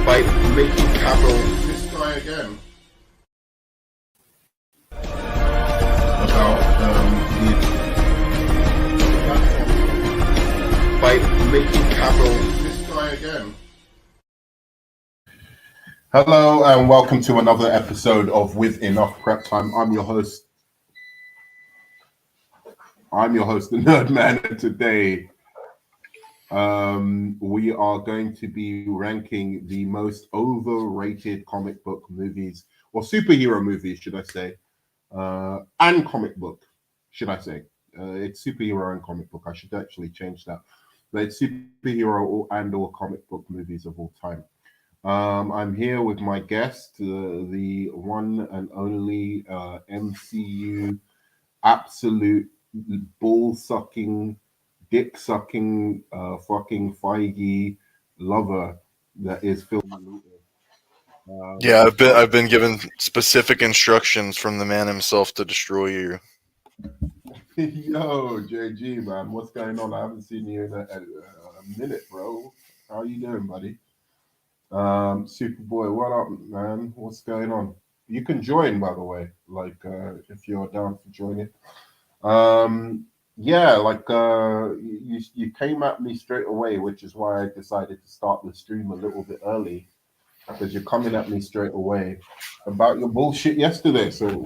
by making Cavill this guy again about by making Cavill this guy again. Hello and welcome to another episode of With Enough Prep Time. I'm your host, the Nerd Man, and today we are going to be ranking the most overrated comic book movies, or superhero movies, should I say, and comic book, should I say. It's superhero and comic book. I should actually change that. But it's superhero or comic book movies of all time. I'm here with my guest, the one and only MCU absolute ball-sucking, dick-sucking, fucking Feige lover that is Phil. Yeah, I've been given specific instructions from the man himself to destroy you. Yo, JG, man, what's going on? I haven't seen you in a minute, bro. How are you doing, buddy? Superboy, what up, man? What's going on? You can join, by the way, like if you're down for joining. You came at me straight away, which is why I decided to start the stream a little bit early, because you're coming at me straight away about your bullshit yesterday. So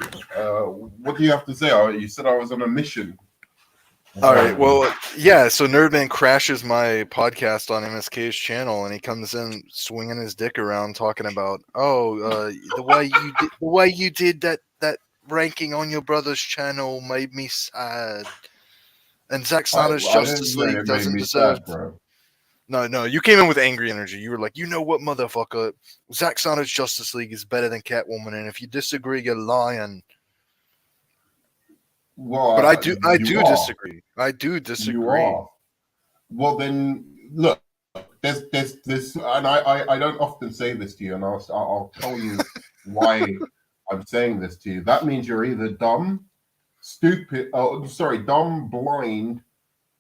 what do you have to say? You said I was on a mission. All right, well, yeah, so Nerdman crashes my podcast on MSK's channel, and he comes in swinging his dick around talking about, the way you did that ranking on your brother's channel made me sad. And Zack Snyder's Justice League doesn't deserve... Bro. No, you came in with angry energy. You were like, you know what, motherfucker? Zack Snyder's Justice League is better than Catwoman, and if you disagree, you're lying. Well, but I do disagree. I do disagree. You are. Well, then, look, there's this, and I don't often say this to you, and I'll tell you why I'm saying this to you. That means you're either dumb, dumb, blind,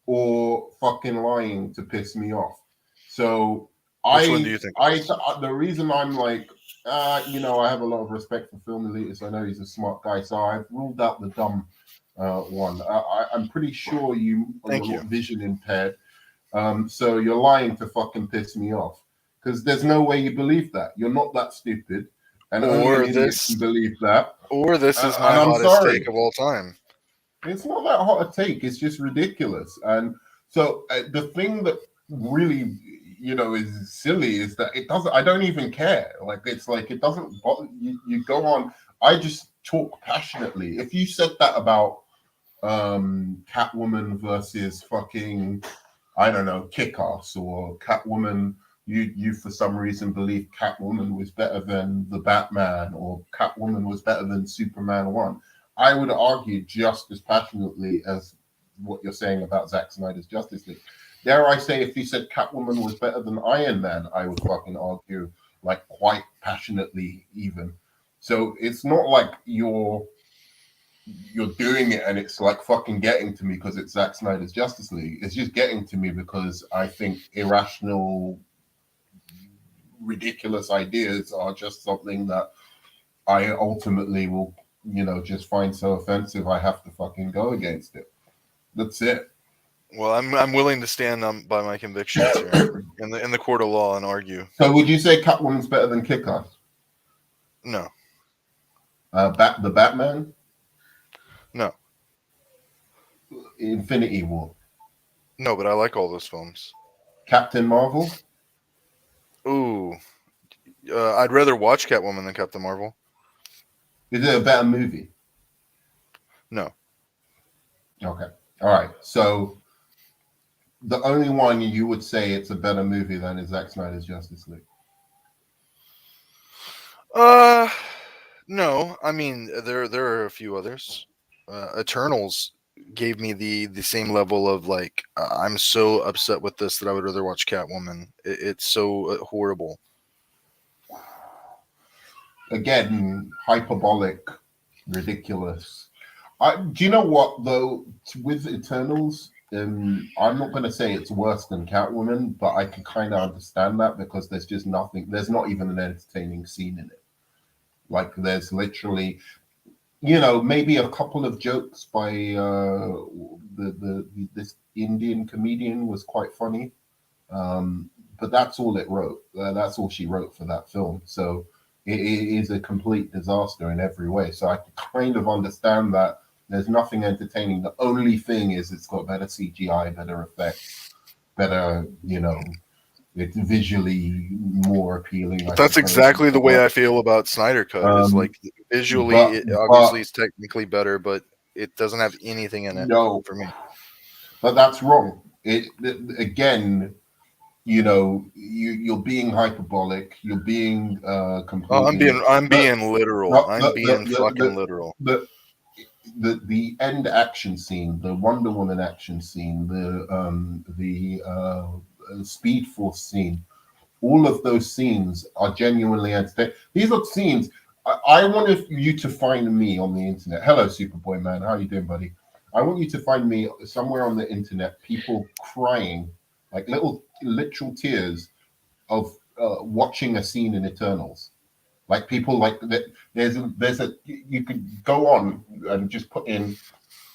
or fucking lying to piss me off. So Which one do you think? The reason I'm like, I have a lot of respect for Film Elitist. I know he's a smart guy, so I've ruled out the dumb one. I'm pretty sure you're vision impaired. So you're lying to fucking piss me off, because there's no way you believe that. You're not that stupid, and only an idiot can believe that. Or this is my hottest take of all time. It's not that hot a take. It's just ridiculous. And so the thing that really, is silly is that it doesn't. I don't even care. Like it doesn't bother you. You go on. I just talk passionately. If you said that about Catwoman versus fucking, I don't know, Kick-Ass, or Catwoman, you for some reason believe Catwoman was better than the Batman, or Catwoman was better than Superman 1, I would argue just as passionately as what you're saying about Zack Snyder's Justice League. Dare I say, if you said Catwoman was better than Iron Man, I would fucking argue like quite passionately even. So it's not like you're doing it and it's like fucking getting to me because it's Zack Snyder's Justice League. It's just getting to me because I think irrational, ridiculous ideas are just something that I ultimately will, just find so offensive I have to fucking go against it. That's it. Well, I'm willing to stand by my convictions here in the court of law and argue. So would you say Catwoman's better than Kick-Ass? No. The Batman? No. Infinity War? No, but I like all those films. Captain Marvel? Ooh. I'd rather watch Catwoman than Captain Marvel. Is it a better movie? No. Okay. All right. So the only one you would say it's a better movie than is Zack Snyder's Justice League? No. I mean, there are a few others. Eternals gave me the same level of like, I'm so upset with this that I would rather watch Catwoman. It's so horrible. Again, hyperbolic, ridiculous. Do you know what though? With Eternals, I'm not going to say it's worse than Catwoman, but I can kind of understand that because there's just nothing. There's not even an entertaining scene in it. Like there's literally, maybe a couple of jokes by this Indian comedian was quite funny, but that's all it wrote. That's all she wrote for that film. So it is a complete disaster in every way. So I kind of understand that there's nothing entertaining. The only thing is it's got better CGI, better effects, better, it's visually more appealing. But that's exactly the way I feel about Snyder Cut. Is like visually, it obviously is technically better, but it doesn't have anything in it for me. But that's wrong. Again, you're being hyperbolic. You're being completely. I'm being literal. I'm being fucking literal. The end action scene, the Wonder Woman action scene, the Speed Force scene, all of those scenes are genuinely entertaining. These are scenes. I want you to find me on the internet. Hello, Superboy man. How you doing, buddy? I want you to find me somewhere on the internet, people crying, like literal tears of watching a scene in Eternals. Like people like that. You could go on and just put in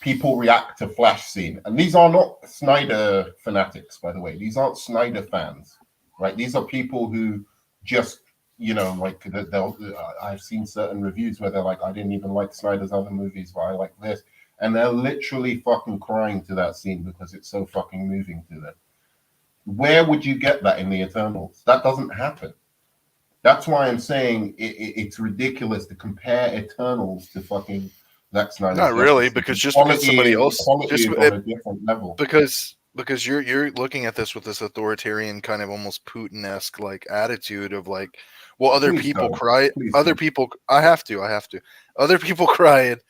people react to Flash scene. And these are not Snyder fanatics, by the way. These aren't Snyder fans, right? These are people who just, like I've seen certain reviews where they're like, I didn't even like Snyder's other movies, but I like this. And they're literally fucking crying to that scene because it's so fucking moving to them. Where would you get that in the Eternals? That doesn't happen. That's why I'm saying it's ridiculous to compare Eternals to fucking Zack Snyder. Not really, because just because somebody else just on a different level. Because you're looking at this with this authoritarian kind of almost Putin-esque like attitude of like, well, other people cried. Other people, I have to. Other people cried.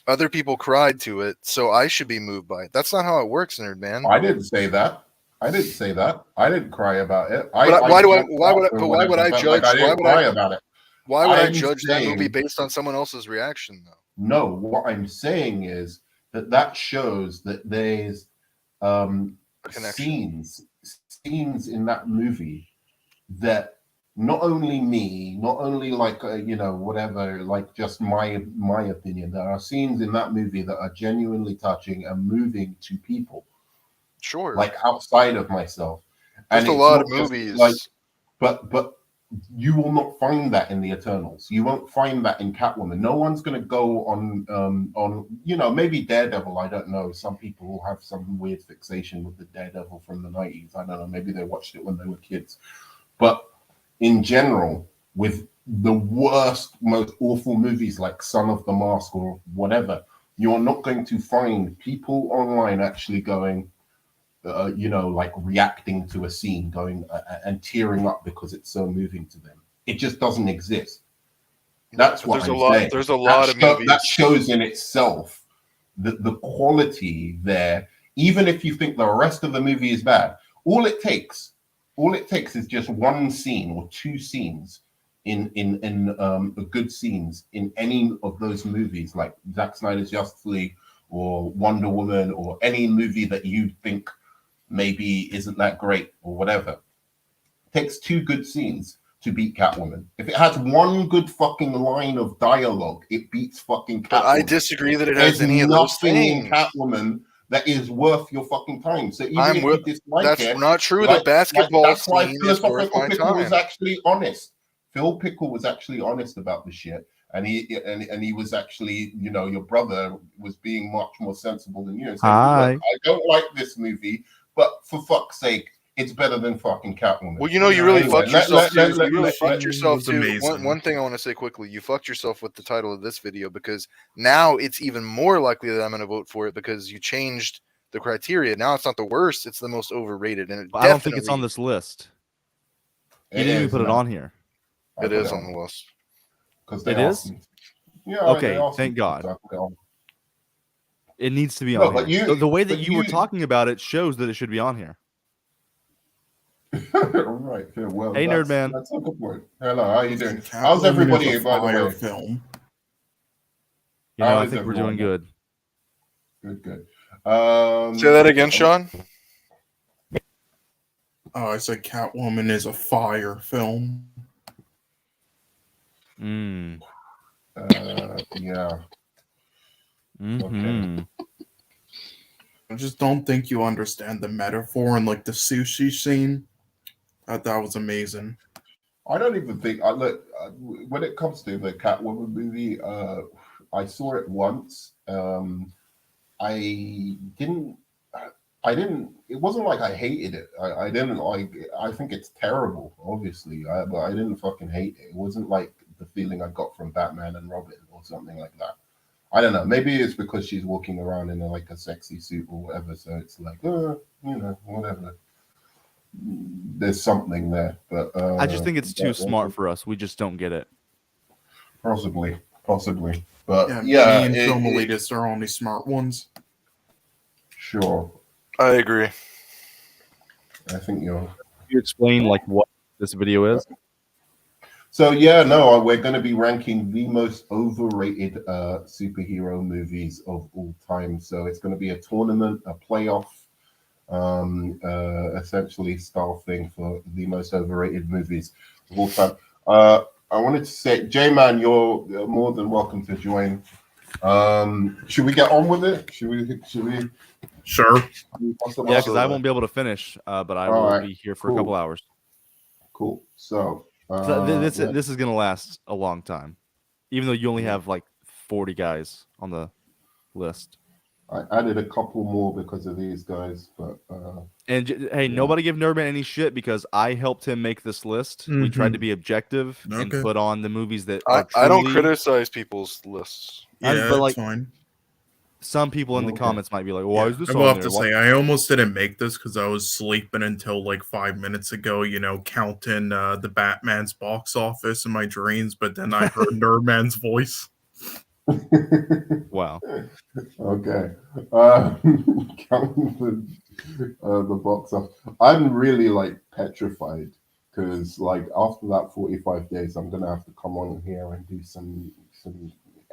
Other people cried to it, so I should be moved by it. That's not how it works, nerd man. I didn't say that. I didn't cry about it. Why would I judge? Like I didn't cry about it. Why would I judge that movie based on someone else's reaction, though? No, what I'm saying is that shows that there's scenes in that movie that not only like whatever, like just my opinion. There are scenes in that movie that are genuinely touching and moving to people. Sure. Like outside of myself. There's a lot of movies. But you will not find that in the Eternals. You won't find that in Catwoman. No one's going to go on maybe Daredevil. I don't know. Some people will have some weird fixation with the Daredevil from the 90s. I don't know. Maybe they watched it when they were kids. But in general, with the worst, most awful movies like Son of the Mask or whatever, you're not going to find people online actually going, like reacting to a scene, going and tearing up because it's so moving to them. It just doesn't exist. That's what I'm saying. There's a lot of movies that shows in itself the quality there. Even if you think the rest of the movie is bad, all it takes is just one scene or two scenes in good scenes in any of those movies, like Zack Snyder's Justice League or Wonder Woman or any movie that you think maybe isn't that great or whatever. It takes two good scenes to beat Catwoman. If it has one good fucking line of dialogue, it beats fucking Catwoman. But I disagree that it has any of those things. In Catwoman that is worth your fucking time. So even if you dislike that's it, not true. The basketball scene is worth my time. Was actually honest. Phil Pickle was actually honest about the shit. And he was actually, your brother was being much more sensible than you. And saying, I don't like this movie, but for fuck's sake, it's better than fucking Catwoman. Well, you really fucked yourself too. You really fucked yourself too. One thing I want to say quickly, you fucked yourself with the title of this video because now it's even more likely that I'm going to vote for it because you changed the criteria. Now it's not the worst; it's the most overrated. And I don't think it's on this list. You didn't even put it on here. It is on the list. It is? Yeah. Okay, thank God. It needs to be on here. The way that you were talking about it shows that it should be on here. Right. Yeah, well, hey, nerd man. That's a good point. Hello, how you doing? How's everybody? By the way, film. I think we're doing good. Good. Say that again, Sean. Oh, I said Catwoman is a fire film. Mm. Yeah. Mm-hmm. Okay. I just don't think you understand the metaphor and like the sushi scene. That was amazing. I don't even think I look when it comes to the Catwoman movie. I saw it once. I didn't. I didn't. It wasn't like I hated it. I didn't like. I think it's terrible, obviously. But I didn't fucking hate it. It wasn't like the feeling I got from Batman and Robin or something like that. I don't know. Maybe it's because she's walking around in like a sexy suit or whatever. So it's like, whatever. There's something there, but I just think it's too smart for us. We just don't get it. Possibly, but Me yeah, and film elitists are only smart ones. Sure, I agree. I think you explain like what this video is. So yeah, no, we're going to be ranking the most overrated superhero movies of all time. So it's going to be a tournament, a playoff, essentially style thing for the most overrated movies of all time. I wanted to say, J-Man, you're more than welcome to join. Should we get on with it? Should we? Sure. Yeah, because I won't be able to finish, but I will be here for a couple hours. Cool. So this is gonna last a long time, even though you only have like 40 guys on the list. I added a couple more because of these guys, but hey, nobody give Nerdman any shit because I helped him make this list. Mm-hmm. We tried to be objective and put on the movies that are truly... I don't criticize people's lists. Yeah, but like, fine. Some people in the comments might be like, "Why is this?" I will have to say, I almost didn't make this because I was sleeping until like 5 minutes ago. You know, counting the Batman's box office in my dreams, but then I heard Nerdman's voice. Wow. Okay. Counting the box office. I'm really like petrified because like after that 45 days, I'm gonna have to come on here and do some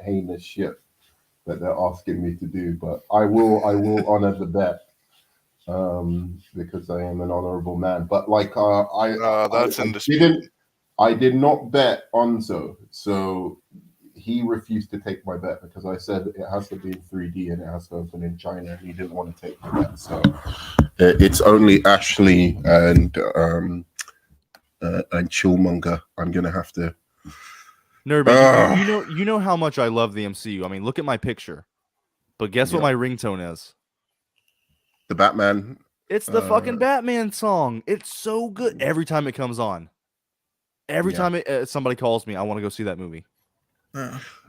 heinous shit that they're asking me to do. But I will honor the bet because I am an honorable man. But like I did not bet Onzo, so he refused to take my bet because I said it has to be in 3D and it has to open in China, and he didn't want to take the bet. So it's only Ashley and Chillmonger. I'm gonna have to. Nerdman, you know how much I love the MCU. I mean, look at my picture. But guess what my ringtone is? The Batman. It's the fucking Batman song. It's so good every time it comes on. Every time somebody calls me, I want to go see that movie.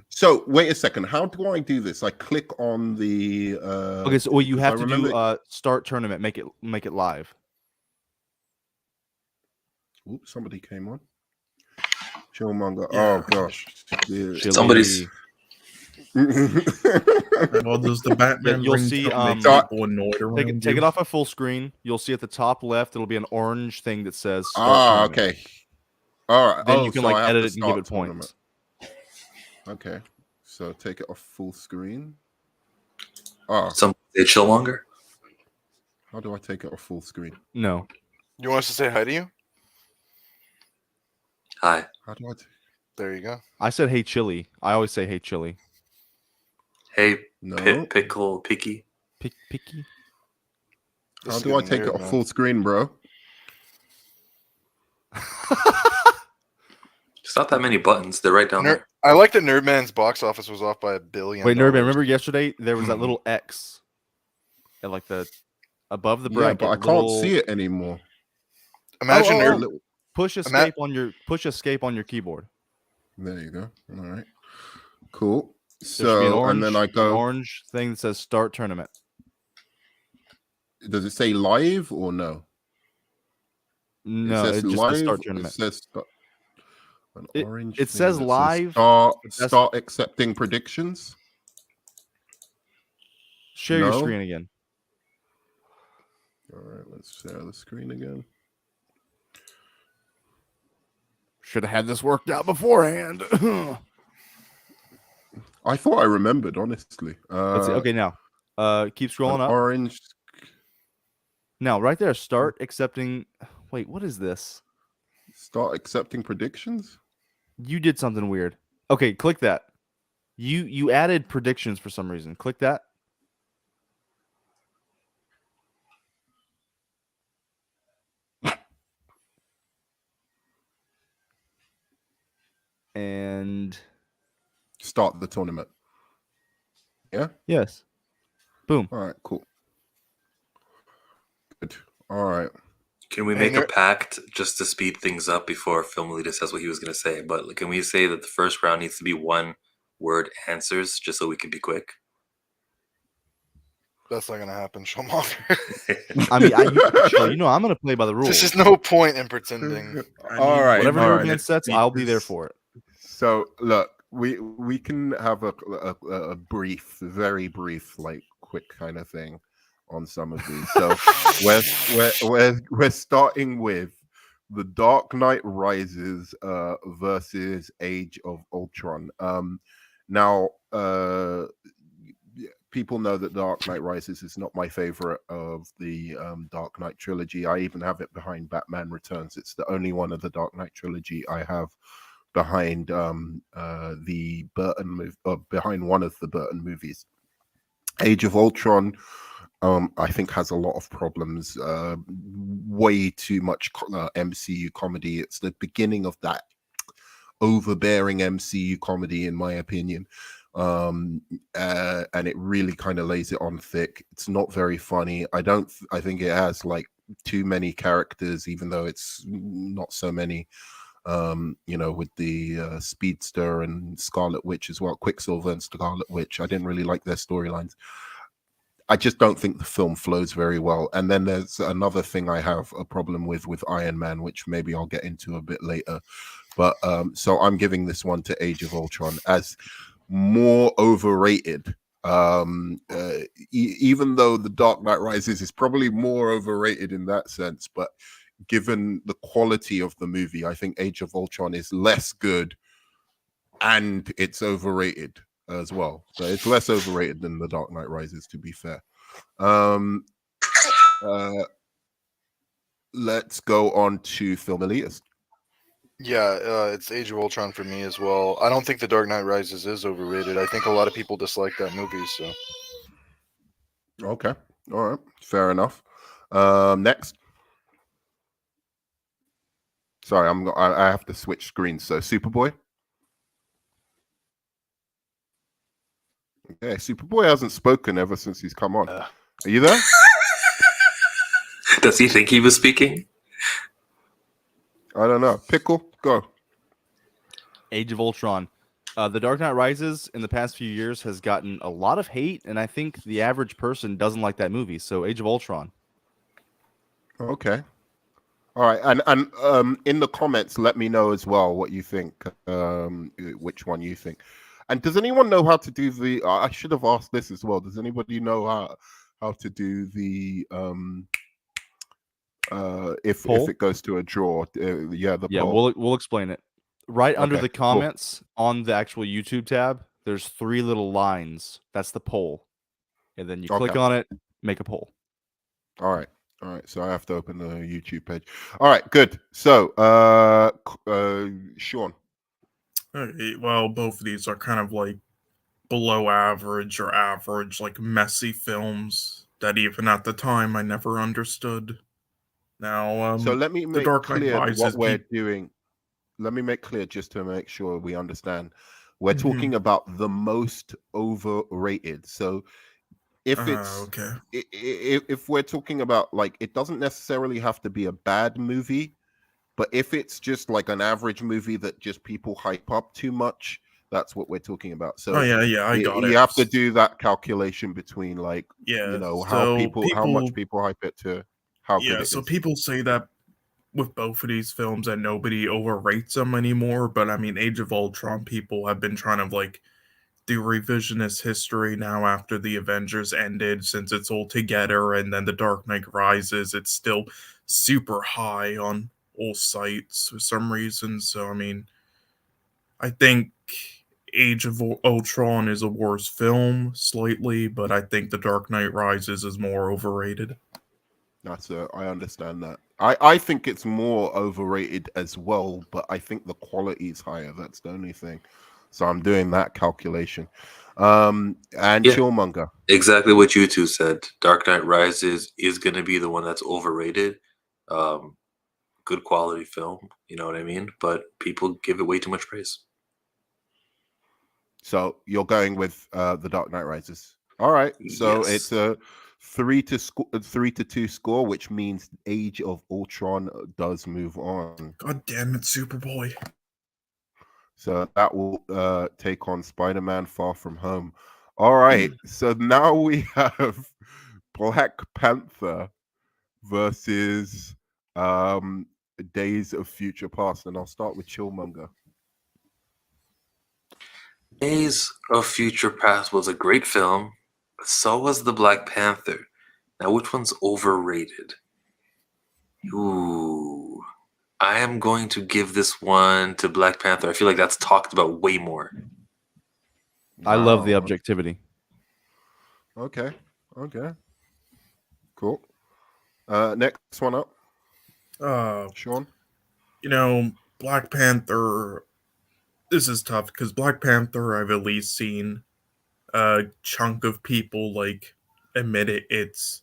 So wait a second. How do I do this? I click on the. Okay, so you have to do start tournament. Make it live. Oops! Somebody came on. Chillmonger. Yeah. Oh gosh. Somebody's. Well, does the Batman you'll see take it off a full screen. You'll see at the top left it'll be an orange thing that says start tournament. Okay. All right. Then you can like edit it and give it points. Okay. So take it off full screen. Some say chill longer. How do I take it off full screen? No. You want us to say hi to you? Hi. How do I? There you go. I said hey chili. I always say hey chili. Hey pickle picky. Picky. How do I take it off full screen, bro? It's not that many buttons. They're right down there. I like that Nerdman's box office was off by $1 billion. Wait, Nerdman, remember yesterday there was that little X at like the above the bracket. Yeah, but I can't see it anymore. Imagine push escape on your keyboard. There you go. All right. Cool. So and then I go an orange thing that says start tournament. Does it say live or no? No, it just says start tournament. It says an orange. It says live. Start accepting predictions. Share your screen again. All right, let's share the screen again. Should have had this worked out beforehand. I thought I remembered, honestly. Let's see. Okay, now Keep scrolling up. Orange. Now, right there, start accepting. Wait, what is this? Start accepting predictions. You did something weird. Okay, click that. You added predictions for some reason. Click that. And start the tournament. Yeah? Yes. Boom. All right, cool. Good. All right. Can we make a pact just to speed things up before Film Leader says what he was going to say? But can we say that the first round needs to be one word answers just so we can be quick? That's not going to happen, Schumacher. I mean, you know, I'm going to play by the rules. There's just no point in pretending. All right. Whatever all Nerdman sets, I'll be there for it. So, look, we can have a brief, very brief, like quick kind of thing on some of these. So we're starting with The Dark Knight Rises versus Age of Ultron. Now, people know that Dark Knight Rises is not my favorite of the Dark Knight trilogy. I even have it behind Batman Returns. It's the only one of the Dark Knight trilogy I have behind the Burton behind one of the Burton movies. Age of Ultron, I think, has a lot of problems. Way too much MCU comedy. It's the beginning of that overbearing MCU comedy, in my opinion. And it really kind of lays it on thick. It's not very funny. I think it has like too many characters, even though it's not so many. You know, with the Speedster and Scarlet Witch as well, Quicksilver and Scarlet Witch. I didn't really like their storylines. I just don't think the film flows very well. And then there's another thing I have a problem with Iron Man, which maybe I'll get into a bit later. But so I'm giving this one to Age of Ultron as more overrated. Even though The Dark Knight Rises is probably more overrated in that sense, but given the quality of the movie, I think Age of Ultron is less good and it's overrated as well. So it's less overrated than The Dark Knight Rises, to be fair. Let's go on to Film Elitist. Yeah, it's Age of Ultron for me as well. I don't think The Dark Knight Rises is overrated. I think a lot of people dislike that movie. So, okay, all right, fair enough. Next. Sorry, I have to switch screens. So, Superboy. Okay, Superboy hasn't spoken ever since he's come on. Are you there? Does he think he was speaking? I don't know. Pickle, go. Age of Ultron. The Dark Knight Rises in the past few years has gotten a lot of hate, and I think the average person doesn't like that movie. So, Age of Ultron. Okay. All right, and in the comments, let me know as well what you think, which one you think. And does anyone know how to do the? I should have asked this as well. Does anybody know how to do the if it goes to a draw? Poll. We'll explain it. Right under the comments on the actual YouTube tab, there's 3 little lines. That's the poll, and then you click on it, make a poll. All right. So I have to open the YouTube page. All right, good. So, Sean. Okay, well, both of these are kind of like below average or average, like messy films that even at the time I never understood. Now, so let me make clear what we're doing. Let me make clear just to make sure we understand. We're talking about the most overrated. So if it's if we're talking about, like, it doesn't necessarily have to be a bad movie, but if it's just like an average movie that just people hype up too much, that's what we're talking about. So I got it. You have to do that calculation between, like, you know, how much people hype it to how good it is. So people say that with both of these films that nobody overrates them anymore, but I mean, Age of Ultron, people have been trying to like do revisionist history now after the Avengers ended, since it's all together, and then The Dark Knight Rises, it's still super high on all sites for some reason. So I mean, I think Age of Ultron is a worse film, slightly, but I think The Dark Knight Rises is more overrated. I understand that. I think it's more overrated as well, but I think the quality is higher. That's the only thing. So I'm doing that calculation. And Yeah. Chillmonger. Exactly what you two said. Dark Knight Rises is going to be the one that's overrated. Good quality film, you know what I mean? But people give it way too much praise. So you're going with the Dark Knight Rises. All right. So Yes. it's a 3-2 score, which means Age of Ultron does move on. God damn it, Superboy. So that will take on Spider-Man Far From Home. All right. So now we have Black Panther versus Days of Future Past. And I'll start with Chillmonger. Days of Future Past was a great film, but so was The Black Panther. Now, which one's overrated? Ooh. I am going to give this one to Black Panther. I feel like that's talked about way more. I love the Wow. objectivity. Okay. Cool. Next one up, Sean. You know, Black Panther. This is tough because Black Panther, I've at least seen a chunk of people like admit it's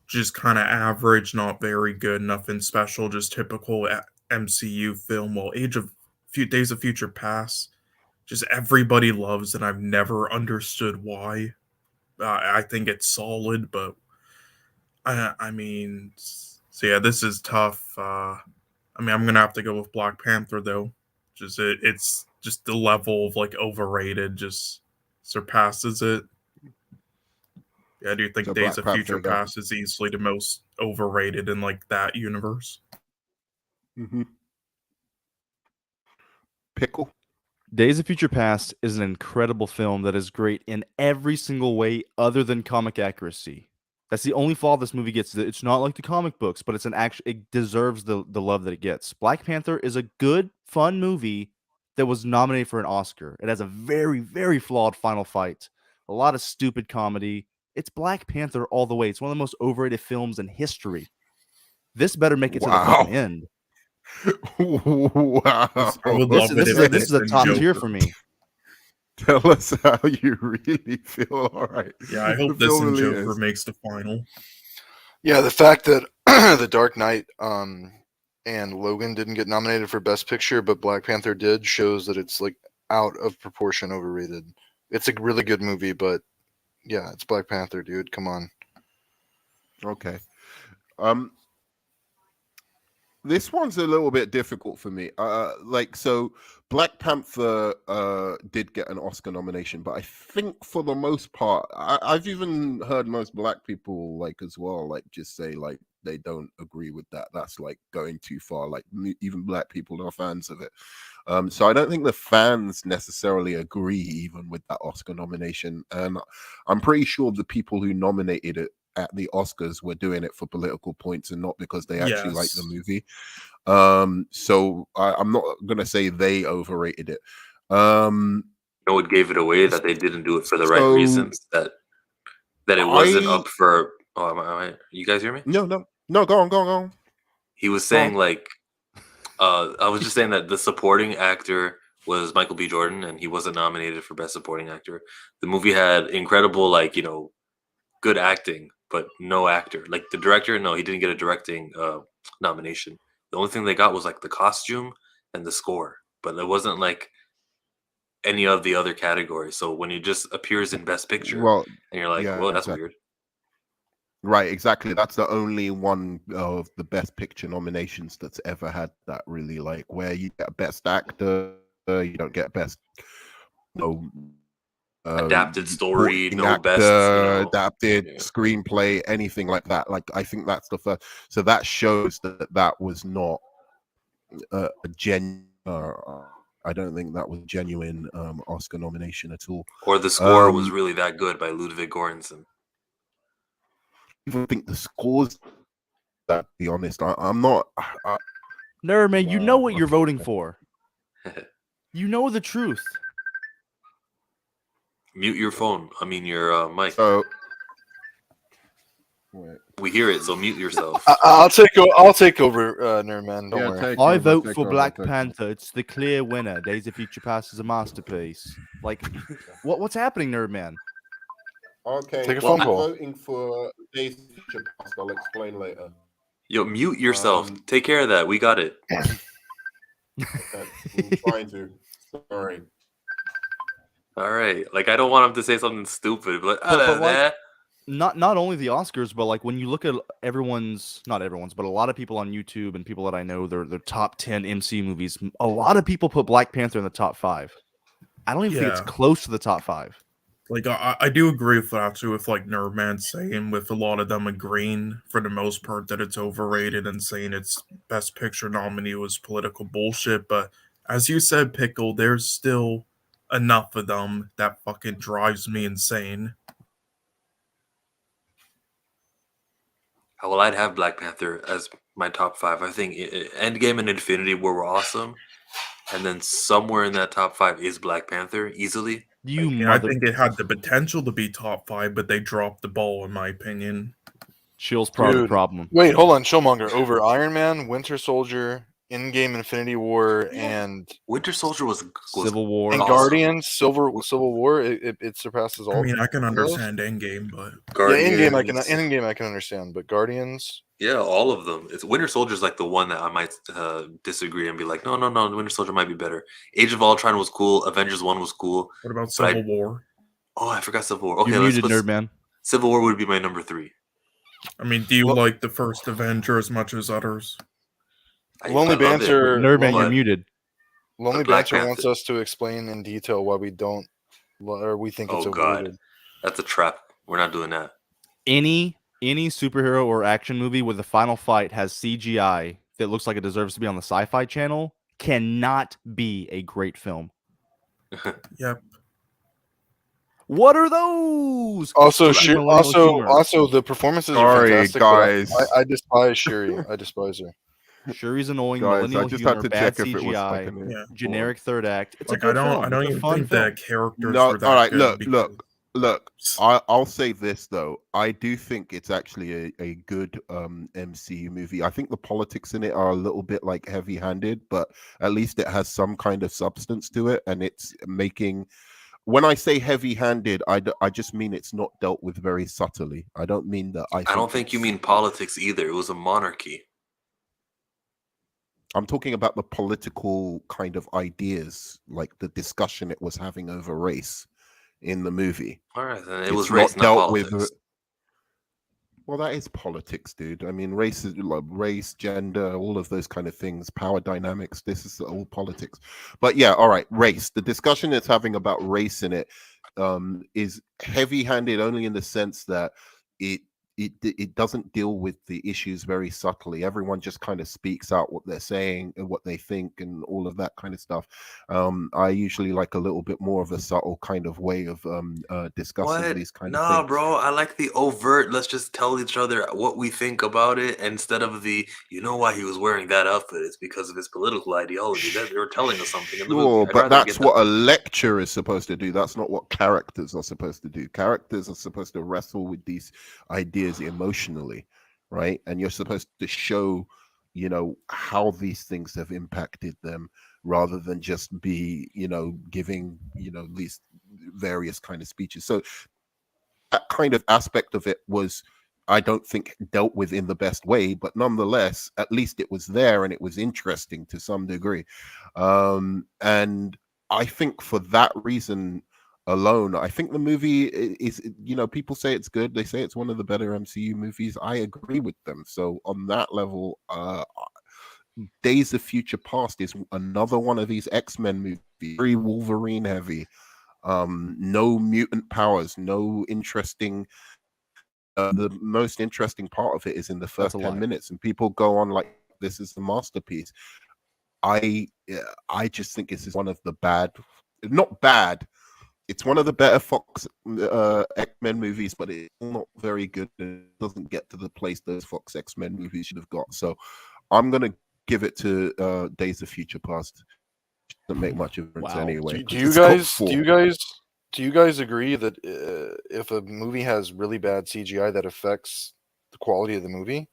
just kind of average, not very good, nothing special, just typical MCU film. While Days of Future Past, just everybody loves, and I've never understood why. I think it's solid, but I mean, so yeah, this is tough. I mean, I'm gonna have to go with Black Panther though. It's just the level of like overrated just surpasses it. Yeah, I do think So Days Black of Panther Future again. Past is easily the most overrated in like that universe. Mm-hmm. Pickle. Days of Future Past is an incredible film that is great in every single way other than comic accuracy. That's the only flaw this movie gets. It's not like the comic books, but it deserves the love that it gets. Black Panther is a good, fun movie that was nominated for an Oscar. It has a very, very flawed final fight, a lot of stupid comedy. It's Black Panther all the way. It's one of the most overrated films in history. This better make it to the fucking end. Wow. I would love This it if is a than top tier Joker. for me. Tell us how you really feel. All right. Yeah, I hope The this film and really Joker is. makes the final. Yeah, the fact that The Dark Knight and Logan didn't get nominated for Best Picture, but Black Panther did, shows that it's like out of proportion overrated. It's a really good movie, but yeah, it's Black Panther, dude. Come on. Okay. This one's a little bit difficult for me. So Black Panther did get an Oscar nomination, but I think for the most part, I've even heard most black people like as well, like just say like they don't agree with that. That's like going too far. Like even black people are fans of it. So I don't think the fans necessarily agree even with that Oscar nomination. And I'm pretty sure the people who nominated it at the Oscars were doing it for political points and not because they actually like the movie. So I'm not gonna say they overrated it. You know what gave it away? That they didn't do it for the right reasons. That it wasn't up for. Oh, am I? You guys hear me? No. Go on. He was saying like, I was just saying that the supporting actor was Michael B. Jordan, and he wasn't nominated for Best Supporting Actor. The movie had incredible, like, good acting, but no actor. Like the director, no, he didn't get a directing nomination. The only thing they got was like the costume and the score, but it wasn't like any of the other categories. So when he just appears in Best Picture, and you're like, well, that's weird. Right, exactly. That's the only one of the Best Picture nominations that's ever had that, really, like where you get Best Actor, you don't get Best, adapted story, no actor, best, adapted screenplay, anything like that. Like I think that's the first. So that shows that was not a genuine. I don't think that was a genuine Oscar nomination at all. Or the score was really that good by Ludwig Göransson. I even think the scores. To be honest, I'm not. Nerd man, you know what you're voting for. You know the truth. Mute your phone. I mean your mic. So, wait. We hear it, so mute yourself. I'll take over, Nerdman. Don't worry. I vote for Black Panther. It's the clear winner. Days of Future Past is a masterpiece. Like, what's happening, Nerdman? Okay, Take a well, phone I'm call. voting for Days of Future Past. I'll explain later. Yo, mute yourself. Take care of that. We got it. Okay, I'm trying to. Sorry. All right. Like I don't want him to say something stupid, but, But like, not only the Oscars, but like when you look at not everyone's, but a lot of people on YouTube and people that I know, their top 10 MCU movies. A lot of people put Black Panther in the top 5. I don't even think it's close to the top 5. Like I do agree with that too, with like Nerdman saying, with a lot of them agreeing for the most part that it's overrated and saying its Best Picture nominee was political bullshit. But as you said, Pickle, there's still enough of them that fucking drives me insane. well, I'd have Black Panther as my top 5. I think Endgame and Infinity War were awesome, and then somewhere in that top 5 is Black Panther easily. I think it had the potential to be top 5, but they dropped the ball, in my opinion. Chill's part of the problem. Wait, hold on, Showmonger. Over Iron Man, Winter Soldier, Endgame, Infinity War, and Winter Soldier was Civil War, and awesome. Guardians, Civil War. It surpasses all. I mean, I can understand Endgame, but Endgame I can understand, but Guardians. Yeah, all of them. It's Winter Soldier's like the one that I might disagree and be like, no, Winter Soldier might be better. Age of Ultron was cool. Avengers 1 was cool. What about Civil War? Oh, I forgot Civil War. Okay, You're let's muted, Nerdman. Civil War would be my number 3. I mean, do you like the first Avenger as much as others? Lonely Banter. Nerdman, you're muted. Lonely Banter wants us to explain in detail why we don't, or we think it's overrated. God. That's a trap. We're not doing that. Any superhero or action movie where the final fight has CGI that looks like it deserves to be on the Sci-Fi Channel cannot be a great film. Yep. What are those? Also, the performances are fantastic. Guys. I despise Shuri. I despise her. Shuri's annoying. Guys, millennial I just humor, had to bad check if it was CGI, fucking generic third act. It's like a good I film. don't It's a even fun think film. that characters No, were that all right, good. Look. I'll say this though. I do think it's actually a good MCU movie. I think the politics in it are a little bit like heavy-handed, but at least it has some kind of substance to it, and it's making. When I say heavy-handed, I just mean it's not dealt with very subtly. I don't mean that. I don't think you mean politics either. It was a monarchy. I'm talking about the political kind of ideas, like the discussion it was having over race in the movie. All right, then it was race, not politics. Well, that is politics, dude. I mean, race is like race, gender, all of those kind of things, power dynamics. This is all politics. But yeah, all right, race. The discussion it's having about race in it is heavy-handed only in the sense that it doesn't deal with the issues very subtly. Everyone just kind of speaks out what they're saying and what they think and all of that kind of stuff. I usually like a little bit more of a subtle kind of way of discussing these kind of things. No, bro, I like the overt. Let's just tell each other what we think about it instead of the, you know why he was wearing that outfit? It's because of his political ideology. They were telling us something in the movie. But that's what a lecture is supposed to do. That's not what characters are supposed to do. Characters are supposed to wrestle with these ideas emotionally, right? And you're supposed to show, how these things have impacted them rather than just be, giving, these various kind of speeches. So that kind of aspect of it was, I don't think, dealt with in the best way, but nonetheless, at least it was there and it was interesting to some degree. And I think for that reason alone, I think the movie is, people say it's good. They say it's one of the better MCU movies. I agree with them. So on that level, Days of Future Past is another one of these X-Men movies, very Wolverine heavy. No mutant powers, no interesting. The most interesting part of it is in the first 10 minutes, and people go on like this is the masterpiece. I just think this is one of the not bad. It's one of the better Fox X-Men movies, but it's not very good. It doesn't get to the place those Fox X-Men movies should have got. So I'm going to give it to Days of Future Past. Doesn't make much difference anyway. Do you guys Do you guys agree that if a movie has really bad CGI, that affects the quality of the movie?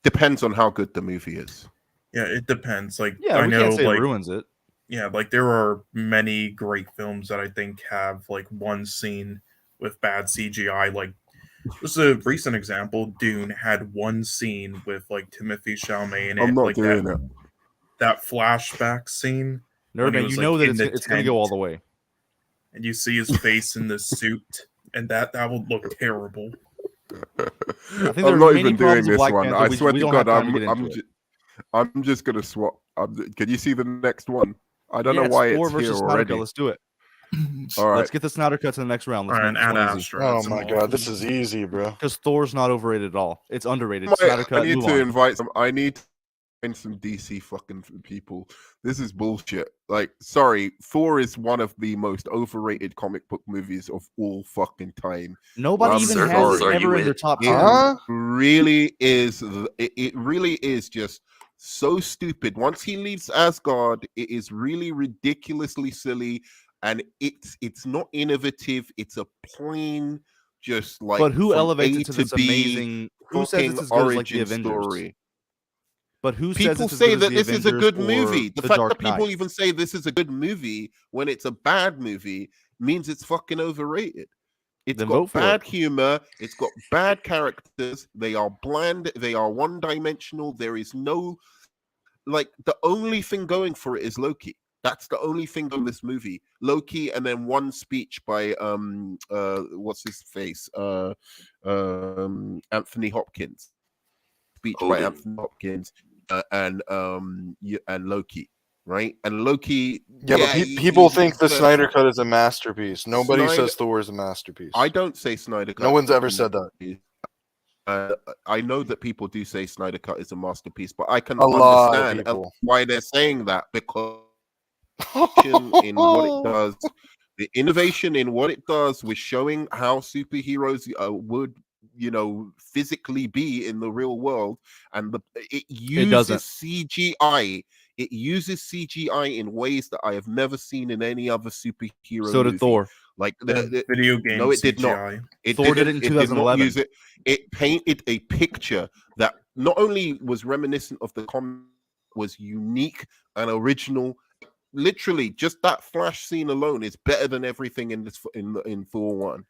Depends on how good the movie is. Yeah, it depends. Like Yeah, I we know, can't say like it ruins it. yeah, like there are many great films that I think have like one scene with bad CGI. Like this is a recent example. Dune had one scene with like Timothy Chalamet in I'm it, not like doing it. that flashback scene when he Nerdman, was you like know that in the it's gonna tent go all the way. and you see his face in the suit, and that would look terrible. I think there I'm are not many even doing problems with this Black one. Panther. I We swear to don't have God, time to get into it. I'm just gonna swap. Can you see the next one? I don't know It's why Thor it's here versus Snyder Cut. already. Let's do it. All right. Let's get the Snyder Cut to the next round. Let's All right, make this Ad one easy. Astra. Oh that's my some god, awful- this is easy, bro. Because Thor's not overrated at all. It's underrated. Snyder I Cut. need Move to on. invite some. I need to find some DC fucking people. This is bullshit. Like, sorry, Thor is one of the most overrated comic book movies of all fucking time. Nobody I'm even circles has it are ever you in their in? top It 10. Huh? really is. It really is just so stupid. Once he leaves Asgard, it is really ridiculously silly, and it's not innovative. It's a plain, just like But who from elevates A it to to this B amazing? Who says fucking it's as good as like the origin Avengers? story. But who says People it's as say good as that the this is a Avengers good or movie. The The fact Dark that people Knight? even say this is a good movie when it's a bad movie means it's fucking overrated. It's Then vote got for bad it. humor. It's got bad characters. They are bland. They are one-dimensional. There is no, like, the only thing going for it is Loki. That's the only thing on this movie. Loki, and then one speech by what's his face? Anthony Hopkins. Speech by Odin. Anthony Hopkins and Loki. Right? And Loki, Yeah, but people think the Snyder Cut is a masterpiece. Nobody says Thor is a masterpiece. I don't say Snyder Cut. No one's is a ever said that. masterpiece. I know that people do say Snyder Cut is a masterpiece, but I can A lot of understand people. why they're saying that, because in what it does, the innovation in what it does with showing how superheroes would, physically be in the real world, and it doesn't. uses CGI. It uses CGI in ways that I have never seen in any other superhero So movie. did Thor. Like video game. no, it did CGI. not. It Thor did didn't. it in It did not 2011. use it. It painted a picture that not only was reminiscent of the comic, was unique and original. Literally, just that Flash scene alone is better than everything in this in Thor 1.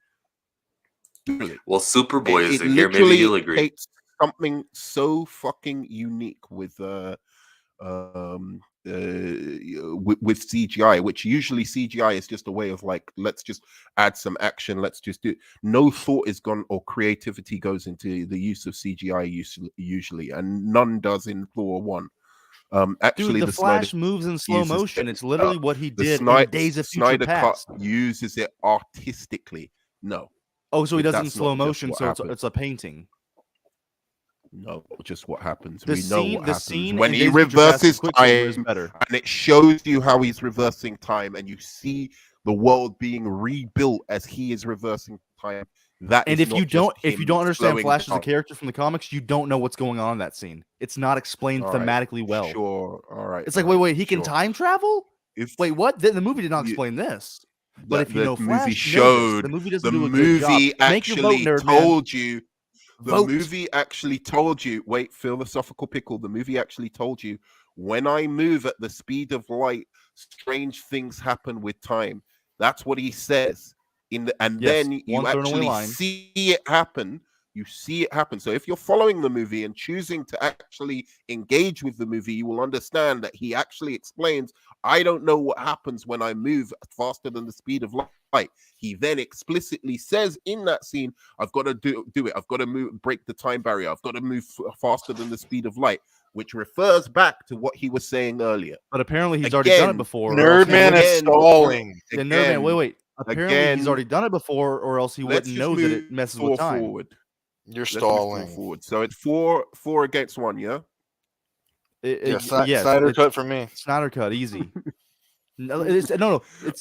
Literally. Well, Superboy It is in here. Maybe literally you'll agree. takes something so fucking unique with CGI, which usually CGI is just a way of like, let's just add some action, let's just do. No thought is gone or creativity goes into the use of CGI usually, and none does in Thor 1. Actually, Dude, the Flash Snyder moves in slow uses motion. it. It's literally what he the did Snyder, in Days of Future Snyder Past. Cut uses it artistically. No, Oh, so he does it in that's slow not just motion, what so happened. it's a painting. No, just what happens. The We know scene- what the happens scene when in he Days of Future Past reverses and Quicksilver is time, better. and it shows you how he's reversing time, and you see the world being rebuilt as he is reversing time. That And is if not you just don't, if you him don't understand slowing Flash as a down. character from the comics, you don't know what's going on in that scene. It's not explained All right, thematically well. Sure, all right. It's like, fine, wait, he can sure. time travel? If Wait, what? The movie did not You- explain this. But if you the know movie Flash, you know this. showed, The movie doesn't the do a good job. movie Make your vote, actually nerd man. told you. The Vote. movie actually told you. Wait, philosophical pickle. The movie actually told you, when I move at the speed of light, strange things happen with time. That's what he says. And Yes, then you one throwaway actually line. see it happen. You see it happen. So if you're following the movie and choosing to actually engage with the movie, you will understand that he actually explains, I don't know what happens when I move faster than the speed of light. He then explicitly says in that scene, I've got to do it. I've got to break the time barrier. I've got to move faster than the speed of light, which refers back to what he was saying earlier. But apparently he's already done Again, it before. or else he Nerdman is Again, stalling. Yeah, Again, Nerdman, wait. Apparently he's again, already done it before, or else he let's wouldn't just know that it move messes Thor with time. forward. You're Let's move Thor stalling. forward. So it's four against one, yeah? Yes, Snyder it's Cut for me. Snyder Cut, easy. No, it's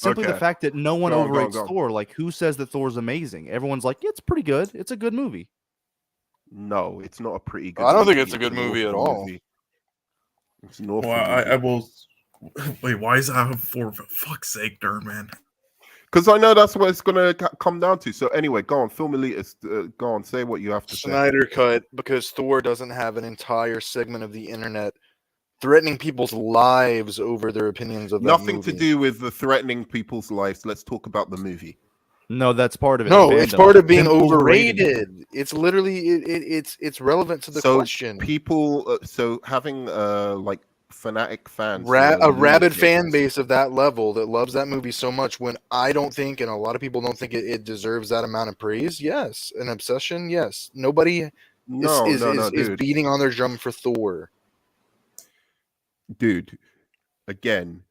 simply the Okay. fact that no one Go on, overrates go on. Thor. Like, who says that Thor's amazing? Everyone's like, it's pretty good. It's a good movie. No, it's not a pretty good I don't think movie. it's a good an movie at awful all. movie. It's an awful Well, movie. I will. Wait, why is that for fuck's sake, nerd man? Because I know that's what it's gonna come down to. So anyway, go on, film elitist. Go on, say what you have to say. Snyder cut because Thor doesn't have an entire segment of the internet threatening people's lives over their opinions of that Nothing to movie. do with the threatening people's lives. Let's talk about the movie. No, that's part of it. No, the it's fandom. part of being Him overrating him. overrated. It's literally it's relevant to the So question. people, so having like fanatic fans, who A are rabid lunatics- fan base of that level that loves that movie so much, when I don't think, and a lot of people don't think it deserves that amount of praise. Yes, an obsession. Yes, nobody No, is dude. beating on their drum for Thor. Dude, again,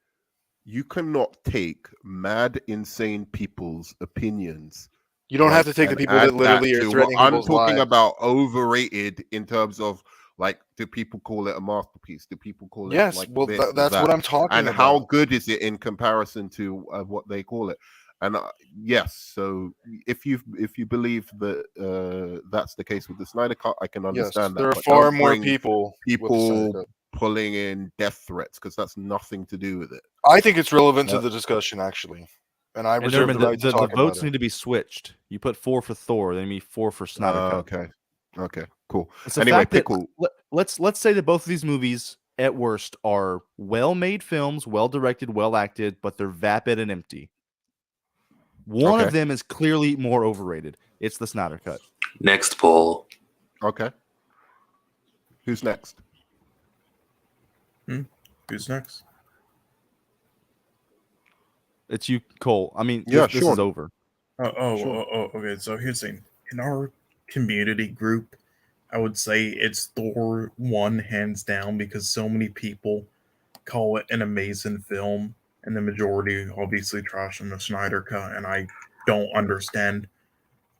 you cannot take mad, insane people's opinions. You don't right, have to take the and people add that literally that are to threatening what I'm people's talking lives. about overrated in terms of like, do people call it a masterpiece? Do people call Yes, it like well, this or that's that? what I'm talking And about. how good is it in comparison to what they call it? And yes, so if you believe that that's the case with the Snyder Cut, I can Yes, understand there that. are But far don't more bring people with the Snyder people Cut. pulling in death threats, because that's nothing to do with it. I think it's relevant to the discussion, actually, and I And reserve Nerman, the right to the talk about votes it. need to be switched. You put 4 for Thor, then you mean 4 for Snyder Cut. Okay, cool. It's the Anyway, fact that Pickle. let's say that both of these movies, at worst, are well-made films, well-directed, well-acted, but they're vapid and empty. One of Okay. them is clearly more overrated. It's the Snyder Cut. Next poll. Okay. Who's next? Who's next? It's you, Cole. I mean, Yeah, this is Sean. over. Okay. So here's the thing. In our community group, I would say it's Thor 1 hands down, because so many people call it an amazing film, and the majority obviously trash on the Snyder Cut, and I don't understand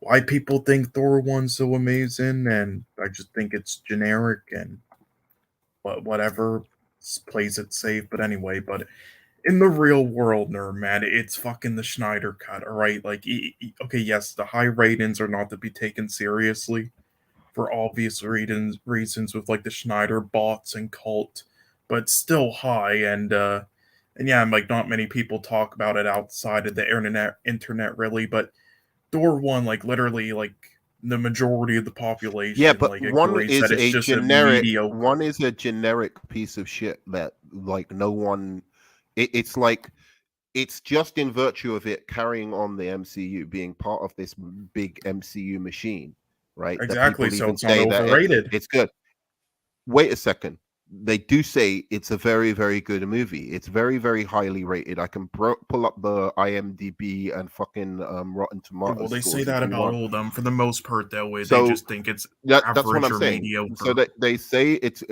why people think Thor 1's so amazing, and I just think it's generic and whatever, plays it safe. But anyway, but in the real world, nerd man, it's fucking the Schneider Cut, all right? Like, okay, yes, the high ratings are not to be taken seriously for obvious reasons with like the Schneider bots and cult, but still high. And yeah, like not many people talk about it outside of the internet really. But Thor 1, like literally, like the majority of the population, Yeah, but like one agrees is that it's a just generic. a mediocre. One is a generic piece of shit that like no one. It's like it's just in virtue of it carrying on the MCU, being part of this big MCU machine, right? Exactly, That people so even it's not say that overrated. it's good. Wait a second. They do say it's a very, very good movie. It's very, very highly rated. I can pull up the IMDb and fucking Rotten Tomatoes. Well, they say scores that if you about want. all of them. For the most part, though, they So, just think it's that's what average I'm or saying. mediocre. So they say it's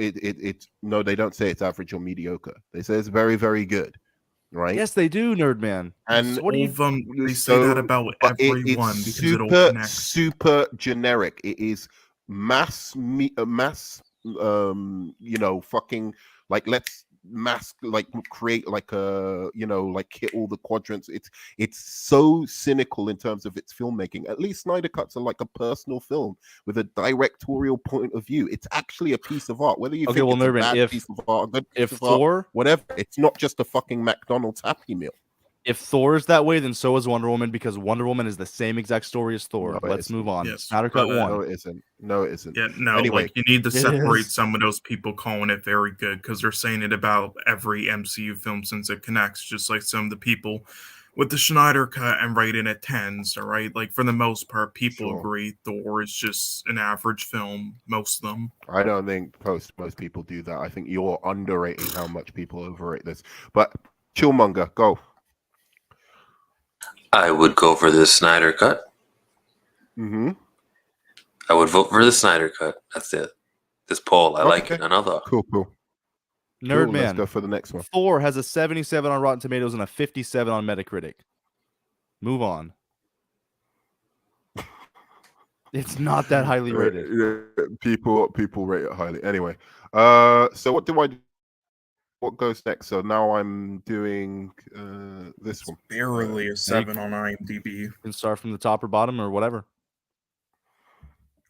no, they don't say it's average or mediocre. They say it's very, very good, right? Yes, they do, Nerdman. And So what do all you? of them, they say that about but everyone it's because it all super, connects. super generic. It is mass, you know, fucking like let's like create like a, you know, like hit all the quadrants. It's so cynical in terms of its filmmaking. At least Snyder Cuts are like a personal film with a directorial point of view. It's actually a piece of art, whether you Okay, think well, it's a Nerman, bad if piece of art, a good piece if of art, Thor whatever. It's not just a fucking McDonald's Happy Meal. if Thor is that way, then so is Wonder Woman, because Wonder Woman is the same exact story as Thor. No, it Let's isn't. move on. Yes, Snyder Cut but, 1. No, it isn't. No, it isn't. Yeah, no, Anyway, like you need to it separate is. some of those people calling it very good because they're saying it about every MCU film since it connects, just like some of the people with the Schneider Cut and rating it tens, all right? Like for the most part, people Sure. agree Thor is just an average film, most of them. I don't think most people do that. I think you're underrating how much people overrate this. But Chillmonger, go. I would go for the Snyder Cut. Mm-hmm. I would vote for the Snyder Cut. That's it. This poll, I like it. Okay. Another. Cool. Cool. Let's Nerdman. go for the next one. Thor has a 77 on Rotten Tomatoes and a 57 on Metacritic. Move on. It's not that highly rated. People rate it highly. Anyway, so what do I do? What goes next? So now I'm doing this one. Barely a 7 on IMDb. You can start from the top or bottom or whatever.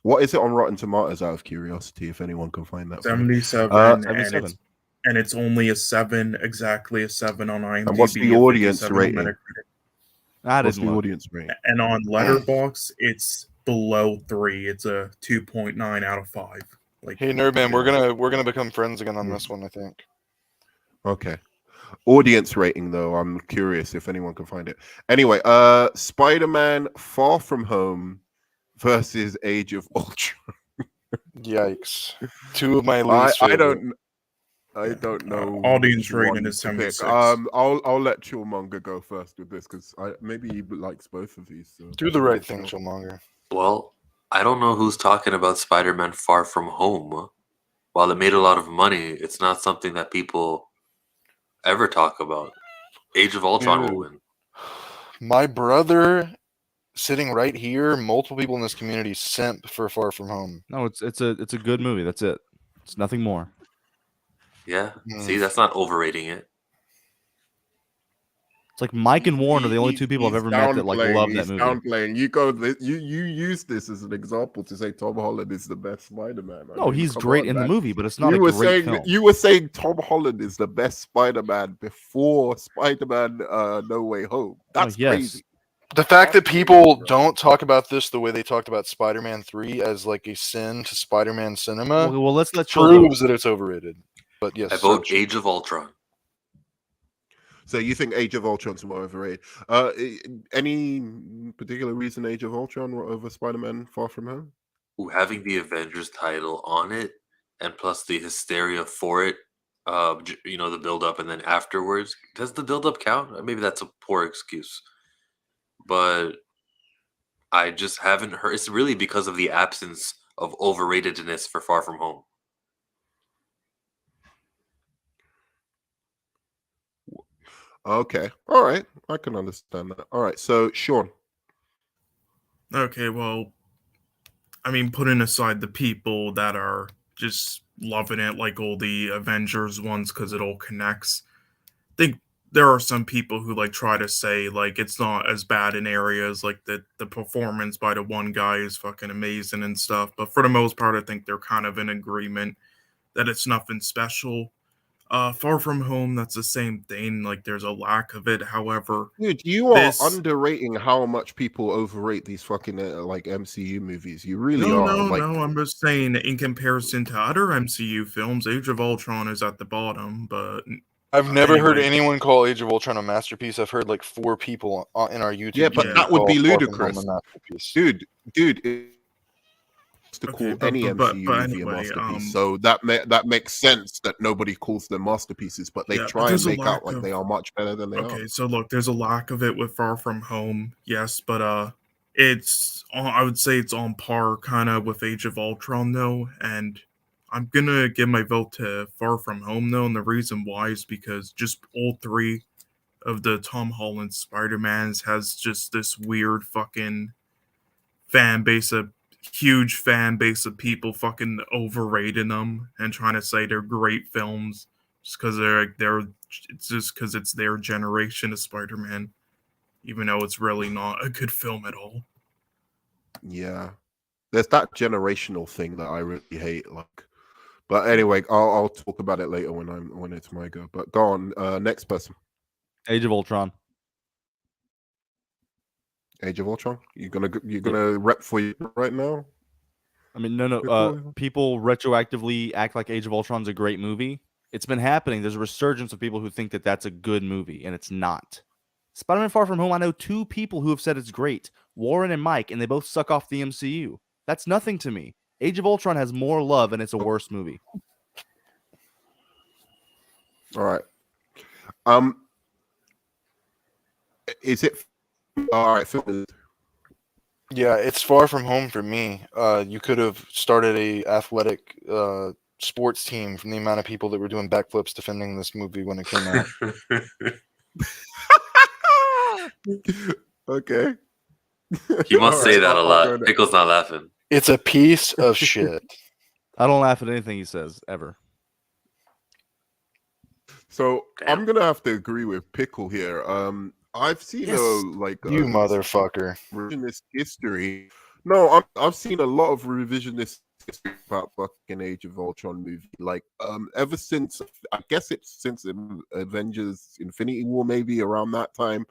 What is it on Rotten Tomatoes? Out of curiosity, if anyone can find that. for me. 77, 77. and it's only a 7, exactly a 7 on IMDb. And what's the a audience 57 on rating? Metacritic. I What's didn't the look. audience rating? And on Letterboxd, it's below 3. It's a 2.9 out of 5. Like, Hey, Nerdman, yeah. we're gonna become friends again on this one, I think. Okay. Audience rating though, I'm curious if anyone can find it. Anyway, Spider-Man Far From Home versus Age of Ultron. Yikes! Two of my least I favorite. don't know. Audience which rating one is to pick. 76. I'll let Chillmonger go first with this because maybe he likes both of these. So Do the right thing, Killmonger. Well, I don't know who's talking about Spider-Man Far From Home. While it made a lot of money, it's not something that people ever talk about. Age of Ultron will Dude. win. My brother, sitting right here, multiple people in this community simp for Far From Home. No, it's a good movie. That's it. It's nothing more. Yeah. Hmm. See, that's not overrating it. It's like Mike and Warren are the only two people I've He's ever met that like love that he's movie. downplaying. You use this as an example to say Tom Holland is the best Spider-Man. No, he's great in the movie, but it's not a great film. You were saying Tom Holland is the best Spider-Man before Spider-Man No Way Home. That's yes. crazy. The fact that That's people crazy, bro. don't talk about this the way they talked about Spider-Man 3 as like a sin to Spider-Man cinema Well, let's let Chill go. proves that it's overrated. But yes, I vote sir. Age of Ultron. So you think Age of Ultron's more overrated? Any particular reason Age of Ultron over Spider-Man Far From Home? Ooh, having the Avengers title on it, and plus the hysteria for it, the build up and then afterwards. Does the build up count? Maybe that's a poor excuse. But I just haven't heard. It's really because of the absence of overratedness for Far From Home. Okay. All right. I can understand that. All right. So, Sean. Okay, well, I mean, putting aside the people that are just loving it, like all the Avengers ones, because it all connects, I think there are some people who like try to say like it's not as bad in areas like the performance by the one guy is fucking amazing and stuff. But for the most part, I think they're kind of in agreement that it's nothing special. Far From Home, that's the same thing. Like there's a lack of it. However, Dude, you are this underrating how much people overrate these fucking like MCU movies. You really no, are. no, Like, no. I'm just saying, in comparison to other MCU films, Age of Ultron is at the bottom. But I've never heard anyway. anyone call Age of Ultron a masterpiece. I've heard like 4 people in our YouTube yeah, but community that would call be Far From Home ludicrous, a masterpiece. dude. To Okay, call any MCU movie a anyway, masterpiece, so that makes sense that nobody calls them masterpieces, but they yeah, but try and there's a make out lack like of. they are much better than they are. Okay, so look, there's a lack of it with Far From Home, yes, but I would say it's on par kind of with Age of Ultron though, and I'm gonna give my vote to Far From Home though, and the reason why is because just all 3 of the Tom Holland Spider-Mans has just this weird fucking fan base of huge fan base of people fucking overrating them and trying to say they're great films just because they're it's just because it's their generation of Spider-Man, even though it's really not a good film at all. Yeah, there's that generational thing that I really hate. Like, but anyway, I'll talk about it later when it's my go. But go on, next person. Age of Ultron. Age of Ultron. You're gonna rep for you right now. I mean, no. People retroactively act like Age of Ultron's a great movie. It's been happening. There's a resurgence of people who think that that's a good movie, and it's not. Spider-Man Far From Home, I know 2 people who have said it's great. Warren and Mike, and they both suck off the MCU. That's nothing to me. Age of Ultron has more love, and it's a worse movie. All right. Is it all right? Yeah, it's Far From Home for me. You could have started a athletic sports team from the amount of people that were doing backflips defending this movie when it came out. Okay. He must All say right, that a I'll go lot. next. Pickle's not laughing. It's a piece of shit. I don't laugh at anything he says, ever. So Damn. I'm gonna have to agree with Pickle here. I've seen Yes, You motherfucker. revisionist history. No, I've seen a lot of revisionist history about fucking Age of Ultron movie. Like, ever since I guess it's since Avengers Infinity War, maybe around that time.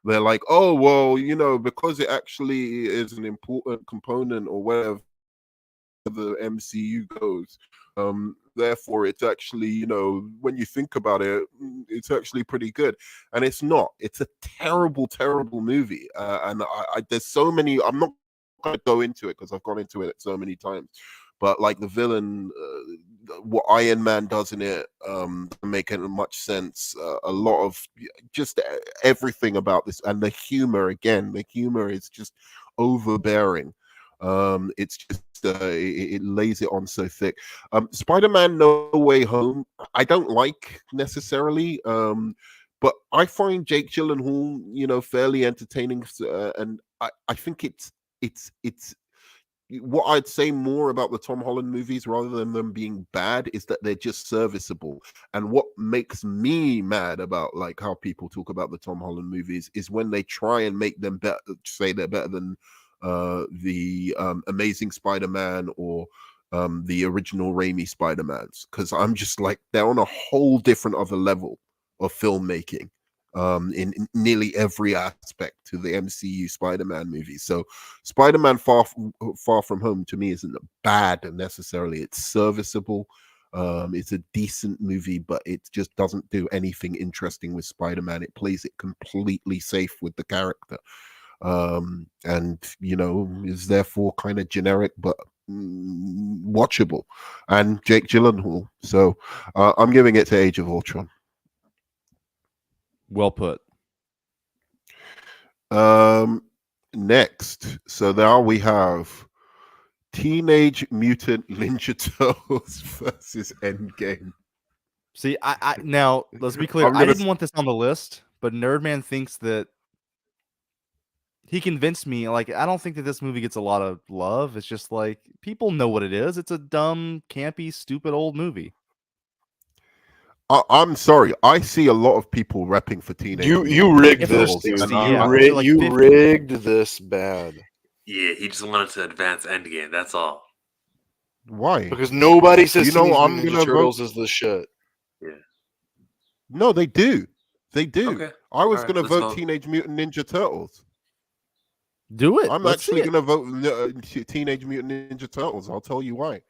they're like, oh well, you know, because it actually is an important component or whatever the MCU goes. Therefore, it's actually, you know, when you think about it, it's actually pretty good, and it's not. It's a terrible, terrible movie, and there's so many. I'm not going to go into it because I've gone into it so many times, but like the villain, what Iron Man does in it, doesn't make it much sense. A lot of just everything about this, and the humor again. The humor is just overbearing. It's just it lays it on so thick. Spider-Man No Way Home, I don't like necessarily, but I find Jake Gyllenhaal, you know, fairly entertaining, and I think it's what I'd say more about the Tom Holland movies rather than them being bad is that they're just serviceable. And what makes me mad about like how people talk about the Tom Holland movies is when they try and make them better, say they're better than the Amazing Spider-Man or the original Raimi Spider-Mans, because I'm just like, they're on a whole different other level of filmmaking in nearly every aspect to the MCU Spider-Man movies. So Spider-Man Far From Home to me isn't bad necessarily. It's serviceable. It's a decent movie, but it just doesn't do anything interesting with Spider-Man. It plays it completely safe with the character. And you know, is therefore kind of generic but watchable. And Jake Gyllenhaal. So I'm giving it to Age of Ultron. Well put. Next, so now we have Teenage Mutant Ninja Turtles versus Endgame. See, I now let's be clear. I didn't want this on the list, but Nerdman thinks that he convinced me. Like, I don't think that this movie gets a lot of love. It's just like people know what it is. It's a dumb, campy, stupid old movie. I'm sorry. I see a lot of people repping for Teenage You Mutant rigged If Ninja it was this, Turtles, dude. and yeah, I feel like You 50. rigged this bad. Yeah, he just wanted to advance Endgame. That's all. Why? Because nobody says You know, Teenage I'm Mutant gonna Ninja Turtles vote. is the shit. Yeah. No, they do. They do. Okay. I was All right, gonna let's vote vote. Teenage Mutant Ninja Turtles. Do it. I'm Let's see actually it. gonna vote Teenage Mutant Ninja Turtles. I'll tell you why.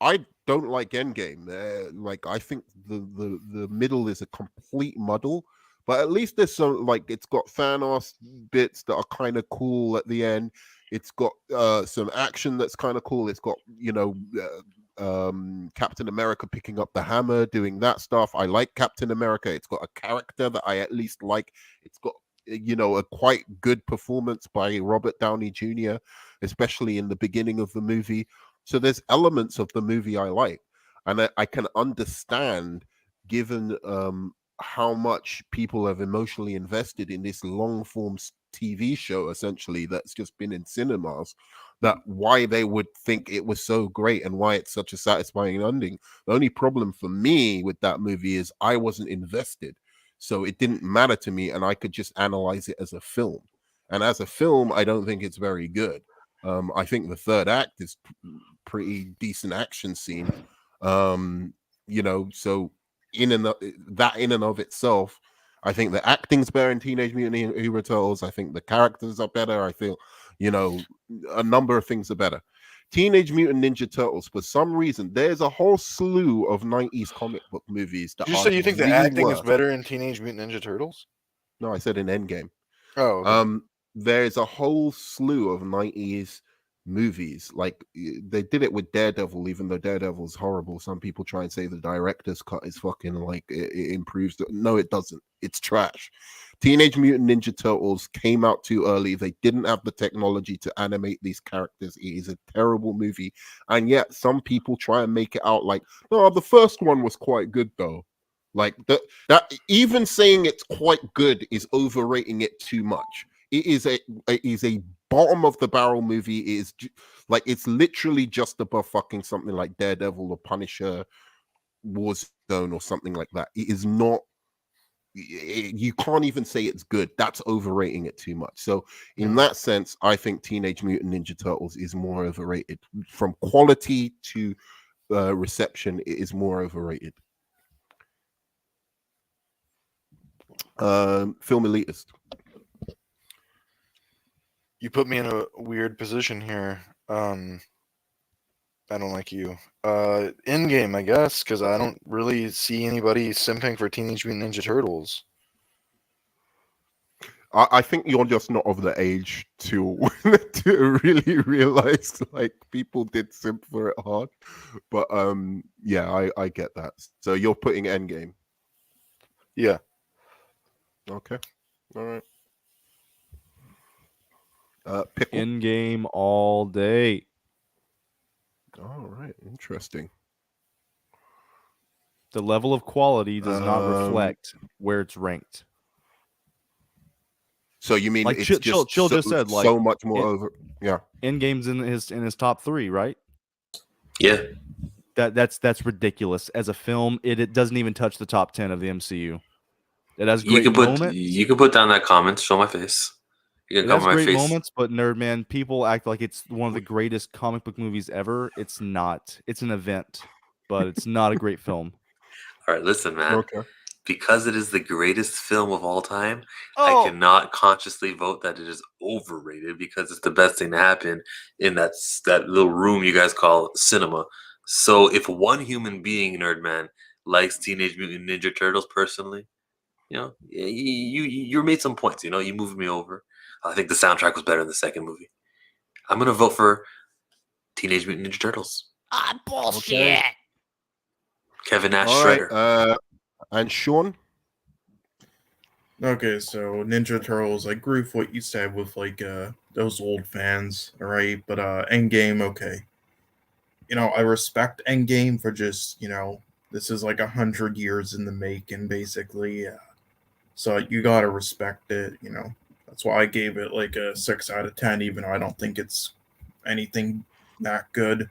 I don't like Endgame. Like, I think the middle is a complete muddle, but at least there's some, like, it's got fan art bits that are kind of cool at the end. It's got some action that's kind of cool. It's got, you know, Captain America picking up the hammer, doing that stuff. I like Captain America. It's got a character that I at least like. It's got, you know, a quite good performance by Robert Downey Jr., especially in the beginning of the movie. So there's elements of the movie I like, and I can understand, given how much people have emotionally invested in this long form TV show, essentially, that's just been in cinemas, that why they would think it was so great and why it's such a satisfying ending. The only problem for me with that movie is I wasn't invested, so it didn't matter to me, and I could just analyze it as a film. And as a film, I don't think it's very good. I think the third act is pretty decent action scene. You know, so in and that in and of itself, I think the acting's better in Teenage Mutant Ninja Turtles. I think the characters are better. I feel, you know, a number of things are better. Teenage Mutant Ninja Turtles, for some reason, there's a whole slew of 90s comic book movies that Did you are say you think the the acting is worst. better in Teenage Mutant Ninja Turtles? No, I said in Endgame. Oh, okay. There's a whole slew of 90s movies. Like, they did it with Daredevil, even though Daredevil's horrible. Some people try and say the director's cut is fucking, like, it improves. No, it doesn't. It's trash. Teenage Mutant Ninja Turtles came out too early. They didn't have the technology to animate these characters. It is a terrible movie. And yet some people try and make it out like, no, the first one was quite good though. Like, that even saying it's quite good is overrating it too much. It is a bottom of the barrel movie. It is like, it's literally just above fucking something like Daredevil or Punisher, Warzone or something like that. It is not. You can't even say it's good. That's overrating it too much. So in that sense, I think Teenage Mutant Ninja Turtles is more overrated. From quality to reception, it is more overrated. Film elitist. You put me in a weird position here. I don't like you. Endgame, I guess, because I don't really see anybody simping for Teenage Mutant Ninja Turtles. I think you're just not of the age to to really realize like people did simp for it hard. But yeah, I get that. So you're putting Endgame. Yeah. Okay. All right. Pickle. In game all day. All right. Interesting. The level of quality does not reflect where it's ranked. So you mean Like it's Chill just just said, like, so much more over? Yeah. Endgame's in his top 3, right? Yeah. That's ridiculous. As a film, it doesn't even touch the top 10 of the MCU. It has You great can put moments. you can put down that comment, show my face. You can It has cover my great face. moments, but Nerdman, people act like it's one of the greatest comic book movies ever. It's not. It's an event, but it's not a great film. All right, listen, man. Okay. Because it is the greatest film of all time, Oh. I cannot consciously vote that it is overrated because it's the best thing to happen in that little room you guys call cinema. So if one human being, Nerdman, likes Teenage Mutant Ninja Turtles personally, you know, you made some points. You know, you moved me over. I think the soundtrack was better in the second movie. I'm gonna vote for Teenage Mutant Ninja Turtles. Ah, bullshit. Okay. Kevin Nash All right. Shredder. And Sean. Okay, so Ninja Turtles, I agree with what you said with like those old fans, all right? But Endgame, okay. You know, I respect Endgame for just, you know, this is like 100 years in the making, basically. So you gotta respect it, you know. That's why I gave it like a 6 out of 10, even though I don't think it's anything that good.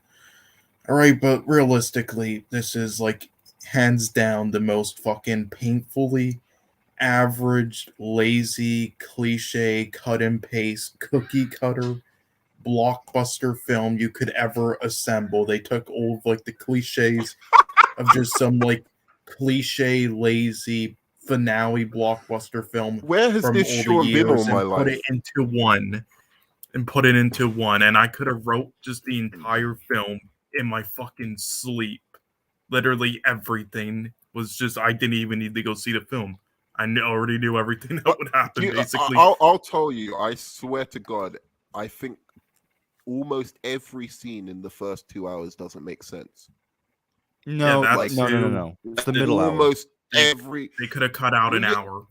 All right, but realistically, this is like hands down the most fucking painfully average, lazy, cliche, cut and paste, cookie cutter blockbuster film you could ever assemble. They took all of like the cliches of just some like cliche, lazy finale blockbuster film Where has from this all the Sean been all years my and put life? it into one. And put it into one. And I could have wrote just the entire film in my fucking sleep. Literally everything was just I didn't even need to go see the film. Already knew everything that would happen. Basically, I'll tell you. I swear to God, I think almost every scene in the first 2 hours doesn't make sense. No, that like, no. too. It's the middle hour. Almost They- every. they could have cut out an When it- hour.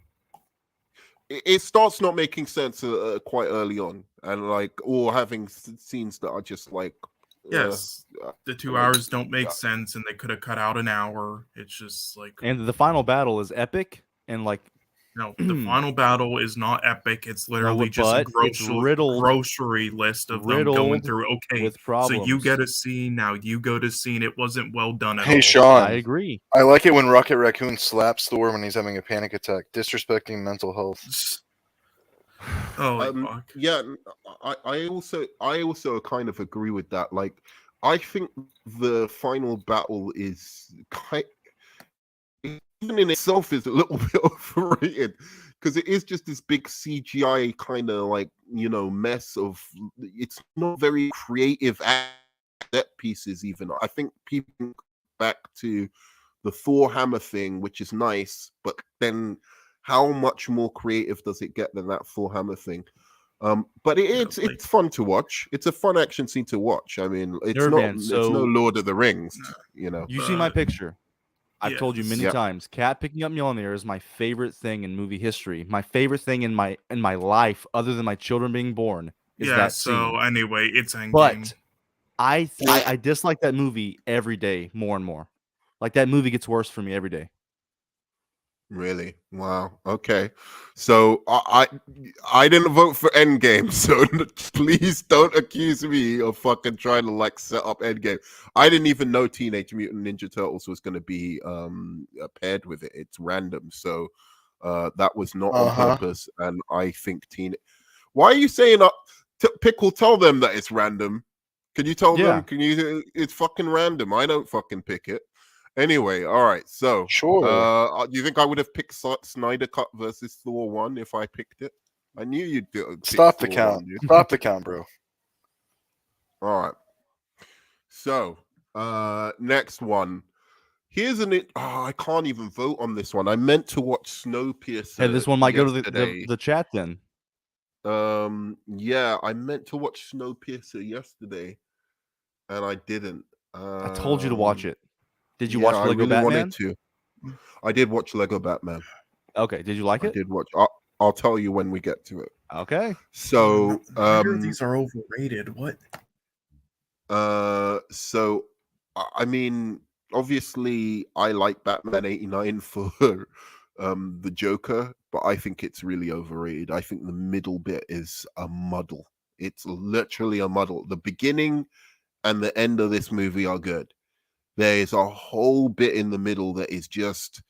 It starts not making sense quite early on, and like, or having scenes that are just like. Yes, the 2 like, hours don't make sense, and they could have cut out an hour. It's just like And the final battle is epic, and like no, the final battle is not epic. It's literally just a but it's riddled- grocery list of them going riddled through. Okay, with so problems. you get a scene now. You go to scene. It wasn't well done at all. Hey, Sean. I agree. I like it when Rocket Raccoon slaps Thor when he's having a panic attack, disrespecting mental health. Oh, fuck. Yeah, I also kind of agree with that. Like, I think the final battle is even in itself is a little bit overrated because it is just this big CGI kind of like, you know, mess of. It's not very creative set pieces. Even I think people back to the Thor hammer thing, which is nice, but then how much more creative does it get than that Thor hammer thing? But it's fun to watch. It's a fun action scene to watch. I mean, it's no Lord of the Rings, you know. You see my picture. I've told you many Yes. times. Cat picking up Mjolnir is my favorite thing in movie history. My favorite thing in my life, other than my children being born, is that so scene. anyway, it's Endgame. But I dislike that movie every day more and more. Like that movie gets worse for me every day. Really? Wow. Okay. So I didn't vote for Endgame, so please don't accuse me of fucking trying to like set up Endgame. I didn't even know Teenage Mutant Ninja Turtles was going to be paired with it. It's random, so that was not on purpose. And I think Why are you saying Pickle? Tell them that it's random. Can you tell them? Can you? It's fucking random. I don't fucking pick it. Anyway, all right. So, Sure. do you think I would have picked Snyder Cut versus Thor 1 if I picked it? I knew you'd do it. Stop the count. Stop the count, bro. All right. So, next one. Here's I can't even vote on this one. I meant to watch Snowpiercer. Hey, this one might go to yesterday. the chat then. Yeah, I meant to watch Snowpiercer yesterday, and I didn't. I told you to watch it. Did you watch Lego I really Batman? wanted to. I did watch Lego Batman. Okay, did you like it? I did watch. I'll tell you when we get to it. Okay. So, these are overrated. What? So, I mean, obviously, I like Batman '89 for the Joker, but I think it's really overrated. I think the middle bit is a muddle. It's literally a muddle. The beginning and the end of this movie are good. There is a whole bit in the middle that is just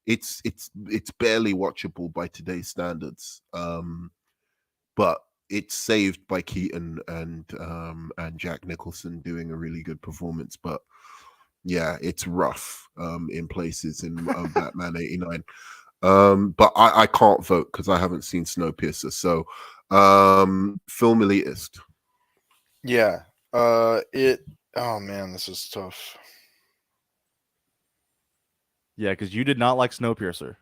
it's barely watchable by today's standards. But it's saved by Keaton and Jack Nicholson doing a really good performance. But yeah, it's rough in places in Batman '89. But I can't vote because I haven't seen Snowpiercer. So film elitist. Yeah. Oh man, this is tough. Yeah, because you did not like Snowpiercer.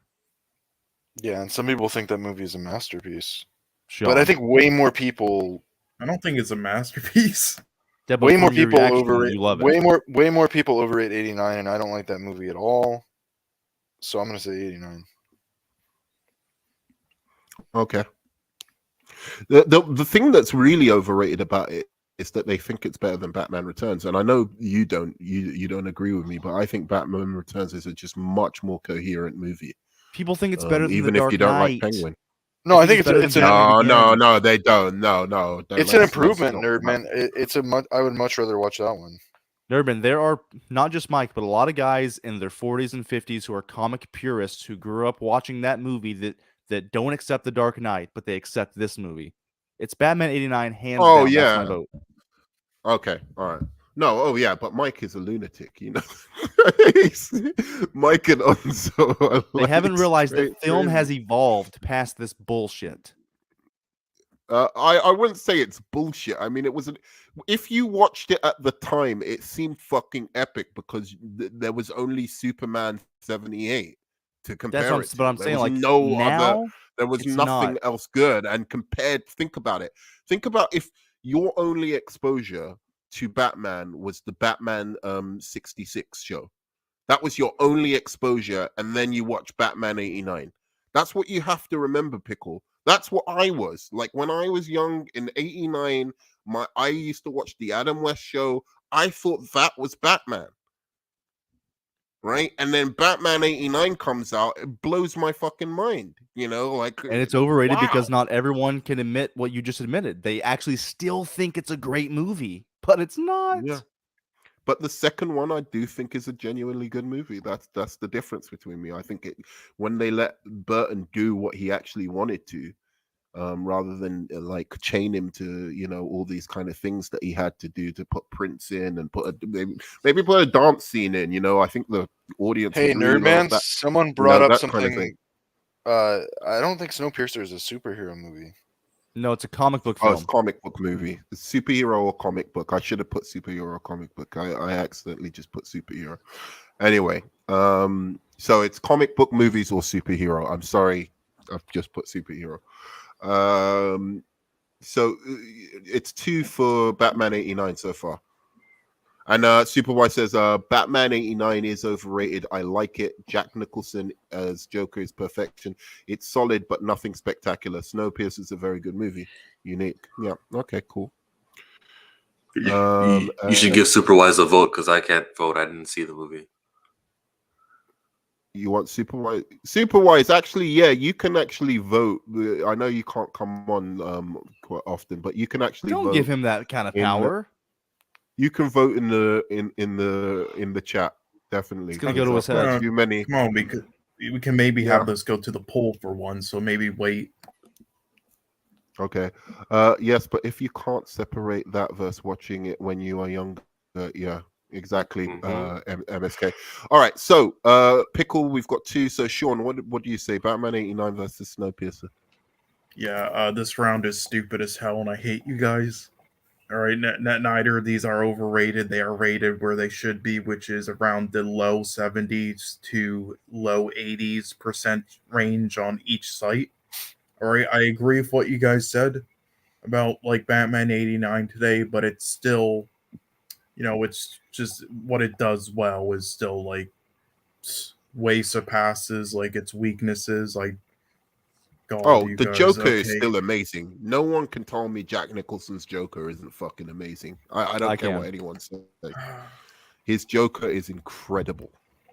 Yeah, and some people think that movie is a masterpiece. Sean. But I think way more people. I don't think it's a masterpiece. Yeah, but Way more from your people reaction, overrate. you love it. Way more people overrate '89, and I don't like that movie at all. So I'm gonna say '89. Okay. The thing that's really overrated about it is that they think it's better than Batman Returns, and I know you don't agree with me, but I think Batman Returns is a just much more coherent movie. People think it's better than even The if Dark you don't Knight. like Penguin. No, I think better it's than an Batman Begins. No, they don't. No. it's an improvement, Nerdman. I would much rather watch that one. Nerdman, there are not just Mike, but a lot of guys in their 40s and 50s who are comic purists who grew up watching that movie that don't accept The Dark Knight, but they accept this movie. It's Batman '89, hands down. Yeah. That's my vote. Okay, all right. No, yeah, but Mike is a lunatic, you know. Mike and Onzo are They haven't realized that film crazy. has evolved past this bullshit. I wouldn't say it's bullshit. I mean, if you watched it at the time, it seemed fucking epic because there was only Superman 78 to compare That's what it to. but I'm There saying, was like, no now, other. There was it's nothing not. else good. And think about it. Think about if your only exposure to Batman was the Batman 66 show. That was your only exposure, and then you watch Batman '89. That's what you have to remember, Pickle. That's what I was like when I was young in '89. I used to watch the Adam West show. I thought that was Batman, right? And then Batman '89 comes out. It blows my fucking mind, you know. Like, And it's overrated wow. because not everyone can admit what you just admitted. They actually still think it's a great movie, but it's not. Yeah. But the second one, I do think is a genuinely good movie. That's the difference between me. I think when they let Burton do what he actually wanted to, rather than like chain him to all these kind of things that he had to do to put Prince in and maybe put a dance scene in. I think the audience. Hey, would really love Nerdman, that, someone brought up that something. kind of thing. I don't think Snowpiercer is a superhero movie. No, it's a comic book Oh, film. it's a comic book movie. It's superhero or comic book. I should have put superhero or comic book. I accidentally just put superhero. Anyway, so it's comic book movies or superhero. I'm sorry, I've just put superhero. So it's 2 for Batman '89 so far. And Superwise says Batman '89 is overrated. I like it. Jack Nicholson as Joker is perfection. It's solid, but nothing spectacular. Snowpiercer is a very good movie. Unique. Yeah. Okay. Cool. You should give Superwise a vote because I can't vote. I didn't see the movie. You want Superwise? Superwise, actually, yeah, you can actually vote. I know you can't come on quite often, but you can actually Don't vote. give him that kind of power. You can vote in the chat. Definitely. It's gonna go to his head. Too many. Come on, we can maybe have this go to the poll for one. So maybe wait. Okay. Yes, but if you can't separate that versus watching it when you are younger, yeah, Exactly. Mhm. MSK. All right. So, Pickle, we've got 2. So, Sean, what do you say? Batman 89 versus Snowpiercer. Yeah, this round is stupid as hell, and I hate you guys. All right, neither of these are overrated. They are rated where they should be, which is around the low 70s to low 80s% range on each site. All right, I agree with what you guys said about like Batman 89 today, but it's still, it's just what it does well is still like way surpasses like its weaknesses. Like, God, Oh, you the guys, Joker is okay. still amazing. No one can tell me Jack Nicholson's Joker isn't fucking amazing. I don't I care what can. anyone says. His Joker is incredible.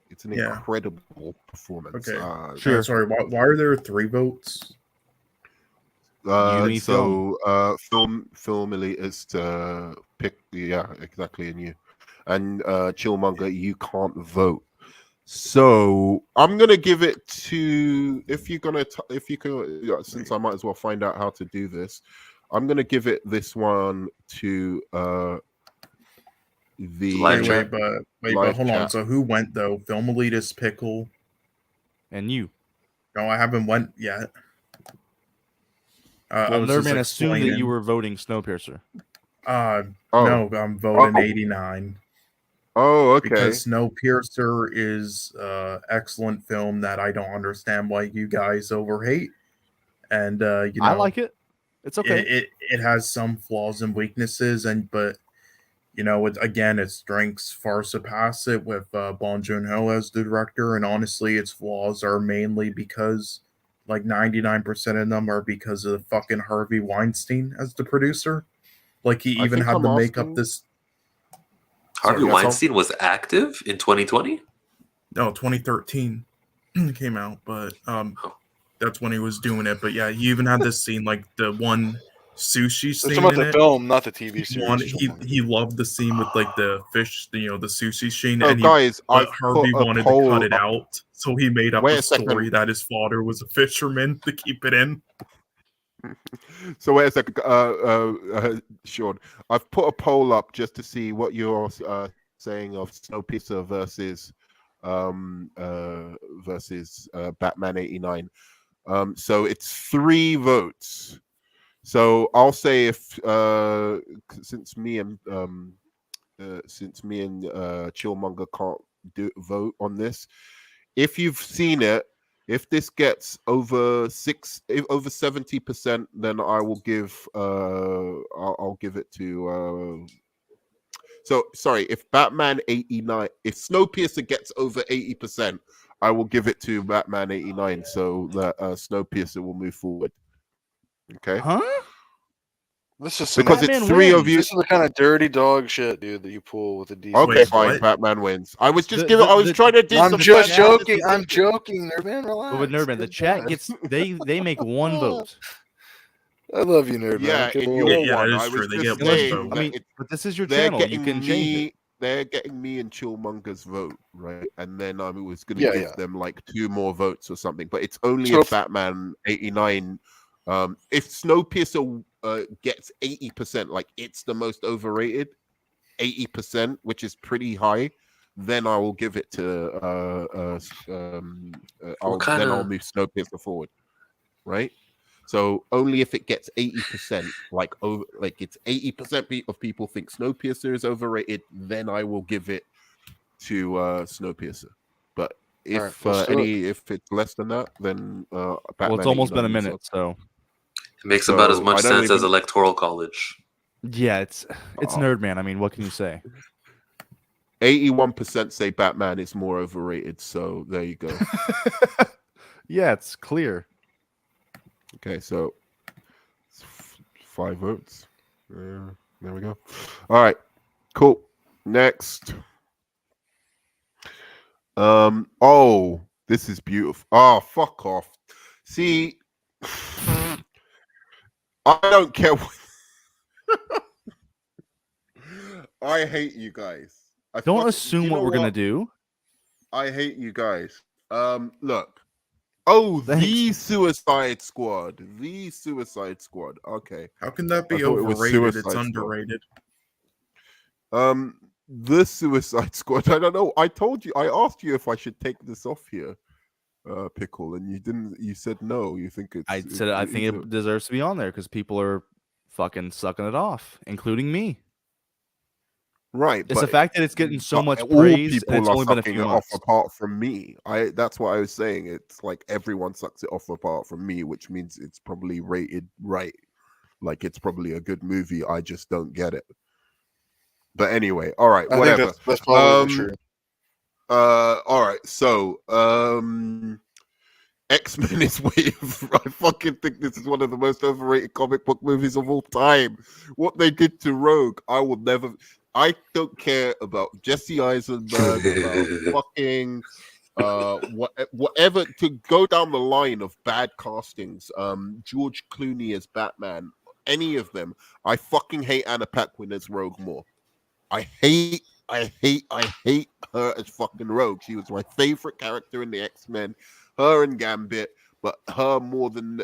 It's an Yeah. incredible performance. Okay. Sure. Sorry, why are there 3 votes? You, me, film. Film elitist pick, yeah, exactly, and you and Chillmonger, you can't vote. So I'm gonna give it to, if you can, since I might as well find out how to do this, I'm gonna give it this one to the Live Wait, chat. but live hold on. chat. So who went though? Film elitist pickle. And you. No, I haven't went yet. I Well, was just Nerdman assumed that you explaining. were voting Snowpiercer. Oh, No, I'm voting Oh. 89 oh, okay. because Snowpiercer is excellent film that I don't understand why you guys overhate. And I like it. It's okay. it has some flaws and weaknesses, but its strengths far surpass it with Bong Joon-ho as the director, and honestly, its flaws are mainly because, like 99% of them are because of fucking Harvey Weinstein as the producer. Like he I even think had I'm to make asking- up this. Harvey Sorry, Weinstein was active in 2020. No, 2013 came out, but that's when he was doing it. But yeah, he even had this scene, like the one sushi It's scene about in the it. film, not the TV One, series. he loved the scene with like the fish, the sushi scene, So, and guys, but I've Harvey put a wanted to cut poll it up. out, so he made up Wait a a second. story that his father was a fisherman to keep it in. So wait a second, Sean. I've put a poll up just to see what you're saying of Snowpiercer versus Batman 89. So it's 3 votes. So I'll say if since me and Chillmonger can't vote on this, if you've seen it, if this gets over 70%, then I will give I'll give it to so sorry, if Batman 89, if Snowpiercer gets over 80%, I will give it to Batman 89 so that Snowpiercer will move forward. Okay? Huh? This is Because Batman it's 3 of wins. you. This is the kind of dirty dog shit, dude, that you pull with a DC. Okay, Wait, fine. what? Batman wins. I was just The- I was the- trying to do I'm some just fantastic joking. I'm thinking. joking, Nerdman. Relax. But with Nerdman, the Good chat God. gets they make 1 vote. I love you, Nerdman. Yeah, Okay, in well, your Yeah, one, that is I true. was They just get 1 saying vote. I that mean, but this is your they're channel. You getting can change it. they're getting me and Chillmonger's vote, right? And then I was going to Yeah, give yeah. them like 2 more votes or something. But it's only So if Batman 89, if Snowpiercer gets 80%, like it's the most overrated, 80%, which is pretty high, then I will give it to I'll move Snowpiercer forward, right? So only if it gets 80%, like it's 80% of people think Snowpiercer is overrated, then I will give it to Snowpiercer. But if let's do if it's less than that, then Batman Well, it's almost been a 89 moves minute, up. so It makes about as So, much I don't sense as even- Electoral College. yeah, it's Oh. Nerdman. I mean, what can you say? 81% say Batman is more overrated. So there you go. Yeah, it's clear. Okay, so 5 votes. There we go. All right, cool. Next. Oh, this is beautiful. Oh, fuck off. See, I don't care. I hate you guys. Don't assume what we're gonna do. I hate you guys. Look. Oh, Thanks. the Suicide Squad. The Suicide Squad. Okay. How can that I be thought it was overrated? It's Suicide Squad. underrated. The Suicide Squad. I don't know. I asked you if I should take this off here, Pickle, and you didn't. You said no. You think it's. I said I think it deserves to be on there because people are fucking sucking it off, including me. Right. It's the fact that it's getting so much all praise and people it's are only been a sucking few it off months. apart from me. That's what I was saying. It's like everyone sucks it off apart from me, which means it's probably rated right. Like it's probably a good movie. I just don't get it. But anyway, all right, I whatever. think that's probably true. All right. So, X-Men is way. I fucking think this is one of the most overrated comic book movies of all time. What they did to Rogue, I will never. I don't care about Jesse Eisenberg, about fucking whatever, to go down the line of bad castings. George Clooney as Batman, any of them. I fucking hate Anna Paquin as Rogue more. I hate her as fucking Rogue. She was my favorite character in the X-Men. Her and Gambit, but her more than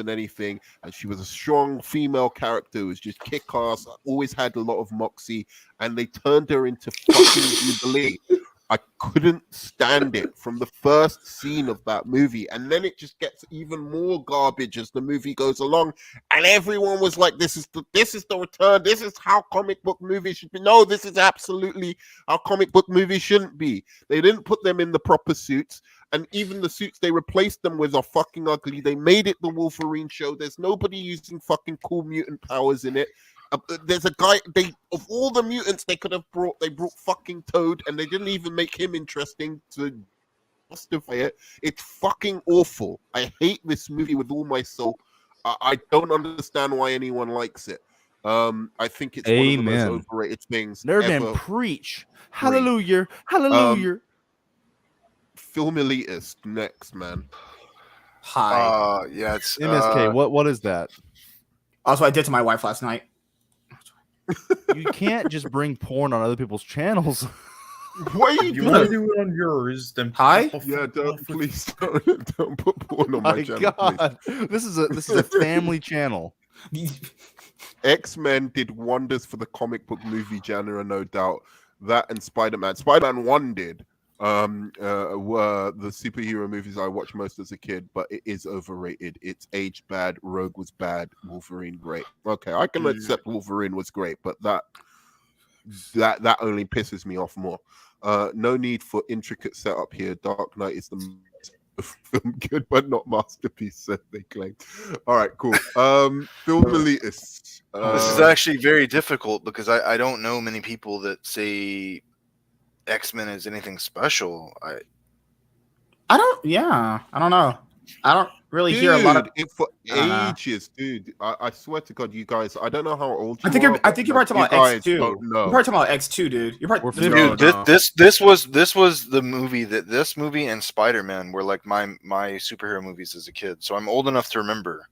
anything. And she was a strong female character who was just kick-ass, always had a lot of moxie, and they turned her into fucking Jubilee. I couldn't stand it from the first scene of that movie. And then it just gets even more garbage as the movie goes along. And everyone was like, this is the return. This is how comic book movies should be. No, this is absolutely how comic book movies shouldn't be. They didn't put them in the proper suits. And even the suits they replaced them with are fucking ugly. They made it the Wolverine show. There's nobody using fucking cool mutant powers in it. There's a guy, of all the mutants they could have brought, they brought fucking Toad, and they didn't even make him interesting to justify it. It's fucking awful. I hate this movie with all my soul. I don't understand why anyone likes it. I think it's one of the most overrated things Nerdman, preach. Hallelujah. Hallelujah. Film elitist next, man. Hi. Yeah, it's MSK, what is that? Also, I did to my wife last night. You can't just bring porn on other people's channels. What are you You doing? want to do it on yours? Then Hi? Yeah, please don't put porn on my channel. God, this is a family channel. X-Men did wonders for the comic book movie genre, no doubt. That and Spider-Man. Spider-Man 1 did. Were the superhero movies I watched most as a kid, but it is overrated. It's aged bad. Rogue was bad. Wolverine great. Okay, I can accept Wolverine was great, but that only pisses me off more. No need for intricate setup here. Dark Knight is the film good, but not masterpiece, said they claim. All right, cool. Film elitists. This is actually very difficult because I don't know many people that say X-Men is anything special. I don't know. I don't really hear a lot of for ages, dude. I swear to God, you guys. I don't know how old you I think are. you're probably talking about X2. You're probably talking about X2, dude. You're probably This was the movie this movie and Spider-Man were like my superhero movies as a kid. So I'm old enough to remember.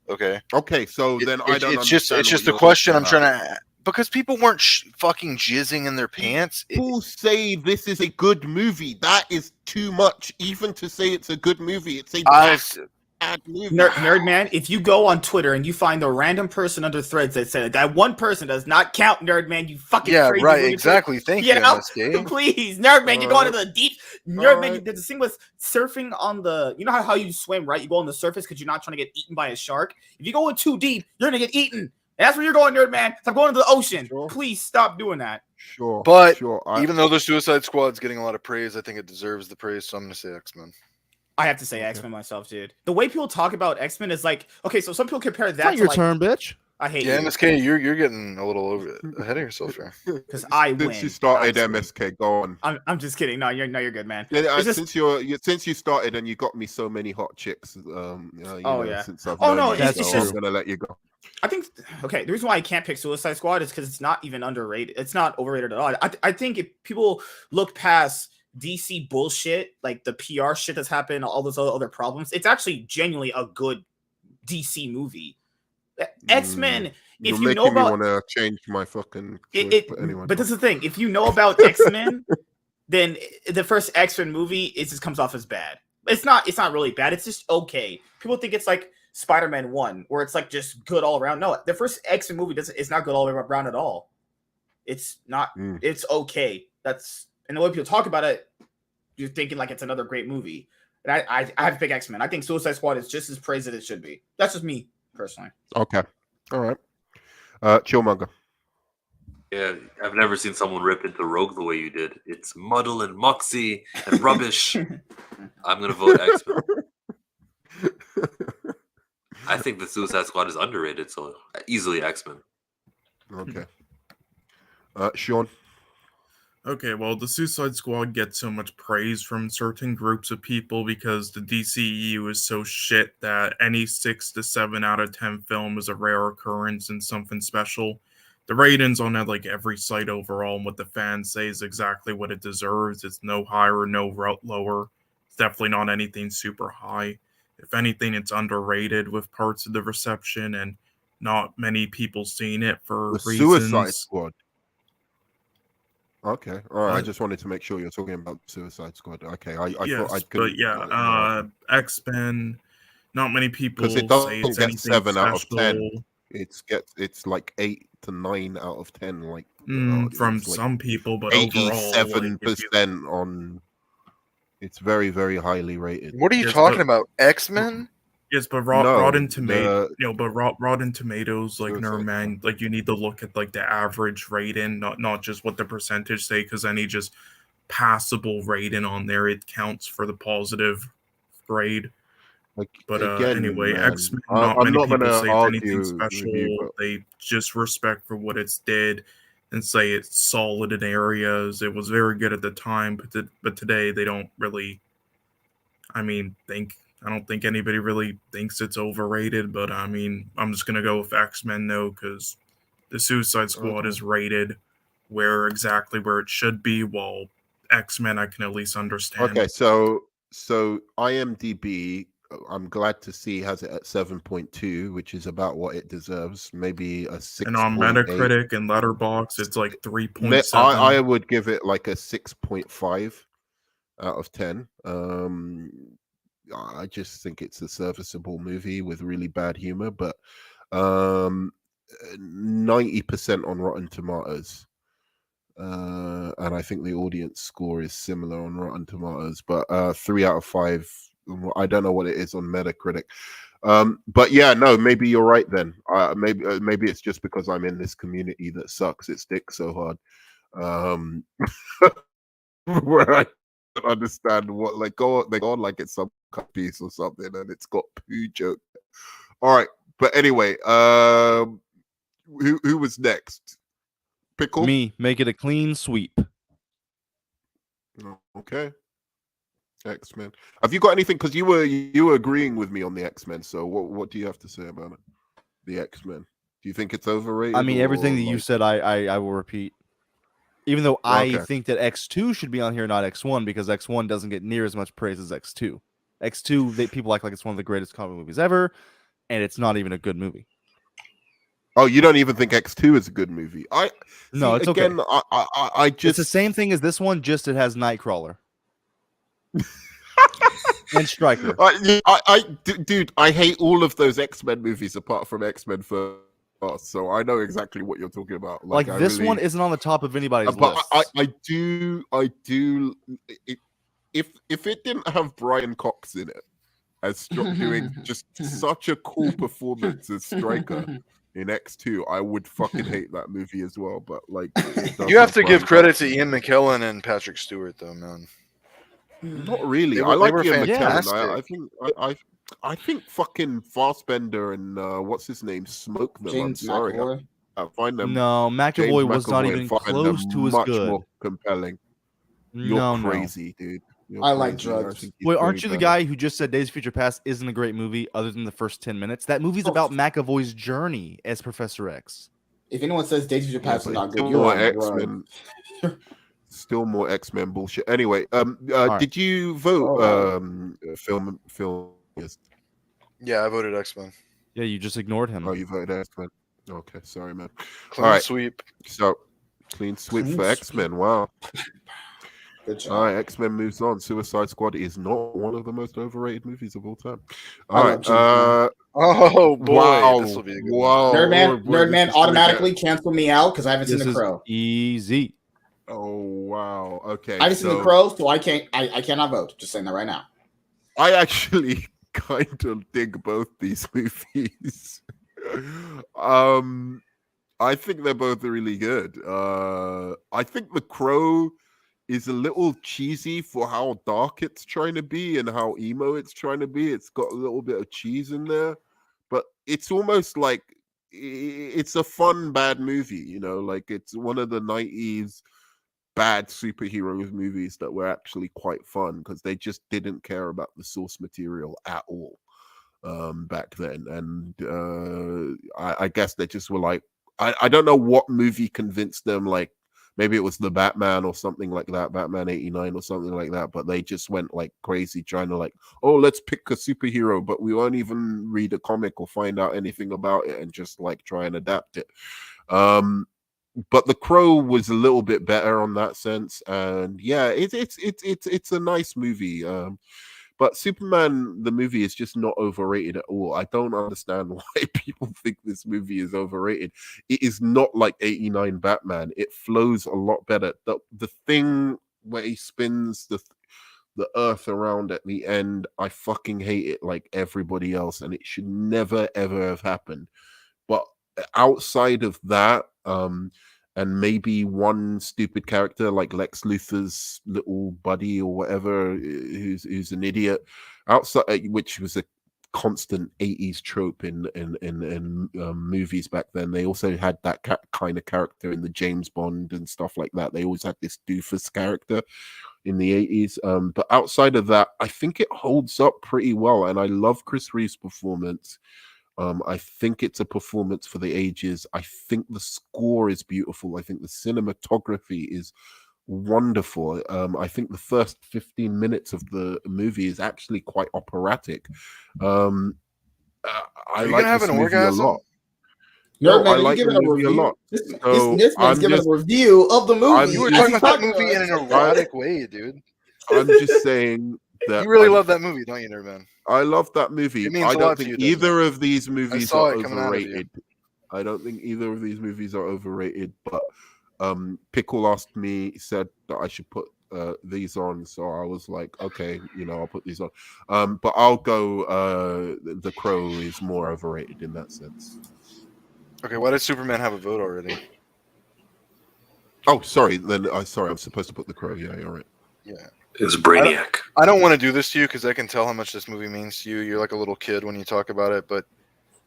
Okay, so then I don't. It's just the question I'm trying to. Because people weren't fucking jizzing in their pants. People say this is a good movie. That is too much, even to say it's a good movie. It's a bad movie. Nerd man, if you go on Twitter and you find a random person under threads that said that one person does not count, Nerd man, you fucking crazy. Right, exactly. Thank you, MSK. Please, Nerd man, you're going to the deep. Nerd man, there's this thing with surfing on the. You know how you swim, right? You go on the surface because you're not trying to get eaten by a shark. If you go in too deep, you're gonna get eaten. That's where you're going, Nerd man. Stop going to the ocean. Sure. Please stop doing that. Sure. But even though the Suicide Squad's getting a lot of praise, I think it deserves the praise. So I'm going to say X-Men. I have to say X-Men myself, dude. The way people talk about X-Men is like, okay, so some people compare that to your turn, bitch. I hate you. MSK, you're getting a little ahead of yourself here. Because I win. Since you started MSK, go on. I'm just kidding. No, you're good, man. Yeah, since you started and you got me so many hot chicks. Since I've known you, I'm gonna let you go. I think the reason why I can't pick Suicide Squad is because it's not even underrated. It's not overrated at all. I think if people look past DC bullshit, like the PR shit that's happened, all those other problems, it's actually genuinely a good DC movie. X-Men, if you know about, me want to change my fucking. But that's the thing. If you know about X-Men, then the first X-Men movie just comes off as bad. It's not really bad. It's just okay. People think it's like Spider-Man 1, where it's like just good all around. No, the first X-Men movie it's not good all around at all. It's not. Mm. It's okay. That's and the way people talk about it, you're thinking like it's another great movie. And I have to pick X-Men. I think Suicide Squad is just as praised as it should be. That's just me personally. Okay. All right. Chillmonger. Yeah, I've never seen someone rip into Rogue the way you did. It's muddle and moxie and rubbish. I'm gonna vote X-Men. I think the Suicide Squad is underrated, so easily X-Men. Okay. Sean. Okay, well, the Suicide Squad gets so much praise from certain groups of people because the DCEU is so shit that any 6 to 7 out of 10 film is a rare occurrence and something special. The ratings on like every site overall and what the fans say is exactly what it deserves. It's no higher, no lower. It's definitely not anything super high. If anything, it's underrated with parts of the reception and not many people seeing it for The reasons. Suicide Squad. Okay, all right. I What? just wanted to make sure you're talking about Suicide Squad. Okay, I Yes, thought I couldn't. X-Men. Not many people Because it say doesn't it's get anything 7 out of 10. special. It's like 8 to 9 out of 10. Like From it's like some people, but overall, like, if you, 87% on. It's very, very highly rated. What are you Yes, talking but- about? X-Men? yes, but No, Rotten Tomatoes, the Rotten Tomatoes, like, Suicide never mind. Like, you need to look at like the average rating, not just what the percentage say, because any just passable rating on there, it counts for the positive grade. like But again, anyway, man, X-Men, not I'm many not people gonna say it's anything argue with you, special. but They just respect for what it's did and say it's solid in areas. It was very good at the time, but today they don't really. I don't think anybody really thinks it's overrated. But I mean, I'm just gonna go with X-Men though, because the Suicide Squad Okay. is rated where it should be, while X-Men I can at least understand. okay. So IMDb, I'm glad to see has it at 7.2, which is about what it deserves. Maybe a 6. And on Metacritic and Letterboxd, it's like 3.7. I would give it like a 6.5 out of 10. I just think it's a serviceable movie with really bad humor, but 90% on Rotten Tomatoes. And I think the audience score is similar on Rotten Tomatoes, but 3 out of 5. I don't know what it is on Metacritic. But yeah, no, maybe you're right then. Maybe it's just because I'm in this community that sucks its dick so hard. Where I don't understand what they go on like it's some cut piece or something, and it's got poo joke. All right, but anyway, who was next? Pickle. Me, make it a clean sweep. Oh, okay. X-Men. Have you got anything? Because you were agreeing with me on the X-Men. So what do you have to say about it? The X-Men. Do you think it's overrated? I mean, everything or, that you like- said, I will repeat. Even though I Okay. think that X2 should be on here, not X1, because X1 doesn't get near as much praise as X2. X2, people act like it's one of the greatest comic movies ever, and it's not even a good movie. Oh, you don't even think X2 is a good movie? No, it's okay. I It's just the same thing as this one, just it has Nightcrawler and Stryker. Dude, I hate all of those X-Men movies apart from X-Men First. So I know exactly what you're talking about. Like I this really, one isn't on the top of anybody's but list. I do. If it didn't have Brian Cox in it as doing just such a cool performance as Stryker in X2, I would fucking hate that movie as well. But like, it does You have to Brian give credit Cox to in it. Ian McKellen and Patrick Stewart, though, man. Not really. They I like were Ian McKellen. fantastic. I think fucking Fassbender and what's his name smoke them. I'm James sorry. McAvoy. I find them. No, McAvoy was not McAvoy even find them close to as much good. more compelling. You're No, crazy, dude. You're I like crazy. drugs. think he's Wait, way aren't you the better. guy who just said Days of Future Past isn't a great movie other than the first 10 minutes? That movie's about McAvoy's journey as Professor X. If anyone says Days of Future Past is but not still good, you're more on drugs. X-Men. Still more X-Men bullshit. Anyway, right. did you vote Oh. film? Yes. Yeah, I voted X-Men. Yeah, you just ignored him. Oh, you voted X-Men. Okay, sorry, man. Clean All right. sweep. So clean sweep Clean for sweep. X-Men. Wow. Good job. All right, X-Men moves on. Suicide Squad is not one of the most overrated movies of all time. I All love right, James Gunn. Oh boy, Wow. this will be a good one. Wow. Nerdman, Oh, boy, this Nerdman is gonna automatically get- cancel me out because I haven't seen This The is Crow. easy. Oh wow. Okay. I haven't seen The so Crow, so I can't. I cannot vote. Just saying that right now. I actually kind of dig both these movies. I think they're both really good. I think The Crow is a little cheesy for how dark it's trying to be and how emo it's trying to be. It's got a little bit of cheese in there, but it's almost like it's a fun bad movie, you know, like it's one of the 90s bad superhero movies that were actually quite fun because they just didn't care about the source material at all back then. And I guess they just were like, I don't know what movie convinced them, like maybe it was the Batman or something like that, Batman 89 or something like that, but they just went like crazy trying to like, oh, let's pick a superhero, but we won't even read a comic or find out anything about it and just like try and adapt it. But The Crow was a little bit better on that sense, and yeah, it's a nice movie. But Superman the movie is just not overrated at all. I don't understand why people think this movie is overrated. It is not like 89 Batman. It flows a lot better. The thing where he spins the earth around at the end, I fucking hate it like everybody else, and it should never ever have happened. But outside of that, and maybe one stupid character like Lex Luthor's little buddy or whatever, who's an idiot, outside, which was a constant 80s trope in movies back then. They also had that kind of character in the James Bond and stuff like that. They always had this doofus character in the 80s. But outside of that, I think it holds up pretty well, and I love Chris Reeve's performance. I think it's a performance for the ages. I think the score is beautiful. I think the cinematography is wonderful. I think the first 15 minutes of the movie is actually quite operatic. I Are you like gonna have this an movie a orgasm? lot. Nerdman, I are you like the giving a movie a review? lot. This So man's I'm giving just, a review of the movie. You were I'm talking as about he's that movie in to an us. erotic way, dude. I'm just saying that You really I'm- love that movie, don't you, Nerdman? I love that movie. It means I a don't lot to think you, doesn't either of these movies saw are it coming out of you. overrated. I don't think either of these movies are overrated. But Pickle asked me, said that I should put these on, so I was like, okay, you know, I'll put these on. But I'll go. The Crow is more overrated in that sense. Okay, why does Superman have a vote already? Oh, sorry. Then sorry, I'm supposed to put The Crow. Yeah, you're right. Yeah. It's Brainiac. I don't want to do this to you because I can tell how much this movie means to you. You're like a little kid when you talk about it, but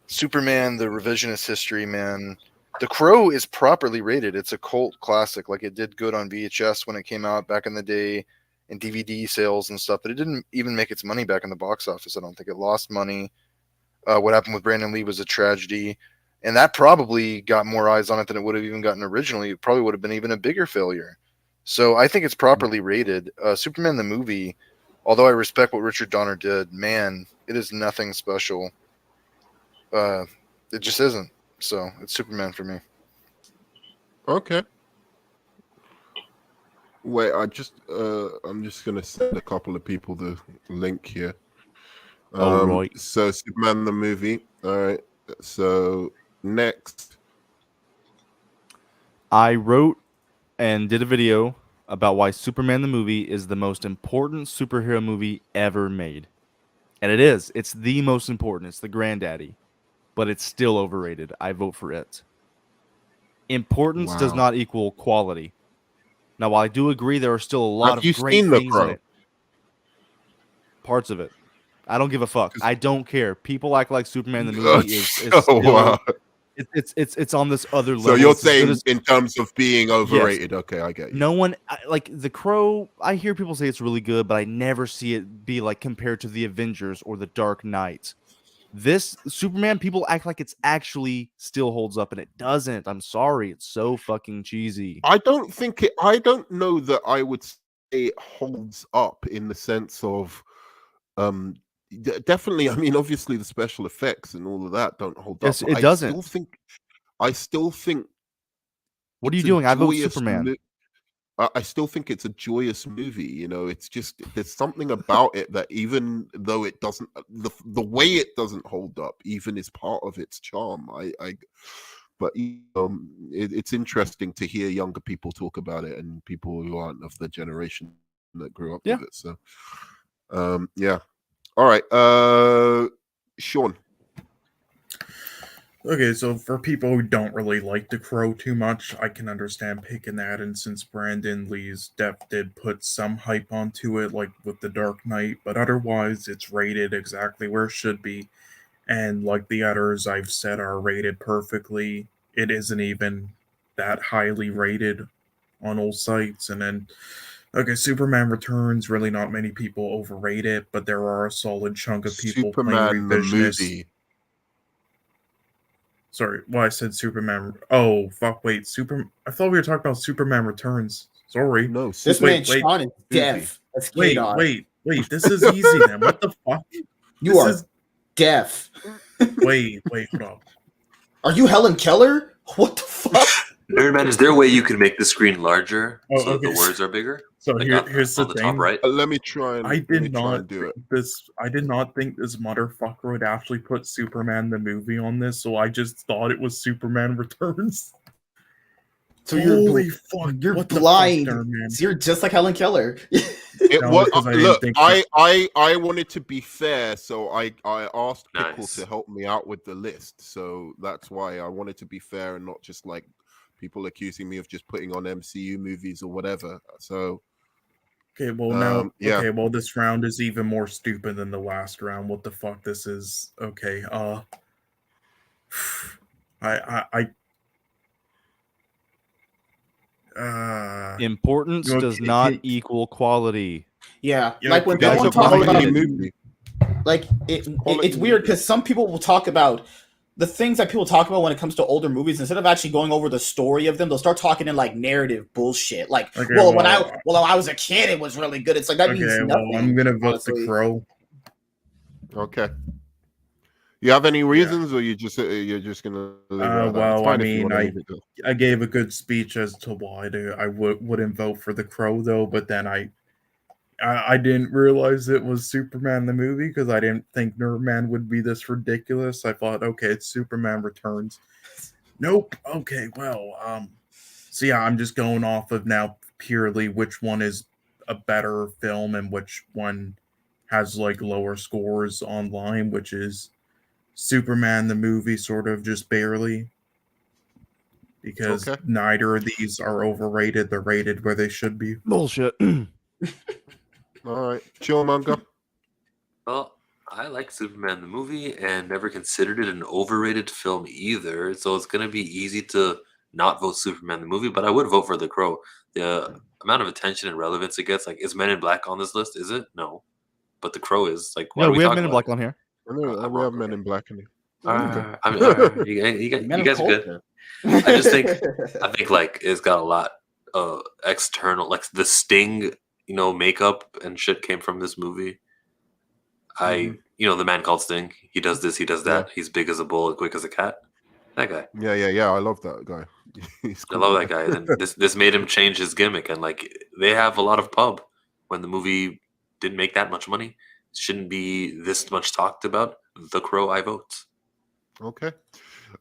Superman, the revisionist history, man. The Crow is properly rated. It's a cult classic. Like, it did good on VHS when it came out back in the day, and DVD sales and stuff, but it didn't even make its money back in the box office. I don't think it lost money. What happened with Brandon Lee was a tragedy, and that probably got more eyes on it than it would have even gotten originally. It probably would have been even a bigger failure. So I think it's properly rated. Superman the movie, although I respect what Richard Donner did, man, it is nothing special. It just isn't. So it's Superman for me. Okay. Wait, I'm just gonna send a couple of people the link here. All right. So Superman the movie. All right. So next, I wrote and did a video about why Superman the movie is the most important superhero movie ever made. And it is. It's the most important. It's the granddaddy. But it's still overrated. I vote for it. Importance does Wow. not equal quality. Now, while I do agree there are still a lot Have you of great seen The things in Crow? it, parts of it, I don't give a fuck. I don't care. People act like Superman the movie is Oh, still wow. it's on this other level. So you're It's as good saying as- in terms of being Yes. overrated? Okay, I get you. No one like The Crow. I hear people say it's really good, but I never see it be like compared to the Avengers or the Dark Knight. This Superman, people act like it's actually still holds up, and it doesn't. I'm sorry, it's so fucking cheesy. I don't know that I would say it holds up in the sense of definitely. I mean, obviously the special effects and all of that don't hold Yes, up. it But doesn't. I still think What are you it's a doing? I vote joyous Superman. I still think it's a joyous movie. You know, it's just there's something about it that even though it doesn't, the way it doesn't hold up, even is part of its charm. But it's interesting to hear younger people talk about it and people who aren't of the generation that grew up with it. So, yeah. All right, Sean. Okay, so for people who don't really like The Crow too much, I can understand picking that. And since Brandon Lee's death did put some hype onto it, like with The Dark Knight, but otherwise it's rated exactly where it should be. And like the others I've said are rated perfectly, it isn't even that highly rated on all sites. And then, okay, Superman Returns, really not many people overrate it, but there are a solid chunk of people Superman playing the revisionists. movie. Sorry, I said Superman. Oh, fuck, wait. I thought we were talking about Superman Returns. Sorry. No, This man Sean is movie. deaf. That's Wait, Kadar. wait. This is easy then. What the fuck? You are deaf. Wait, hold up. Are you Helen Keller? What the fuck? Nerdman, is there a way you can make the screen larger so that okay. the words are bigger? So Like here's on the the thing. top right. Let me try and I did not do it. I did not think this motherfucker would actually put Superman the movie on this, so I just thought it was Superman Returns. So Holy fuck! You're what blind. The fuck, Nerdman? So you're just like Helen Keller. It No, was because I didn't look. think I wanted to be fair, so I asked Pickle Nice. to help me out with the list. So that's why I wanted to be fair and not just like people accusing me of just putting on MCU movies or whatever. So Okay, well now, yeah. okay, well this round is even more stupid than the last round. What the fuck? This is okay. Importance you know, does it- not it- equal quality. Yeah, Yeah, like when that's people That's a talk quality about movie. like it's weird because some people will talk about the things that people talk about when it comes to older movies. Instead of actually going over the story of them, they'll start talking in like narrative bullshit. Like, Okay, when I was a kid, it was really good. It's like that means okay, nothing. well I'm gonna vote honestly. The Crow. Okay. You have any reasons, or you're just gonna leave it at that? Well, It's fine I if you mean, wanna leave it there. I gave a good speech as to why I wouldn't vote for The Crow though, but then I didn't realize it was Superman the movie because I didn't think Nerdman would be this ridiculous. I thought, okay, it's Superman Returns. Nope. Okay, well, so yeah, I'm just going off of now purely which one is a better film and which one has like lower scores online, which is Superman the movie, sort of just barely. Because Okay. neither of these are overrated. They're rated where they should be. Bullshit. All right, chill, manga. Well, I like Superman the movie and never considered it an overrated film either. So it's gonna be easy to not vote Superman the movie, but I would vote for The Crow. The amount of attention and relevance it gets, like, is Men in Black on this list? Is it? No, but The Crow is. Like, why No, do we have talk Men in about Black on here. I know, I'm we have wrong, Men okay. in Black in here. I mean, you guys are good. I just think like it's got a lot external, like the Sting, makeup and shit came from this movie. The man called Sting. He does this, he does that. He's big as a bull and quick as a cat. That guy. Yeah. I love that guy. I love that guy. And this made him change his gimmick. And like they have a lot of pub when the movie didn't make that much money. Shouldn't be this much talked about. The Crow, I vote. Okay.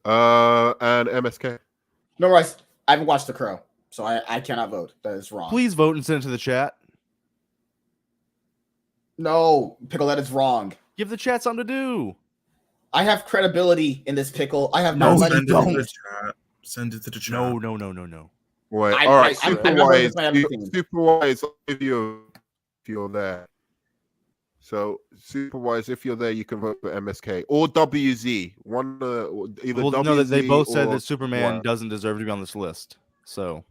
And MSK. No, Rice. I haven't watched The Crow, so I cannot vote. That is wrong. Please vote and send it to the chat. No, Pickle, that is wrong. Give the chat something to do. I have credibility in this, Pickle. I have No, no you money. don't. Send it to the chat. No. Wait, I- all right. I'm not voting for my Superwise, opinion. Superwise, if you're there. So Superwise, if you're there, you can vote for MSK or WZ. One, either Well, WZ no, they both said or that Superman one. doesn't deserve to be on this list. So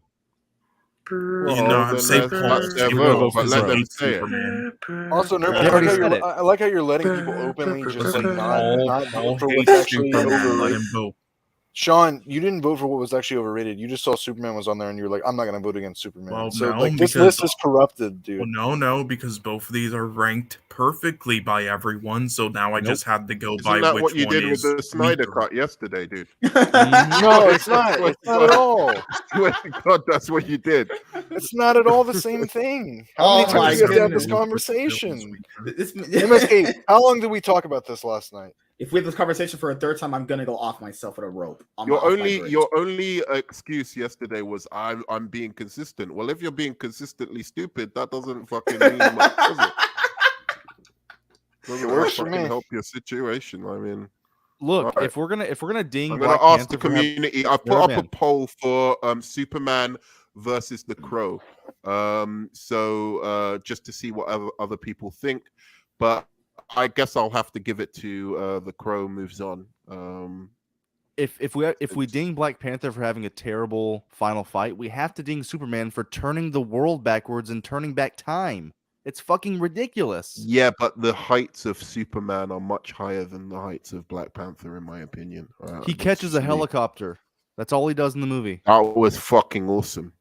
Well, You know, then say that's pause. their We're gonna vote, vote but for let Crow. them say it. Superman. Also, They Nerd, already said it. I like how you're letting people openly just like not Paul vote for hates what's actually Superman. Let overrated. him vote. Sean, you didn't vote for what was actually overrated. You just saw Superman was on there, and you were like, "I'm not going to vote against Superman." Well, so no, like this because- list is corrupted, dude. Well, no, because both of these are ranked perfectly by everyone. So now I Nope. just had to go Isn't by that which what you one did is with the Snyder weaker. cut yesterday, dude? No, it's not. It's not at all. Swear to God, that's what you did. It's not at all the same thing. How Oh many my times do we have to have this goodness. conversation? This- MSK, how long did we talk about this last night? If we have this conversation for a third time, I'm gonna go off myself with a rope. Your only excuse yesterday was I'm being consistent. Well, if you're being consistently stupid, that doesn't fucking mean much, does it? Doesn't works for fucking me. help your situation. I mean, Look, Alright. if we're gonna ding I'm Black gonna ask the Panther for having- community. I put You're a up a man. poll for Superman versus the Crow. Just to see what other people think, but I guess I'll have to give it to the Crow moves on. if we ding Black Panther for having a terrible final fight, we have to ding Superman for turning the world backwards and turning back time. It's fucking ridiculous. Yeah, but the heights of Superman are much higher than the heights of Black Panther, in my opinion. He That's catches a just me. helicopter. That's all he does in the movie. That was fucking awesome.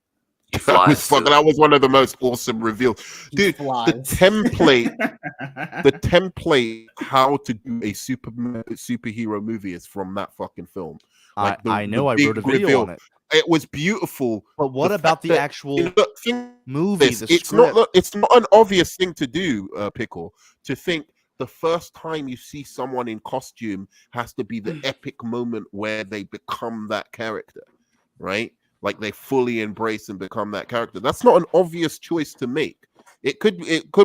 He That was flies, too. that was one of the most awesome reveals, dude. The template, the template, how to do a superhero movie is from that fucking film. Like I know. I big wrote a video reveal. on it. It was beautiful. But what The about fact the that- actual Look, think movie? this, The it's script. it's not an obvious thing to do, Pickle, to think the first time you see someone in costume has to be the epic moment where they become that character, right? Like they fully embrace and become that character. That's not an obvious choice to make. It could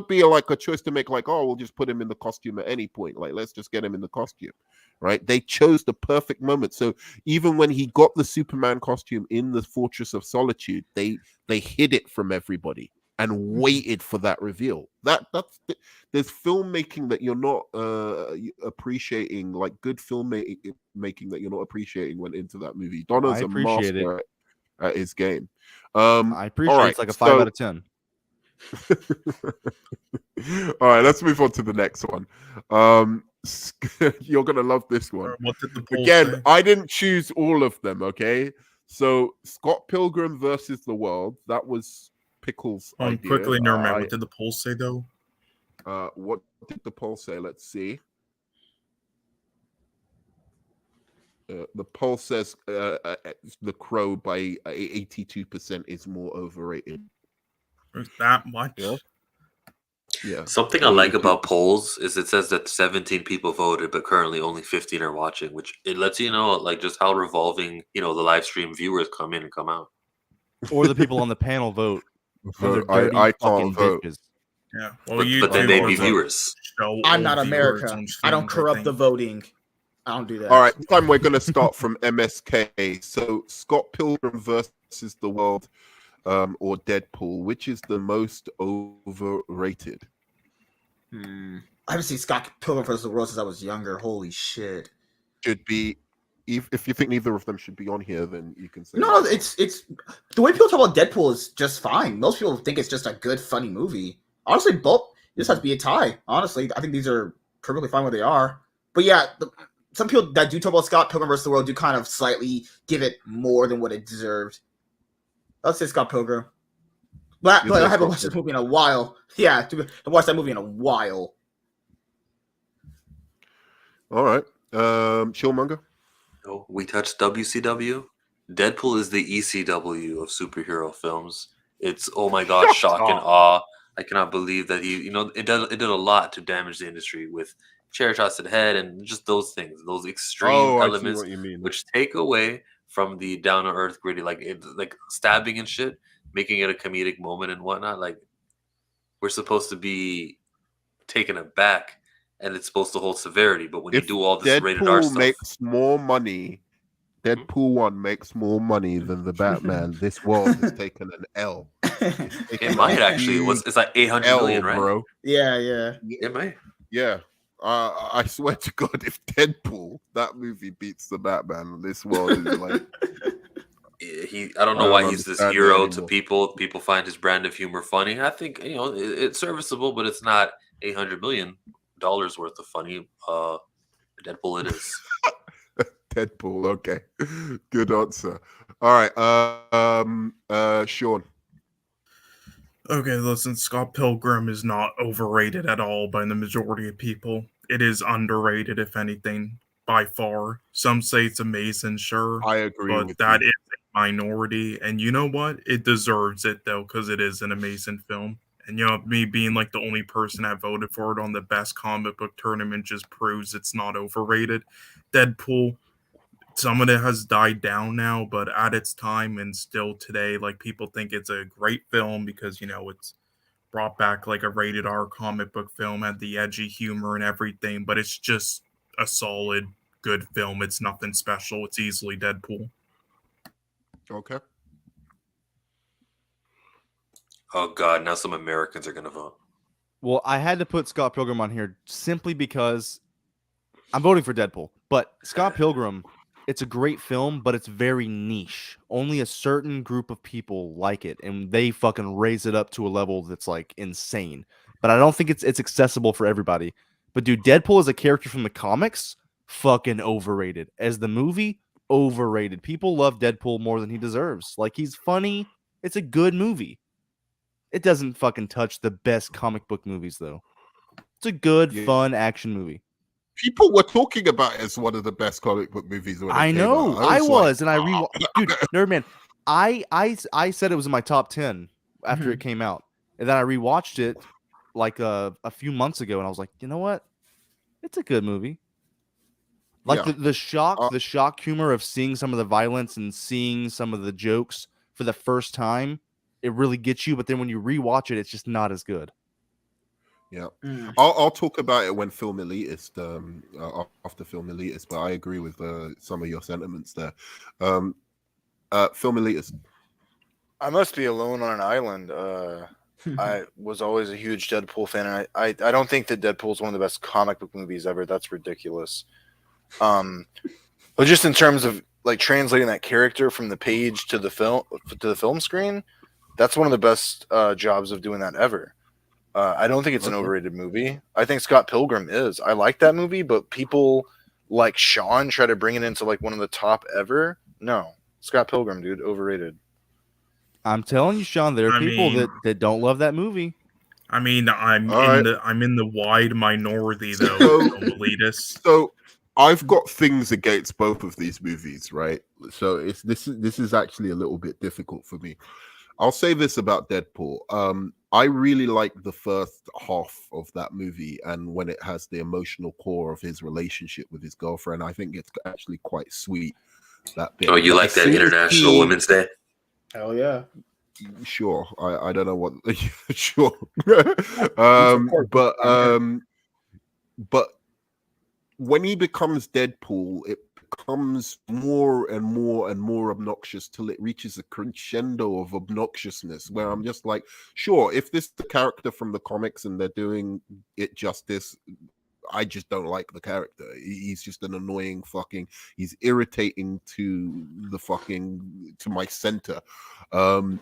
be like a choice to make, like, oh, we'll just put him in the costume at any point. Like, let's just get him in the costume, right? They chose the perfect moment. So even when he got the Superman costume in the Fortress of Solitude, they hid it from everybody and waited for that reveal. There's filmmaking that you're not appreciating, like good filmmaking that you're not appreciating went into that movie. Donna's I a appreciate it. master at his game. I appreciate all right, it's like a 5 out of 10. All right, let's move on to the next one. You're gonna love this one. What did the poll Again, say? I didn't choose all of them, okay? So Scott Pilgrim versus the World, that was Pickle's idea. Quickly, Nerman, what did the poll say though? What did the poll say? Let's see. The poll says The Crow by 82% is more overrated. Is that much? Yeah. Something I like about polls is it says that 17 people voted, but currently only 15 are watching, which it lets you know like just how revolving, the live stream viewers come in and come out. Or the people on the panel vote. And they're I dirty can't fucking vote. bitches. Yeah. Well, But then they'd be YouTubers viewers. show I'm all not viewers America. on I don't streams, corrupt the think. voting. I don't do that. All right, this time we're going to start from MSK. So Scott Pilgrim versus the World, or Deadpool, which is the most overrated? I haven't seen Scott Pilgrim vs. the World since I was younger. Holy shit. Should be, if you think neither of them should be on here, then you can say No, that. it's the way people talk about Deadpool is just fine. Most people think it's just a good, funny movie. Honestly, both this has to be a tie. Honestly, I think these are perfectly fine where they are. But yeah, some people that do talk about Scott Pilgrim vs. the World do kind of slightly give it more than what it deserved. Let's say Scott Pilgrim. But You I say haven't Scott watched this movie in a while. Yeah, I watched that movie in a while. All right, Chillmonger. Oh, we touched WCW. Deadpool is the ECW of superhero films. It's, oh my god, shock and awe. I cannot believe that it did a lot to damage the industry with chair shots to the head and just those things, those extreme I see elements what you mean. which take away from the down to earth gritty, like stabbing and shit, making it a comedic moment and whatnot. Like we're supposed to be taken aback, and it's supposed to hold severity. But when you do all this rated R Deadpool stuff, makes more money. Deadpool 1 makes more money than the Batman. This world has taken an L. it might actually. It's like 800 L, million, right? bro. Yeah. It might. Yeah. I swear to God, if Deadpool, that movie, beats the Batman, this world is like... I don't know I why don't he's this understand hero that to anymore. people. People find his brand of humor funny. I think it's serviceable, but it's not $800 million worth of funny. Deadpool, it is. Deadpool. Okay, good answer. All right, Sean. Okay, listen, Scott Pilgrim is not overrated at all by the majority of people. It is underrated, if anything, by far. Some say it's amazing, sure, I agree but with that you. is a minority. And you know what? It deserves it, though, because it is an amazing film. And, me being like the only person that voted for it on the best comic book tournament just proves it's not overrated. Deadpool, some of it has died down now, but at its time and still today, like people think it's a great film because it's brought back like a rated R comic book film, had the edgy humor and everything, but it's just a solid, good film. It's nothing special. It's easily Deadpool. Okay. Oh God, now some Americans are gonna vote. Well, I had to put Scott Pilgrim on here simply because I'm voting for Deadpool. But Scott Pilgrim, it's a great film, but it's very niche. Only a certain group of people like it, and they fucking raise it up to a level that's like insane. But I don't think it's accessible for everybody. But dude, Deadpool as a character from the comics, fucking overrated. As the movie, overrated. People love Deadpool more than he deserves. Like, he's funny. It's a good movie. It doesn't fucking touch the best comic book movies, though. It's a good, fun action movie. People were talking about it as one of the best comic book movies when it I came know. out. I like, was, and I dude, Nerdman. I said it was in my top 10 after it came out, and then I rewatched it like a few months ago, and I was like, you know what? It's a good movie. Like the shock humor of seeing some of the violence and seeing some of the jokes for the first time, it really gets you. But then when you rewatch it, it's just not as good. Yeah, I'll talk about it when Film Elitist, after Film Elitist, but I agree with some of your sentiments there. Film Elitist. I must be alone on an island. I was always a huge Deadpool fan, and I don't think that Deadpool is one of the best comic book movies ever. That's ridiculous. But just in terms of like translating that character from the page to the film screen, that's one of the best jobs of doing that ever. I don't think it's an overrated movie. I think Scott Pilgrim is. I like that movie, but people like Sean try to bring it into like one of the top ever. No, Scott Pilgrim, dude, overrated. I'm telling you, Sean, there are people that don't love that movie. I mean, I'm in the wide minority though. Elitist. So I've got things against both of these movies, right? So this is actually a little bit difficult for me. I'll say this about Deadpool. I really like the first half of that movie, and when it has the emotional core of his relationship with his girlfriend, I think it's actually quite sweet. That bit. Oh, you like that International Women's Day? Hell yeah. Sure. I don't know what. Sure. But when he becomes Deadpool, it becomes more and more and more obnoxious till it reaches a crescendo of obnoxiousness where I'm just like, sure, if this is the character from the comics and they're doing it justice, I just don't like the character. He's just an annoying he's irritating to my center. And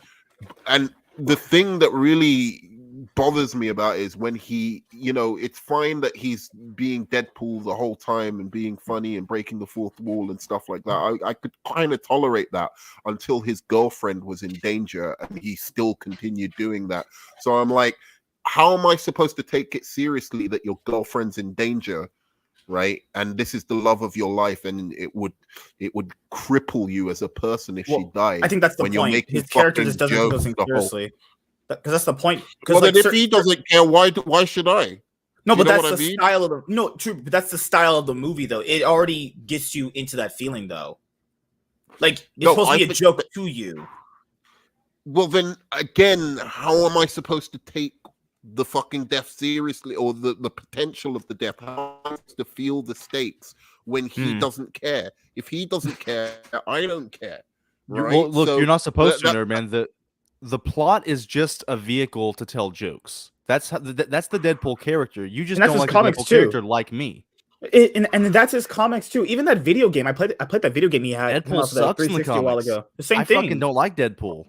the thing that really bothers me about it is when he, it's fine that he's being Deadpool the whole time and being funny and breaking the fourth wall and stuff like that. I could kind of tolerate that until his girlfriend was in danger and he still continued doing that. So I'm like, how am I supposed to take it seriously that your girlfriend's in danger, right? And this is the love of your life, and it would cripple you as a person if she died. I think that's the point. His character just doesn't take those seriously. Because that's the point. Well, then if he doesn't care, why should I? No, but that's the style of but that's the style of the movie, though. It already gets you into that feeling, though. Like, it's supposed to be a joke to you. Well, then again, how am I supposed to take the fucking death seriously, or the potential of the death? How am I supposed to feel the stakes when he doesn't care? If he doesn't care, I don't care. Right? Well, look, you're not supposed to, Nerdman. The plot is just a vehicle to tell jokes. That's the Deadpool character. You just don't like the Deadpool character like me. And that's his comics too. Even that video game, I played that video game he had. Deadpool sucks in the comics. A while ago. The same thing. I fucking don't like Deadpool.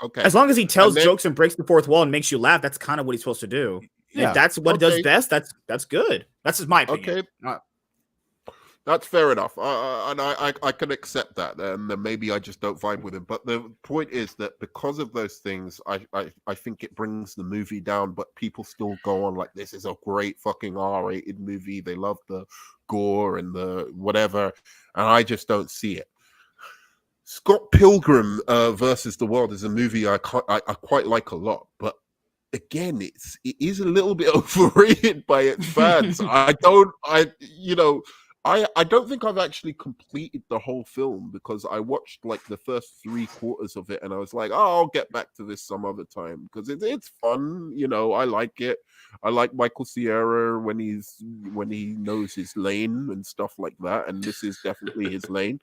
Okay. As long as he tells jokes and breaks the fourth wall and makes you laugh, that's kind of what he's supposed to do. Yeah. If that's what it does best, that's good. That's just my opinion. Okay. That's fair enough. I can accept that, and then maybe I just don't vibe with him. But the point is that because of those things, I think it brings the movie down. But people still go on like this is a great fucking R-rated movie. They love the gore and the whatever, and I just don't see it. Scott Pilgrim versus the World is a movie I quite like a lot, but again, it is a little bit overrated by its fans. I don't think I've actually completed the whole film because I watched like the first 3/4 of it and I was like, oh, I'll get back to this some other time because it's fun. I like it. I like Michael Cera when he knows his lane and stuff like that, and this is definitely his lane.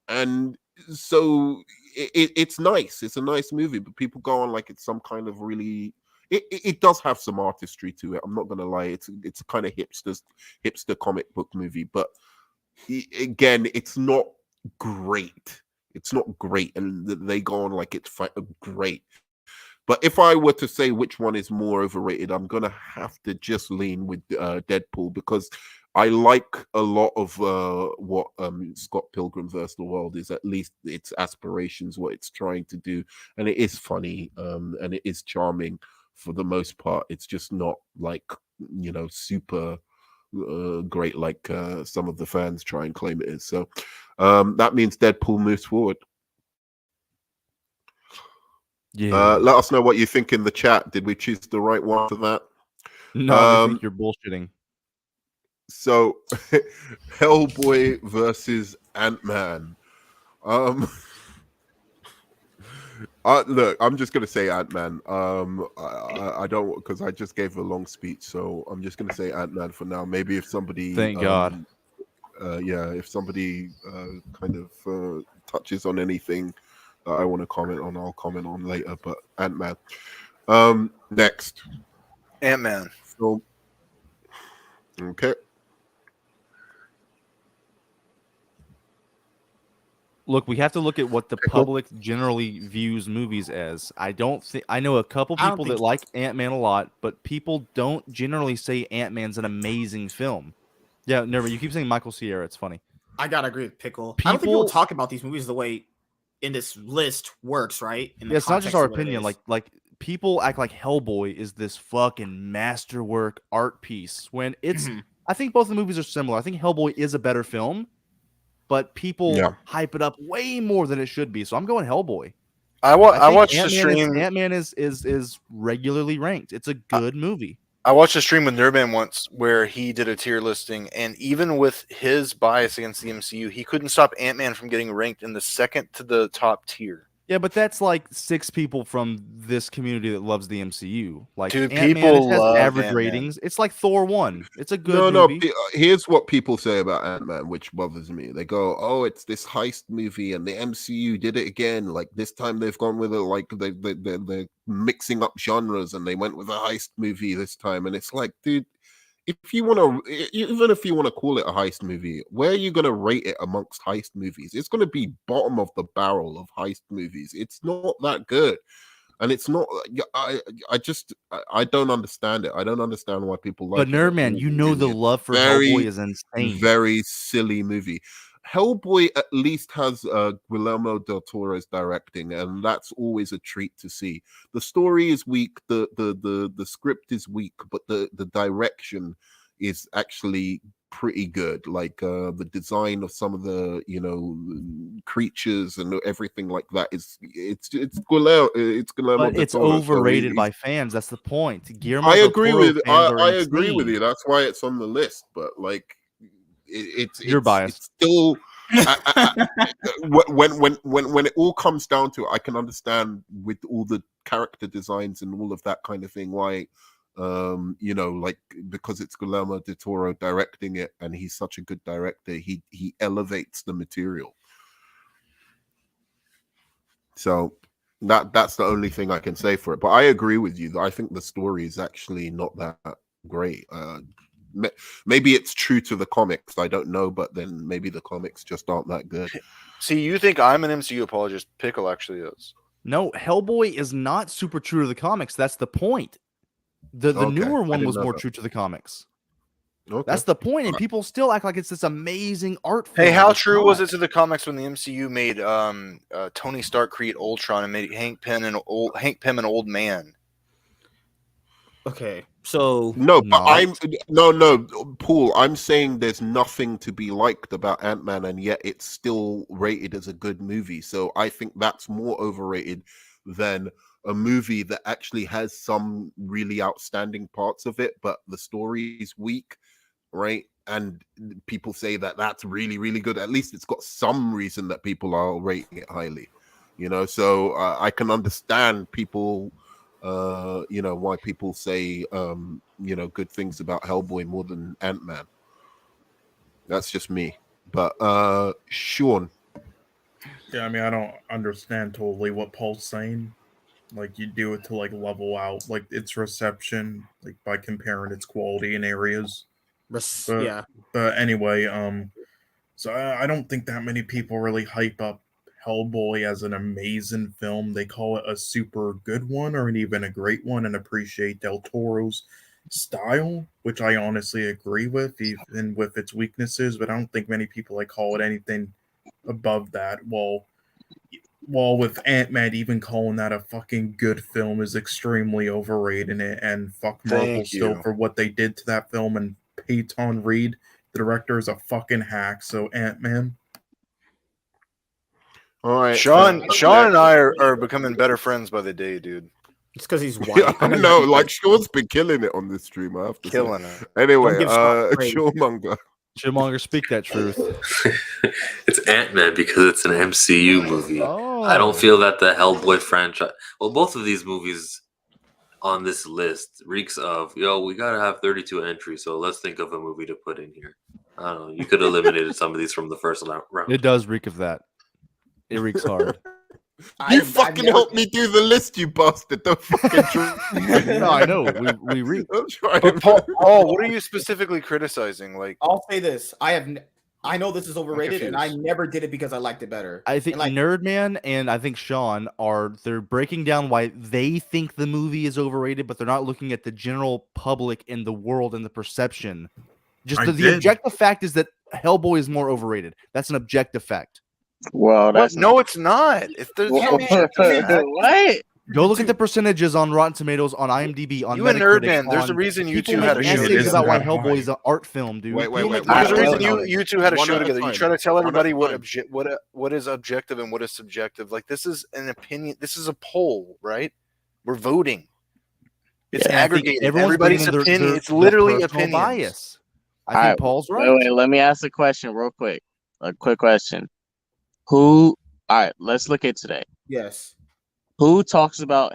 And so it's nice. It's a nice movie, but people go on like it's some kind of really. It does have some artistry to it. I'm not gonna lie. It's a kind of hipster comic book movie, but again, it's not great. It's not great, and they go on like it's great. But if I were to say which one is more overrated, I'm gonna have to just lean with Deadpool because I like a lot of what Scott Pilgrim vs. the World is. At least its aspirations, what it's trying to do, and it is funny and it is charming for the most part. It's just not like super great like some of the fans try and claim it is. So that means Deadpool moves forward. Yeah. Let us know what you think in the chat. Did we choose the right one for that? No, I think you're bullshitting. So, Hellboy versus Ant-Man. Look, I'm just gonna say Ant-Man. I don't because I just gave a long speech, so I'm just gonna say Ant-Man for now. Maybe if somebody, Thank God. If somebody kind of touches on anything that I want to comment on, I'll comment on later. But Ant-Man. Next, Ant-Man. film. Okay. Look, we have to look at what the public generally views movies as. I know a couple people that like Ant-Man a lot, but people don't generally say Ant-Man's an amazing film. Yeah, never. You keep saying Michael Cera. It's funny. I gotta agree with Pickle. I don't think people talk about these movies the way in this list works, right? It's not just our opinion. Like people act like Hellboy is this fucking masterwork art piece when it's. I think both the movies are similar. I think Hellboy is a better film, but people hype it up way more than it should be. So I'm going Hellboy. I watched the stream. Ant-Man is regularly ranked. It's a good movie. I watched a stream with Nerdman once where he did a tier listing, and even with his bias against the MCU, he couldn't stop Ant-Man from getting ranked in the second to the top tier. Yeah, but that's like 6 people from this community that loves the MCU. Like, dude, Ant-Man, people has love average Ant-Man. ratings. It's like Thor 1. It's a good movie. No. Here's what people say about Ant-Man, which bothers me. They go, "Oh, it's this heist movie, and the MCU did it again. Like this time, they've gone with it. Like they're mixing up genres, and they went with a heist movie this time." And it's like, dude, even if you want to call it a heist movie, where are you going to rate it amongst heist movies? It's going to be bottom of the barrel of heist movies. It's not that good, and it's not. I don't understand it. I don't understand why people like. But Nerdman, the love for Hellboy is insane. Very silly movie. Hellboy at least has Guillermo del Toro's directing, and that's always a treat to see. The story is weak, the script is weak, but the direction is actually pretty good. Like the design of some of the creatures and everything like that is it's Guillermo. But it's overrated by fans. That's the point. I agree with you. That's why it's on the list. But like. You're biased. It's still when it all comes down to it, I can understand with all the character designs and all of that kind of thing why like because it's Guillermo del Toro directing it and he's such a good director, he elevates the material. So that's the only thing I can say for it. But I agree with you. I think the story is actually not that great. Maybe it's true to the comics. I don't know, but then maybe the comics just aren't that good. See, you think I'm an MCU apologist? Pickle actually is. No, Hellboy is not super true to the comics. That's the point. The newer one was more true to the comics. Okay. That's the point, and people still act like it's this amazing art film. Hey, how It's true was not. it to the comics when the MCU made Tony Stark create Ultron and made Hank Pym an old man? Okay, so No, but Not. no, Paul. I'm saying there's nothing to be liked about Ant-Man, and yet it's still rated as a good movie. So I think that's more overrated than a movie that actually has some really outstanding parts of it, but the story is weak, right? And people say that that's really, really good. At least it's got some reason that people are rating it highly, So I can understand people. Why people say good things about Hellboy more than Ant-Man. That's just me. But Sean. Yeah, I mean, I don't understand totally what Paul's saying. Like, you do it to like level out like its reception, like by comparing its quality in areas. But yeah, but anyway, so I don't think that many people really hype up Hellboy as an amazing film. They call it a super good one or even a great one and appreciate Del Toro's style, which I honestly agree with, even with its weaknesses, but I don't think many people like call it anything above that. While with Ant-Man, even calling that a fucking good film is extremely overrated, and fuck Marvel Thank still you. for what they did to that film, and Peyton Reed, the director, is a fucking hack. So Ant-Man. All right. Sean and I are becoming better friends by the day, dude. it's because he's white. Yeah, I know, like Sean's been killing it on this stream, I have to Killing say. it. Anyway, Don't give Sean praise. Seanmonger. Chillmonger, speak that truth. It's Ant-Man because it's an MCU movie. Oh, I don't feel that the Hellboy franchise. Well, both of these movies on this list reeks of, we gotta have 32 entries, so let's think of a movie to put in here. I don't know. You could have eliminated some of these from the first round. It does reek of that. It reeks hard. You fucking helped me do the list, you bastard. Don't fucking No, I know. We reek. I'm trying But Paul, what are you specifically criticizing? Like, I'll say this: I know this is overrated, and I confused. never did it because I liked it better. I think And, Nerdman and I think Sean they're breaking down why they think the movie is overrated, but they're not looking at the general public in the world and the perception. Just the objective fact is that Hellboy is more overrated. That's an objective fact. Well, that's no, it's not. If there's no objective fact. what? Go look at the percentages on Rotten Tomatoes, on IMDb, on You and Metacritic. Nerdman, there's a reason you people two make had a show essays together. about why Isn't that Hellboy high? is an art film, dude. Wait, People make There's a wait, reason wait. you two had a One show at a together. You time. try to tell One at a everybody time. what is objective and what is subjective. Like, this is an opinion. This is a poll, right? We're voting. It's And I think aggregated. everybody's Everybody's bringing opinion. their It's literally personal opinions. bias. I All think right, Paul's right. Wait, let me ask a question real quick. A quick question. All right, let's look at today. yes, Who talks about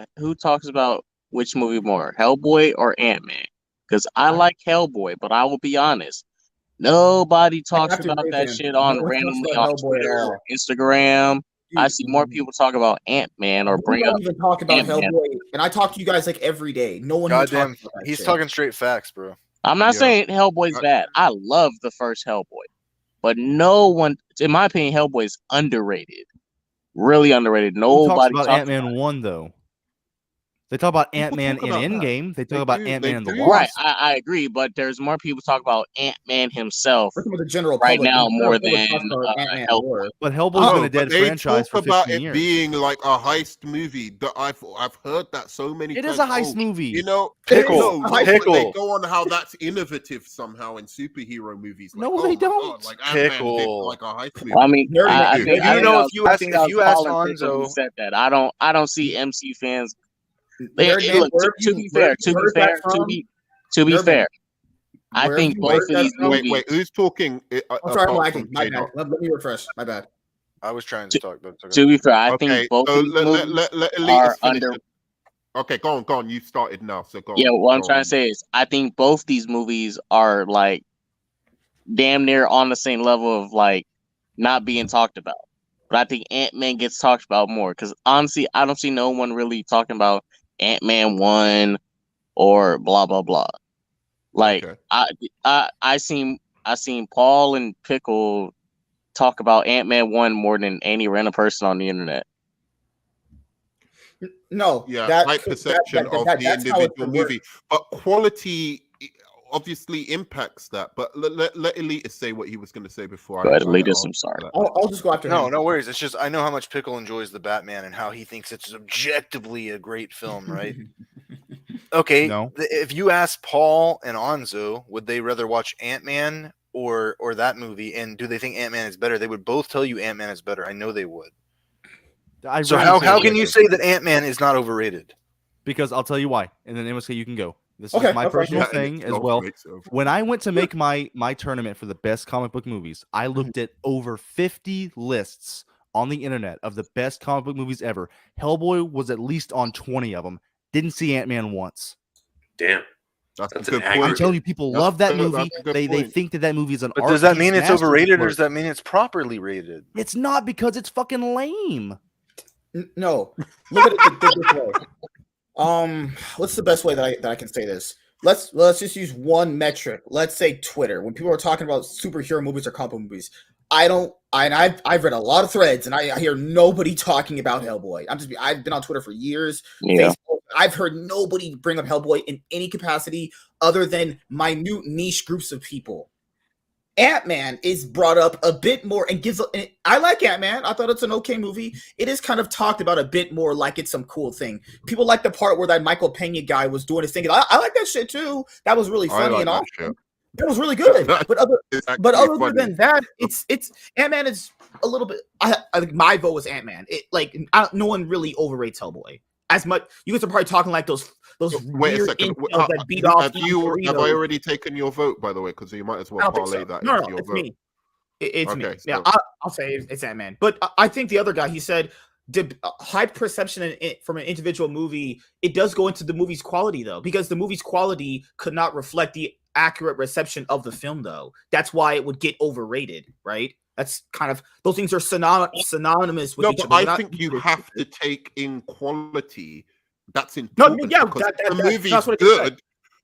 which movie more, Hellboy or Ant-Man? Because I like Hellboy, but I will be honest. Nobody talks have to about agree that with him. shit No on one talks randomly about on Hellboy at Twitter all. or Instagram. I see more people talk about Ant-Man or We bring don't up even talk about Ant-Man. Hellboy, and I talk to you guys like every day. No one who Goddamn, talks about that he's shit. talking straight facts, bro. I'm not Yeah. saying Hellboy's bad. I love the first Hellboy. But no one, in my opinion, Hellboy is underrated. Really underrated. Who talks Nobody about talks Ant-Man 1, though? They talk about Ant-Man talk in about that. Endgame. They talk They about do, Ant-Man they in the do. Wasp. Right, I agree, but there's more people talk about Ant-Man himself We're talking about the general right public. now The more general public talks than about Ant-Man Hellboy. more. But Hellboy's been a But dead they franchise talk for about 15 it years. being like a heist movie. That I've heard that so many It times. is a heist Oh, movie. You know, Pickle, no, no, but pickle. they go on how that's innovative somehow in superhero movies. Like, No, oh they my don't. God, like Ant-Man did Pickle. like a heist movie. Well, I mean, Nerdy I man, think you I think know, that if was- you I ask- think if that you was ask Colin Pickle who Hanzo- said that. I don't see MC fans. Nerdman, Look, where have to you- be where fair, have you heard that from? to be Nerdman, fair, I where have think you both heard of that these from? movies. Wait, who's talking? I'm sorry, I'm apart lagging. from My J-Dot? bad. Let me refresh. My bad. I was trying to talk, but it's okay. To be fair, I Okay, think both so of these movies let are Elias finish under. it. Okay, go on. You started now, so go on. Yeah, what I'm Go trying on. to say is, I think both these movies are like damn near on the same level of like not being talked about. But I think Ant-Man gets talked about more because honestly, I don't see no one really talking about Ant-Man 1 or blah blah blah. Like Okay. I seen Paul and Pickle talk about Ant-Man 1 more than any random person on the internet. No, Yeah, that- my that- perception that- of that- the that's how it's individual been worked. movie, but quality obviously impacts that. But let Elitist say what he was going to say before. Go ahead, Elitist. I'm sorry. I'll just go after him. No worries. It's just I know how much Pickle enjoys the Batman and how he thinks it's objectively a great film, right? Okay. No. If you ask Paul and Anzo, would they rather watch Ant-Man or that movie, and do they think Ant-Man is better? They would both tell you Ant-Man is better. I know they would. So how can you say that Ant-Man is not overrated? Because I'll tell you why, and then MSK, you can go. This Okay, is my okay. personal Yeah, thing it's as all well. great, so- When I went to make my tournament for the best comic book movies, I looked at over 50 lists on the internet of the best comic book movies ever. Hellboy was at least on 20 of them. Didn't see Ant-Man once. Damn. That's That's a good an point. I'm accurate- telling you, people That's love that good- movie. that's a good They point. think that movie is an But art does that piece mean it's overrated, or masterwork. does that mean it's properly rated? It's not, because it's fucking lame. No, look at it this way. What's the best way that I can say this? Let's just use one metric. Let's say Twitter. When people are talking about superhero movies or comic book movies, I've read a lot of threads, and I hear nobody talking about Hellboy. I've been on Twitter for years. Yeah. Facebook, I've heard nobody bring up Hellboy in any capacity other than minute niche groups of people. Ant-Man is brought up a bit more and I like Ant-Man. I thought it's an okay movie. It is kind of talked about a bit more like it's some cool thing. People like the part where that Michael Pena guy was doing his thing. I like that shit too. That was really I funny like and that awesome. shit. That was really good. It's actually But other funny. than that, it's Ant-Man is a little bit. I think my vote was Ant-Man. No one really overrates Hellboy as much. You guys are probably talking like those Wait a weird second. incels that beat off. Have I already taken your vote, by the way? Because you might as I well don't think parlay so. that No, into your it's vote. me. It's me. Okay, Yeah, so- I'll say it's Ant-Man. But I think the other guy, he said, high perception from an individual movie, it does go into the movie's quality, though, because the movie's quality could not reflect the accurate reception of the film, though. That's why it would get overrated, right? That's kind of, those things are synonymous with No, each but other. I They're not think you mutually have to exclusive. take in quality. That's No, important. yeah, because if the that's movie's what I just said. good,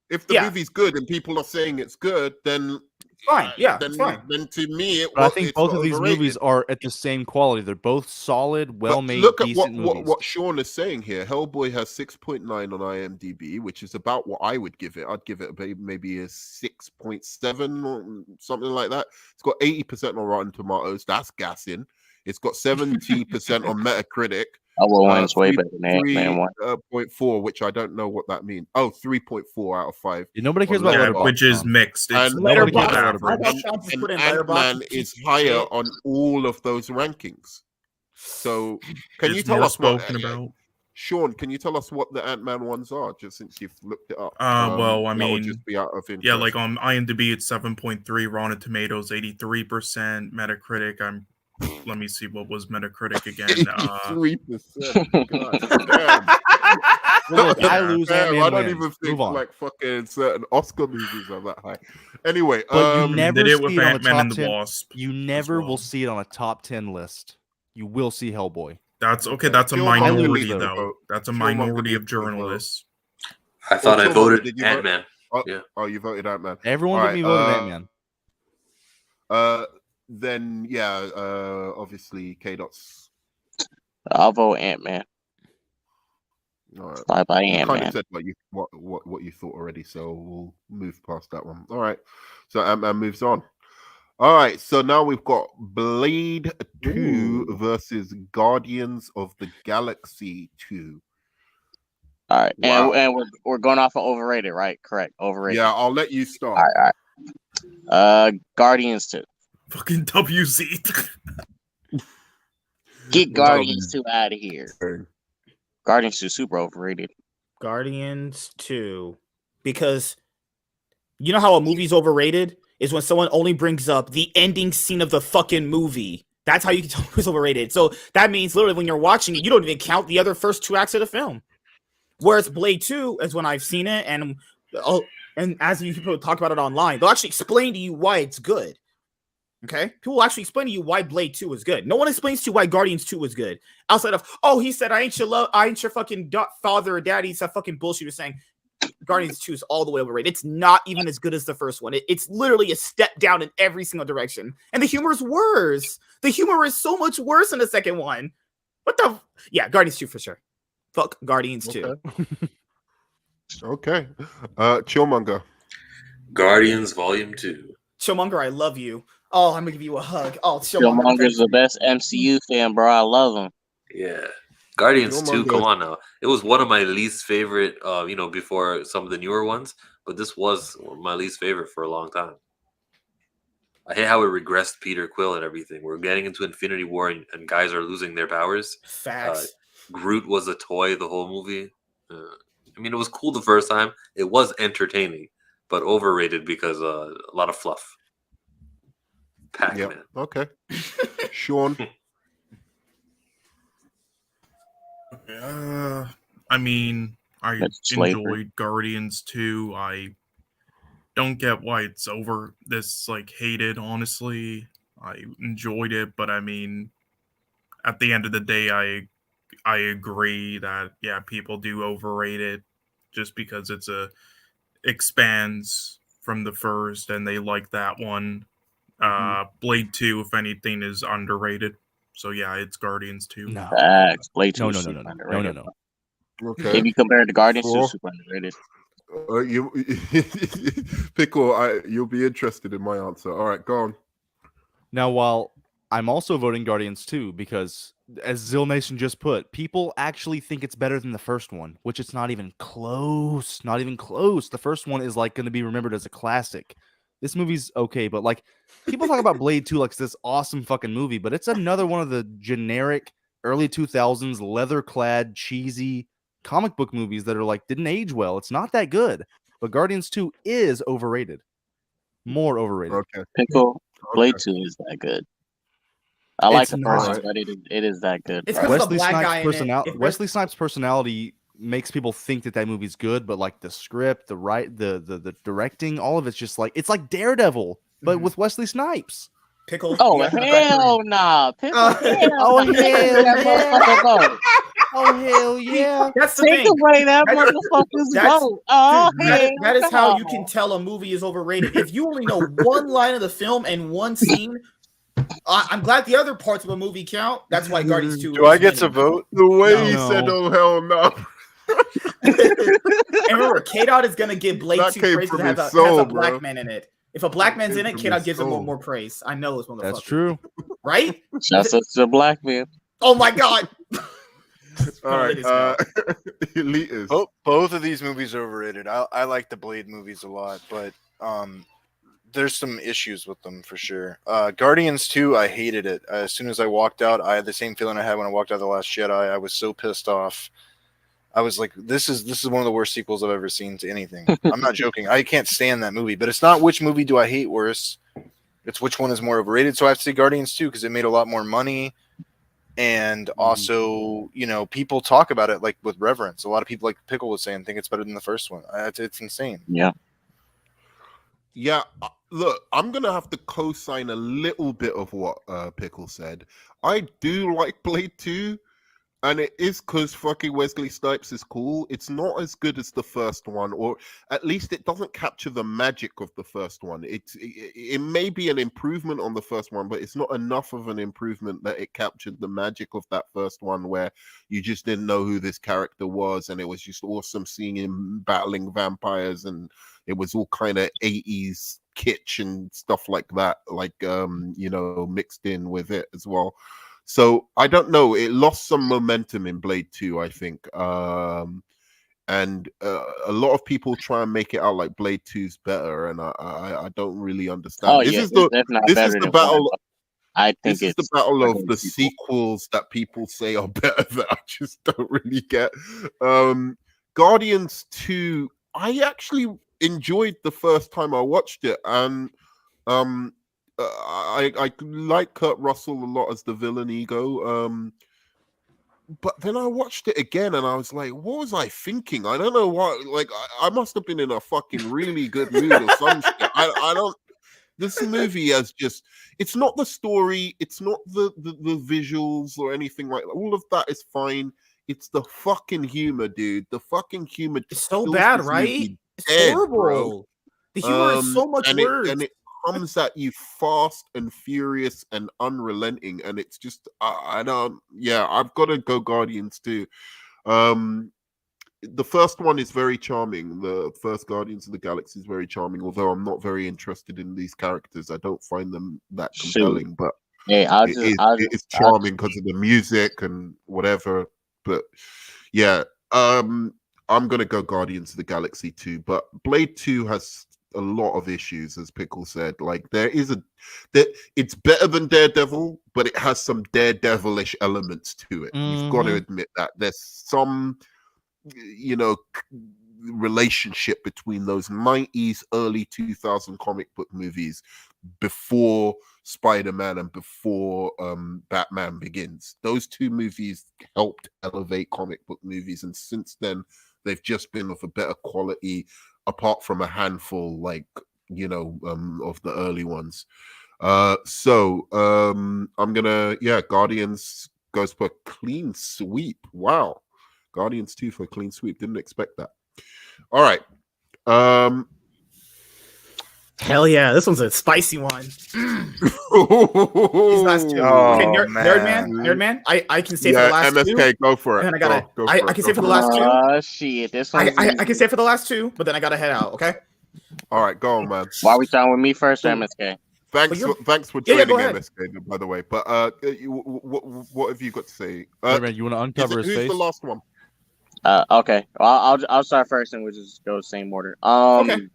if the Yeah. movie's good and people are saying it's good, then Fine, yeah, then, it's fine. then to me, But I think it's both not of these overrated. movies are at the same quality. They're both solid, But well-made, look at decent movies. what Sean is saying here. Hellboy has 6.9 on IMDb, which is about what I would give it. I'd give it maybe a 6.7 or something like that. It's got 80% on Rotten Tomatoes. That's gassing. It's got 70% on Metacritic. Hellboy 1 is way better than Ant-Man 1. 3.4, which I don't know what that means. Oh, 3.4 out of 5. Nobody cares on about Yeah, Letterboxd. which is Tom. mixed. It's And nobody above cares about average. Letterboxd. Letterboxd is And put in Letterboxd, Ant-Man you is piece of higher shit. on all of those rankings. So, can you Is tell more us what, spoken about? Sean? Can you tell us what the Ant-Man ones are? Just since you've looked it up. Well, I that would mean, just be out of interest. Yeah, like on IMDb, it's 7.3. Rotten Tomatoes, 83%. Metacritic, let me see, what was Metacritic again? 83%. God damn. Well, look, I Yeah. lose, Damn, Ant-Man I don't wins. even think Move on. like fucking certain Oscar movies are that high. Anyway, But you never Did it see with it on the Ant-Man top and the 10. Wasp. You never well. will see it on a top 10 list. You will see Hellboy. That's okay. Okay. That's a Phil Munger minority, needs to though. vote. That's a Phil Munger minority of needs to vote. journalists. I thought I Sean, voted did you vote? Ant-Man. Oh, Yeah. oh, you voted Ant-Man. Everyone All but me voted right, Ant-Man. Then yeah, obviously K-Dot's. I'll vote Ant-Man. All right. Bye bye, You kind Ant-Man. of said what you thought already, so we'll move past that one. All right, so Ant-Man moves on. All right, so now we've got Blade 2 versus Guardians of the Galaxy 2. All right, Wow. and we're going off of overrated, right? Correct, overrated. Yeah, I'll let you start. All right. Guardians 2. Fucking WZ. Get Guardians 2 out of here. Okay. Guardians 2 super overrated. Guardians 2. Because you know how a movie's overrated is when someone only brings up the ending scene of the fucking movie. That's how you can tell it's overrated. So that means literally when you're watching it, you don't even count the other first 2 acts of the film. Whereas Blade 2 is when I've seen it, and as you people talk about it online, they'll actually explain to you why it's good. Okay, people will actually explain to you why Blade 2 is good. No one explains to you why Guardians 2 is good outside of, oh, he said I ain't your fucking father or daddy. It's a fucking bullshit. You're saying Guardians 2 is all the way overrated. It's not even as good as the first one. It's literally a step down in every single direction, and the humor is worse. The humor is so much worse in the second one. What the? Yeah, Guardians 2 for sure. Fuck Guardians 2. Okay. Chillmonger. Guardians Volume 2. Showmonger, I love you. Oh, I'm gonna give you a hug. Oh, Showmonger, Killmonger's the best MCU fan, bro. I love him. Yeah. Guardians 2, come Killmonger- on now. It was one of my least favorite, before some of the newer ones, but this was my least favorite for a long time. I hate how it regressed Peter Quill and everything. We're getting into Infinity War and guys are losing their powers. Facts. Groot was a toy the whole movie. I mean, it was cool the first time. It was entertaining, but overrated because a lot of fluff. Pac-Man. Yep. Okay. Sean. I mean, I That's slavery. enjoyed Guardians 2. I don't get why it's over this like hated, honestly. I enjoyed it, but I mean, at the end of the day, I agree that yeah, people do overrate it just because expands from the first and they like that one. Blade 2, if anything, is underrated. So yeah, it's Guardians 2. No. Facts. Blade 2 No, is no, no, super no, no, underrated. no, no. Okay. If you compare it to Guardians 2, Four. super underrated. You Pickle, you'll be interested in my answer. All right, go on. Now, while I'm also voting Guardians 2 because, as Zill Nation just put, people actually think it's better than the first one, which it's not even close. Not even close. The first one is like going to be remembered as a classic. This movie's okay, but like people talk about Blade 2 like it's this awesome fucking movie, but it's another one of the generic early 2000s leather-clad cheesy comic book movies that are like didn't age well. It's not that good. But Guardians 2 is overrated. More overrated. Okay. Pickle, Blade 2 is that good. I like It's the first not. one, but it is that good. It's bro. because of the black guy in it. Wesley Snipes' personality makes people think that movie's good, but like the script, the directing, all of it's just like it's like Daredevil, but with Wesley Snipes. Pickle. Oh you gotta put that hell nah, Pickle. Hell Oh, nah. Take hell away that yeah. motherfucker vote. Oh hell yeah! That's the Take thing. away that That's- motherfucker's that's- vote. Oh Dude, hell that is how no. you can tell a movie is overrated. If you only know one line of the film and one scene, I'm glad the other parts of a movie count. That's why Guardians 2 Do I is get to winning. vote? The way No. he said, "Oh hell no," And remember, K-Dot is gonna give Blade That 2 came praise from because it has his a soul, black bro. man in it. If a black man's came in it, from K-Dot his gives him soul. more praise. I know this motherfucker. That's true. Right? Shouts out to the black man. Oh my god. All right, Elitas. Both of these movies are overrated. I like the Blade movies a lot, but there's some issues with them for sure. Guardians 2, I hated it. As soon as I walked out, I had the same feeling I had when I walked out of The Last Jedi. I was so pissed off. I was like, this is one of the worst sequels I've ever seen to anything. I'm not joking. I can't stand that movie. But it's not which movie do I hate worse. It's which one is more overrated. So I have to say Guardians 2 because it made a lot more money. And also, people talk about it like with reverence. A lot of people, like Pickle was saying, think it's better than the first one. It's insane. Yeah. Yeah, look, I'm gonna have to co-sign a little bit of what Pickle said. I do like Blade 2, and it is because fucking Wesley Snipes is cool. It's not as good as the first one, or at least it doesn't capture the magic of the first one. It may be an improvement on the first one, but it's not enough of an improvement that it captured the magic of that first one, where you just didn't know who this character was, and it was just awesome seeing him battling vampires, and it was all kind of 80s kitsch and stuff like that, like mixed in with it as well. So I don't know. It lost some momentum in Blade 2, I think. And a lot of people try and make it out like Blade 2's better, and I don't really understand. Oh This yeah, is the it's definitely the battle. I think this is the it's battle of the sequel. sequels that people say are better that I just don't really get. Guardians 2, I actually enjoyed the first time I watched it, and I like Kurt Russell a lot as the villain Ego. But then I watched it again and I was like, what was I thinking? I don't know what, like, I must have been in a fucking really good mood or some shit. I don't, this movie has just, it's not the story, it's not the visuals or anything like that. All of that is fine. It's the fucking humor, dude. The fucking humor. It's so kills bad, this right? movie It's dead, horrible. bro. The humor is so much worse. And it comes at you fast and furious and unrelenting, and it's just I've got to go Guardians too. the first one is very charming. The first Guardians of the Galaxy is very charming, although I'm not very interested in these characters. I don't find them that Shoot. compelling, but Hey, it is charming because of the music and whatever. But yeah, I'm gonna go Guardians of the Galaxy 2, but Blade 2 has a lot of issues, as Pickle said. Like it's better than Daredevil, but it has some Daredevilish elements to it. You've got to admit that there's some, relationship between those 90s, early 2000 comic book movies before Spider-Man and before Batman Begins. Those two movies helped elevate comic book movies, and since then they've just been of a better quality, apart from a handful of the early ones. So I'm gonna Guardians goes for a clean sweep. Wow. Guardians 2 for a clean sweep. Didn't expect that. All right. Hell yeah, this one's a spicy one. These last two. Oh, Okay, man. Nerdman. I can say for the last MSK, two. go for it. And then I can say for the last. last two. Shit, this one. I can say for the last two, but then I gotta head out. Okay. All right, go on, man. Why are we starting with me first, or MSK? Thanks for joining MSK, by the way. But what have you got to say? Man, you want to uncover his who's face? the last one? Okay. Well, I'll start first, and we'll just go the same order. Okay.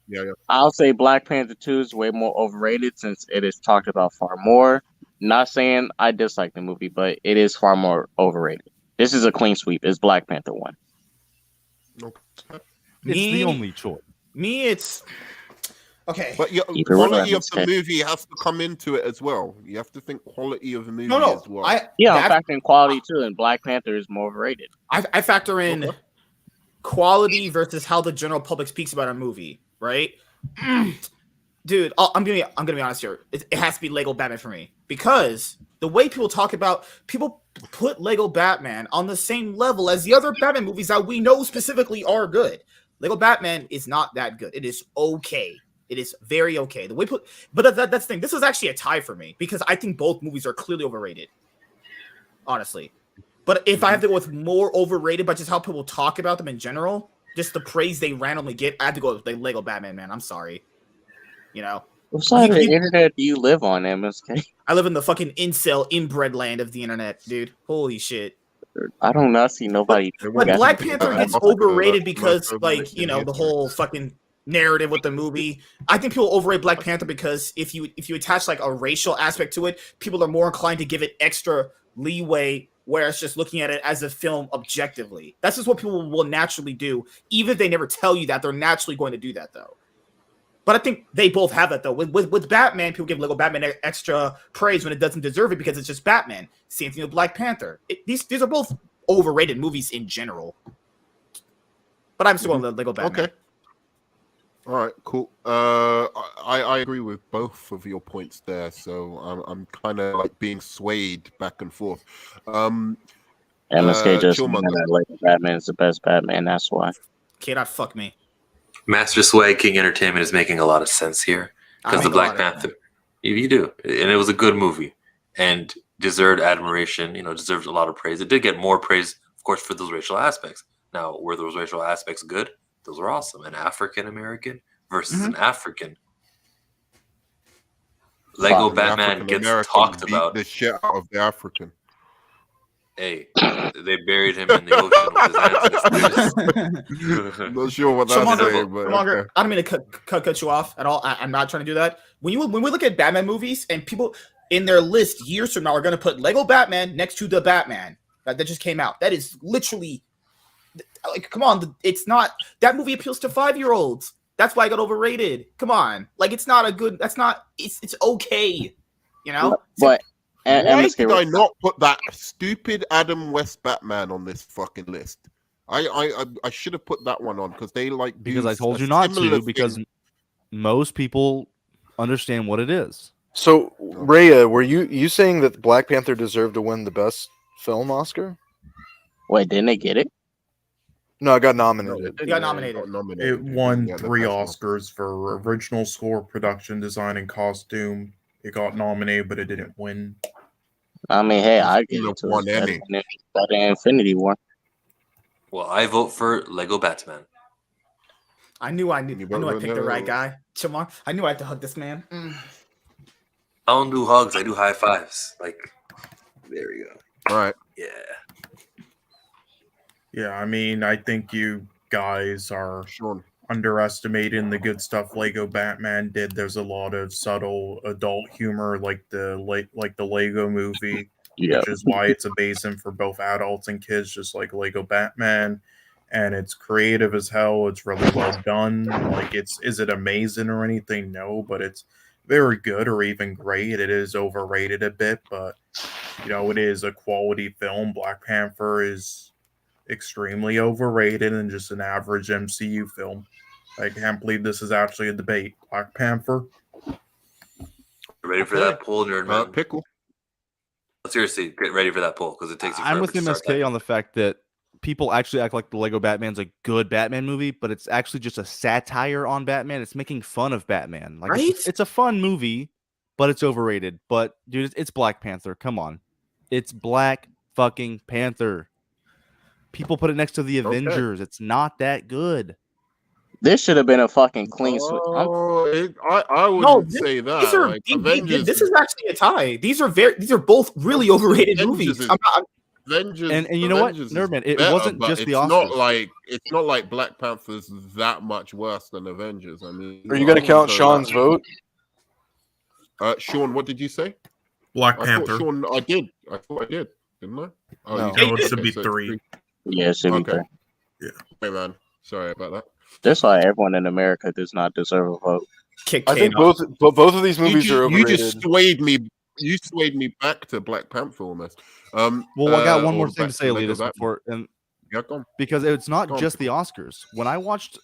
Yeah. I'll say Black Panther 2 is way more overrated since it is talked about far more. Not saying I dislike the movie, but it is far more overrated. This is a clean sweep. It's Black Panther 1. Okay. It's the only choice. It's okay. But quality of the movie has to come into it as well. You have to think quality of the movie as well. I'm factoring quality too, and Black Panther is more overrated. I factor in quality versus how the general public speaks about a movie, right? Dude, I'm gonna be honest here. It has to be Lego Batman for me, because the way people put Lego Batman on the same level as the other Batman movies that we know specifically are good. Lego Batman is not that good. It is okay. It is very okay. But that's the thing. This is actually a tie for me because I think both movies are clearly overrated. Honestly. But if I have to go with more overrated, but just how people talk about them in general, just the praise they randomly get, I have to go with the Lego Batman, man. I'm sorry. What side of the internet do you live on, MSK? I live in the fucking incel inbred land of the internet, dude. Holy shit. I don't know. See nobody. But Black Panther gets overrated because, the whole fucking narrative with the movie. I think people overrate Black Panther because if you attach like a racial aspect to it, people are more inclined to give it extra leeway, whereas just looking at it as a film objectively. That's just what people will naturally do, even if they never tell you that. They're naturally going to do that, though. But I think they both have that, though. With Batman, people give Lego Batman extra praise when it doesn't deserve it because it's just Batman. Same thing with Black Panther. These are both overrated movies in general. But I'm still going with Lego Batman. Okay. All right, cool. I agree with both of your points there, so I'm kind of like being swayed back and forth. MSK just said that Lego Batman is the best Batman. That's why. Cannot fuck me. Master Swag King Entertainment is making a lot of sense here because the Black Panther, you do, and it was a good movie and deserved admiration. Deserved a lot of praise. It did get more praise, of course, for those racial aspects. Now, were those racial aspects good? Those were awesome. An African American versus an African. Lego Batman gets talked about. The shit out of the African. Hey, they buried him in the ocean with his ancestors. I'm not sure what that's saying, but okay. I don't mean to cut you off at all. I'm not trying to do that. When we look at Batman movies and people in their list years from now are going to put Lego Batman next to the Batman that just came out. That is literally like, come on, it's not that movie appeals to 5-year-olds. That's why I got overrated. Come on, like it's not a good. That's not. It's okay, But. Why did I not put that stupid Adam West Batman on this fucking list? I should have put that one on because they because I told you not to because most people understand what it is. So Rhea, were you saying that Black Panther deserved to win the best film Oscar? Wait, didn't they get it? No, it got nominated. It got nominated. It won 3 Oscars for original score, production design, and costume. It got nominated, but it didn't win. I mean, hey, I get it too. Better than Infinity War. Well, I vote for Lego Batman. I knew I You picked vote the right no. guy. Chamar, I knew I had to hug this man. I don't do hugs. I do high fives. Like, there we go. All right. Yeah. Yeah, I mean, I think you guys are Sean. underestimating the good stuff Lego Batman did. There's a lot of subtle adult humor, like the Lego Movie, Yeah. which is why it's amazing for both adults and kids, just like Lego Batman. And it's creative as hell. It's really well done. Like, is it amazing or anything? No, but it's very good or even great. It is overrated a bit, but it is a quality film. Black Panther is extremely overrated and just an average MCU film. I can't believe this is actually a debate. Black Panther. Ready for that poll, nerd man? Pickle. Seriously, get ready for that poll because it takes you forever I'm with to start MSK typing. on the fact that people actually act like the Lego Batman's a good Batman movie, but it's actually just a satire on Batman. It's making fun of Batman. Like, Right? it's a fun movie, but it's overrated. But dude, it's Black Panther. Come on, it's Black fucking Panther. People put it next to the Avengers. It's not that good. This should have been a fucking clean sweep. I No, wouldn't say that. these are Like, Avengers. this is actually a tie. These are both really overrated Avengers movies. is- I'm not, Avengers, And you know what, Avengers is Nerdman, it better, wasn't but just the it's Oscars. not like Black Panther's that much worse than Avengers. I mean, Are you going to count Sean's vote? Sean, what did you say? Black I Panther. thought Sean, I did, didn't I? Oh, No. you did? No, it should Okay, be so 3. Yeah, it should be Okay. fair. Hey man, sorry about that. That's why everyone in America does not deserve a vote. kick I think Kane off. both of these movies are You overrated. just swayed me. You swayed me back to Black Panther almost. Well, I got one or more thing to back say, Lego Elias, Batman. before and Yeah, go on. because it's not Go on, just the Oscars. When I watched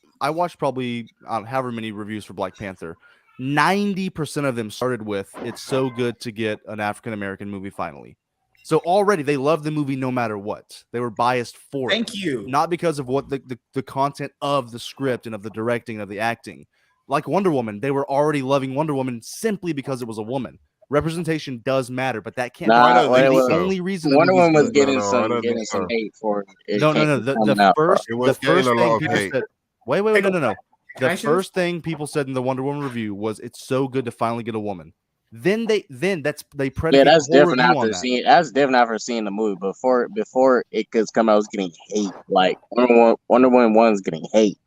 probably however many reviews for Black Panther, 90% of them started with "It's so good to get an African American movie finally." So already they love the movie no matter what. They were biased for Thank it, you. not because of what the content of the script and of the directing and of the acting. Like Wonder Woman, they were already loving Wonder Woman simply because it was a woman. Representation does matter, but that can't Nah, be wait, the wait, wait. only reason the Wonder movie's Woman was good. getting No, I don't think some so. hate for it. No. coming The out. first It was the first getting a lot thing of people hate. said. Wait, no. Can The I say first thing people said in the Wonder Woman review was it's so good to finally get a woman. Then they Yeah, predicate that's the whole different review on after that. seeing. That's different after seeing the movie. Before it could come out, I was getting hate. Like Wonder Woman 1 was getting hate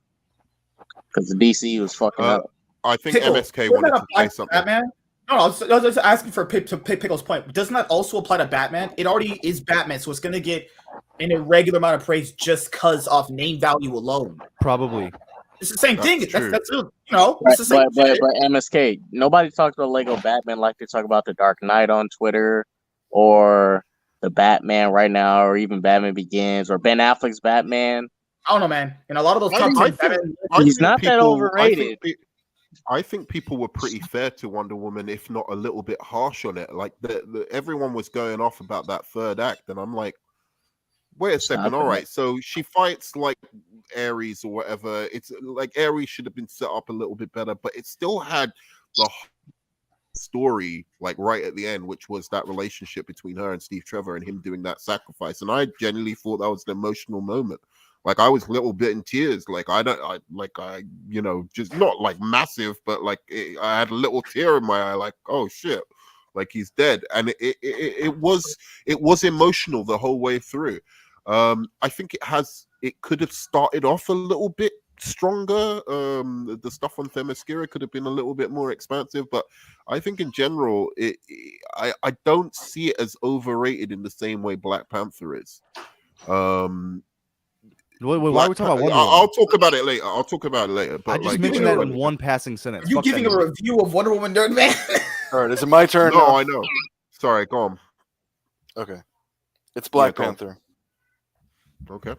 because the DC was fucking up. I think Pickle, MSK doesn't wanted that to apply say to something. Batman? No, I was just asking for Pickle's point. Doesn't that also apply to Batman? It already is Batman, so it's going to get an irregular amount of praise just because of name value alone. Probably. It's the same That's thing. true. That's it's the same But shit. MSK, nobody talks about Lego Batman like they talk about the Dark Knight on Twitter or the Batman right now, or even Batman Begins or Ben Affleck's Batman. I don't know, man. In a lot of those top I 10 think- Batman, He's think not that people- overrated. I think people were pretty fair to Wonder Woman, if not a little bit harsh on it. Like everyone was going off about that third act, and I'm like, wait a second, all right. So she fights like Ares or whatever. It's like Ares should have been set up a little bit better, but it still had the story like right at the end, which was that relationship between her and Steve Trevor and him doing that sacrifice. And I genuinely thought that was an emotional moment. Like I was a little bit in tears. Like I just not like massive, but like I had a little tear in my eye. Like, oh shit, like he's dead. And it was emotional the whole way through. I think it could have started off a little bit stronger. The stuff on Themyscira could have been a little bit more expansive, but I think in general, I don't see it as overrated in the same way Black Panther is. Wait, why are we talking about Wonder Woman? I'll talk about it later. But I just like, mentioned that in one passing sentence. you Fuck giving that a movie. review of Wonder Woman, Nerd Man? All right, is it my turn? No, now? I know. Sorry, go on. Okay. It's Black go on. Panther. Okay.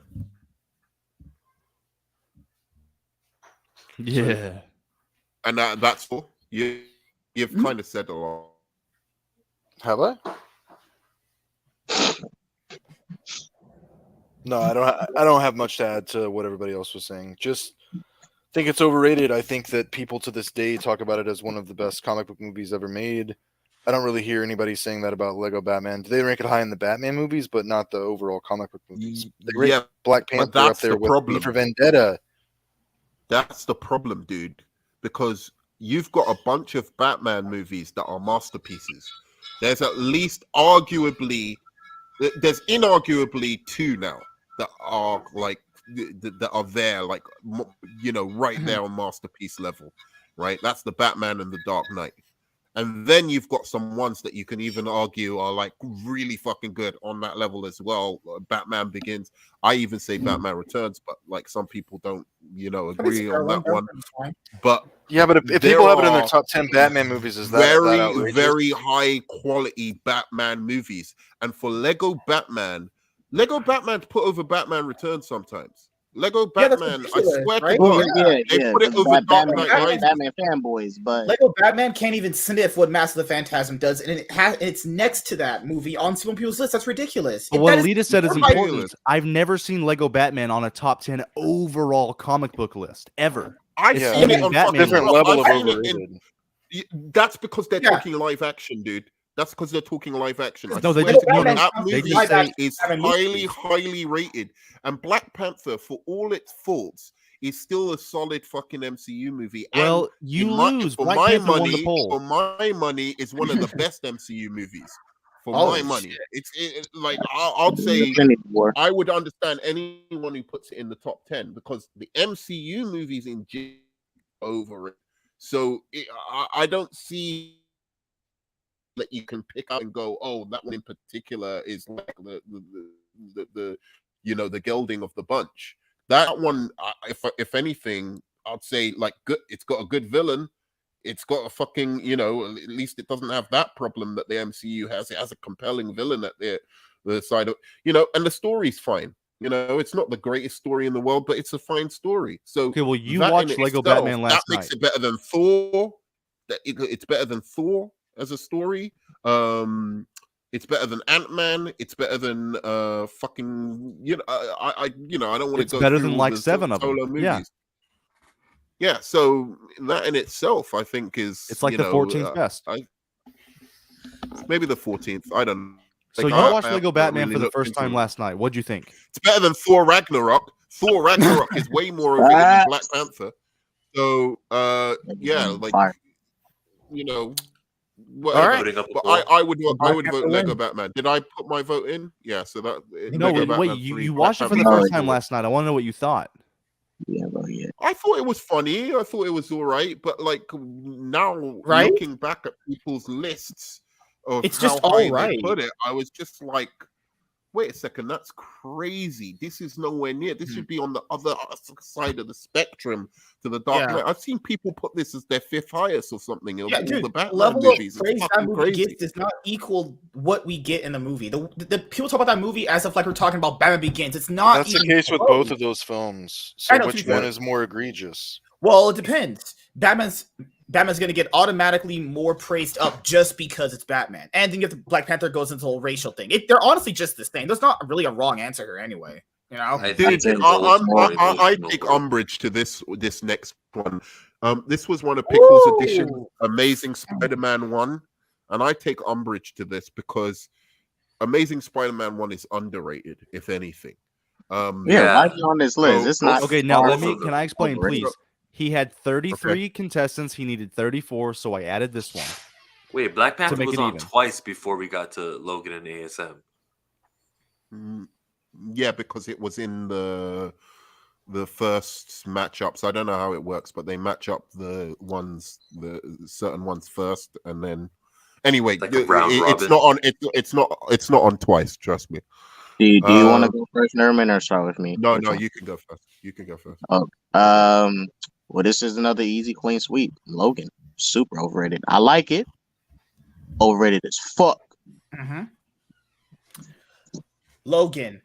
Yeah. And that's all. You've kind of said a lot. Have I? No, I don't have much to add to what everybody else was saying. Just think it's overrated. I think that people to this day talk about it as one of the best comic book movies ever made. I don't really hear anybody saying that about Lego Batman. They rank it high in the Batman movies, but not the overall comic book movies. They rate Yeah, Black but Panther up that's there the with problem. V for Vendetta. That's the problem, dude. Because you've got a bunch of Batman movies that are masterpieces. There's at least there's inarguably two now that are like that are there, like right there on masterpiece level, right? That's the Batman and the Dark Knight. And then you've got some ones that you can even argue are like really fucking good on that level as well. Batman Begins. I even say Batman Returns, but like some people don't, agree on that one. But yeah, but if people have it in their top 10 Batman movies, is that very, outrageous? very high quality Batman movies? And for Lego Batman put over Batman Returns sometimes. Lego Batman, I swear to God, they put it over Dark Knight Rises. Batman fanboys, but Lego Batman can't even sniff what Mask of the Phantasm does, and it's next to that movie on some people's list. That's ridiculous. But what Alita said is ridiculous. important. I've never seen Lego Batman on a top 10 overall comic book list ever. I've seen it on Batman different level of overrated. That's because they're talking live action, dude. That's because they're talking live action. No, they just that movie just say is highly rated. And Black Panther, for all its faults, is still a solid fucking MCU movie. Well, and you lose. Black Panther won the poll. For my money, it's one of the best MCU movies. For my money, it's like I'll say I would understand anyone who puts it in the top 10 because the MCU movies in general are over it. So I don't see that you can pick up and go, oh, that one in particular is like the the gelding of the bunch. That one, if anything, I'd say like good. It's got a good villain. It's got a fucking, at least it doesn't have that problem that the MCU has. It has a compelling villain at the side of, and the story's fine. It's not the greatest story in the world, but it's a fine story. So okay, well, you watched Lego Batman last night. That makes it better than Thor. It's better than Thor as a story. It's better than Ant-Man. It's better than fucking. I don't want to go. It's better through than all like the 7 of them. solo movies. Yeah. Yeah, so that in itself, I think it's like the 14th best. Maybe the 14th. I don't know. So you watched Lego Batman for the first time last night. What'd you think? It's better than Thor Ragnarok. Thor Ragnarok is way more over than Black Panther. So yeah, like whatever. All right. But I would vote Lego Batman. Did I put my vote in? Yeah. So that no, wait. You watched it for the first time last night. I want to know what you thought. Yeah, bro, yeah. I thought it was funny. I thought it was all right. But like now, looking back at people's lists of it's how just high all they right. put it, I was just like, wait a second, that's crazy. This is nowhere near. This should be on the other side of the spectrum to the Dark Knight. I've seen people put this as their 5th highest or something. Yeah, all dude, the Batman level movies. of praise that movie gets does not equal what we get in the movie. The people talk about that movie as if like we're talking about Batman Begins. It's not. That's the case with both of those films. So which one is more egregious? Well, it depends. Batman's going to get automatically more praised up just because it's Batman. And then if Black Panther goes into the whole racial thing. They're honestly just the same. There's not really a wrong answer here anyway. I take umbrage to this next one. This was one of Pickles' edition, Amazing Spider-Man 1. And I take umbrage to this because Amazing Spider-Man 1 is underrated, if anything. Why is he on this list? It's not okay. Now can I explain, please? He had 33 contestants. He needed 34, so I added this one. Wait, Black Panther was on twice before we got to Logan and ASM. Yeah, because it was in the first matchup. So I don't know how it works, but they match up the certain ones first, and then anyway, like it's not on. It's not on twice. Trust me. Do you want to go first, Nerman, or start with me? No, you can go first. You can go first. Oh, well, this is another easy, clean sweep. Logan, super overrated. I like it. Overrated as fuck. Mm-hmm. Logan,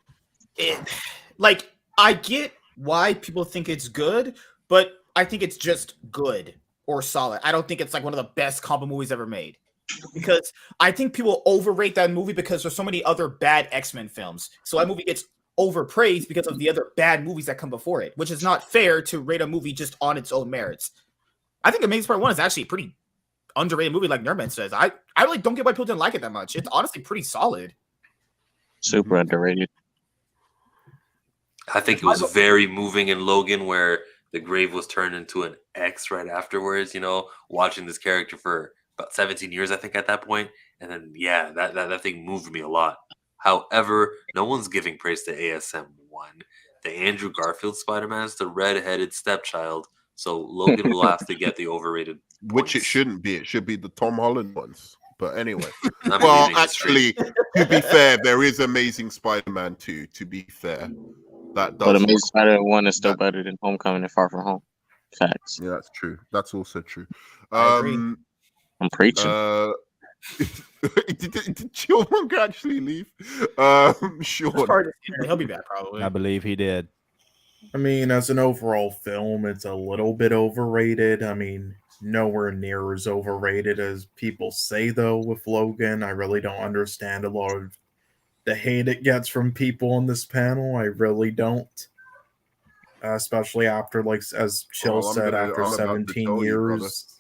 I get why people think it's good, but I think it's just good or solid. I don't think it's like one of the best combo movies ever made. Because I think people overrate that movie because there's so many other bad X-Men films. So that movie gets overpraised because of the other bad movies that come before it, which is not fair to rate a movie just on its own merits. I think Amazing Spider-Man 1 is actually underrated movie, like Nerdman says. I really don't get why people didn't like it that much. It's honestly pretty solid. Super underrated. I think it was very moving in Logan, where the grave was turned into an X right afterwards. You know, watching this character for about 17 years, I think, at that point, and then that thing moved me a lot. However, no one's giving praise to ASM 1. The Andrew Garfield Spider-Man is the red-headed stepchild, so Logan will have to get the overrated. Which it points. shouldn't be. It should be the Tom Holland ones. But anyway. I'm Well, leaving history. actually, to be fair, there is Amazing Spider-Man 2, to be fair. That But does Amazing Spider-Man 1 is still that- better than Homecoming and Far From Home. Facts. Yeah, that's true. That's also true. I agree. I'm preaching. Did Chillmonger actually leave? Sean. He'll be back probably. I believe he did. I mean, as an overall film, it's a little bit overrated. I mean, nowhere near as overrated as people say, though, with Logan. I really don't understand a lot of the hate it gets from people on this panel. I really don't. Especially after, like, as Chill said, after I'm about to 17 tell you, brother. years.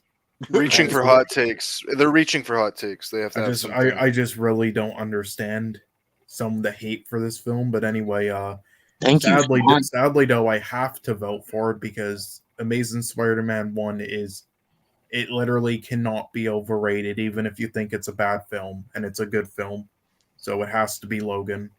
Reaching for hot takes. They're reaching for hot takes. They have to have something. I just really don't understand some of the hate for this film. But anyway, Thank you. Sean. sadly though, I have to vote for it because Amazing Spider-Man 1 it literally cannot be overrated, even if you think it's a bad film, and it's a good film. So it has to be Logan.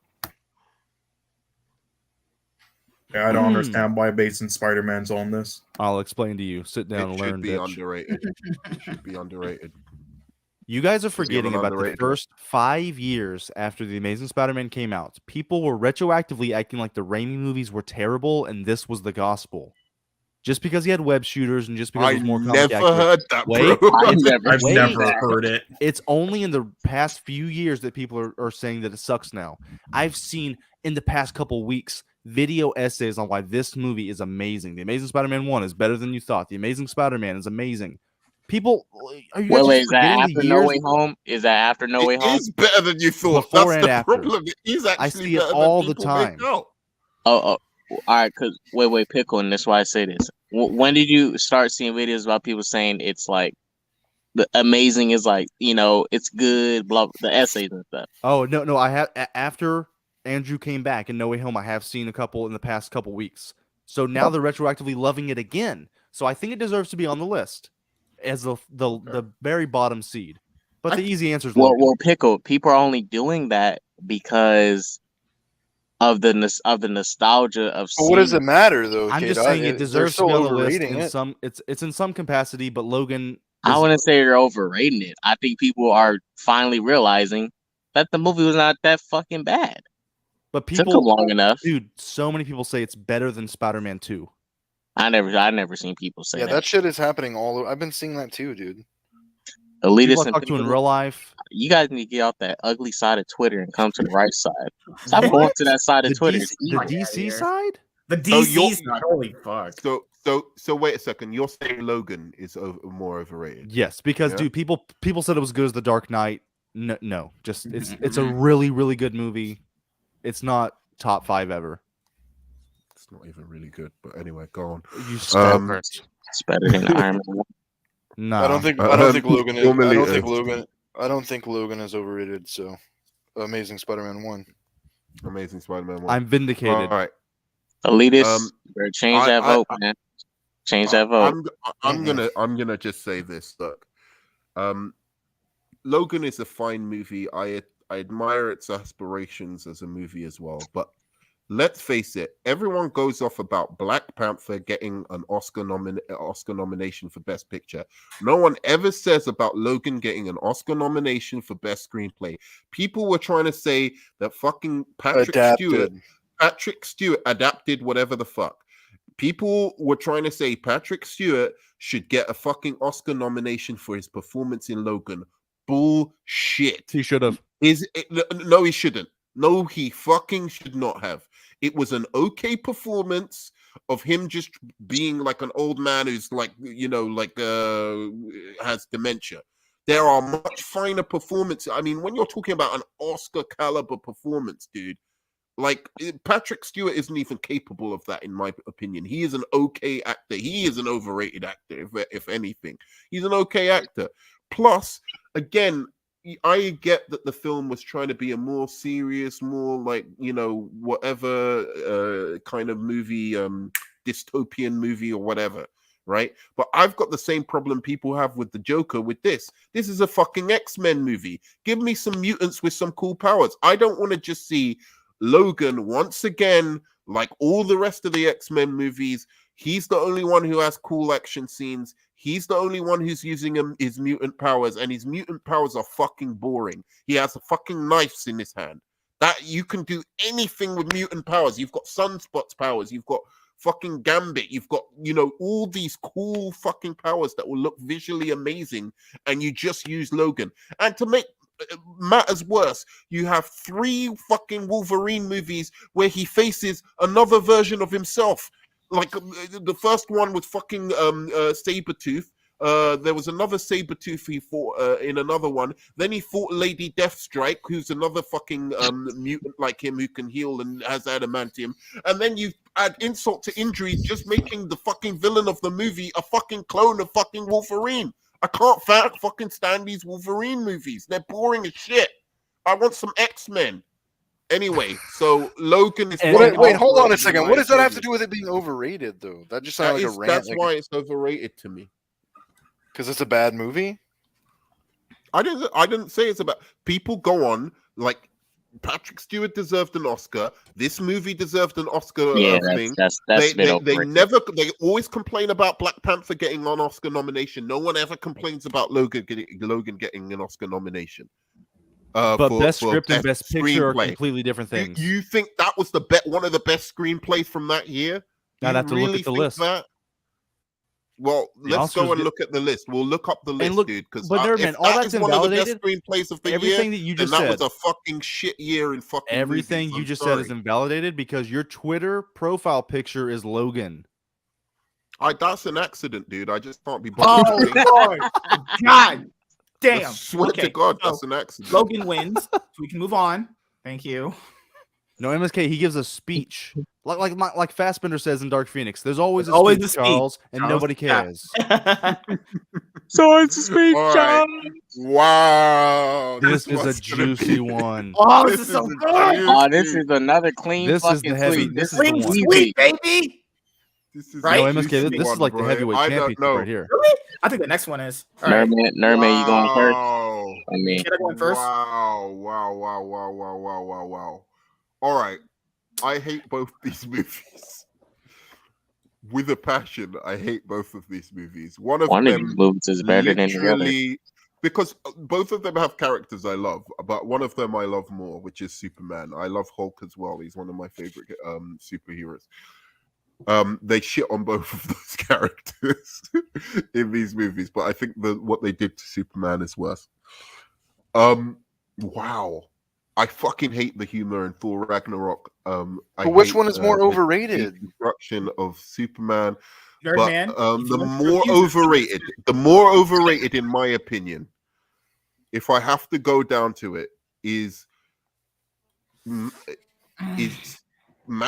Yeah, I don't understand why Amazing Spider-Man's on this. I'll explain to you. Sit down It and should learn, be bitch. underrated. It should be underrated. You guys are an forgetting about the underrated first 5 years after The Amazing Spider-Man came out. People were retroactively acting like the Raimi movies were terrible and this was the gospel. Just because he had web shooters and just because I it was more comic never accurate. heard that, Wait, bro. I've I've Wait. never heard it. It's only in the past few years that people are saying that it sucks now. I've seen in the past couple weeks video essays on why this movie is amazing. The Amazing Spider-Man 1 is better than you thought. The Amazing Spider-Man is amazing. People, are you guys Wait, just is that forgetting after the No years Way Home? Is that after No Way It Home? is better than you thought. Before That's and the after. problem. It is actually I see it better all than the people make time. out. All right, because wait, Pickle, and that's why I say this. When did you start seeing videos about people saying it's like the amazing is like, it's good, blah, the essays and stuff? Oh no! I have after Andrew came back in No Way Home. I have seen a couple in the past couple weeks. So now they're retroactively loving it again. So I think it deserves to be on the list as the very bottom seed. But the easy answer is Logan. Well, Pickle, people are only doing that because of the nostalgia of. But what does it matter though? I'm just Kadai? saying it They're deserves to still be on the list overrating in it. some. It's in some capacity, but Logan. I wouldn't say they're overrating it. I think people are finally realizing that the movie was not that fucking bad. But Took them people, long enough. dude, so many people say it's better than Spider-Man 2. I never seen people say Yeah, that. that shit is happening all over. I've been seeing that too, dude. People Elitists I and talk to in people, real life. you guys need to get off that ugly side of Twitter and come to the right side. Stop going to that side of The Twitter. DC, the Fuck outta DC here. side? The So you're- DC's not. Holy fuck. So wait a second. You're saying Logan is more overrated? Yes, because Yeah. dude, people said it was good as The Dark Knight. No, just it's a really really good movie. It's not top 5 ever. It's not even really good. But anyway, go on. You It's better than Iron Man. no, I don't think Logan is. normally I don't think Logan is overrated. So, Amazing Spider-Man 1. Amazing Spider-Man 1. I'm vindicated. All right. Elitists, better change that I- vote, man. Change that vote. I'm gonna just say this. Look, Logan is a fine movie. I admire its aspirations as a movie as well. But let's face it, everyone goes off about Black Panther getting an Oscar nomination for Best Picture. No one ever says about Logan getting an Oscar nomination for Best Screenplay. People were trying to say that fucking Patrick Stewart adapted whatever the fuck. People were trying to say Patrick Stewart should get a fucking Oscar nomination for his performance in Logan. Bullshit. He should have. No, he shouldn't. No, he fucking should not have. It was an okay performance of him just being like an old man who's like, has dementia. There are much finer performances. I mean, when you're talking about an Oscar caliber performance, dude, like Patrick Stewart isn't even capable of that, in my opinion. He is an okay actor. He is an overrated actor, if anything. He's an okay actor. Plus, again, I get that the film was trying to be a more serious, more like, whatever kind of movie, dystopian movie or whatever, right? But I've got the same problem people have with the Joker with this. This is a fucking X-Men movie. Give me some mutants with some cool powers. I don't want to just see Logan once again, like all the rest of the X-Men movies. He's the only one who has cool action scenes. He's the only one who's using his mutant powers, and his mutant powers are fucking boring. He has fucking knives in his hand. That you can do anything with mutant powers. You've got Sunspot's powers. You've got fucking Gambit. You've got, all these cool fucking powers that will look visually amazing, and you just use Logan. And to make matters worse, you have 3 fucking Wolverine movies where he faces another version of himself. Like the first one with fucking Sabretooth. There was another Sabretooth he fought in another one. Then he fought Lady Deathstrike, who's another fucking mutant like him who can heal and has adamantium. And then you add insult to injury, just making the fucking villain of the movie a fucking clone of fucking Wolverine. I can't fucking stand these Wolverine movies. They're boring as shit. I want some X-Men. Anyway, so Logan is. Wait, hold on a second. What does that have to do with it being overrated, though? That just sounds like a rant. That's why it's overrated to me. Because it's a bad movie. I didn't say it's about. People go on like Patrick Stewart deserved an Oscar. This movie deserved an Oscar. Yeah, thing. That's They always complain about Black Panther getting an Oscar nomination. No one ever complains about Logan getting an Oscar nomination. But best script and best picture are completely different things. You think that was one of the best screenplays from that year? I'd have to look at the list. That? Well, let's go and look at the list. We'll look up the list, dude. Because if all that's invalidated, one of the best screenplays of the everything year, that you just then said, that was a fucking shit year in fucking. Everything you just said is invalidated because your Twitter profile picture is Logan. That's an accident, dude. I just can't be bothered. Oh God. Damn. I swear to God, that's an accident. Logan wins, so we can move on. Thank you. No, MSK, he gives a speech. Like Fassbender says in Dark Phoenix, there's always a speech, Charles, and nobody cares. So it's a speech, Charles. Wow. This is a juicy one. Oh, this is so good. Oh, this is another clean This is fucking the heavy. sweep. This is Clean the one. sweep, baby. This is Right? No, MSK, this is like the heavyweight championship right here. Really? I think the next one is. All right. Nerman, you going first? I mean, Should I go in first? Wow. All right. I hate both these movies. With a passion, I hate both of these movies. One of these movies is better than the other. Because both of them have characters I love, but one of them I love more, which is Superman. I love Hulk as well. He's one of my favorite superheroes. They shit on both of those characters in these movies, but I think what they did to Superman is worse. Wow. I fucking hate the humor in Thor Ragnarok. But which one is more overrated? The destruction of Superman. Nerdman, The more overrated, in my opinion, if I have to go down to it, is Man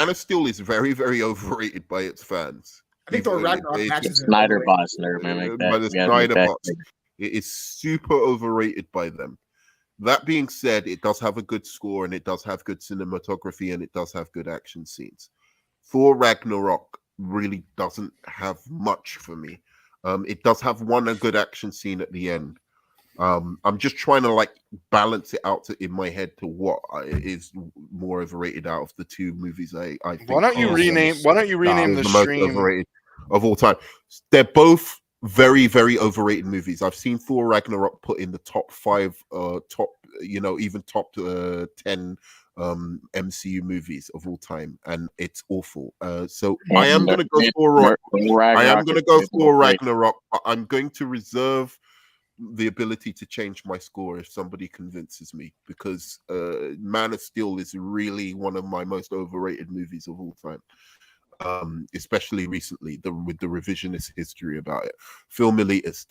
of Steel is very, very overrated by its fans. I think Thor Ragnarok matches Snyder boss, Nerdman. By the Snyder boss. It is super overrated by them. That being said, it does have a good score, and it does have good cinematography, and it does have good action scenes. Thor Ragnarok really doesn't have much for me. It does have a good action scene at the end. I'm just trying to balance it out in my head to what is more overrated out of the two movies. I think. Why don't you rename the most stream overrated of all time? They're both very, very overrated movies. I've seen Thor Ragnarok put in the top 5, even top 10 MCU movies of all time, and it's awful. So I am going to go for Ragnarok. But I'm going to reserve the ability to change my score if somebody convinces me, because Man of Steel is really one of my most overrated movies of all time. Especially recently, with the revisionist history about it. Film elitist.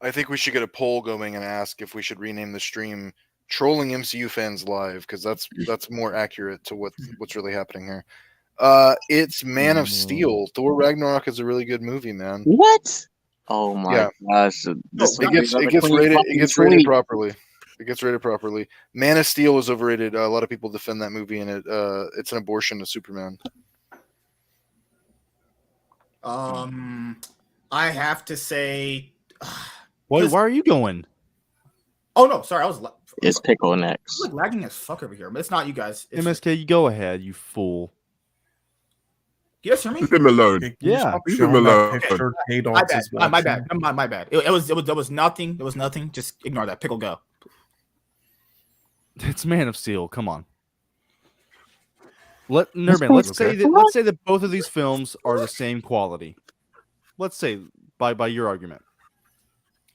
I think we should get a poll going and ask if we should rename the stream "Trolling MCU Fans Live," because that's more accurate to what's really happening here. It's Man of Steel. Thor Ragnarok is a really good movie, man. What? Oh my Yeah. gosh! This No, was It another gets clean rated. It fucking gets rated sweep. properly. It gets rated properly. Man of Steel is overrated. A lot of people defend that movie, and it's an abortion of Superman. I have to say, Why This- are you going? oh no, sorry, I was It's pickle I'm next. like lagging as fuck over here, but it's not you guys. It's MSK, you go ahead, you fool. you guys hear me? Leave him alone. Okay, can you Yeah. stop Leave showing him that alone. picture My K-Dots bad. is My watching? bad. My bad. It was nothing. It was nothing. Just ignore that. Pickle go. It's Man of Steel. Come on. Nerman, let's say that both of these films are the same quality. Let's say by your argument.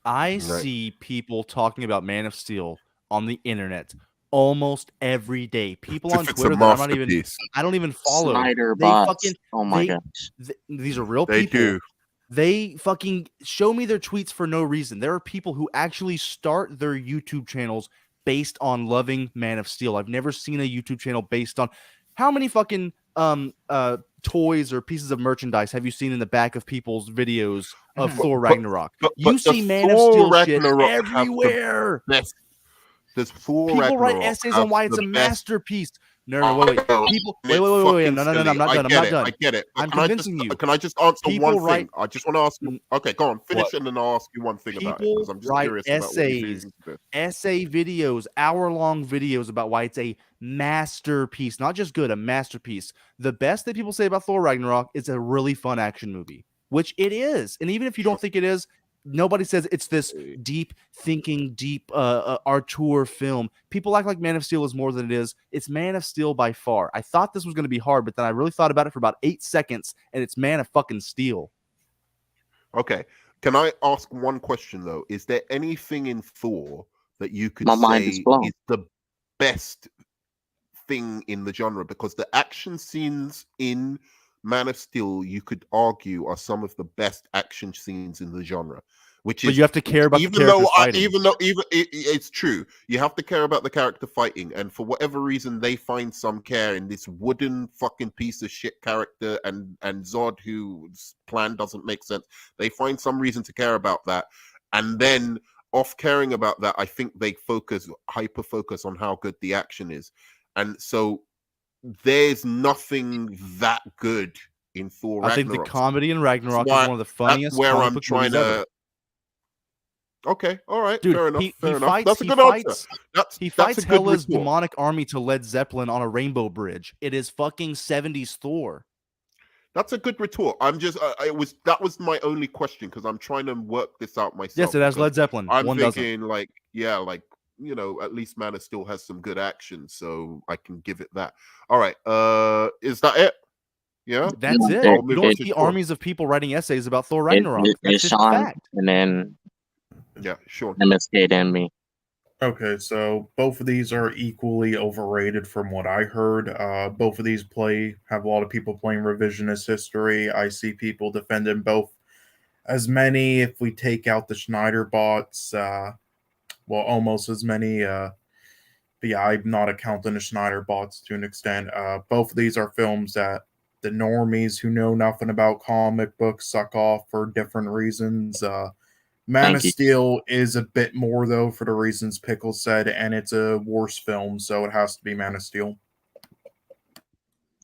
I see people talking about Man of Steel on the internet almost every day. People As on if it's a Twitter that masterpiece. I don't even follow. Snyder They bots. fucking Oh my they- gosh. these are real They people. do. They fucking show me their tweets for no reason. There are people who actually start their YouTube channels based on loving Man of Steel. I've never seen a YouTube channel based on how many fucking toys or pieces of merchandise have you seen in the back of people's videos of Thor Ragnarok? You but the see Man of Thor Steel shit Ragnarok have the everywhere. best. There's Thor People Ragnarok write essays have on why it's the a best- masterpiece. No, wait. Oh, People, it's wait. fucking No, I'm silly. not done. I I'm get not it. done. I get it. But I'm can I convincing you. Can I just answer People one write- thing? I just want to ask you. Okay, go on. Finish What? and then I'll ask you one thing about it. People Because I'm just write curious about what you essays. think of this. Essay videos, hour-long videos about why it's a masterpiece, not just good, a masterpiece. The best that people say about Thor Ragnarok is a really fun action movie, which it is. And even if you don't think it is, nobody says it's this deep thinking, deep auteur film. People act like Man of Steel is more than it is. It's Man of Steel by far. I thought this was going to be hard, but then I really thought about it for about 8 seconds, and it's Man of fucking Steel. Okay. Can I ask one question though? Is there anything in Thor that you could My mind is say blown. is the best thing in the genre? Because the action scenes in Man of Steel, you could argue, are some of the best action scenes in the genre. Which But is you have to care about the even though characters fighting. it's true, you have to care about the character fighting, and for whatever reason, they find some care in this wooden fucking piece of shit character and Zod, whose plan doesn't make sense. They find some reason to care about that, and then off caring about that, I think they hyper focus on how good the action is, and so there's nothing that good in Thor I think Ragnarok. the comedy in Ragnarok is why- one of the funniest That's where comic I'm book trying movies ever. to. Okay, all right, Dude, fair enough. he Fair enough. fights, That's a he good fights, answer. That's he that's fights a good Hela's retort. demonic army to Led Zeppelin on a rainbow bridge. It is fucking 70s Thor. That's a good retort. I'm just, that was my only question because I'm trying to work this out myself. Yes, it has because Led Zeppelin. I'm One doesn't. thinking like, yeah, like at least Man of Steel has some good action, so I can give it that. All right, is that it? Yeah, That's Yeah, it. it- You move don't on to see Sean. armies of people writing essays about Thor It, Ragnarok. it, That's it's just a Sean, fact. and then Yeah, sure. MSK and me. Okay, so both of these are equally overrated from what I heard. Both of these have a lot of people playing revisionist history. I see people defending both as many. If we take out the Schneider bots, almost as many. But yeah, I'm not accounting the Schneider bots to an extent. Both of these are films that the normies who know nothing about comic books suck off for different reasons. Man Thank of you. Steel is a bit more though for the reasons Pickles said, and it's a worse film, so it has to be Man of Steel.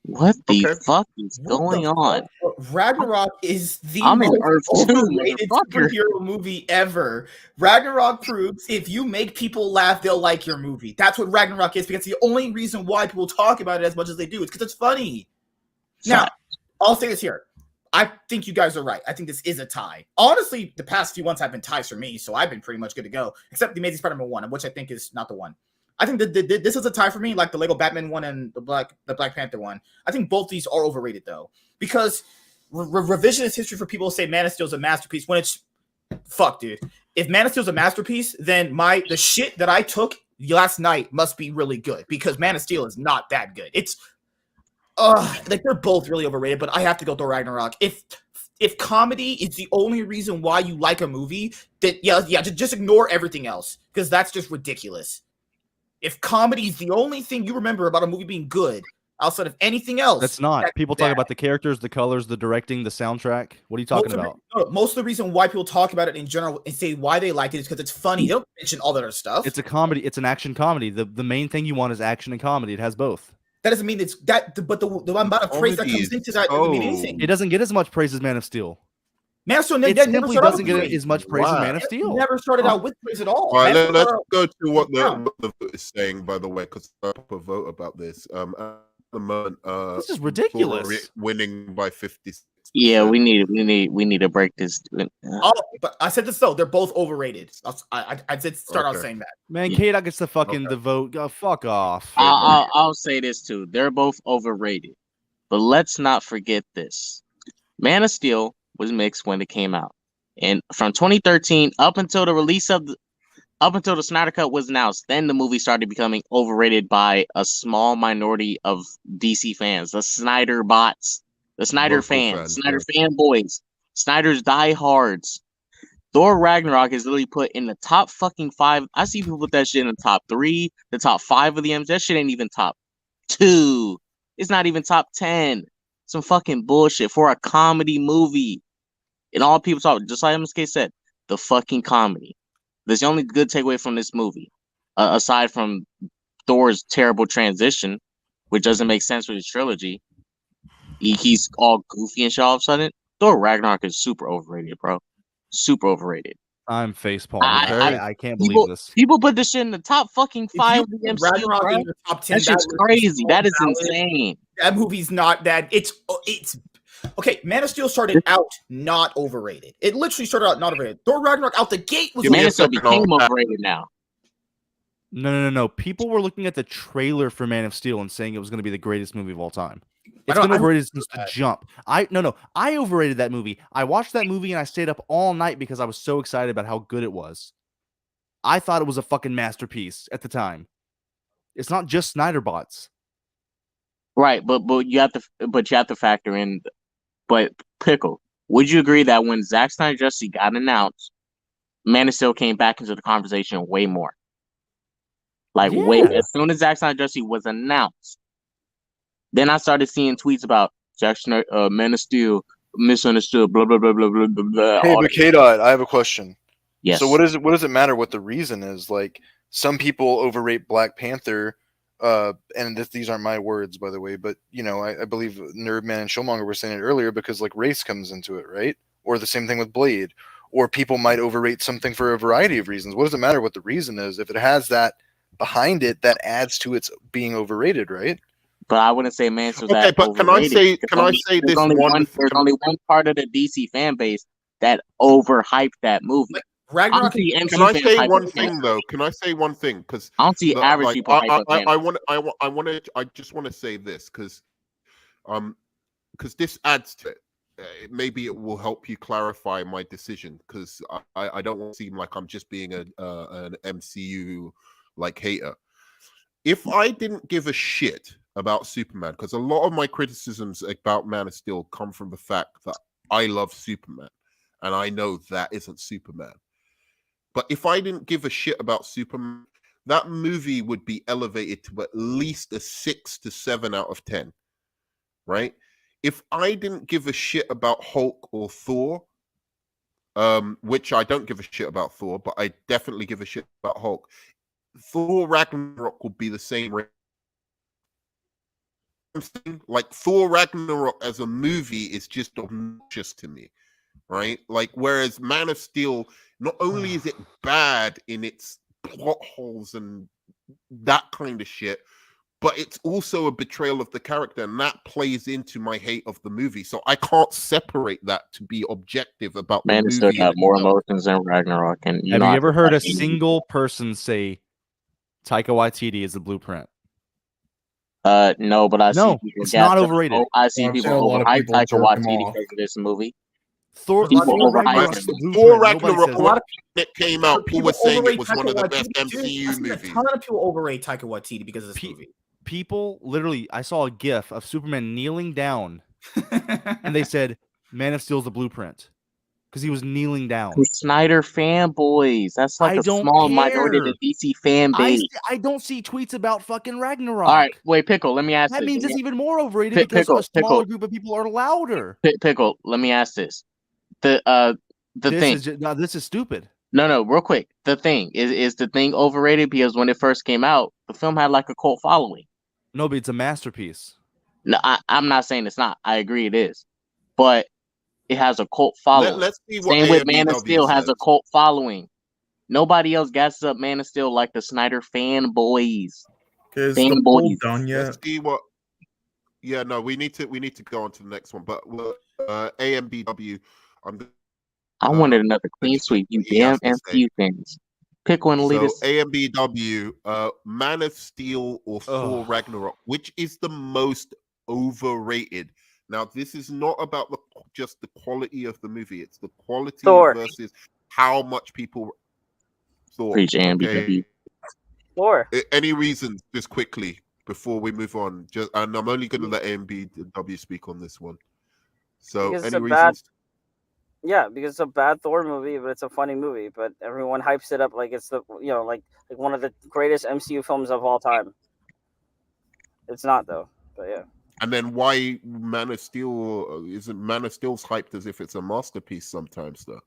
What the Okay. fuck is What going the on? fuck? Ragnarok is the I'm in most Earth 2, overrated motherfucker. superhero movie ever. Ragnarok proves if you make people laugh, they'll like your movie. That's what Ragnarok is, because the only reason why people talk about it as much as they do is because it's funny. Now, I'll say this here. I think you guys are right. I think this is a tie. Honestly, the past few ones have been ties for me, so I've been pretty much good to go, except the Amazing Spider-Man 1, which I think is not the one. I think that this is a tie for me, like the Lego Batman one and the Black Panther one. I think both these are overrated though, because revisionist history for people who say Man of Steel is a masterpiece when it's fuck, dude. If Man of Steel is a masterpiece, then the shit that I took last night must be really good, because Man of Steel is not that good. It's like they're both really overrated, but I have to go Thor Ragnarok. If comedy is the only reason why you like a movie, that just ignore everything else, because that's just ridiculous. If comedy is the only thing you remember about a movie being good, outside of anything else. That's not. that's People talk bad. about the characters, the colors, the directing, the soundtrack. What are you talking about? Most of the reason why people talk about it in general and say why they like it is because it's funny. They don't mention all that other stuff. It's a comedy. It's an action comedy. The main thing you want is action and comedy. It has both. That doesn't mean it's that, but the amount of praise that comes into that doesn't mean anything. It doesn't get as much praise as Man of Steel. Man of Steel It never simply started out doesn't with get praise. as much praise as Man of Steel. Never started out with praise at all. All right, Man of let's Steel- go to what the vote is saying, by the way, because I put a vote about this. At the moment, This is ridiculous. Thor winning by 56. Yeah, we need to break this. Oh, but I said this though. They're both overrated. I did start out Okay. saying that. Man, Yeah. K-Dot gets the vote. Fuck off. I'll say this too. They're both overrated. But let's not forget this. Man of Steel was mixed when it came out. And from 2013 up until the Snyder Cut was announced, then the movie started becoming overrated by a small minority of DC fans, the Snyder bots, the Snyder Local fans, Snyder fanboys, Snyder's diehards. Thor Ragnarok is literally put in the top fucking 5. I see people put that shit in the top 3, the top 5 of the MCU. That shit ain't even top 2. It's not even top 10. Some fucking bullshit for a comedy movie. And all people talk, just like MSK said, the fucking comedy. That's the only good takeaway from this movie, aside from Thor's terrible transition, which doesn't make sense with his trilogy. He's all goofy and shit all of a sudden. Thor Ragnarok is super overrated, bro. Super overrated. I'm facepalming. I can't believe this. People put this shit in the top fucking 5 of the If MCU, Ragnarok bro. in your top 10, That's just would be crazy. so That is valid. insane. That movie's not that. It's okay. Man of Steel started out not overrated. It literally started out not overrated. Thor Ragnarok out the gate was Man of Steel second became on that. overrated now. No. People were looking at the trailer for Man of Steel and saying it was going to be the greatest movie of all time. I It's don't- been I don't overrated since do the that. jump. I overrated that movie. I watched that movie and I stayed up all night because I was so excited about how good it was. I thought it was a fucking masterpiece at the time. It's not just Snyder bots. Right, but you have to factor in. But Pickle, would you agree that when Zack Snyder Justice got announced, Man of Steel came back into the conversation way more? Like way Yeah. as soon as Zack Snyder Justice was announced, then I started seeing tweets about Zack Snyder, Man of Steel misunderstood, blah blah blah blah blah blah. blah Hey, all but that. K-Dot, I have a question. Yes. So what does it matter what the reason is? Like, some people overrate Black Panther, and these aren't my words, by the way, but I believe Nerdman and Showmonger were saying it earlier because like race comes into it, right? Or the same thing with Blade. Or people might overrate something for a variety of reasons. What does it matter what the reason is? If it has that behind it, that adds to its being overrated, right? But I wouldn't say Man of Steel Okay, that but can I overrated. say There's this only one? There's only one part of the DC fan base that overhyped that movie. Ragnarok. Honestly, Can MCU I fans say hype one it, thing man. though? Can I say one thing? Because I don't see average people hype up Man of Steel. I just want to say this because this adds to it. Maybe it will help you clarify my decision because I don't want to seem like I'm just being an MCU like hater. If I didn't give a shit about Superman, because a lot of my criticisms about Man of Steel come from the fact that I love Superman, and I know that isn't Superman. But if I didn't give a shit about Superman, that movie would be elevated to at least a 6 to 7 out of 10, right? If I didn't give a shit about Hulk or Thor, which I don't give a shit about Thor, but I definitely give a shit about Hulk, Thor Ragnarok would be the same rate. Like Thor Ragnarok as a movie is just obnoxious to me, right? Like whereas Man of Steel, not only is it bad in its plot holes and that kind of shit, but it's also a betrayal of the character, and that plays into my hate of the movie. So I can't separate that to be objective about Man the of Steel movie. got more emotions than Ragnarok. And Have you ever heard a single person say Taika Waititi is the blueprint? No, but I see No, people. it's not overrated. I see I've seen people a lot of overhype people Taika jerk him Waititi off. because of this movie. Thor People overhype Ragnarok's it. the blueprint. Thor Nobody Ragnarok, says when that. it came out, people were saying it was one of the best I've MCU seen movies. a ton of people overrate Taika Waititi because of this movie. People literally, I saw a GIF of Superman kneeling down, and they said, "Man of Steel's the blueprint." because he was kneeling down. The Snyder fanboys. That's like I a don't small minority of care. the DC fan base. I don't see tweets about fucking Ragnarok. All right, wait, Pickle. Let me ask That this. means Let it's me- even more overrated Pi- because Pickle, a smaller Pickle. group of people are louder. Pickle. Let me ask this. The thing. This is stupid. No, real quick. The thing is the thing overrated because when it first came out, the film had like a cult following. No, but it's a masterpiece. No, I'm not saying it's not. I agree it is, but it has a cult following. Let's see what Same with Man of AMBW Steel has a says. cult following. Nobody else gasses up Man of Steel like the Snyder fanboys. Is the Fanboys. poll done Let's yet? see what. Yeah, no, we need to go on to the next one. But AMBW, I wanted another clean sweep. You he has damn to say. MCU fans. Pickle and lead So us. AMBW, Man of Steel or Thor Ragnarok, which is the most overrated? Now, this is not about just the quality of the movie; it's the quality Thor. versus how much people thought. Preach AMBW. Thor. Any reasons, just quickly before we move on? And I'm only going to let AMBW speak on this one. So, Because it's any a bad- reasons? Yeah, because it's a bad Thor movie, but it's a funny movie. But everyone hypes it up like it's the like one of the greatest MCU films of all time. It's not though, but yeah. And then why Man of Steel isn't Man of Steel's hyped as if it's a masterpiece sometimes though?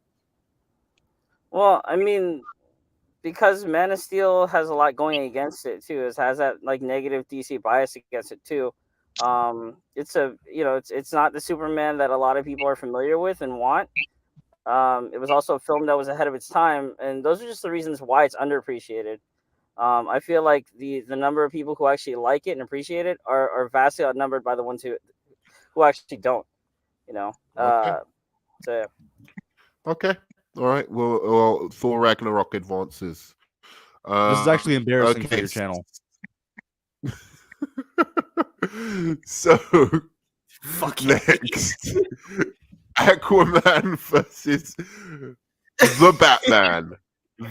Well, I mean, because Man of Steel has a lot going against it too. It has that like negative DC bias against it too. It's a it's not the Superman that a lot of people are familiar with and want. It was also a film that was ahead of its time, and those are just the reasons why it's underappreciated. I feel like the number of people who actually like it and appreciate it are vastly outnumbered by the ones who actually don't. Okay. So yeah. Okay. All right. Well, Thor Ragnarok advances. This is actually embarrassing for okay. your channel. So Fuck next, Aquaman versus the Batman.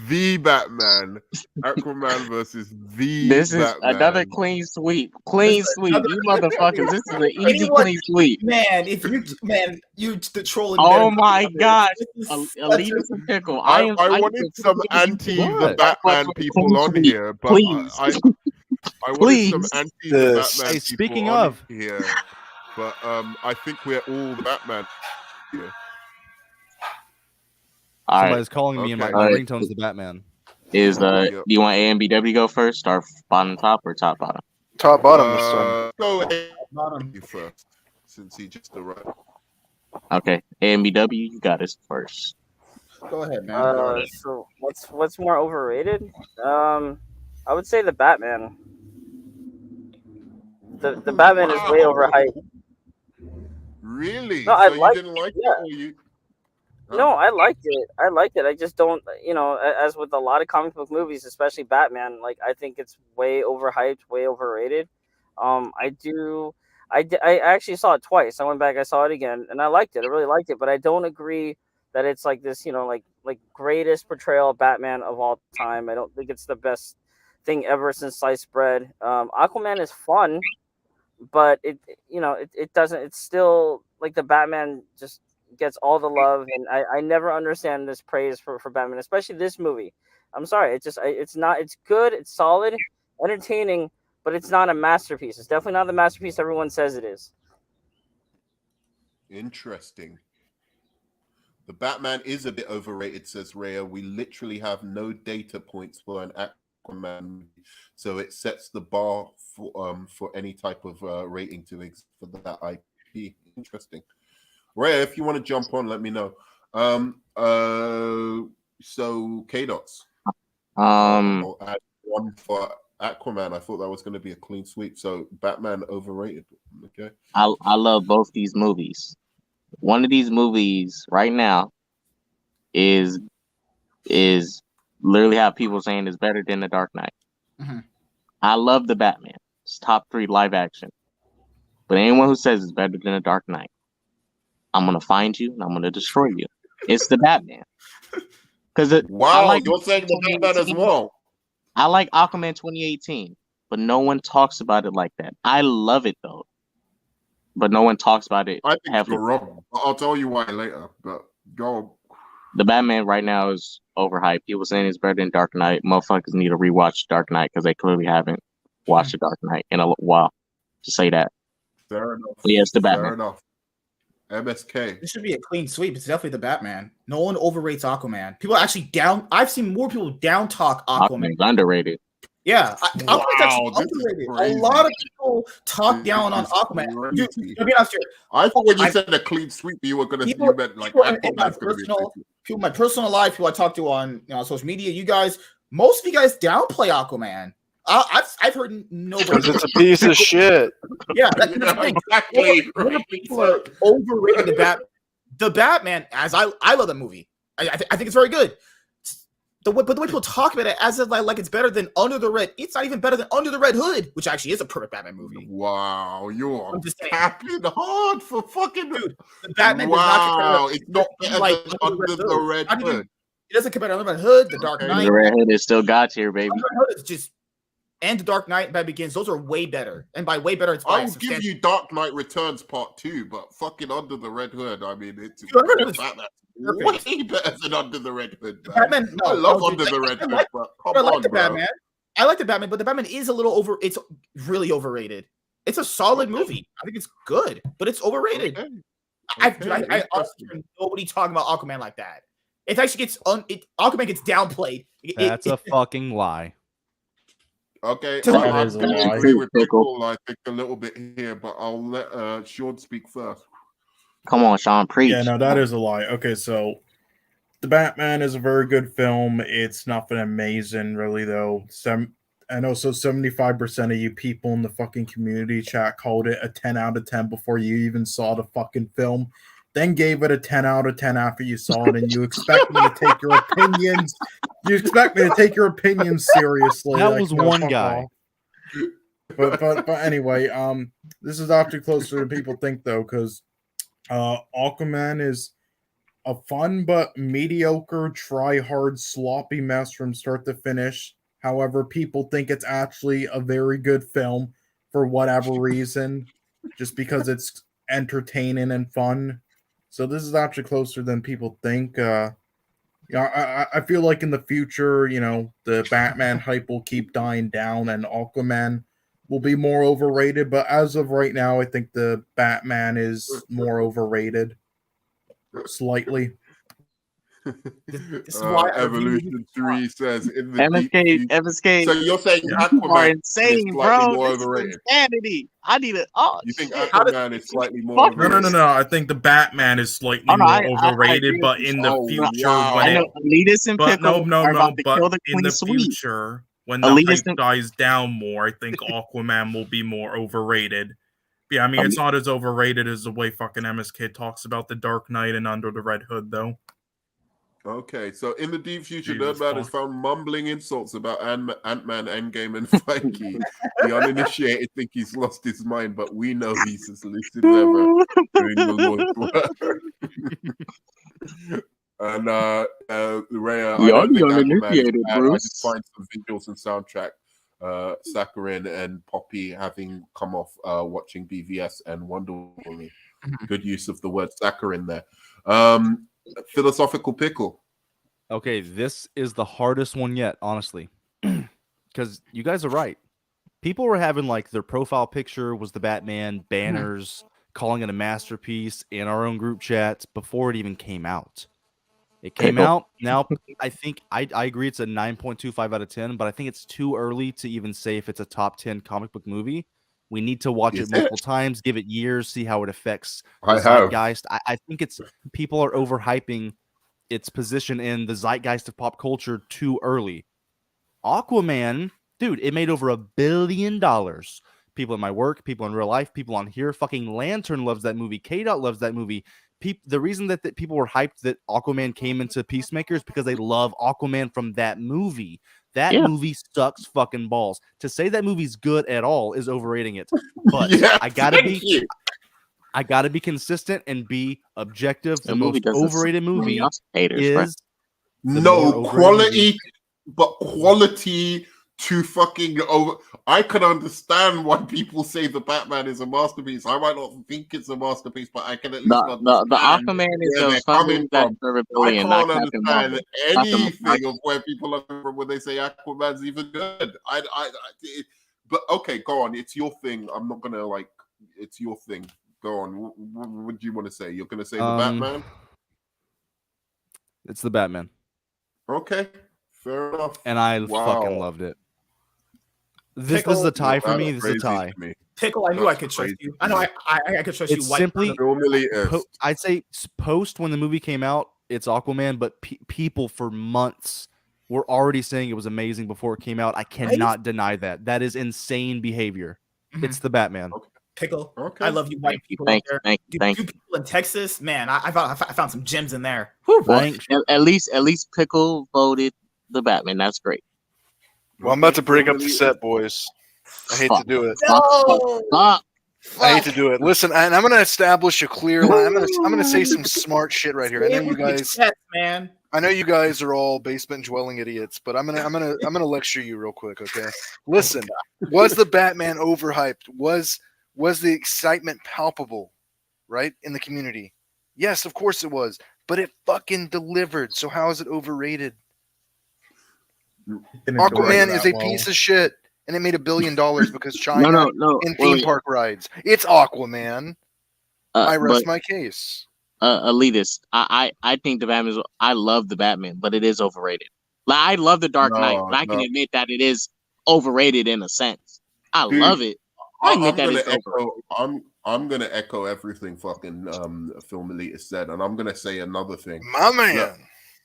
The Batman. Aquaman versus the This is Batman. another clean sweep. Clean sweep. You motherfuckers. This is an easy clean sweep. Man, you the trolling. Oh better my than gosh. this. This is Elitist and Pickle. I am wanted some anti the What? Batman people on here, but Please. I wanted Please. some anti the This. Batman Hey, people speaking on of. here. But I think we're all the Batman here. All right. Somebody's calling me, and my Okay. All right. ringtone's the Batman. Is Yep. do you want AMBW to go first? Start bottom top or top bottom? Top bottom this time. Go Bottom. you first, since he just arrived. Okay. AMBW, you got us first. Go ahead, man. So what's more overrated? I would say the Batman. The Batman is way overhyped. Really? No, I so you like didn't like it, yeah. it, or you? Huh? No, I liked it. I just don't, as with a lot of comic book movies, especially Batman, like I think it's way overhyped, way overrated. I actually saw it twice. I went back, I saw it again, and I liked it. I really liked it, but I don't agree that it's like this, like greatest portrayal of Batman of all time. I don't think it's the best thing ever since sliced bread. Aquaman is fun, but it doesn't. It's still like the Batman just gets all the love, and I never understand this praise for Batman, especially this movie. I'm sorry, it's not. It's good, it's solid, entertaining, but it's not a masterpiece. It's definitely not the masterpiece everyone says it is. Interesting. The Batman is a bit overrated, says Rhea. We literally have no data points for an Aquaman movie, so it sets the bar for any type of rating to exist for that IP. Interesting. Rhea, if you want to jump on, let me know. So K-Dots. I'll add one for Aquaman. I thought that was going to be a clean sweep. So Batman overrated. Okay. I love both these movies. One of these movies right now is literally how people saying is better than The Dark Knight. Mhm. I love the Batman. It's top 3 live action. But anyone who says it's better than The Dark Knight, I'm gonna find you and I'm gonna destroy you. It's the Batman. Because Wow, you're saying the Batman as well. I like Aquaman 2018, but no one talks about it like that. I love it though, but no one talks about it. I think heavily. you're wrong. I'll tell you why later. But go The Batman right now is overhyped. People saying it's better than Dark Knight. Motherfuckers need to rewatch Dark Knight because they clearly haven't watched the Dark Knight in a while. To say that. Fair enough. But yeah, it's the Fair Batman. enough. MSK. This should be a clean sweep. It's definitely the Batman. No one overrates Aquaman. People are actually down. I've seen more people down talk Aquaman. Aquaman's underrated. Yeah, Aquaman's actually Wow, this is underrated. A crazy. lot of people talk This down on is Aquaman. Dude, crazy. to be honest here, I thought when you I- said a clean sweep, you were gonna people- you meant like people in my Aquaman's gonna be personal, people in my personal life, who I talk to on social media, you guys, most of you guys downplay Aquaman. I've heard nobody. Because it's a piece of shit. Yeah, that's the thing. Exactly. More people are overrating the Batman. As I love the movie. I think it's very good. But the way people talk about it as if like it's better than Under the Red. It's not even better than Under the Red Hood, which actually is a perfect Batman movie. Wow, you are I'm just saying. tapping hard for fucking Dude, the Batman wow, does it's not better like than Under the Red Not even- Hood. It doesn't compare to Under the Red Hood, The Dark Okay. Knight. The Red Hood is still God tier, baby. Under the Red Hood is just and The Dark Knight and Batman Begins. Those are way better, and by way better, it's by I will give you Dark Knight Returns Part 2, but fucking Under the Red Hood, I mean, it's Dude, Under the Red Hood's Batman's perfect. way better than Under the Red Hood. Man. Batman. No, I love no, Under dude, the Red I Hood, like- but I come like on, the bro. Batman. I like the Batman, but the Batman is a little over. It's really overrated. It's a solid movie. I think it's good, but it's overrated. Okay. I Okay, honestly interesting. hear nobody talking about Aquaman like that. It actually gets Aquaman gets downplayed. That's a fucking lie. Okay, To I That is a lie. agree with Pickle. Pickle, I think a little bit here, but I'll let Sean speak first. Come on, Sean, preach. Yeah, no, that is a lie. Okay, so The Batman is a very good film. It's nothing amazing, really, though. I know, so 75% of you people in the fucking community chat called it a 10 out of 10 before you even saw the fucking film, then gave it a 10 out of 10 after you saw it, and you expect me to take your opinions. You expect me to take your opinions seriously. That like, was no, one fuck guy. off. But anyway, this is actually closer than people think, though, because Aquaman is a fun but mediocre, try-hard, sloppy mess from start to finish. However, people think it's actually a very good film for whatever reason, just because it's entertaining and fun. So this is actually closer than people think. I feel like in the future, the Batman hype will keep dying down and Aquaman will be more overrated. But as of right now, I think the Batman is more overrated, slightly. This is why I review Evolution 3 says in the deep MSK, future. MSK, So you're saying you are Aquaman is insane, slightly bro. more This is overrated? insanity. I need it. Oh, You think shit. Aquaman is slightly more Fuck. No, overrated? no. I think the Batman is slightly Oh, no, more I overrated, agree but with in you. the Oh, future, wow. when I it know Elitist and But Pickle no. are about to But kill the in Queen the Sweet. future, when the Elitist hype and- dies down more, I think Aquaman will be more overrated. Yeah, I mean, it's not as overrated as the way fucking MSK talks about the Dark Knight and Under the Red Hood, though. Okay, so in the deep future, Jesus Nerdman has fuck. found mumbling insults about Ant-Man, Endgame, and Feige. The uninitiated think he's lost his mind, but we know he's as lucid as ever doing the Lord's work. And Rhea, I Y'all don't think the Aquaman is uninitiated, bad. I Bruce. just find some visuals and soundtrack. Saccharin and Poppy having come off watching BVS and Wonder Woman. Good use of the word saccharin there. Philosophical Pickle. Okay, this is the hardest one yet, honestly. Because you guys are right. People were having like their profile picture was the Batman, banners, calling it a masterpiece in our own group chats before it even came out. It came out. Now, I think I agree it's a 9.25 out of 10, but I think it's too early to even say if it's a top 10 comic book movie. We need to watch Is it multiple times, give it years, see how it affects the I have. zeitgeist. I think it's people are overhyping its position in the zeitgeist of pop culture too early. Aquaman, dude, it made over $1 billion. People in my work, people in real life, people on here. Fucking Lantern loves that movie. K-Dot loves that movie. The reason that people were hyped that Aquaman came into Peacemaker is because they love Aquaman from that movie. That movie sucks fucking balls. To say that movie's good at all is overrating it. But Yeah, I gotta thank be you. I gotta be consistent and be objective. The movie most doesn't overrated movie y'all haters, bro. is the more No overrated quality, movie. but quality to fucking over. I can understand why people say the Batman is a masterpiece. I might not think it's a masterpiece, but I can at least understand The Aquaman is where a they're fun coming movie that from. deserve a I billion, not can't Captain Marvel. understand anything of where people are coming from when they say Aquaman's even good. But okay, go on. It's your thing. I'm not gonna like. It's your thing. Go on. What do you want to say? You're gonna say the Batman? It's the Batman, Okay, fair enough. and I Wow. fucking loved it. This is a tie for me. This is a tie. Pickle, I knew I could trust you. I know I could trust you. It's White simply Filmily I'd say post when the movie came out, it's Aquaman, but people for months were already saying it was amazing before it came out. I cannot deny that. That is insane behavior. It's the Batman. Pickle. Okay. I love you, white people out there. Dude, you people in Texas, man. I found some gems in there. Well, at least Pickle voted the Batman. That's great. Well, I'm about to break up the set, boys. I hate to do it. Fuck. I hate to do it. Listen, and I'm going to establish a clear line. I'm going to say some smart shit right here. I know you guys, man. I know you guys are all basement dwelling idiots, but I'm gonna lecture you real quick, okay? Listen, was the Batman overhyped? Was the excitement palpable, right, in the community? Yes, of course it was, but it fucking delivered. So how is it overrated? Aquaman is a piece of shit, and it made $1 billion because China and theme park rides. It's Aquaman. I rest my case. Elitist. I think the Batman is. I love the Batman, but it is overrated. Like I love the Dark Knight, but I can admit that it is overrated in a sense. I love it. I'm gonna echo everything fucking Film Elite has said, and I'm gonna say another thing. My man. Look,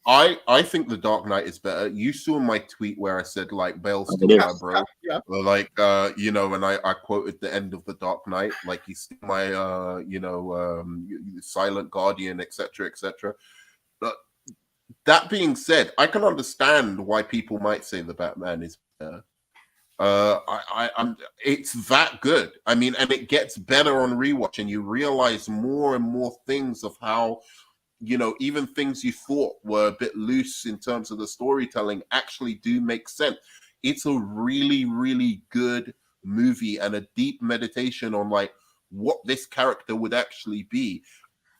I think the Dark Knight is better. You saw my tweet where I said like Bale's still my bro. Yeah. Like and I quoted the end of the Dark Knight, like he's still my silent guardian, etc. But that being said, I can understand why people might say the Batman is better. It's that good. I mean, and it gets better on rewatch, and you realize more and more things of how, even things you thought were a bit loose in terms of the storytelling actually do make sense. It's a really, really good movie and a deep meditation on like what this character would actually be,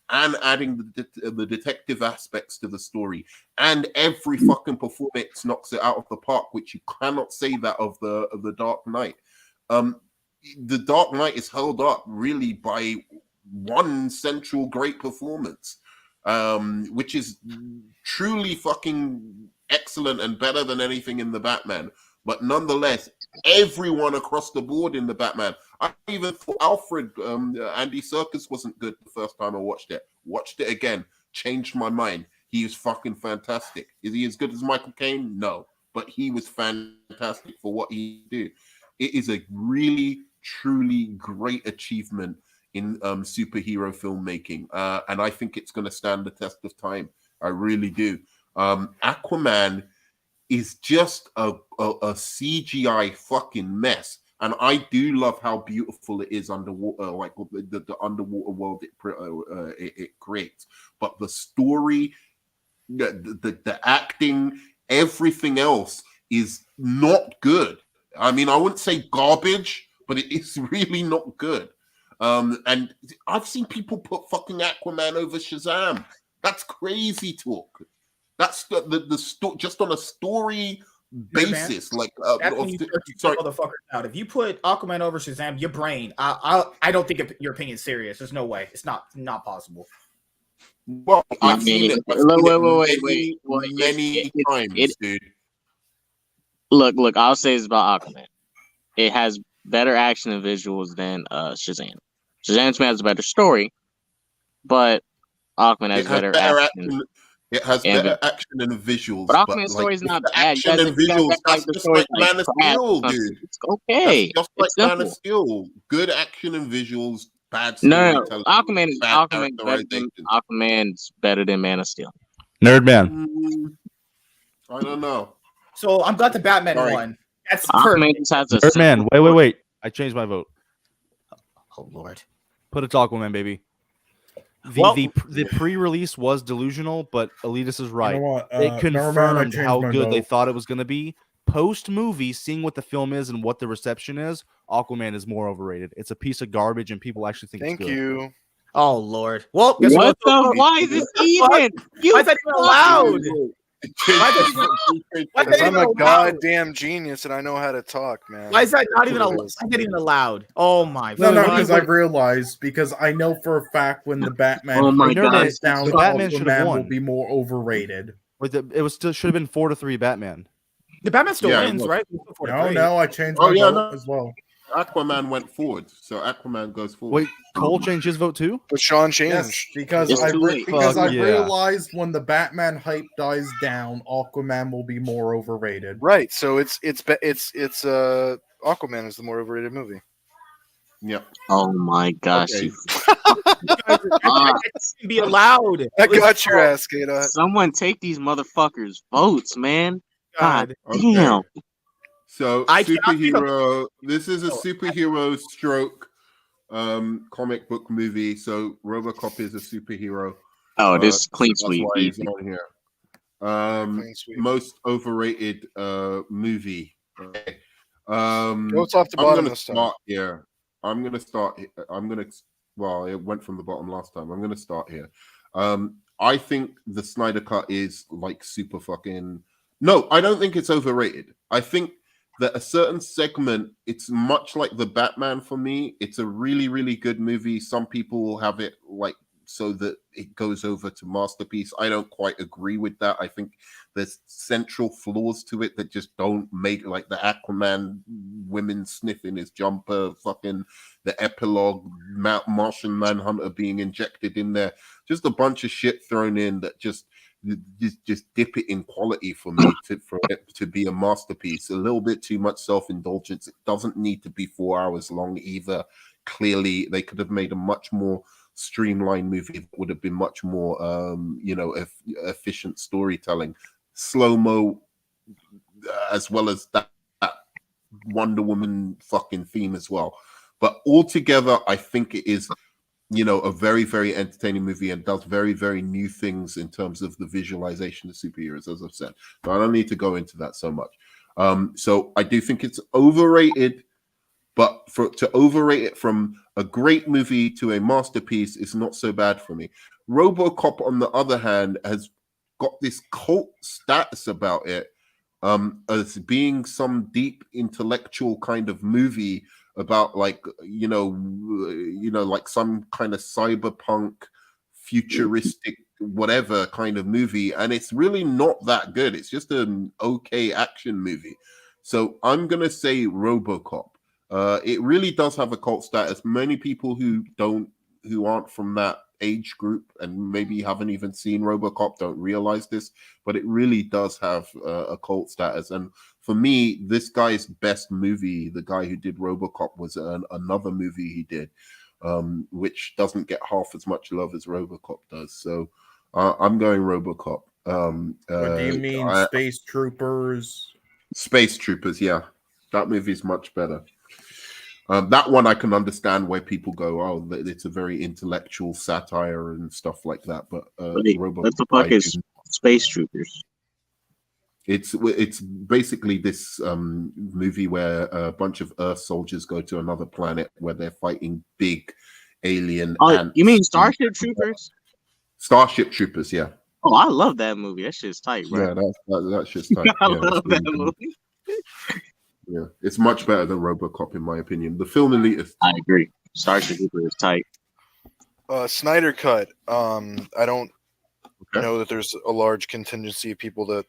and adding the detective aspects to the story, and every fucking performance knocks it out of the park, which you cannot say that of the Dark Knight. The Dark Knight is held up really by one central great performance, which is truly fucking excellent and better than anything in the Batman. But nonetheless, everyone across the board in the Batman. I even thought Alfred, Andy Serkis wasn't good the first time I watched it. Watched it again, changed my mind. He is fucking fantastic. Is he as good as Michael Caine? No, but he was fantastic for what he did. It is a really, truly great achievement in superhero filmmaking, and I think it's going to stand the test of time. I really do. Aquaman is just a CGI fucking mess. And I do love how beautiful it is underwater, like the underwater world it creates. But the story, the acting, everything else is not good. I mean, I wouldn't say garbage, but it is really not good. And I've seen people put fucking Aquaman over Shazam. That's crazy talk. That's the just on a story basis, like sorry, motherfuckers out. If you put Aquaman over Shazam, your brain, I don't think your opinion's serious. There's no way. It's not possible. Well, I've seen it. Wait, many times, dude. Look. I'll say this about Aquaman. It has better action and visuals than Shazam. Shazam has a better story, but Aquaman has better action. It has better action and visuals. But Aquaman's story is not bad. Action and visuals, that's just like Man of Steel, dude. It's okay. That's just like Man of Steel. Good action and visuals, bad storytelling. No. Aquaman's better than Man of Steel. Nerd man. I don't know. So I'm glad the Batman won. That's Aquaman just has a Nerd man. Wait. I changed my vote. Oh Lord. Put it to Aquaman, baby. The pre-release was delusional, but Elitist is right. You know it confirmed how good they thought it was going to be, post movie, seeing what the film is and what the reception is, Aquaman is more overrated. It's a piece of garbage, and people actually think Thank it's good. you. Oh Lord. Well, guess What what? the? Why is this Fuck? even? You Why is that even allowed? Why is that even- why is Because that I'm even a allowed? goddamn genius and I know how to talk, man. Why is that not even That's what allowed? it Why is. is that even allowed? Oh my. No, Wait, because wait, I realized, because I know for a fact when the Batman Oh my hype God. dies down, The Batman should have Aquaman will won. be more overrated. Wait, it was still should have been 4-3 Batman. The Batman still Yeah, it wins, was. right? No, I changed Oh my yeah, vote no. as well. Aquaman went forward, so Aquaman goes forward. Wait, Cole changed his vote too? But Sean Yes, changed. because It's too late. because Fuck I yeah. realized when the Batman hype dies down, Aquaman will be more overrated. Right. So it's Aquaman is the more overrated movie. Yep. Oh my gosh! Okay. You I can be allowed. I got your ass, Kata. someone take these motherfuckers' votes, man. God Okay. damn. So I cannot be the- superhero. This is a superhero stroke comic book movie. So RoboCop is a superhero. Oh, this clean so sweep. that's why he's Easy. on here. Clean sweep. Most overrated movie. Okay. Go top to I'm bottom gonna this time. start here. I'm gonna start. I'm gonna. Well, it went from the bottom last time. I'm gonna start here. I think the Snyder Cut is like super fucking. No, I don't think it's overrated. I think that a certain segment, it's much like the Batman for me. It's a really, really good movie. Some people have it like so that it goes over to masterpiece. I don't quite agree with that. I think there's central flaws to it that just don't make, like the Aquaman women sniffing his jumper, fucking the epilogue, Martian Manhunter being injected in there, just a bunch of shit thrown in that just dip it in quality for me for it to be a masterpiece. A little bit too much self-indulgence. It doesn't need to be 4 hours long either. Clearly, they could have made a much more streamlined movie that would have been much more efficient storytelling. Slow-mo, as well as that Wonder Woman fucking theme as well. But altogether, I think it is, a very, very entertaining movie and does very, very new things in terms of the visualization of superheroes, as I've said. So I don't need to go into that so much. So I do think it's overrated, but to overrate it from a great movie to a masterpiece is not so bad for me. RoboCop, on the other hand, has got this cult status about it, as being some deep intellectual kind of movie about like like some kind of cyberpunk futuristic whatever kind of movie, and it's really not that good. It's just an okay action movie. So I'm gonna say RoboCop. It really does have a cult status. Many people who aren't from that age group and maybe haven't even seen RoboCop don't realize this, but it really does have a cult status. And for me, this guy's best movie, the guy who did RoboCop, was another movie he did, which doesn't get half as much love as RoboCop does. So I'm going RoboCop. What do you mean, Space Troopers? Space Troopers, yeah. That movie's much better. That one I can understand why people go, oh, it's a very intellectual satire and stuff like that. But What the fuck is Space Troopers? It's basically this movie where a bunch of Earth soldiers go to another planet where they're fighting big alien ants. You mean Starship Troopers? Starship Troopers, yeah. Oh, I love that movie. That shit's tight, bro. Yeah, that shit's tight. I Yeah, love that movie. Yeah, it's much better than RoboCop in my opinion. The film elitist. I agree. Starship Troopers is tight. Snyder Cut. I don't know that there's a large contingency of people that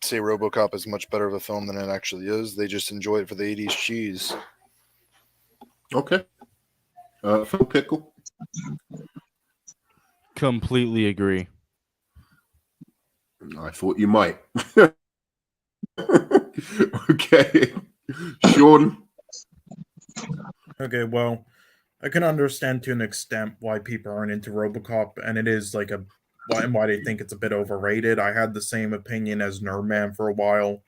say RoboCop is much better of a film than it actually is. They just enjoy it for the 80s cheese. Okay. Phil Pickle. Completely agree. I thought you might. Okay. Sean. Okay, well, I can understand to an extent why people aren't into RoboCop, and it is like why they think it's a bit overrated. I had the same opinion as Nerdman for a while.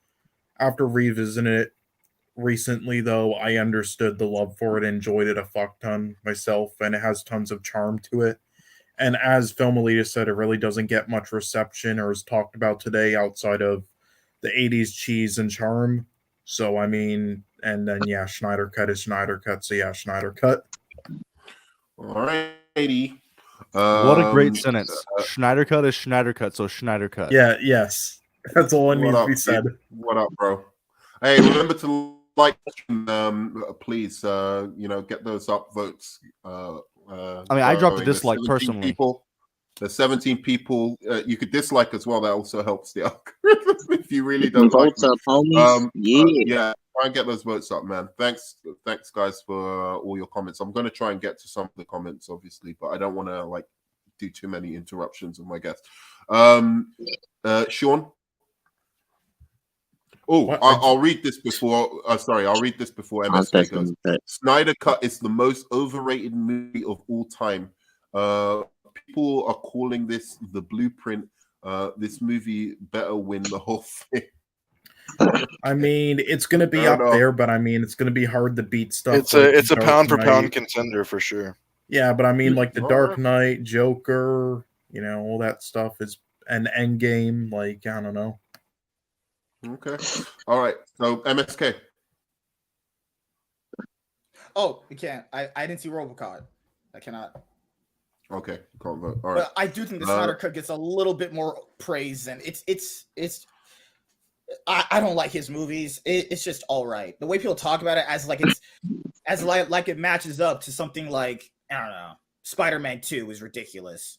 After revisiting it recently, though, I understood the love for it, enjoyed it a fuck ton myself, and it has tons of charm to it. And as Film Elitist said, it really doesn't get much reception or is talked about today outside of the 80s cheese and charm. So I mean, and then yeah, Snyder Cut is Snyder Cut. So yeah, Snyder Cut. Alrighty. What a great sentence. Schneider cut is Schneider cut, so Schneider cut. Yeah, yes. That's all that needs to be said. What up, bro? Hey, remember to like, please, get those upvotes. I dropped a dislike personally. There's 17 people. You could dislike as well. That also helps the algorithm if you really don't like votes up, homies. Yeah, try and get those votes up, man. Thanks, guys, for all your comments. I'm going to try and get to some of the comments, obviously, but I don't want to do too many interruptions of my guests. Sean. Oh, I'll read this before. I'll read this before MSK goes. Snyder Cut is the most overrated movie of all time. People are calling this the blueprint. This movie better win the whole thing. I mean, it's going to be up there, but I mean, it's going to be hard to beat stuff. It's a pound for pound contender for sure. Yeah, but I mean, like the Dark Knight, Joker, all that stuff is an Endgame. Like, I don't know. Okay. All right. So MSK. Oh, you can't. I didn't see RoboCop. I cannot. Okay, can't vote. All right. But I do think the Snyder Cut gets a little bit more praise, and it's. I don't like his movies. It's just all right. The way people talk about it as it matches up to something like, I don't know, Spider-Man 2 is ridiculous.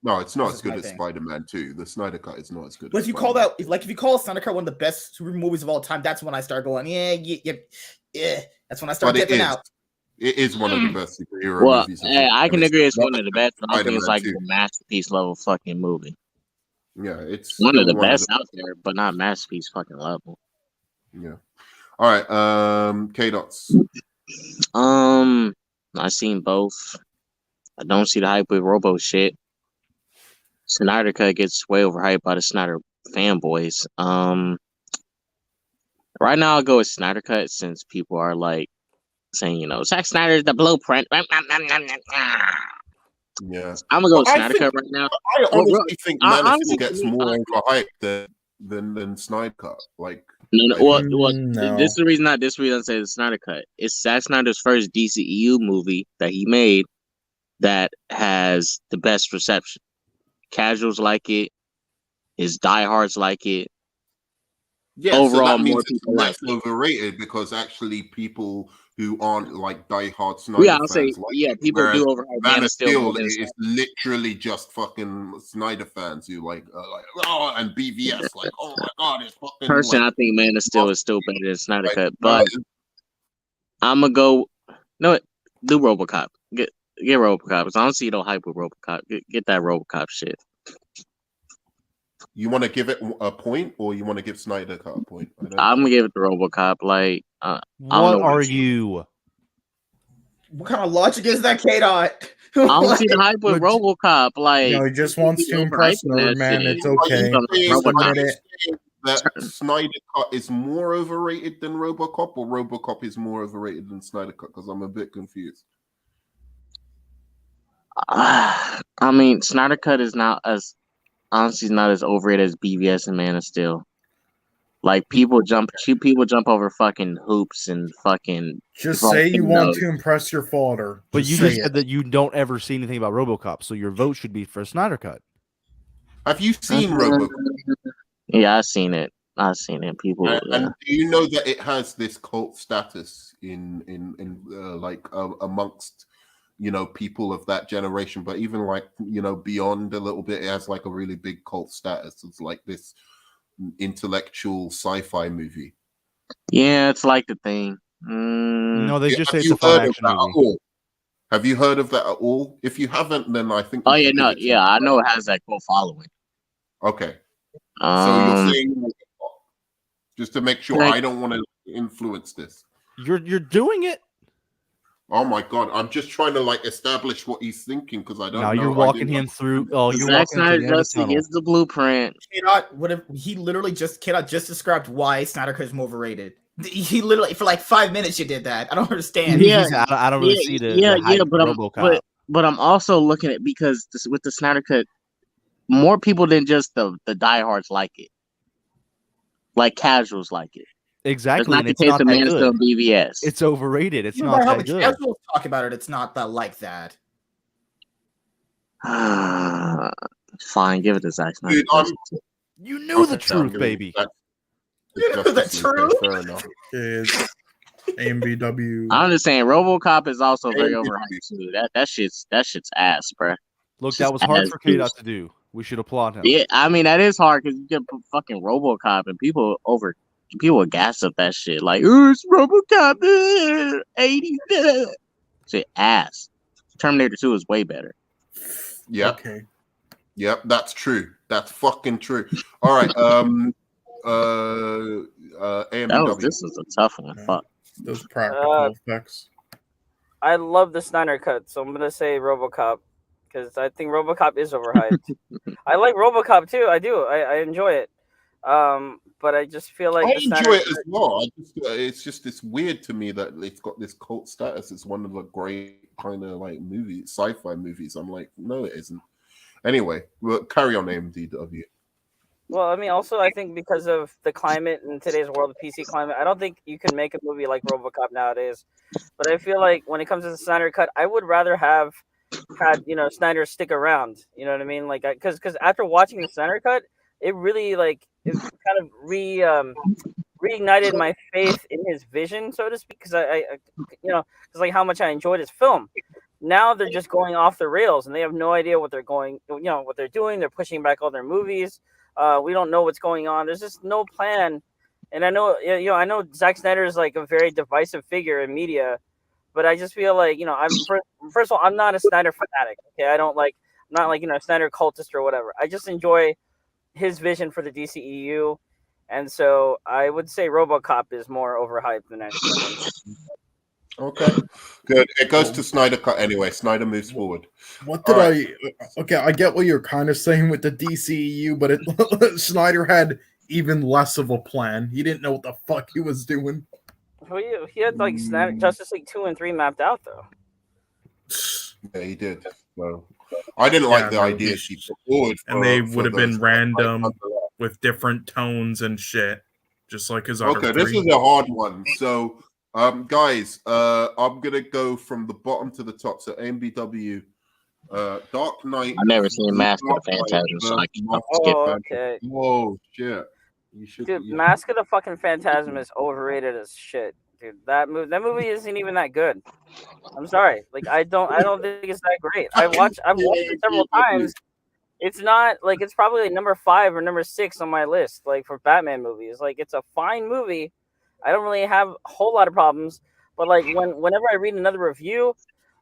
No, it's not as good as Spider-Man 2. The Snyder Cut is not as good. But if you call Snyder Cut one of the best super movies of all time, that's when I start going, yeah. That's when I start dipping out. It is one of the best superhero movies. I can agree it's one of the best. I don't think it's like a masterpiece level fucking movie. Yeah, it's one of the best out there, but not masterpiece fucking level. Yeah. All right. K-Dots. I've seen both. I don't see the hype with Robo shit. Snyder Cut gets way overhyped by the Snyder fanboys. Right now I'll go with Snyder Cut since people are like saying, Zack Snyder's the blueprint. Yeah. I'm gonna go with Snyder Cut right now. I honestly think Man of Steel gets more overhyped than Snyder Cut. No. This is the reason I say the Snyder Cut. It's Zack Snyder's first DCEU movie that he made that has the best reception. Casuals like it. His diehards like it. Yeah, overall, so that means it's less overrated because actually people who aren't like diehard Snyder fans, people do overhype Man of Steel is literally just fucking Snyder fans who and BVS oh my god, it's fucking. Personally, I think Man of Steel is still better than Snyder Cut, but I'm gonna go. No, do RoboCop. Get RoboCop. I don't see no hype with RoboCop. Get that RoboCop shit. You want to give it a point, or you want to give Snyder Cut a point? I'm gonna give it to RoboCop. What are you? What kind of logic is that, K-Dot? I don't see the hype with RoboCop. He just wants to impress Nerd Man. It's okay. That Snyder Cut is more overrated than RoboCop, or RoboCop is more overrated than Snyder Cut? Because I'm a bit confused. I mean, Snyder Cut is not as overrated as BVS and Man of Steel. Like people jump over fucking hoops and fucking. Just say you want to impress your father. But you just said that you don't ever see anything about RoboCop, so your vote should be for Snyder Cut. Have you seen RoboCop? Yeah, I've seen it. People. And do you know that it has this cult status in amongst people of that generation, but even beyond a little bit, it has like a really big cult status. It's like this intellectual sci-fi movie. Yeah, it's like the Thing. No, they just say it's a fun action movie. Have you heard of that at all? If you haven't, then I think. I know it has that cult following. Okay, so you're saying just to make sure I don't want to influence this. You're doing it. Oh my god! I'm just trying to establish what he's thinking because I don't know. Now you're walking him through. Oh, you're walking him through. Here's the blueprint. K-Dot just described why Snyder Cut is more overrated. He literally for 5 minutes you did that. I don't understand. Yeah, I don't really see the but I'm also looking at because with the Snyder Cut, more people than just the diehards like it. like casuals like it. That's Exactly, not and the it's case not of that Man of Steel good. BVS. It's overrated. It's Even not by how that the good. casuals talk about it, it's not that like that. Fine, give it to Zack Snyder. Dude, I'm- You knew the Okay, I'm truth, gonna baby. that's- You know the Justice League, okay, truth? fair enough. Is AMBW. I'm just saying, RoboCop is also very AMBW. overhyped too. That shit's ass, bruh. Look, It's that just was hard ass for K juice. to do. We should applaud him. Yeah, I mean that is hard because you get fucking RoboCop and people gas up that shit like, "Ooh, it's RoboCop, 80 shit ass." Terminator 2 is way better. Yep. Okay. Yep, that's true. That's fucking true. All right. AMBW. This was a tough one. Yeah. Fuck. Those practical effects. I love the Snyder cut, so I'm gonna say RoboCop because I think RoboCop is overhyped. I like RoboCop too. I do. I enjoy it. But I just feel like I the Snyder enjoy it cut- as well. It's weird to me that it's got this cult status. It's one of the great kind of like movies, sci-fi movies. I'm like, no, it isn't. Anyway, we'll carry on, AMDW. Well, I mean, also I think because of the climate in today's world, the PC climate, I don't think you can make a movie like RoboCop nowadays. But I feel like when it comes to the Snyder cut, I would rather have had Snyder stick around. You know what I mean? Like, because after watching the Snyder cut, it really it kind of reignited my faith in his vision, so to speak. Because because like how much I enjoyed his film. Now they're just going off the rails, and they have no idea what they're going, what they're doing. They're pushing back all their movies. We don't know what's going on. There's just no plan. And I know, I know Zack Snyder is like a very divisive figure in media, but I just feel like, first of all, I'm not a Snyder fanatic. Okay, I'm not like a Snyder cultist or whatever. I just enjoy his vision for the DCEU, and so I would say RoboCop is more overhyped than anything. Okay, good. It goes to Snyder cut anyway. Snyder moves forward. What did All right. Okay, I get what you're kind of saying with the DCEU, but Snyder had even less of a plan. He didn't know what the fuck he was doing. He had like Justice League 2 and 3 mapped out though. Yeah, he did. So I didn't like the no, ideas he put forward, and they for would have been those, random like, with different tones and shit, just like his other okay, this three. is a hard one. So, guys, I'm gonna go from the bottom to the top. So, MBW, Dark Knight. I've never seen Mask of the Dark Knight Phantasm, so I versus can Mask skip of that. Okay. Phantasm. Whoa, shit! You should. Dude, Mask of the fucking Phantasm is overrated as shit. Dude, that movie isn't even that good. I'm sorry. Like I don't think it's that great. I've watched it several times. It's not like it's probably like number 5 or number 6 on my list, like for Batman movies. Like it's a fine movie. I don't really have a whole lot of problems. But like whenever I read another review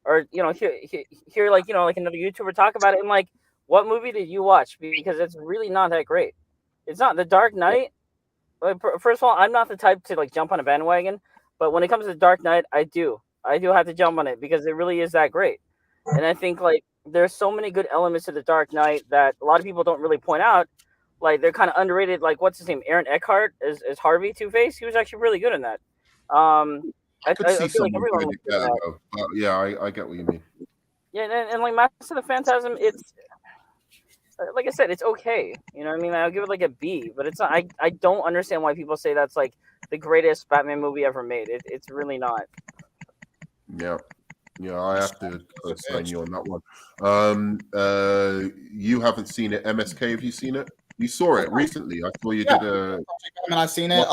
or hear like like another YouTuber talk about it, I'm like, what movie did you watch? Because it's really not that great. It's not The Dark Knight. Like, first of all, I'm not the type to like jump on a bandwagon, but when it comes to The Dark Knight, I do have to jump on it because it really is that great. And I think like there's so many good elements to The Dark Knight that a lot of people don't really point out. Like they're kind of underrated. Like what's his name? Aaron Eckhart is Harvey Two-Face. He was actually really good in that. I could see feel like someone everyone doing was it good in better, that. though. But yeah, I get what you mean. Yeah, and like Mask of the Phantasm, it's like I said, it's okay. You know what I mean? I'll give it like a B, but it's not. I don't understand why people say that's like the greatest Batman movie ever made. It's really not. Yeah. Yeah, I have to sign you on that one. You haven't seen it. MSK, have you seen it? You saw it recently. I saw you did a. I've seen it.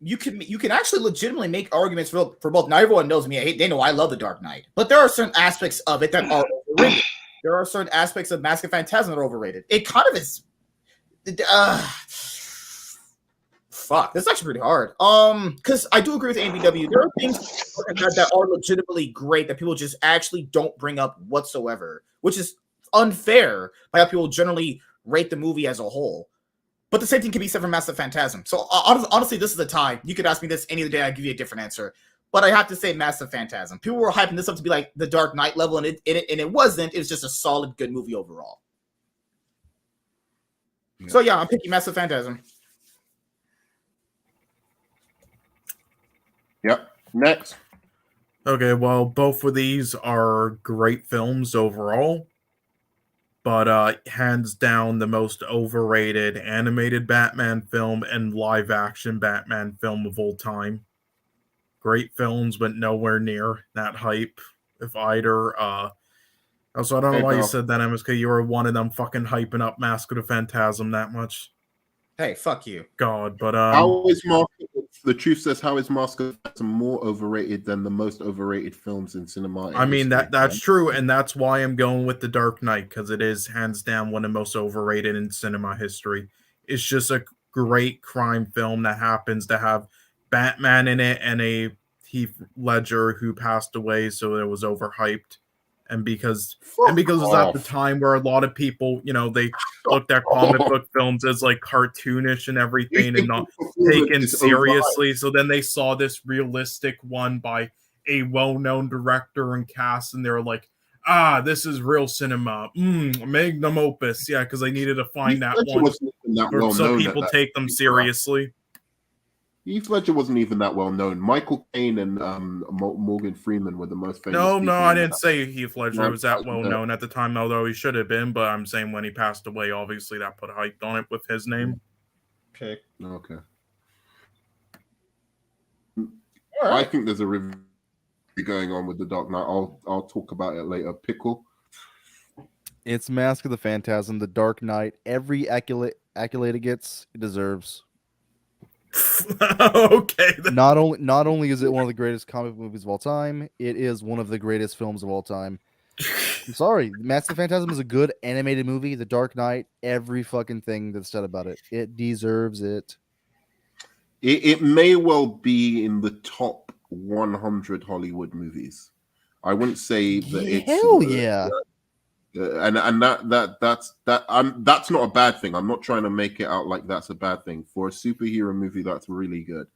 You can actually legitimately make arguments for both. Now everyone knows me. They know I love The Dark Knight, but there are certain aspects of it that are overrated. There are certain aspects of Mask of Phantasm that are overrated. It kind of is. Fuck, that's actually pretty hard. Because I do agree with ABW. There are things that are legitimately great that people just actually don't bring up whatsoever, which is unfair by how people generally rate the movie as a whole. But the same thing can be said for Mask of Phantasm. So honestly, this is the time. You could ask me this any other day, I'd give you a different answer. But I have to say Mask of Phantasm. People were hyping this up to be like the Dark Knight level, and it wasn't. It was just a solid, good movie overall. Yeah. So yeah, I'm picking Mask of Phantasm. Yep. Next. Okay, well, both of these are great films overall. but hands down the most overrated animated Batman film and live action Batman film of all time. Great films, but nowhere near that hype. If either, also I don't know Hey, why you Val. said that, MSK. You were one of them fucking hyping up Mask of the Phantasm that much. Hey, fuck you. God, but How is Mask? The truth says, how is Mask of the Phantasm more overrated than the most overrated films in cinema? I mean history? that's true, and that's why I'm going with The Dark Knight, because it is hands down one of the most overrated in cinema history. It's just a great crime film that happens to have Batman in it and a Heath Ledger who passed away, so it was overhyped. And because Fuck it was at the off. time where a lot of people, they looked at comic book films as like cartoonish and everything and not taken seriously. So then they saw this realistic one by a well-known director and cast, and they were like, this is real cinema. Magnum opus. Yeah, because they needed to find that one. So people take them seriously. Heath Ledger wasn't even that well known. Michael Caine and Morgan Freeman were the most famous. No, I didn't say Heath Ledger was that well known at the time, although he should have been. But I'm saying when he passed away, obviously that put hype on it with his name. Okay. I think there's a review going on with The Dark Knight. I'll talk about it later. Pickle. It's Mask of the Phantasm, The Dark Knight. Every accolade it gets, it deserves. Okay. Not only is it one of the greatest comic movies of all time, it is one of the greatest films of all time. I'm sorry, Mask of the Phantasm is a good animated movie. The Dark Knight, every fucking thing that's said about it, it deserves it. It may well be in the top 100 Hollywood movies. I wouldn't say that it's hell yeah. And that's not a bad thing. I'm not trying to make it out like that's a bad thing. For a superhero movie, that's really good.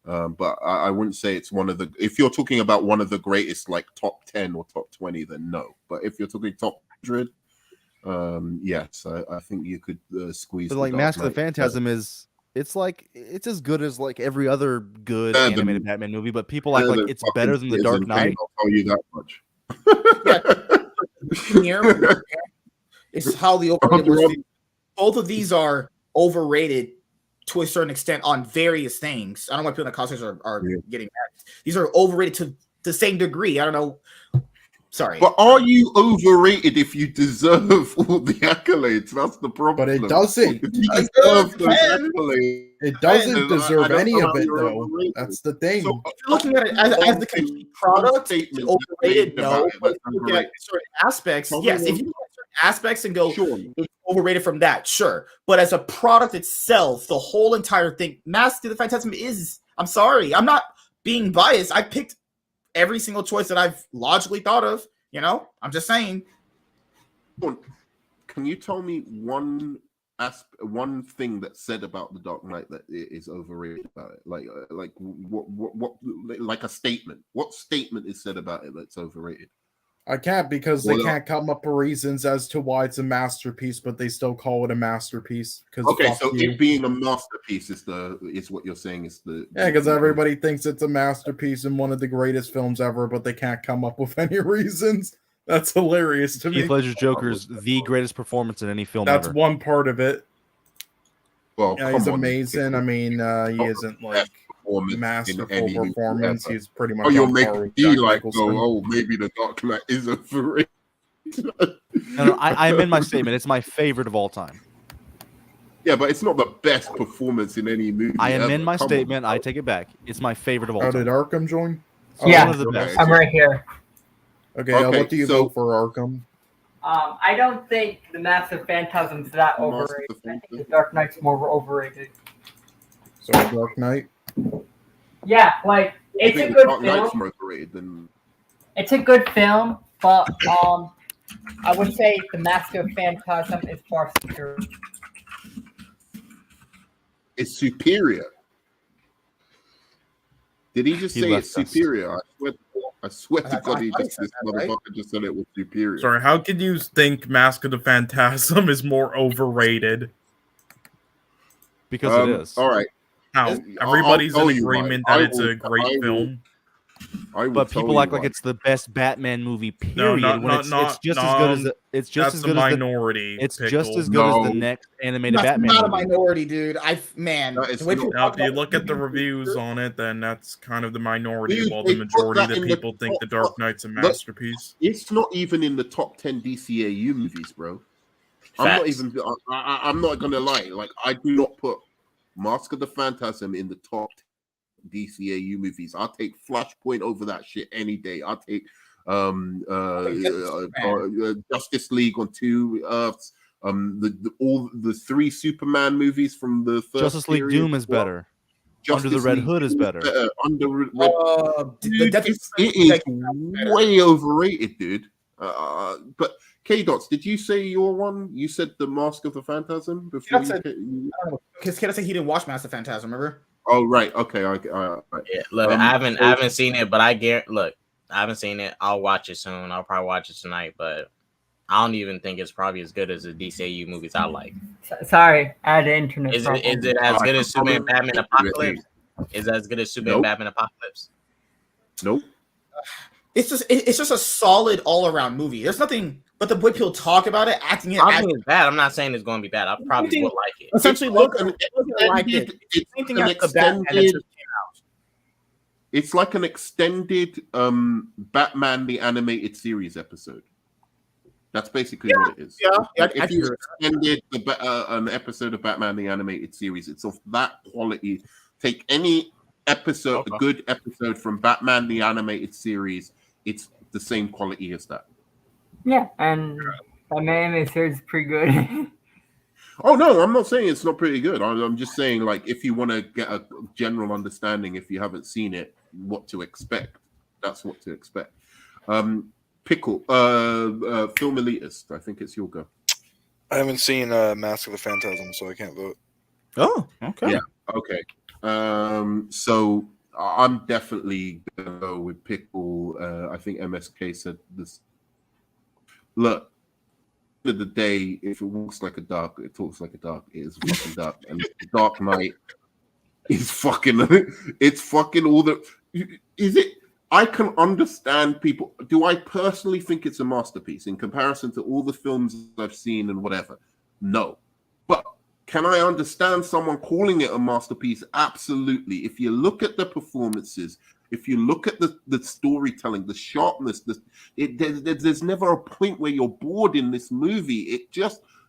But I wouldn't say it's one of the. If you're talking about one of the greatest, like top 10 or top 20, then no. But if you're talking top 100, yes, I think you could squeeze. But like Mask of the Phantasm it's as good as like every other good animated Batman movie, but people act like it's better than The Dark Knight. I'll tell you that much. Here is how the overrated. Both of these are overrated to a certain extent on various things. I don't know why people in the comments are getting mad. These are overrated to the same degree. I don't know. Sorry. But are you overrated if you deserve all the accolades? That's the problem. But it doesn't. It doesn't deserve any of it, though. That's the thing. So if you're looking at it as the complete product, it's overrated, no. But if you look at certain aspects, yes. If you look at certain aspects and go, it's overrated from that, sure. But as a product itself, the whole entire thing, Mask of the Phantasm is, I'm sorry, I'm not being biased. I picked every single choice that I've logically thought of, I'm just saying. Can you tell me one thing that's said about The Dark Knight that is overrated about it? Like what like a statement. What statement is said about it that's overrated? I can't because they can't come up with reasons as to why it's a masterpiece, but they still call it a masterpiece. Okay, so it being a masterpiece is what you're saying is the because everybody thinks it's a masterpiece and one of the greatest films ever, but they can't come up with any reasons. That's hilarious to me. Heath Ledger's Joker is the greatest performance in any film. That's ever. one part of it. Well, yeah, he's amazing. I mean, he isn't like masterful performance. He's pretty much. Oh, you'll make me like, maybe The Dark Knight is overrated. No, I'm in my statement. It's my favorite of all time. Yeah, but it's not the best performance in any movie. I am in my statement. I take it back. It's my favorite of all time. Did Arkham join? Yeah, one of the best. I'm right here. Okay, what do you vote for, Arkham? I don't think the Mask of Phantasm's that overrated. I think the Dark Knight's more overrated. So Dark Knight? Yeah, like it's a good film. It's a good film, but I would say the Mask of Phantasm is far superior. It's superior. Did he just say it's superior? I swear to God, this motherfucker just said it was superior. Sorry, how can you think Mask of the Phantasm is more overrated? Because it is. All right. How? Everybody's in agreement that it's a great film. But people act like it's the best Batman movie. Period. It's just as good as it's just as good as minority. It's just as good as the next animated Batman. Not movie. a minority, dude. The way people Now, if you look at the reviews on it, then that's kind of the minority, while the majority of the people think The Dark Knight's a masterpiece. It's not even in the top 10 DCAU movies, bro. I'm not gonna lie. Like, I do not put Mask of the Phantasm in the top DCAU movies. I'll take Flashpoint over that shit any day. I'll take Justice League on 2 Earths. All the 3 Superman movies from the first Justice League Doom is better. Under the Red Hood is better. It is way overrated, dude. But K-Dots, did you say your one? You said the Mask of the Phantasm before because Kid said he didn't watch Mask of the Phantasm, remember? Oh right, okay. Right. Yeah, look, I haven't seen it, but I haven't seen it. I'll watch it soon. I'll probably watch it tonight, but I don't even think it's probably as good as the DCU movies I like. Sorry, I had an internet. Is it as good as Superman Batman Apocalypse? Is it as good as Superman Batman Apocalypse? Nope. It's just a solid all around movie. There's nothing but the way people talk about it, acting it. I think it's bad. I'm not saying it's going to be bad. I probably will like it. Essentially, it's like an extended Batman the Animated Series episode. That's basically what it is. If you extended an episode of Batman the Animated Series, it's of that quality. Take any episode, a good episode from Batman the Animated Series, it's the same quality as that. Yeah, and Batman animated series is pretty good. Oh no, I'm not saying it's not pretty good. I'm just saying, like, if you want to get a general understanding, if you haven't seen it, what to expect. That's what to expect. Pickle, Film Elitist, I think it's your go. I haven't seen Mask of the Phantasm, so I can't vote. Oh, okay. Yeah, okay. So I'm definitely gonna go with Pickle. I think MSK said this. Look, end of the day, if it walks like a dark, it talks like a dark. It is fucking dark, and the Dark Knight is fucking. It's fucking all the. Is it? I can understand people. Do I personally think it's a masterpiece in comparison to all the films I've seen and whatever? No, but can I understand someone calling it a masterpiece? Absolutely. If you look at the performances, if you look at the storytelling, the sharpness, there's never a point where you're bored in this movie.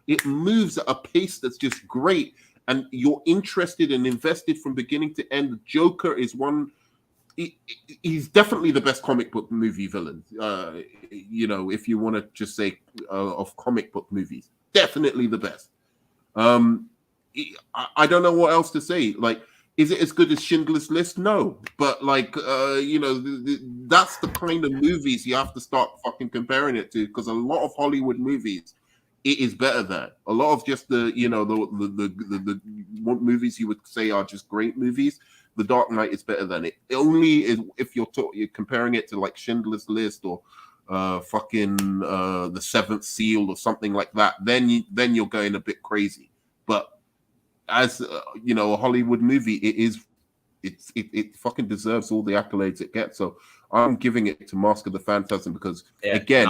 It moves at a pace that's just great, and you're interested and invested from beginning to end. The Joker is one. He's definitely the best comic book movie villain. If you want to just say of comic book movies, definitely the best. I don't know what else to say. Like, is it as good as Schindler's List? No, but like, that's the kind of movies you have to start fucking comparing it to, because a lot of Hollywood movies, it is better than a lot of just the movies you would say are just great movies. The Dark Knight is better than it. It only is if you're comparing it to like Schindler's List or The Seventh Seal or something like that. Then you're going a bit crazy. But as a Hollywood movie, it fucking deserves all the accolades it gets. So I'm giving it to Mask of the Phantasm because again,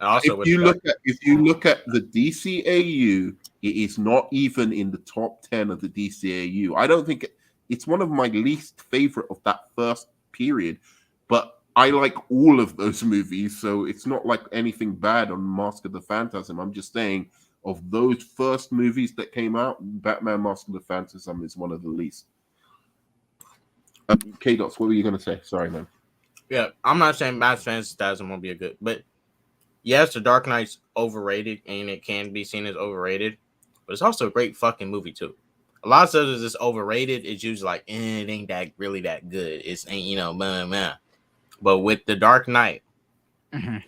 if you look at the DCAU, it is not even in the top 10 of the DCAU. I don't think it's one of my least favorite of that first period, but I like all of those movies, so it's not like anything bad on Mask of the Phantasm. I'm just saying, of those first movies that came out, Batman Mask of the Phantasm is one of the least. K-Dots, what were you going to say? Sorry, man. Yeah, I'm not saying Mask of the Phantasm won't be a good, but yes, The Dark Knight's overrated, and it can be seen as overrated, but it's also a great fucking movie, too. A lot of stuff is just overrated. It's usually like, it ain't that really that good. It's ain't, blah. But with The Dark Knight, the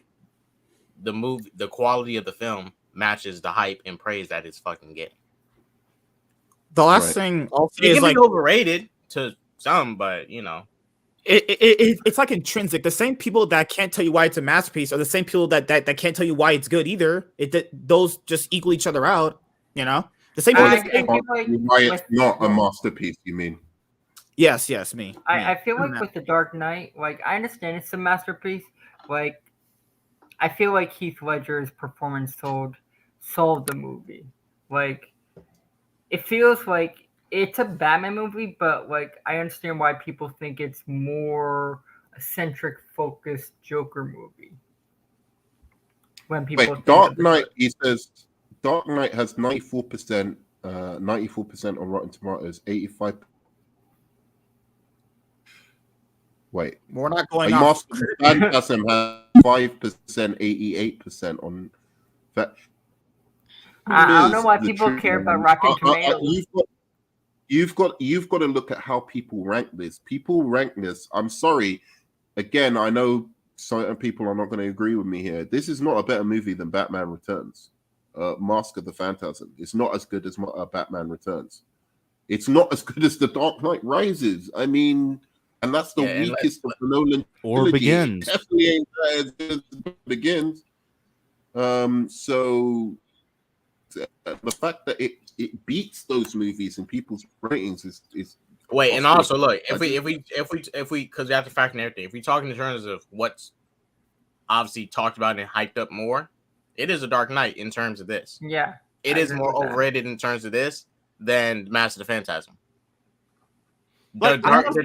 movie, the quality of the film matches the hype and praise that it's fucking getting. The last thing I'll say is, like, overrated to some, but it's like intrinsic. The same people that can't tell you why it's a masterpiece are the same people that can't tell you why it's good either. Those just equal each other out, The same people. Why it's not a masterpiece, you mean? Yes, me. I feel like with The Dark Knight, like I understand it's a masterpiece. Like I feel like Heath Ledger's performance sold the movie. Like it feels like it's a Batman movie, but like I understand why people think it's more a centric focused Joker movie. When people Wait, Dark Knight, he says Dark Knight has 94%, 94% on Rotten Tomatoes, 85. Wait, we're not going off. off. Phantasm has 5%, 88% on that. I don't know why people care about Rotten Tomatoes. You've got to look at how people rank this. People rank this. I'm sorry. Again, I know certain people are not going to agree with me here. This is not a better movie than Batman Returns. Mask of the Phantasm. It's not as good as Batman Returns. It's not as good as The Dark Knight Rises. I mean, and that's the weakest of the Nolan or trilogy. Begins. It definitely ain't as good as Begins. So the fact that it beats those movies in people's ratings is wait, and also look, if we because you have to factor in everything. If we talk in terms of what's obviously talked about and hyped up more, it is a Dark Knight in terms of this. Yeah, it is more overrated in terms of this than Mask of the Phantasm. The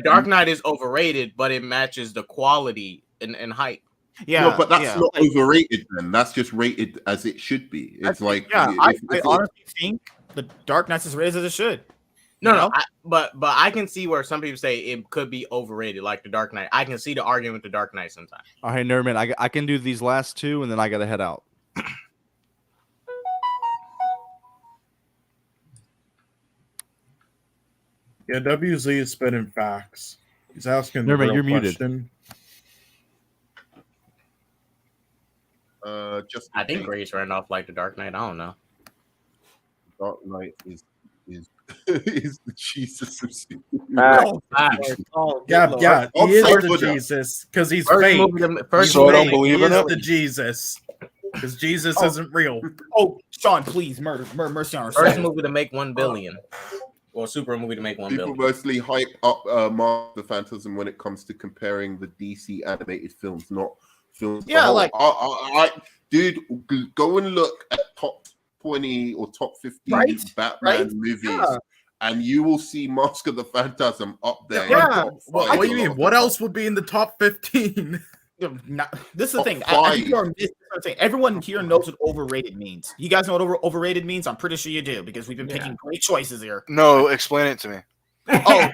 Dark Knight is overrated, but it matches the quality and hype. Yeah, no, but that's not overrated. Then that's just rated as it should be. It's like I honestly think The Dark Knight's as rated as it should. No, but I can see where some people say it could be overrated, like The Dark Knight. I can see the argument with The Dark Knight sometimes. All right, Nerdman, I can do these last two, and then I gotta head out. Yeah, WZ is spitting facts. He's asking the real you're question. Muted. Just I think Grace ran off like The Dark Knight. I don't know. Dark Knight is the Jesus of Yeah, he is the Jesus because he's fake. So I don't believe in it. The Jesus because Jesus isn't real. Oh, Sean, please, mercy on our First movie to make 1 billion. Or super movie to make 1 billion. People mostly hype up Mask of the Phantasm when it comes to comparing the DC animated films, not films. Yeah, like dude, go and look at top 20 or top 50 Batman movies, and you will see Mask of the Phantasm up there. Yeah. What do you mean? What else would be in the top 15? This is the thing. I think everyone here knows what overrated means. You guys know what overrated means? I'm pretty sure you do because we've been picking great choices here. No, explain it to me. Oh,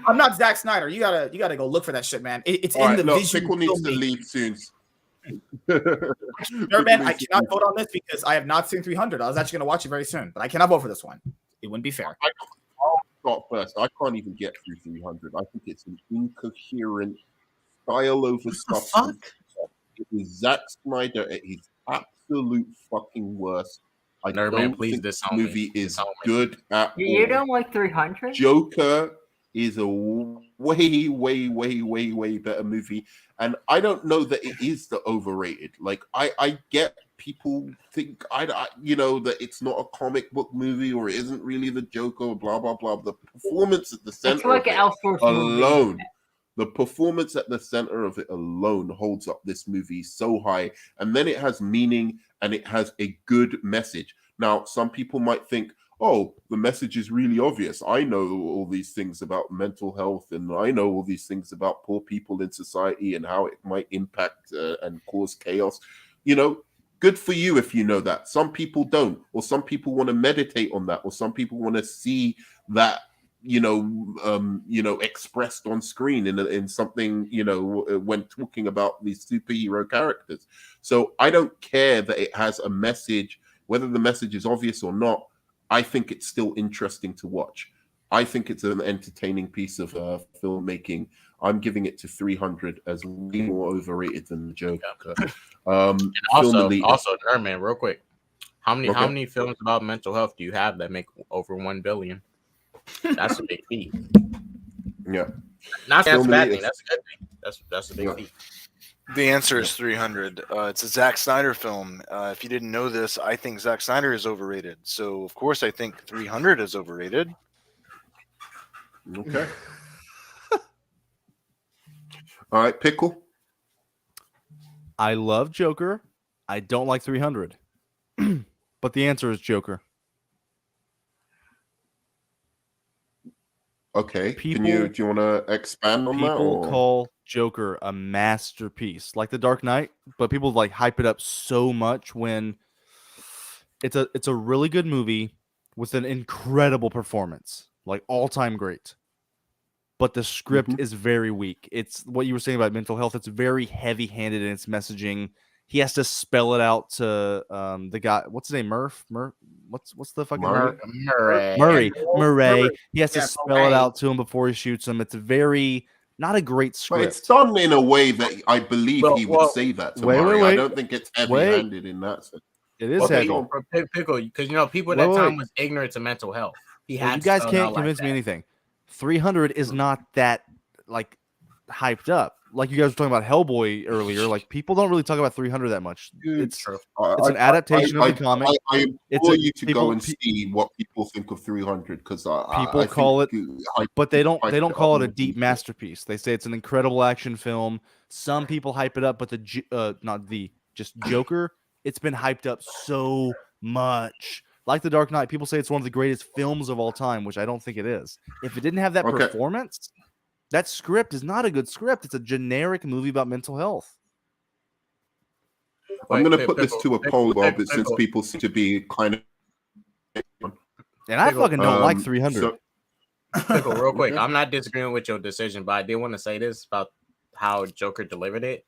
I'm not Zack Snyder. You gotta go look for that shit, man. It's in the vision. Pickle needs to leave soon. Man, I cannot vote on this because I have not seen 300. I was actually gonna watch it very soon, but I cannot vote for this one. It wouldn't be fair. I'll start first. I can't even get through 300. I think it's an incoherent style over substance. It is Zack Snyder at his absolute fucking worst. I don't think this movie is good at all. You don't like 300? Joker is a way, way, way, way, way better movie. And I don't know that it is the overrated. Like, I get people think, that it's not a comic book movie or it isn't really the Joker or blah, blah, blah. The performance at the center of it alone. The performance at the center of it alone holds up this movie so high. And then it has meaning and it has a good message. Now, some people might think, oh, the message is really obvious. I know all these things about mental health and I know all these things about poor people in society and how it might impact and cause chaos. Good for you if you know that. Some people don't, or some people want to meditate on that, or some people want to see that expressed on screen in something, when talking about these superhero characters. So I don't care that it has a message, whether the message is obvious or not. I think it's still interesting to watch. I think it's an entertaining piece of filmmaking. I'm giving it to 300 as way more overrated than the Joker. And also, Nerdman, real quick, how many films about mental health do you have that make over 1 billion? That's a big feat. Yeah, that's a bad thing. That's a good thing. That's a big feat. The answer is 300. It's a Zack Snyder film. If you didn't know this, I think Zack Snyder is overrated. So, of course, I think 300 is overrated. Okay. All right, Pickle. I love Joker. I don't like 300. But the answer is Joker. Okay. People- do you want to expand on that? People Or? call Joker a masterpiece, like The Dark Knight, but people like hype it up so much when it's a really good movie with an incredible performance, like all-time great. But the script is very weak. It's what you were saying about mental health. It's very heavy-handed in its messaging. He has to spell it out to the guy. What's his name? Murph. What's the fucking Murray. He has to spell it out to him before he shoots him. It's very not a great But script. it's done in a way that I believe he would say that to Murray. I don't think it's heavy-handed in that sense. It is heavy. Pickle, because people at that time was ignorant to mental health. You guys can't convince me anything. 300 is not that like hyped up. Like you guys were talking about Hellboy earlier. Like people don't really talk about 300 that much. It's an adaptation of the comic. I implore you to go and see what people think of 300 because people call it, but they don't call it a deep masterpiece. They say it's an incredible action film. Some people hype it up, but just Joker. It's been hyped up so much. Like The Dark Knight, people say it's one of the greatest films of all time, which I don't think it is. If it didn't have that performance, that script is not a good script. It's a generic movie about mental health. I'm going to put this to a poll, Bob, since people seem to be kind of... And I fucking don't like 300. Pickle, real quick, I'm not disagreeing with your decision, but I did want to say this about how Joker delivered it.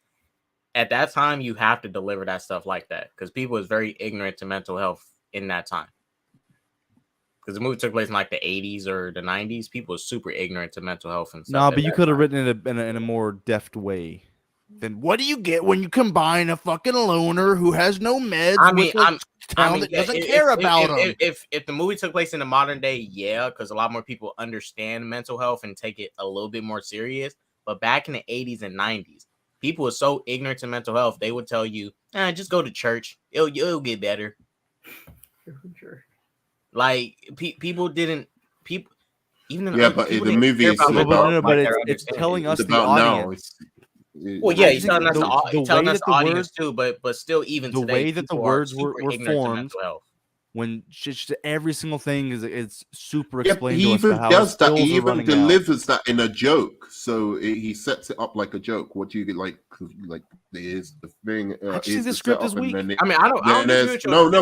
At that time, you have to deliver that stuff like that because people was very ignorant to mental health in that time. Because the movie took place in like the 80s or the 90s, people were super ignorant to mental health and stuff. No, but you could have written it in a more deft way. Then what do you get when you combine a fucking loner who has no meds with a town that doesn't care about him? If the movie took place in the modern day, yeah, because a lot more people understand mental health and take it a little bit more serious. But back in the 80s and 90s, people were so ignorant to mental health, they would tell you, just go to church. It'll get better. Like people didn't even in but the movie is about, but it's telling us the audience. Well, yeah, he's telling us the audience too, but still, even the today, way that the words were formed, health. When just every single thing is super Yeah, explained he to us. even How does that. He pills are even running delivers that in a joke. So he sets it up like a joke. What do you get? Like there's the thing. I just think the script is weak. I mean, I don't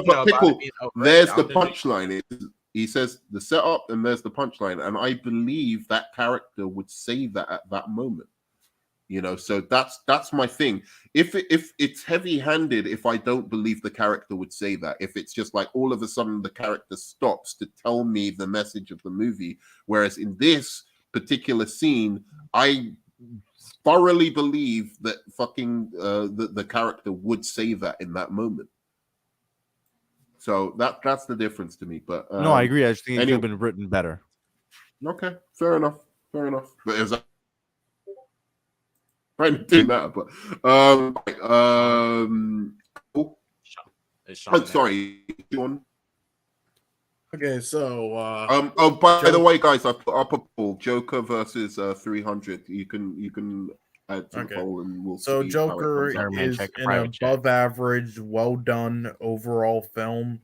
but Pickle, there's the punchline. He says the setup and there's the punchline, and I believe that character would say that at that moment. So that's my thing. If it's heavy-handed, if I don't believe the character would say that, if it's just like all of a sudden the character stops to tell me the message of the movie, whereas in this particular scene, I thoroughly believe that fucking the character would say that in that moment. So that's the difference to me. But no, I agree. I just think it could have been written better. Okay, fair enough. But it was trying to do that, but sorry, John. Okay, so by the way, guys, I put up a poll: Joker versus 300. You can add to the poll, and we'll so see. Joker is an above average, well done overall film,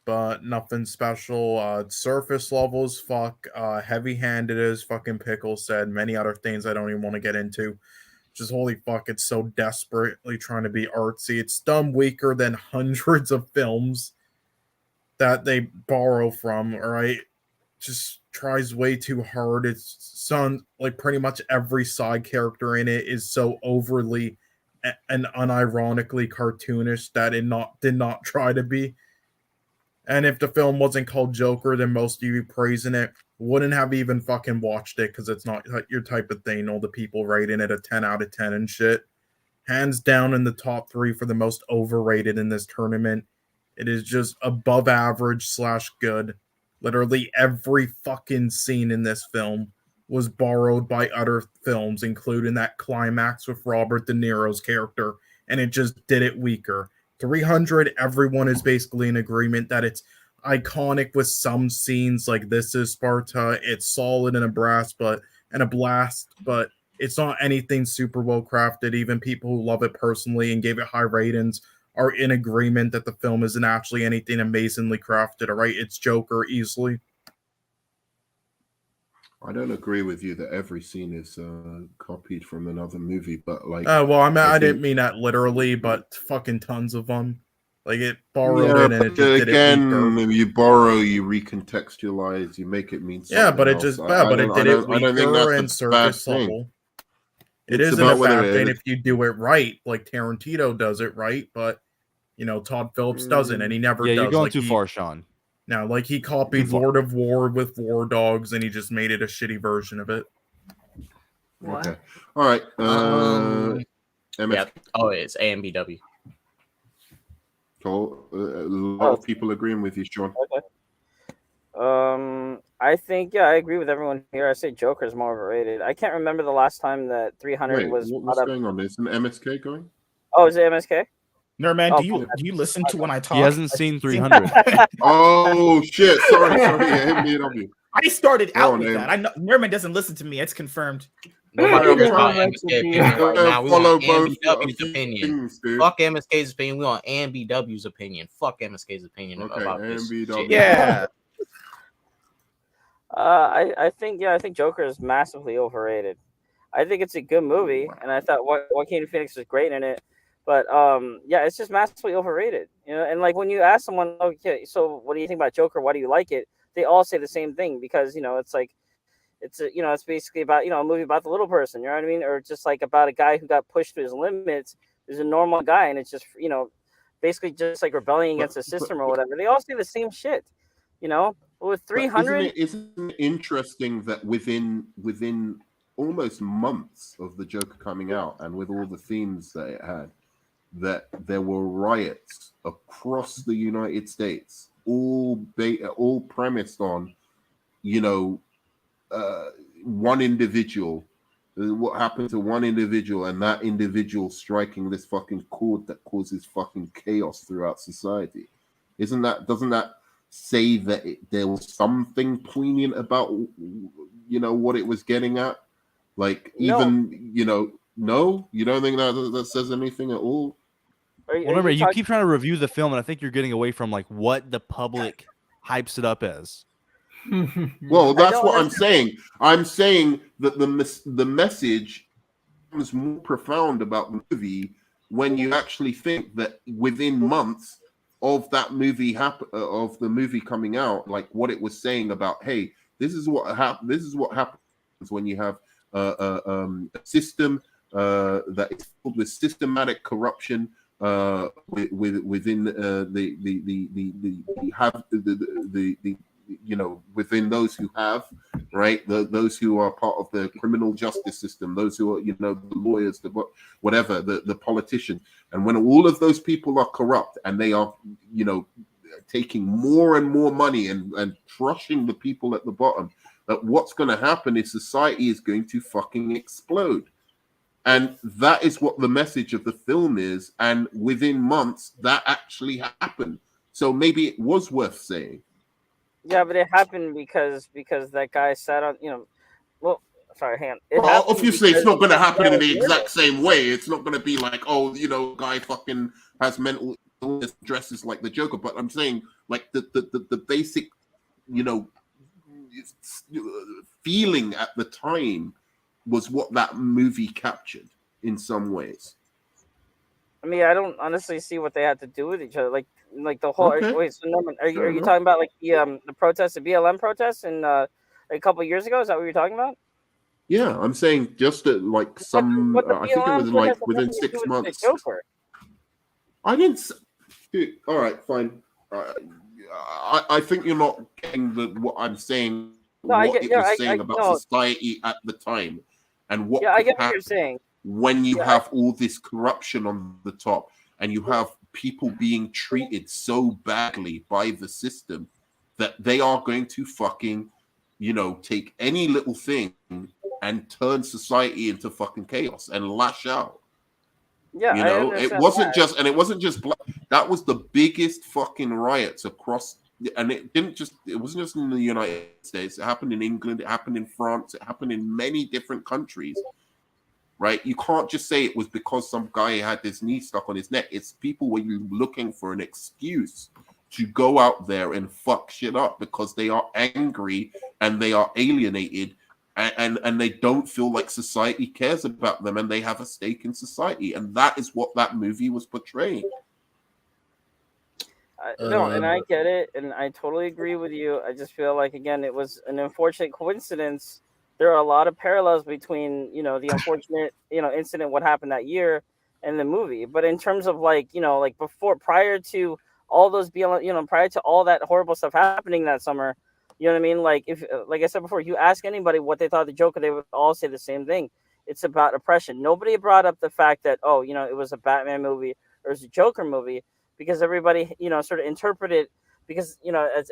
but nothing special. Surface levels, fuck. Heavy handed as fucking Pickle said. Many other things I don't even want to get into. Just holy fuck, it's so desperately trying to be artsy. It's done weaker than hundreds of films that they borrow from, all right? Just tries way too hard. It's like pretty much every side character in it is so overly and unironically cartoonish that it did not try to be. And if the film wasn't called Joker, then most of you praising it wouldn't have even fucking watched it because it's not your type of thing. All the people rating it a 10 out of 10 and shit. Hands down in the top 3 for the most overrated in this tournament. It is just above average / good. Literally every fucking scene in this film was borrowed by other films, including that climax with Robert De Niro's character, and it just did it weaker. 300, everyone is basically in agreement that it's iconic with some scenes like This Is Sparta. It's solid and a blast, but it's not anything super well crafted. Even people who love it personally and gave it high ratings are in agreement that the film isn't actually anything amazingly crafted. All right, it's Joker easily. I don't agree with you that every scene is copied from another movie, but like, Well, I think- didn't mean that literally, but fucking tons of them. Like it borrowed yeah, it and it but just did it again, weaker. you borrow, you recontextualize, you make it mean something Yeah, but it else. just, I but it don't- did I it don't- I don't think weaker that's and a bad surface thing. level. It It's isn't a about whether bad thing it- if you do it right, like Tarantino does it right, but you know Todd Phillips doesn't, and he never Yeah, does. you're going Like too far, Sean. Now, like he copied Too far. Lord of War with War Dogs, and he just made it a shitty version of it. What? Okay. All right. Yeah. Oh, it's AMBW. Cool. A lot of people agreeing with you, Sean. I think I agree with everyone here. I say Joker's more overrated. I can't remember the last time that 300 Wait, was. what's going on? Is an MSK going? Oh, is it MSK? Nerdman, Oh, do you listen to when I talk? He hasn't seen 300. Oh shit! Sorry, MBW. I started Go out on, with Em. that. I know Nerdman doesn't listen to me. It's confirmed. Nobody I'm cares trying- about MSK opinion right now. We Follow want both AMBW's opinion. things, dude. Fuck MSK's opinion. We want AMBW's opinion. Fuck MSK's opinion Okay, about this AMBW. shit. Yeah. I think Joker is massively overrated. I think it's a good movie, and I thought Joaquin Phoenix was great in it. But it's just massively overrated. You know, and like when you ask someone, okay, so what do you think about Joker? Why do you like it? They all say the same thing because it's like it's basically about a movie about the little person. You know what I mean? Or just like about a guy who got pushed to his limits. Is a normal guy, and it's just basically just like rebelling against the system or whatever. They all say the same shit. You know, with 300. Isn't it interesting that within almost months of the Joker coming out, and with all the themes that it had, that there were riots across the United States, all premised on, one individual. What happened to one individual, and that individual striking this fucking chord that causes fucking chaos throughout society? Doesn't that say that there was something poignant about what it was getting at? Like, even no, you don't think that says anything at all? Remember, you keep trying to review the film, and I think you're getting away from like what the public hypes it up as. Well, that's what I'm saying. I'm saying that the message is more profound about the movie when you actually think that within months of that movie of the movie coming out, like what it was saying about, hey, this is what happens when you have a system that is filled with systematic corruption within within those who have, right, those who are part of the criminal justice system, those who are the lawyers, the politicians, and when all of those people are corrupt and they are taking more and more money and crushing the people at the bottom, that what's going to happen is society is going to fucking explode. And that is what the message of the film is. And within months, that actually happened. So maybe it was worth saying. Yeah, but it happened because that guy sat on, well, sorry, hang on. Well, obviously, it's not going to happen in the Yeah. exact same way. It's not going to be like, guy fucking has mental illness, dresses like the Joker. But I'm saying, like, the basic, feeling at the time was what that movie captured in some ways. I mean, I don't honestly see what they had to do with each other. Like the whole. Okay. Wait, so Norman, are Fair you enough. talking about like the protests, the BLM protests, in a couple of years ago? Is that what you're talking about? Yeah, I'm saying just at like some. What the I think it BLM was like protest has within nothing to 6 do with months. The Joker. I didn't. Dude, all right, fine. I think you're not getting what I'm saying. No, I what get. it Yeah, was I saying about no. society at the time, and what Yeah, I could get what happen you're saying. when you Yeah, have all this corruption on the top, and you have people being treated so badly by the system that they are going to fucking, take any little thing and turn society into fucking chaos and lash out. Yeah, I It understand wasn't that. just black. That was the biggest fucking riots across, and it wasn't just in the United States. It happened in England, it happened in France, it happened in many different countries right? You can't just say it was because some guy had his knee stuck on his neck. It's people were looking for an excuse to go out there and fuck shit up because they are angry and they are alienated and they don't feel like society cares about them and they have a stake in society. And that is what that movie was portraying. No, and I get it, and I totally agree with you. I just feel like, again, it was an unfortunate coincidence. There are a lot of parallels between, the unfortunate, incident, what happened that year, and the movie. But in terms of like prior to all those prior to all that horrible stuff happening that summer, you know what I mean? Like if, like I said before, you ask anybody what they thought of the Joker, they would all say the same thing. It's about oppression. Nobody brought up the fact that, it was a Batman movie or it was a Joker movie, because everybody, sort of interpreted, because,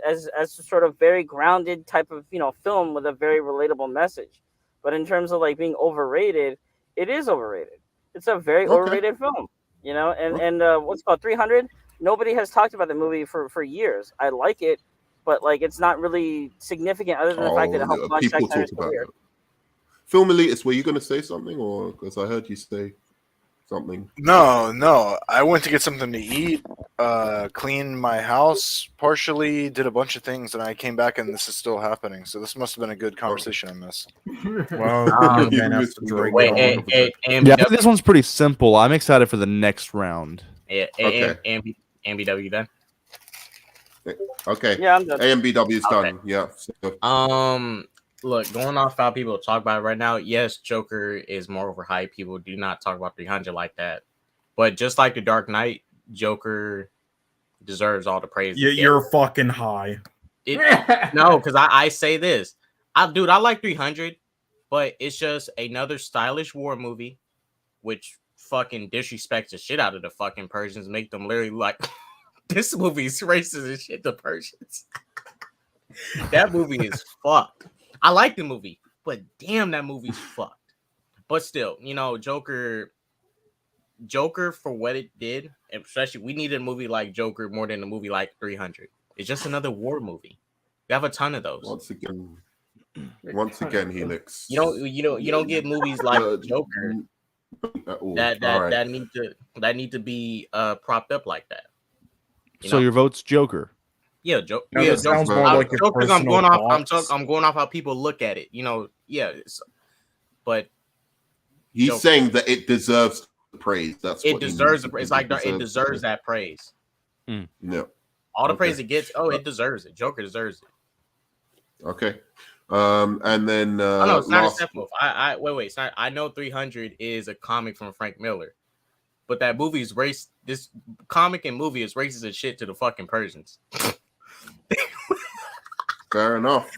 as sort of very grounded type of, film with a very relatable message. But in terms of like being overrated, it is overrated. It's a very overrated film, and what's called 300. Nobody has talked about the movie for years. I like it, but like it's not really significant other than the fact that it helped launch Zack Snyder's career. Film Elitist, were you going to say something, or because I heard you say something? No. I went to get something to eat, cleaned my house partially, did a bunch of things, and I came back and this is still happening. So this must have been a good conversation I missed. Wow. Yeah, I think this one's pretty simple. I'm excited for the next round. Yeah, AMBW done. Okay. Yeah, I'm done. AMBW is done. Yeah. So. Look, going off how people talk about it right now, yes, Joker is more overhyped. People do not talk about 300 like that. But just like The Dark Knight, Joker deserves all the praise. Yeah, you're fucking high. No, because I say this. I like 300, but it's just another stylish war movie, which fucking disrespects the shit out of the fucking Persians, make them literally like, this movie's racist and shit to Persians. That movie is fucked. I like the movie, but damn, that movie's fucked. But still, Joker for what it did, and especially we needed a movie like Joker more than a movie like 300. It's just another war movie. We have a ton of those. Once again, Helix. You don't get movies like Joker that need to be propped up like that. So your vote's Joker. Yeah, Joker. No, Yeah, sounds more like your Joker's. I'm going thoughts. off. I'm going off how people look at it. Yeah. But he's Joker, saying that it deserves praise. That's it what deserves. It's like it deserves that praise. No. All the praise it gets. Oh, it deserves it. Joker deserves it. Okay. And then no, it's not a step off. Wait. Sorry. I know 300 is a comic from Frank Miller, but that movie is race. This comic and movie is racist as shit to the fucking Persians. Fair enough.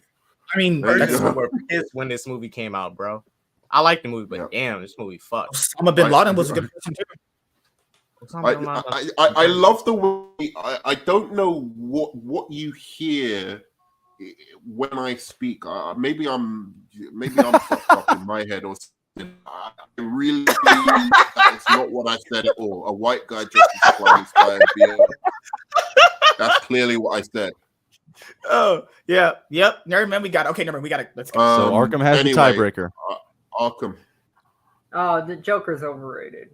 I mean, Persians were pissed when this movie came out, bro. I like the movie, but damn, this movie fucked. Osama bin Laden was a good person too. I love the way. I don't know what you hear when I speak. Maybe I'm fucked up in my head or something. I really that's not what I said at all. A white guy dressed as a flying beard. That's clearly what I said. Oh yeah, yep. Never mind. We got it. Let's go. So Arkham has the tiebreaker. Arkham. Oh, the Joker's overrated.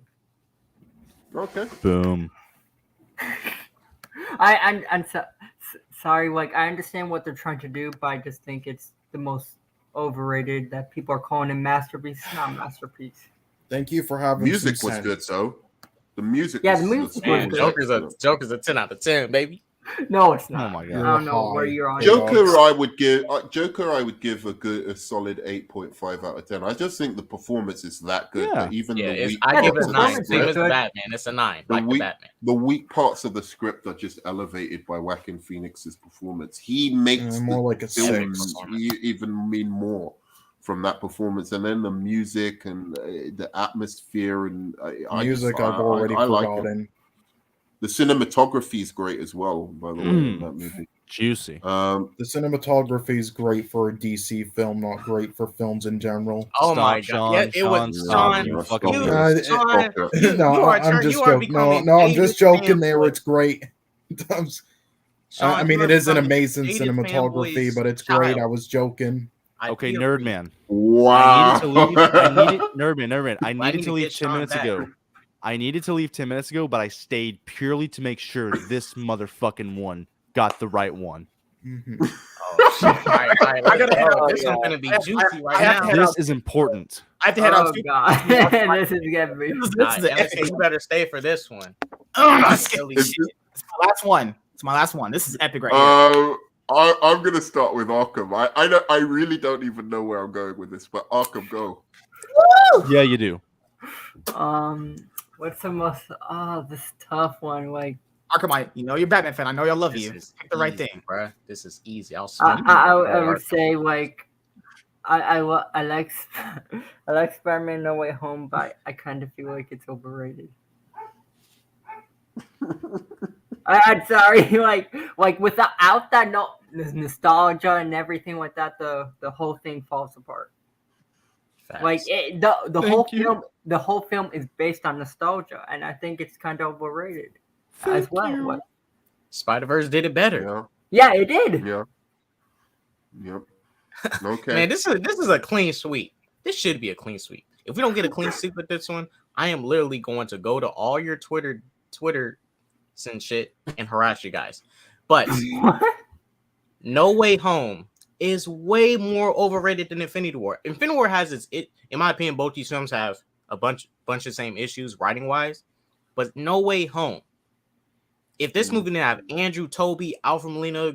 Okay. Boom. I'm sorry. Like I understand what they're trying to do, but I just think it's the most overrated that people are calling a masterpiece. It's not a masterpiece. Thank you for having music was good, so the music. Yeah, the music was good. Joker's a 10 out of 10, baby. No, it's not. Oh my god! I don't know where you're on. Joker, I would give a solid 8.5 out of 10. I just think the performance is that good. Yeah. That even I give it a 9. Same as Batman. It's a 9. The weak parts of the script are just elevated by Joaquin Phoenix's performance. He makes more like a film 6. even mean more from that performance, and then the music and the atmosphere and I've already forgotten. Like the cinematography is great as well, by the way, in that movie. Juicy. The cinematography is great for a DC film, not great for films in general. Oh my god! Yeah, it was Sean. I'm just joking. No, I'm just joking. There, it's great. I mean, it is an amazing cinematography, but it's great. I was joking. Okay, we Nerd agree. Man. Wow. I needed Nerd Man. I I needed need to to leave get 10 Sean minutes back. ago. I needed to leave 10 minutes ago, but I stayed purely to make sure this motherfucking one got the right one. Oh shit! All right, I let's gotta head go. out. This one's gonna be juicy I right have to now. head This out. is important. I have to head out Oh too. god, this is gonna be. Nah, This is an MSK, epic. you better stay for this one. Holy Is shit. this- It's my last one. It's my last one. This is epic right here. I'm gonna start with Arkham. I really don't even know where I'm going with this, but Arkham, go. Yeah, you do. What's the most? Oh, this tough one. Like, Arkham, you know you're a Batman fan. I know y'all love This you. is Pick the right easy, thing. bruh. This is easy. I'll I, smoke. I would say like, I like I like Spider-Man No Way Home, but I kind of feel like it's overrated. I'm sorry, like without that nostalgia and everything like that, the whole thing falls apart. Like the whole film is based on nostalgia, and I think it's kind of overrated as well. What? Spider-Verse did it better. Yeah, it did. Yeah. Yep. Okay. Man, this is a clean sweep. This should be a clean sweep. If we don't get a clean sweep with this one, I am literally going to go to all your Twitter and shit and harass you guys. But No Way Home is way more overrated than Infinity War. Infinity War has it in my opinion, both these films have a bunch of same issues writing wise, but No Way Home. If this movie didn't have Andrew, Toby, Alfred Molina,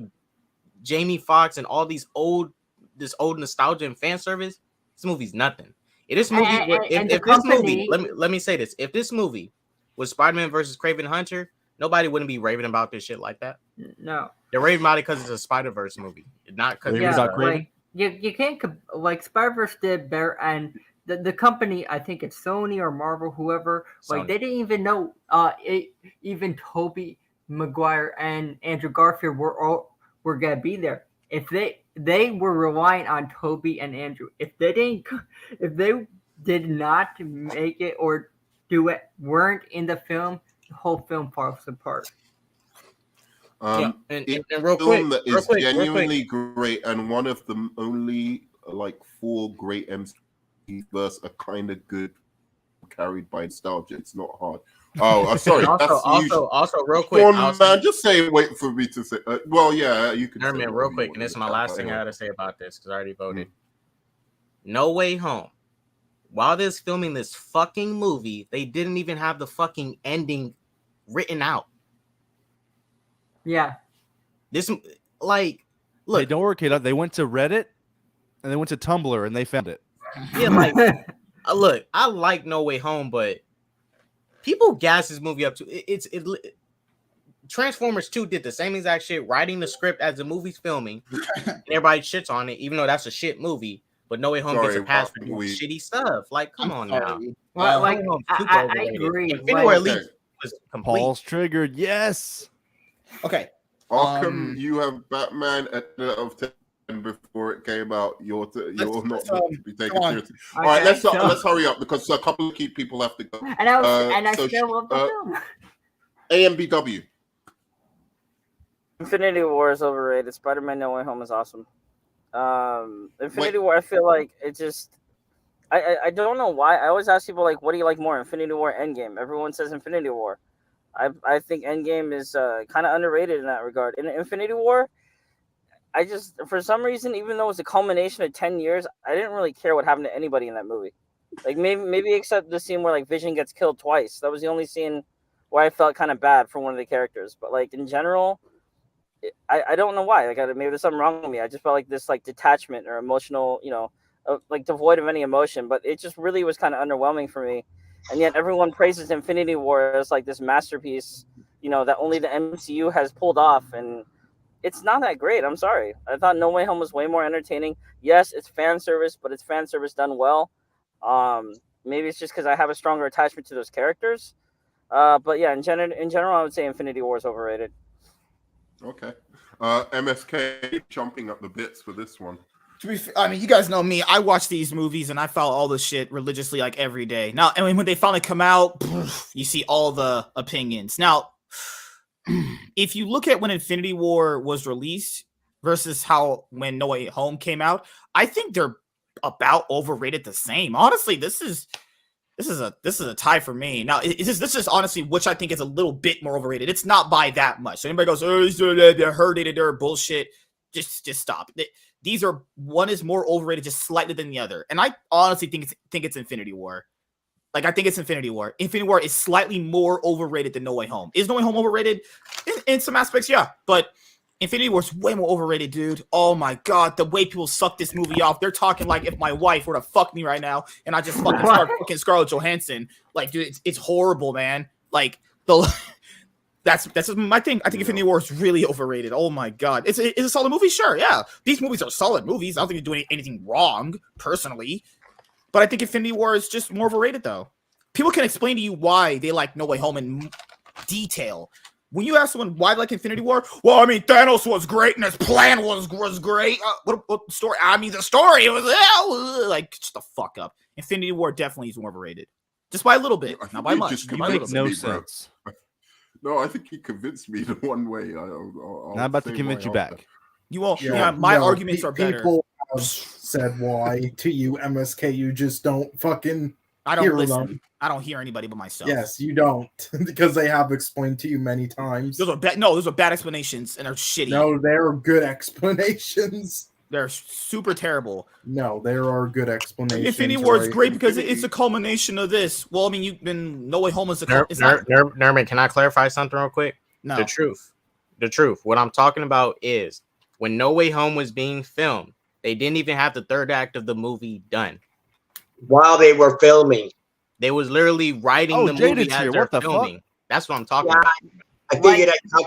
Jamie Foxx, and all this old nostalgia and fan service, this movie's nothing. If this movie, let me say this: if this movie was Spider-Man versus Kraven Hunter, nobody wouldn't be raving about this shit like that. No, they're raving about it because it's a Spider-Verse movie, not because like you can't like Spider-Verse did better, and the company, I think it's Sony or Marvel, whoever, like they didn't even know even Tobey Maguire and Andrew Garfield were gonna be there. If they were relying on Toby and Andrew, if they did not make it or do it, weren't in the film, the whole film falls apart. And real film quick, that is genuinely great, and one of the only like 4 great MCU verse are kind of good, carried by nostalgia. It's not hard. Oh, sorry. also, real quick, man, just say. Wait for me to say. Well, yeah, you can. Nerdman, real quick, and this is my last thing I gotta say about this because I already voted. No Way Home. While they're filming this fucking movie, they didn't even have the fucking ending written out. Yeah. This, like, look. Hey, don't worry, kid. They went to Reddit and they went to Tumblr and they found it. Yeah, like, look, I like No Way Home, but people gas this movie up to Transformers 2 did the same exact shit, writing the script as the movie's filming, and everybody shits on it, even though that's a shit movie. But No Way Home gets a pass for doing shitty stuff. Like, come on now. Well, like, I agree. Infinity War at least was complete. Paul's triggered. Yes. Okay. Arkham, you have Batman at out of 10 before it came out. You're not to be taken seriously. All right, let's hurry up because a couple of key people have to go. And I still love the film. AMBW. Infinity War is overrated. Spider-Man No Way Home is awesome. Infinity War, I feel like it just I don't know why. I always ask people like, what do you like more, Infinity War or Endgame? Everyone says Infinity War. I think Endgame is kind of underrated in that regard. In Infinity War, I just, for some reason, even though it's a culmination of 10 years, I didn't really care what happened to anybody in that movie. Like maybe except the scene where like Vision gets killed twice. That was the only scene where I felt kind of bad for one of the characters. But like in general, I don't know why. Like maybe there's something wrong with me. I just felt like this like detachment or emotional, like devoid of any emotion. But it just really was kind of underwhelming for me. And yet everyone praises Infinity War as like this masterpiece, that only the MCU has pulled off. And it's not that great. I'm sorry. I thought No Way Home was way more entertaining. Yes, it's fan service, but it's fan service done well. Maybe it's just because I have a stronger attachment to those characters. But yeah, in general, I would say Infinity War is overrated. Okay. MSK jumping up the bits for this one. I mean, you guys know me. I watch these movies and I follow all this shit religiously, like every day. Now, I mean, when they finally come out, you see all the opinions. Now, if you look at when Infinity War was released versus how when No Way Home came out, I think they're about overrated the same. Honestly, this is a tie for me. Now, this is honestly which I think is a little bit more overrated. It's not by that much. So anybody goes, oh, they're hurted, they're bullshit. Just stop. These are one is more overrated just slightly than the other, and I honestly think it's Infinity War. Like I think it's Infinity War. Infinity War is slightly more overrated than No Way Home. Is No Way Home overrated? In some aspects, yeah, but Infinity War is way more overrated, dude. Oh my god, the way people suck this movie off. They're talking like if my wife were to fuck me right now and I just fucking start fucking Scarlett Johansson. Like, dude, it's horrible, man. Like that's my thing. I think Infinity War is really overrated. Oh my god. It's a solid movie, sure, yeah. These movies are solid movies. I don't think they're doing anything wrong, personally. But I think Infinity War is just more overrated, though. People can explain to you why they like No Way Home in detail. When you ask someone why they like Infinity War, well, I mean, Thanos was great and his plan was great. What story? I mean, the story was like, shut the fuck up. Infinity War definitely is more overrated, just by a little bit, not by much. You make no sense. No, I think he convinced me the one way. I'm about to convince you back. You won't. Yeah, my arguments are better. People have said why to you, MSK. You just don't fucking. I don't hear listen. them. I don't hear anybody but myself. Yes, you don't, because they have explained to you many times. Those are bad explanations, and they're shitty. No, they're good explanations. They're super terrible. No, there are good explanations. Infinity War is great because it's a culmination of this. Well, I mean, you've been No Way Home is a Nerman, can I clarify something real quick? No. The truth. What I'm talking about is when No Way Home was being filmed, they didn't even have the third act of the movie done. While they were filming. They was literally writing the movie as they're filming. That's what I'm talking about. I figured I'd come.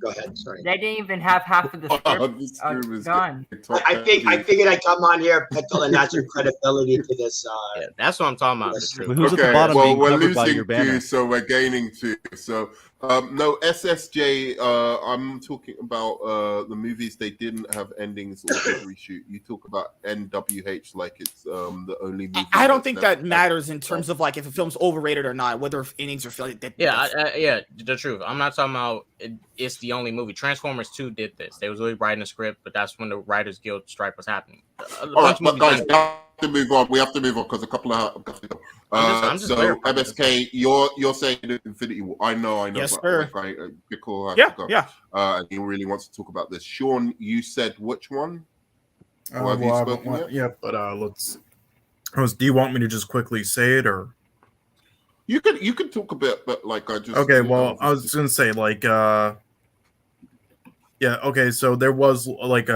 Go ahead. Sorry. They didn't even have half of the script done. I figured I'd come on here and add some credibility to this. Yeah, that's what I'm talking about. Who's at the bottom being we're covered by your losing banner? 2, so we're gaining 2. So no, SSJ. I'm talking about the movies they didn't have endings or did reshoot. You talk about NWH like it's the only movie. I don't think that matters in terms of like if a film's overrated or not, whether innings are failed. Yeah, the truth. I'm not talking about it's the only movie. Transformers 2 did this. They was really writing a script, but that's when the Writers Guild strike was happening. All right, but guys, we have to move on. We have to move on because a couple of have to go. I'm just so MSK, you're saying Infinity War. I know. Yes, but sir. Cool. Yeah. And he really wants to talk about this. Sean, you said which one? Or have you spoken yet? Yeah, but let's. Do you want me to just quickly say it, or you could talk a bit, but like I just okay. Well, I was gonna say like yeah. Okay, so there was like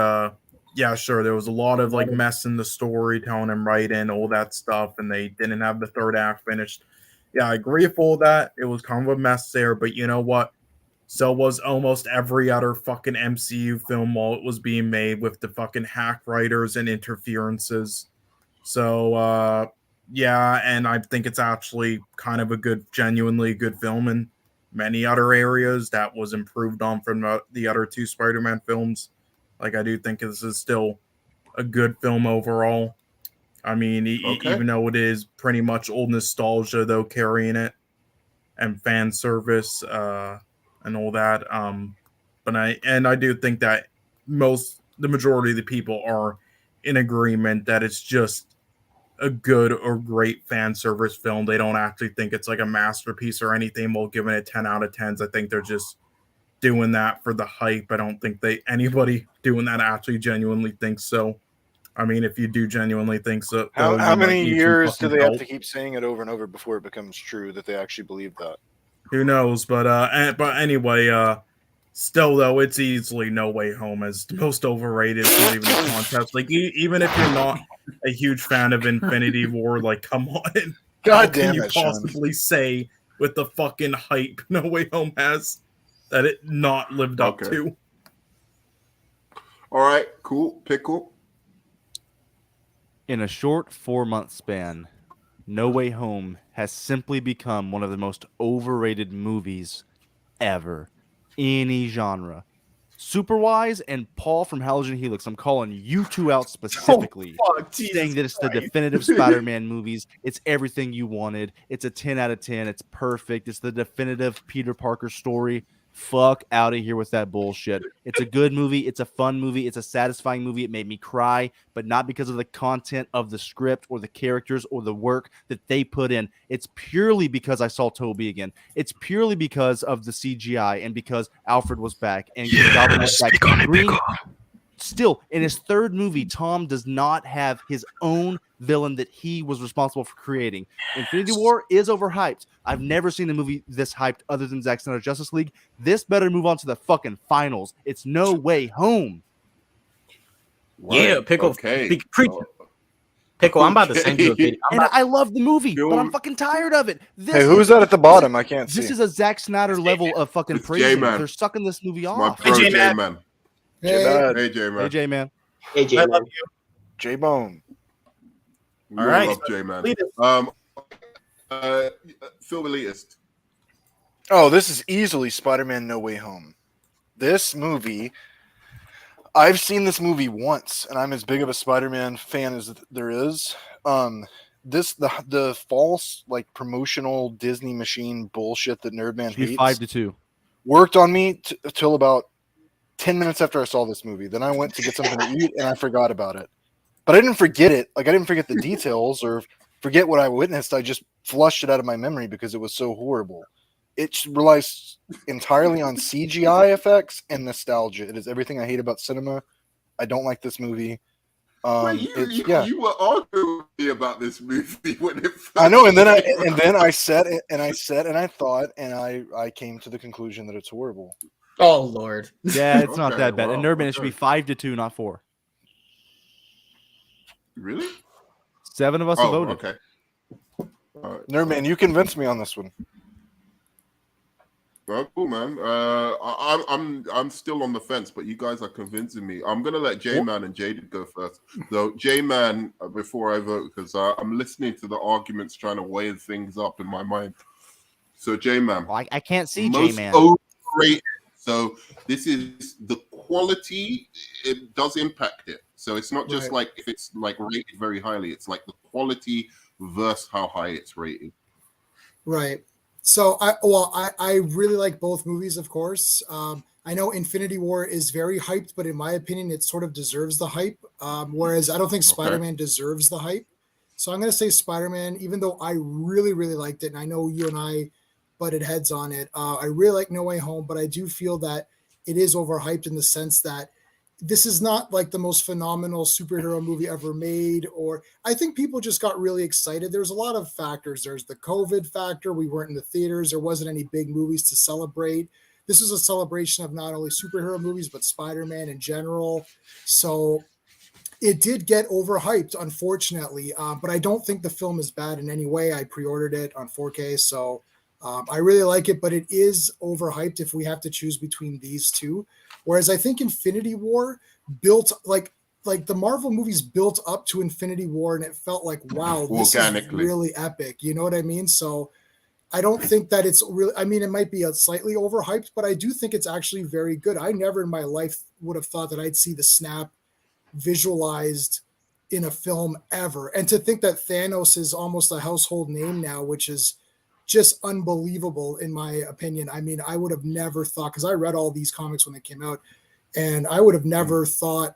yeah, sure. There was a lot of like mess in the storytelling and writing, all that stuff, and they didn't have the third act finished. Yeah, I agree with all that. It was kind of a mess there, but you know what? So was almost every other fucking MCU film while it was being made with the fucking hack writers and interferences. So yeah, and I think it's actually kind of a genuinely good film in many other areas that was improved on from the other 2 Spider-Man films. Like, I do think this is still a good film overall. I mean, even though it is pretty much old nostalgia, though, carrying it, and fan service and all that. But I do think that the majority of the people are in agreement that it's just a good or great fan service film. They don't actually think it's like a masterpiece or anything while giving it 10 out of 10s. I think they're just doing that for the hype. I don't think anybody doing that actually genuinely thinks so. I mean, if you do genuinely think so, how many years do they have to keep saying it over and over before it becomes true that they actually believe that? Who knows? But anyway, still though, it's easily No Way Home as the most overrated. It's not even a contest. Like even if you're not a huge fan of Infinity War, like come on, God can damn you it, Sean. possibly say with the fucking hype No Way Home has that it not lived up to? All right, cool. Pickle. In a short 4-month span, No Way Home has simply become one of the most overrated movies ever. Any genre. Superwise and Paul from Halogen Helix, I'm calling you 2 out specifically. Saying that it's the definitive Spider-Man movies. It's everything you wanted. It's a 10 out of 10. It's perfect. It's the definitive Peter Parker story. Fuck out of here with that bullshit. It's a good movie. It's a fun movie. It's a satisfying movie. It made me cry, but not because of the content of the script or the characters or the work that they put in. It's purely because I saw Toby again. It's purely because of the CGI and because Alfred was back and Goblin was back. Green, still, in his third movie, Tom does not have his own villain that he was responsible for creating. Infinity War is overhyped. I've never seen a movie this hyped other than Zack Snyder's Justice League. This better move on to the fucking finals. It's No Way Home. Yeah, Right, Pickle. okay. Pickle, I'm about to send you a video. And I love the movie, but I'm fucking tired of it. This Hey, who's that at the bottom? I can't see. This is a Zack Snyder level of fucking It's praising. J-Man. They're sucking this movie My off. pro J-Man. Hey, Hey, J-Man. Hey, J-Man. Hey, J man. J-Bone. We All right. love J-Man. Lead us. Film elitist. Oh, this is easily Spider-Man No Way Home. This movie, I've seen this movie once, and I'm as big of a Spider-Man fan as there is. The false like promotional Disney machine bullshit that Nerdman Should be hates 5-2. worked on me till about 10 minutes after I saw this movie. Then I went to get something to eat, and I forgot about it. But I didn't forget it. Like, I didn't forget the details or forget what I witnessed. I just flushed it out of my memory because it was so horrible. It relies entirely on CGI effects and nostalgia. It is everything I hate about cinema. I don't like this movie. Wait, you were arguing with me about this movie when it first I know, and then I said and I thought, and I came to the conclusion that it's horrible. Oh Lord. Yeah, it's not Okay, that bad. And wow, Nerdman, it should be 5-2, not 4. Really? 7 of us have voted. Okay. All right. Nerdman, you convinced me on this one. Well, cool, man. I'm still on the fence, but you guys are convincing me. I'm gonna let J-Man and Jaded go first. Though J-Man, before I vote, because I'm listening to the arguments, trying to weigh things up in my mind. So J-Man, Well, I can't see most J-Man. overrated. So this is the quality. It does impact it. So it's not just like if it's like rated very highly. It's like the quality versus how high it's rated. right. So I really like both movies, of course. I know Infinity War is very hyped, but in my opinion, it sort of deserves the hype. Whereas I don't think Spider-Man deserves the hype. So I'm going to say Spider-Man, even though I really, really liked it. And I know you and I butted heads on it. I really like No Way Home, but I do feel that it is overhyped in the sense that this is not like the most phenomenal superhero movie ever made, or I think people just got really excited. There's a lot of factors. There's the COVID factor. We weren't in the theaters. There wasn't any big movies to celebrate. This is a celebration of not only superhero movies, but Spider-Man in general. So it did get overhyped, unfortunately, but I don't think the film is bad in any way. I pre-ordered it on 4K, so I really like it, but it is overhyped if we have to choose between these two. Whereas I think Infinity War built like the Marvel movies built up to Infinity War, and it felt like, wow, this is really epic. You know what I mean? So I don't think that it's really, I mean, it might be a slightly overhyped, but I do think it's actually very good. I never in my life would have thought that I'd see the snap visualized in a film ever. And to think that Thanos is almost a household name now, which is just unbelievable in my opinion. I mean, I would have never thought, because I read all these comics when they came out, and I would have never thought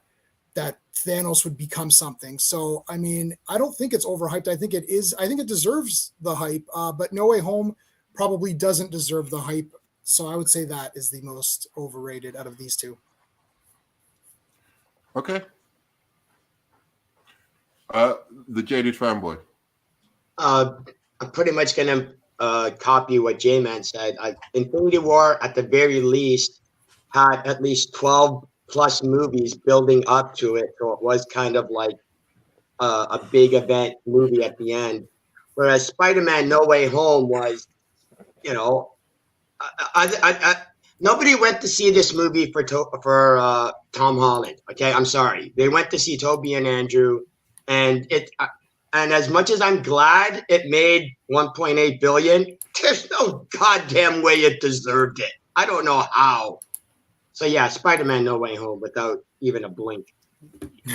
that Thanos would become something. So, I mean, I don't think it's overhyped. I think it is. I think it deserves the hype, but No Way Home probably doesn't deserve the hype. So I would say that is the most overrated out of these two. Okay. The Jaded Fanboy. I'm pretty much gonna copy what J-Man said. Infinity War, at the very least, had at least 12 plus movies building up to it, so it was kind of like a big event movie at the end. Whereas Spider-Man: No Way Home was, you know, nobody went to see this movie for Tom Holland. Okay, I'm sorry, they went to see Toby and Andrew, and it. And as much as I'm glad it made 1.8 billion, there's no goddamn way it deserved it. I don't know how. So yeah, Spider-Man: No Way Home without even a blink.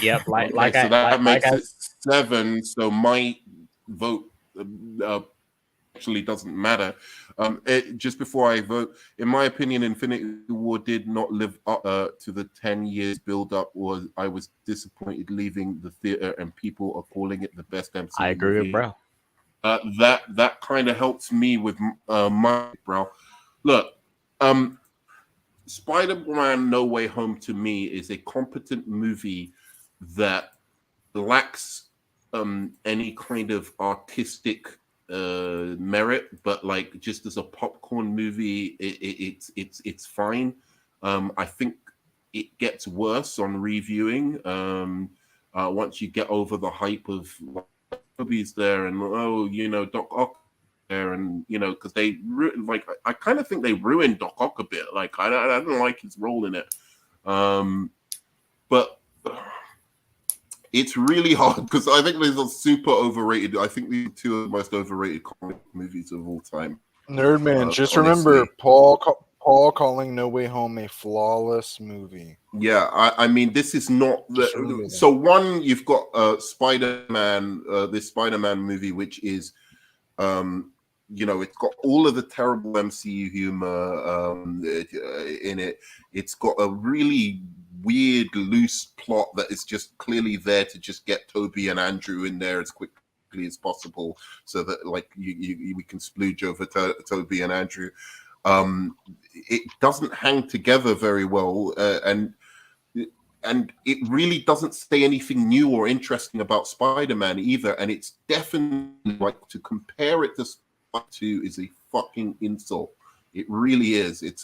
Yep, that makes it 7. So my vote actually doesn't matter. Just before I vote, in my opinion, Infinity War did not live up to the 10 years build up. I was disappointed leaving the theater, and people are calling it the best MCU I agree movie. with bro. That kind of helps me with my bro. Look, Spider-Man: No Way Home to me is a competent movie that lacks any kind of artistic merit, but like just as a popcorn movie, it's fine. I think it gets worse on reviewing once you get over the hype of movies there and Doc Ock there, and because they like I kind of think they ruined Doc Ock a bit. Like I don't like his role in it, but it's really hard because I think these are super overrated. I think these are two of the most overrated comic movies of all time. Nerdman, just honestly. remember Paul calling No Way Home a flawless movie. Yeah, I mean, this is not Just remember that. so. One, you've got Spider-Man, this Spider-Man movie, which is, it's got all of the terrible MCU humor in it. It's got a really weird, loose plot that is just clearly there to just get Toby and Andrew in there as quickly as possible, so that like we can splooge over Toby and Andrew. It doesn't hang together very well, and it really doesn't say anything new or interesting about Spider-Man either. And it's definitely like to compare it to Spider-Man 2 is a fucking insult. It really is. It's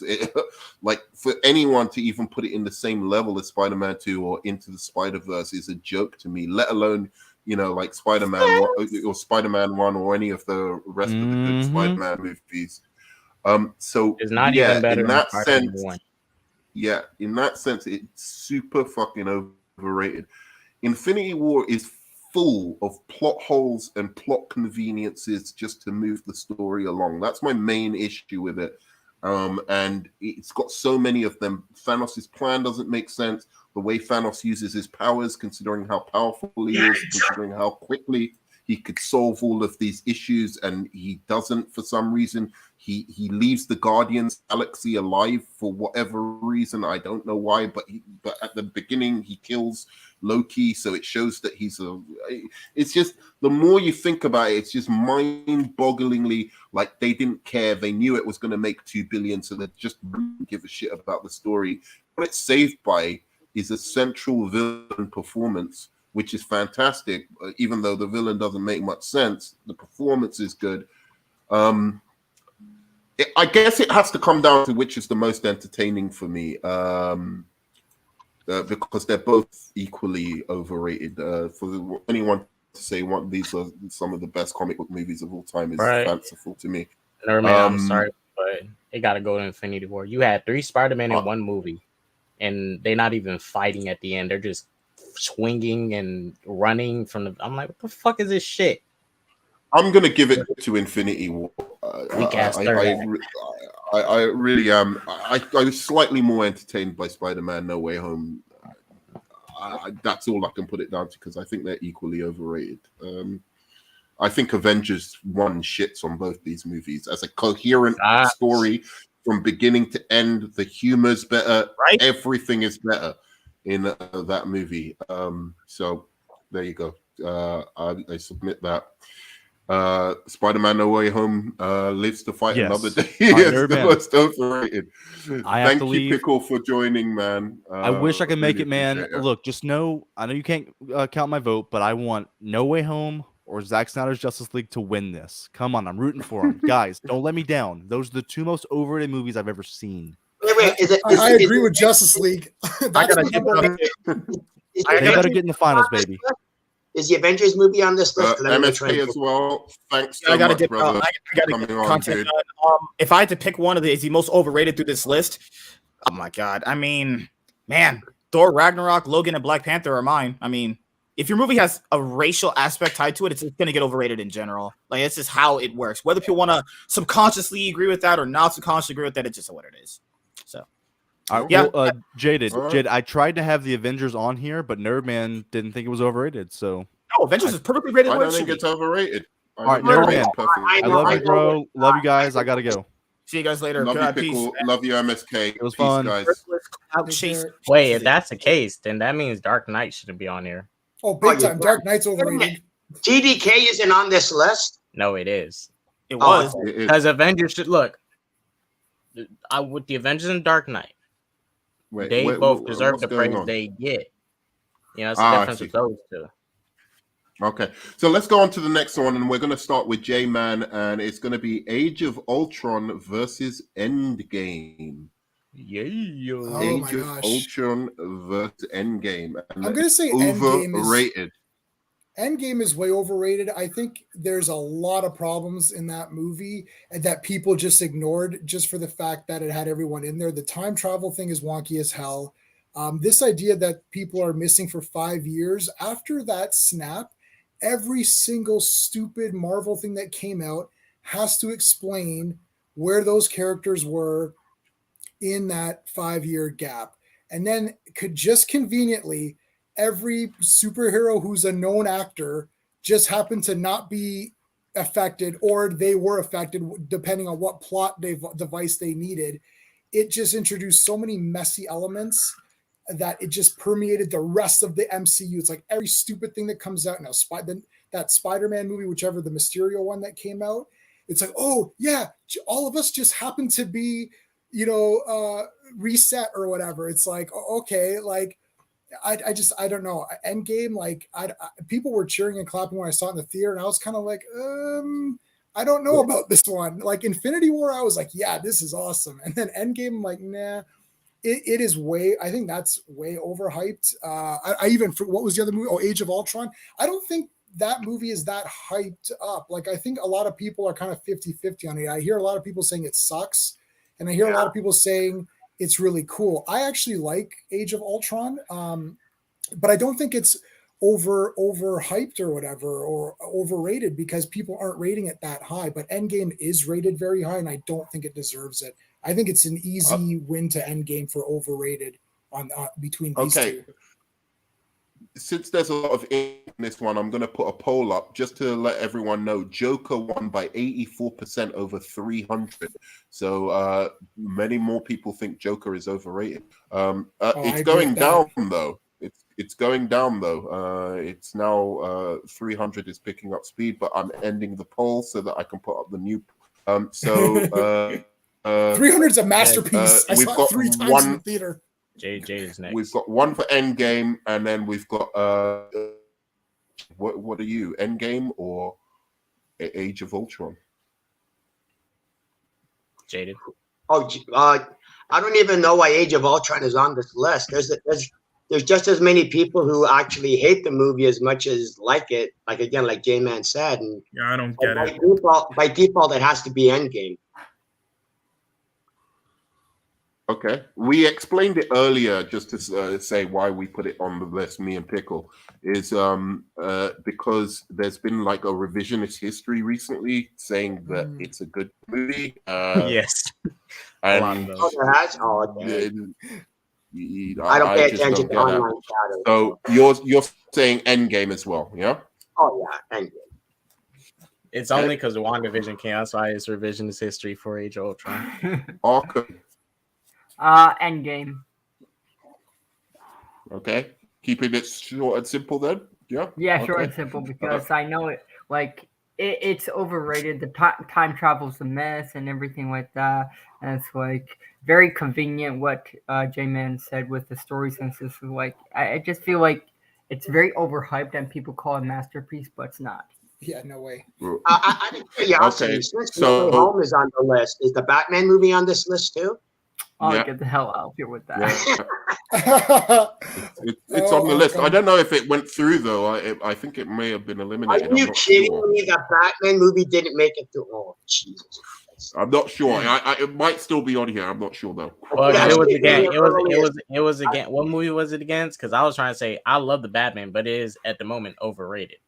like for anyone to even put it in the same level as Spider-Man 2 or Into the Spider-Verse is a joke to me, let alone, like Spider-Man or Spider-Man 1 or any of the rest of the good Spider-Man movies. So It's not even better in than that Spider-Man sense, 1. yeah, in that sense, it's super fucking overrated. Infinity War is full of plot holes and plot conveniences just to move the story along. That's my main issue with it. And it's got so many of them. Thanos' plan doesn't make sense. The way Thanos uses his powers, considering how powerful he is, considering how quickly he could solve all of these issues, and he doesn't for some reason. He leaves the Guardians galaxy alive for whatever reason. I don't know why, but at the beginning he kills Loki, so it shows that it's just, the more you think about it, it's just mind-bogglingly like they didn't care. They knew it was going to make 2 billion, so they just didn't give a shit about the story. What it's saved by is a central villain performance, which is fantastic. Even though the villain doesn't make much sense, the performance is good. I guess it has to come down to which is the most entertaining for me, because they're both equally overrated. For anyone to say these are some of the best comic book movies of all time is Right. fanciful to me. I'm sorry, but it got to go to Infinity War. You had 3 Spider-Man in one movie, and they're not even fighting at the end. They're just swinging and running from the. I'm like, what the fuck is this shit? I'm gonna give it to Infinity War. I really am. I was slightly more entertained by Spider-Man: No Way Home. That's all I can put it down to, because I think they're equally overrated. I think Avengers 1 shits on both these movies as a coherent story from beginning to end. The humor's better. Right. Everything is better in that movie. So there you go. I submit that. Spider-Man: No Way Home lives to fight another day. It's the most overrated. Thank you, Pickle, for joining, man. I wish I could make really it, man. appreciate it. Look, just know, I know you can't count my vote, but I want No Way Home or Zack Snyder's Justice League to win this. Come on, I'm rooting for them. Guys, don't let me down. Those are the 2 most overrated movies I've ever seen. Wait, I agree with Justice League. I gotta get They better get in the finals, baby. Is the Avengers movie on this list? 'Cause I'm gonna try MSK and- as well. Thanks so I gotta much, get. brother. I gotta coming get on, content dude. done. If I had to pick one of the most overrated through this list, oh my god! I mean, man, Thor, Ragnarok, Logan, and Black Panther are mine. I mean, if your movie has a racial aspect tied to it, it's gonna get overrated in general. Like, it's just how it works. Whether people want to subconsciously agree with that or not subconsciously agree with that, it's just what it is. So. All right, Yeah. well, Jaded, I tried to have the Avengers on here, but Nerdman didn't think it was overrated. So No, Avengers is perfectly rated. I where don't it think should it's be. overrated. All right, Nerd Nerd Man's Man. perfect. I love you, bro. Love you guys. I gotta go. See you guys later. Love you, Peace. Pickle. Love you, MSK. It was Peace, fun. guys. Wait, if that's the case, then that means Dark Knight shouldn't be on here. Oh, big time. Dark Knight's overrated. TDK isn't on this list. No, it is. It was. Because Avengers should look. With the Avengers and Dark Knight, they both deserve the praise they get. You know, it's the difference with those two. Okay, so let's go on to the next one, and we're going to start with J-Man, and it's going to be Age of Ultron versus Endgame. Yeah. Age of Ultron versus Endgame. And I'm going to say overrated. Endgame is way overrated. I think there's a lot of problems in that movie that people just ignored just for the fact that it had everyone in there. The time travel thing is wonky as hell. This idea that people are missing for 5 years after that snap, every single stupid Marvel thing that came out has to explain where those characters were in that 5-year gap. And then could just conveniently every superhero who's a known actor just happened to not be affected, or they were affected depending on what plot device they needed. It just introduced so many messy elements that it just permeated the rest of the MCU. It's like every stupid thing that comes out now, that Spider-Man movie, whichever the Mysterio one that came out, it's like, oh yeah, all of us just happen to be, reset or whatever. It's like, okay, like I don't know. Endgame, like people were cheering and clapping when I saw it in the theater, and I was kind of like, I don't know about this one. Like Infinity War, I was like, yeah, this is awesome. And then Endgame, I'm like, nah. It is I think that's way overhyped. I even, what was the other movie? Oh, Age of Ultron. I don't think that movie is that hyped up. Like, I think a lot of people are kind of 50-50 on it. I hear a lot of people saying it sucks, and I hear a lot of people saying it's really cool. I actually like Age of Ultron, but I don't think it's overhyped or whatever, or overrated, because people aren't rating it that high. But Endgame is rated very high, and I don't think it deserves it. I think it's an easy win to Endgame for overrated on between these two. Since there's a lot of in this one, I'm going to put a poll up just to let everyone know. Joker won by 84% over 300. So many more people think Joker is overrated. It's going down though. It's going down though. It's now 300 is picking up speed, but I'm ending the poll so that I can put up the new. 300 is a masterpiece. I saw it 3 times in the theater. JJ is next. We've got one for Endgame, and then we've got what are you, Endgame or Age of Ultron? Jaded. Oh, I don't even know why Age of Ultron is on this list. There's just as many people who actually hate the movie as much as like it. Like again, like J-Man said, and yeah, I don't get it. By default, it has to be Endgame. Okay, we explained it earlier just to say why we put it on the list. Me and Pickle is because there's been like a revisionist history recently saying that it's a good movie. Yes, and I don't pay attention to online chatter. So you're saying Endgame as well, yeah? Oh yeah, Endgame. It's only because the WandaVision came out, so it's revisionist history for Age of Ultron. Arkham. Endgame. Okay, keeping it short and simple then. Yeah. Yeah, short and simple, because I know it. Like it's overrated. The time travel's a mess and everything like that, and it's like very convenient what J-Man said with the story synthesis. Like I just feel like it's very overhyped and people call it a masterpiece, but it's not. Yeah, no way. I think curiosity. Since No Way Home is on the list, is the Batman movie on this list too? I'll get the hell out of here with that. Yeah. it's on the list. I don't know if it went through though. I think it may have been eliminated. Are you kidding me? The Batman movie didn't make it through. Oh, Jesus. I'm not sure. It might still be on here. I'm not sure though. Well, it was again. It was again. What movie was it against? Because I was trying to say I love the Batman, but it is at the moment overrated.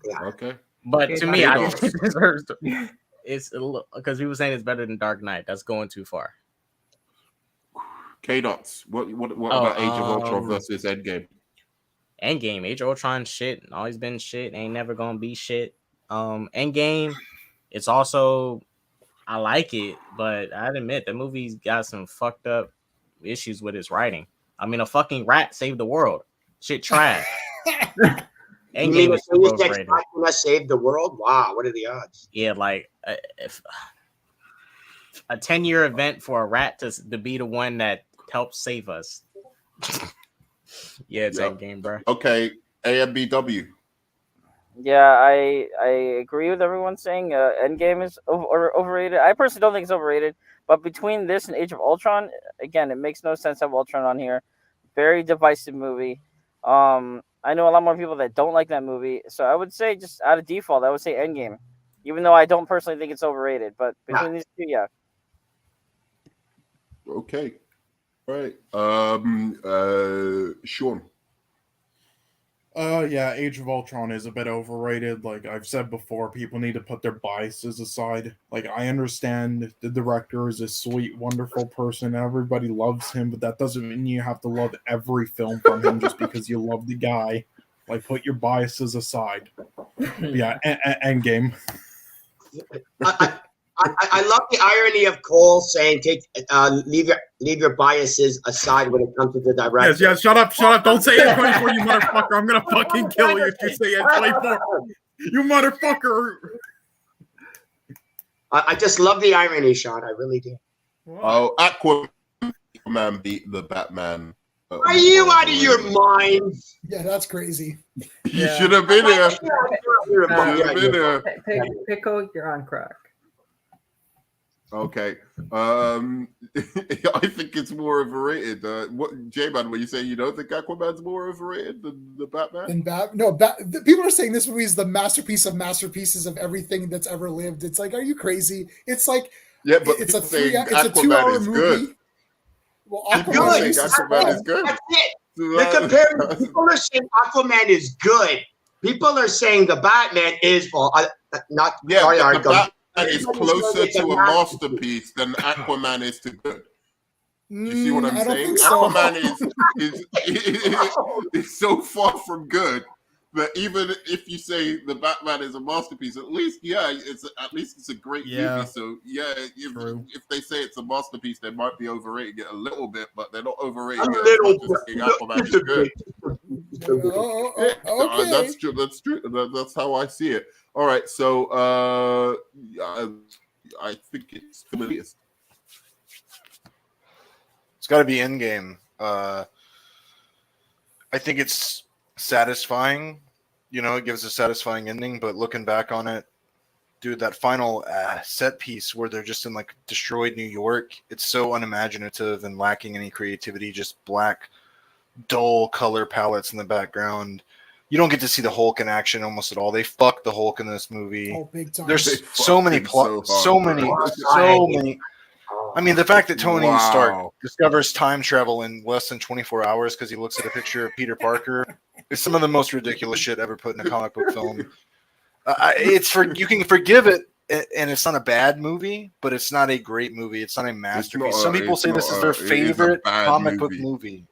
Yeah. Okay. But to me, I don't think it deserves to. It's because people saying it's better than Dark Knight. That's going too far. K-Dots. What about Age of Ultron versus Endgame? Endgame, Age of Ultron shit. Always been shit. Ain't never gonna be shit. Endgame, it's also I like it, but I'd admit the movie's got some fucked up issues with its writing. I mean, a fucking rat saved the world. Shit trash. You mean Endgame the is super Deus Ex overrated. Machina saved the world? Wow, what are the odds? Yeah, like if a 10-year event for a rat to be the one that helps save us. Yeah, it's Yep. Endgame, bro. Okay, AMBW. Yeah, I agree with everyone saying Endgame is overrated. I personally don't think it's overrated, but between this and Age of Ultron, again, it makes no sense to have Ultron on here. Very divisive movie. I know a lot more people that don't like that movie, so I would say just out of default, I would say Endgame, even though I don't personally think it's overrated. But between these two, yeah. Okay. All right. Sean. Yeah, Age of Ultron is a bit overrated. Like I've said before, people need to put their biases aside. Like I understand the director is a sweet, wonderful person. Everybody loves him, but that doesn't mean you have to love every film from him just because you love the guy. Like put your biases aside. But yeah, Endgame. I love the irony of Cole saying leave your biases aside when it comes to the director. Yes, shut up. Don't say N24, you motherfucker. I'm gonna fucking kill you if you say N24. You motherfucker. I just love the irony, Sean. I really do. Oh, Aquaman beat the Batman. Are you out of your mind? Yeah, that's crazy. You should have been here. Pickle, you're on crack. Okay. I think it's more overrated. What J-Man, when you say you don't think Aquaman's more overrated than the Batman? People are saying this movie is the masterpiece of masterpieces of everything that's ever lived. It's like, are you crazy? It's like, yeah, but it's a 2-hour movie. Good. Well, Aquaman is good. That's it. You're comparing. People are saying Aquaman is good. People are saying the Batman is not. Yeah, sorry, but the Batman is closer to a masterpiece than Aquaman is to good. You see what I'm saying? So. Aquaman is so far from good that even if you say the Batman is a masterpiece, at least it's a great movie. So yeah, if they say it's a masterpiece, they might be overrating it a little bit, but they're not overrating it as much as saying Aquaman is good. Okay. That's true. That's true. That's how I see it. All right, so I think it's familiar. It's got to be Endgame. I think it's satisfying. You know, it gives a satisfying ending. But looking back on it, dude, that final set piece where they're just in like destroyed New York, it's so unimaginative and lacking any creativity. Just black, dull color palettes in the background. You don't get to see the Hulk in action almost at all. They fucked the Hulk in this movie. Oh, big time. There's so many so many. I mean, the fact that Tony Stark discovers time travel in less than 24 hours because he looks at a picture of Peter Parker is some of the most ridiculous shit ever put in a comic book film. You can forgive it, and it's not a bad movie, but it's not a great movie. It's not a masterpiece. Some people say this is their favorite comic book movie.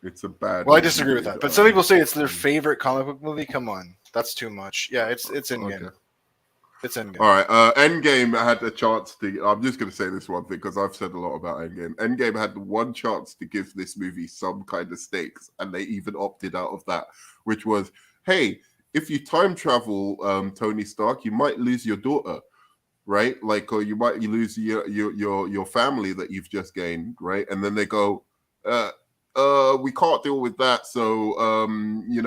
It's a bad. Well, I disagree with that, but some people say it's their favorite comic book movie. Come on, that's too much. Yeah, it's Endgame. Okay. It's Endgame. All right, Endgame had a chance to. I'm just going to say this one thing because I've said a lot about Endgame. Endgame had one chance to give this movie some kind of stakes, and they even opted out of that, which was, hey, if you time travel, Tony Stark, you might lose your daughter, right? Like, or you lose your family that you've just gained, right? And then they go, we can't deal with that, so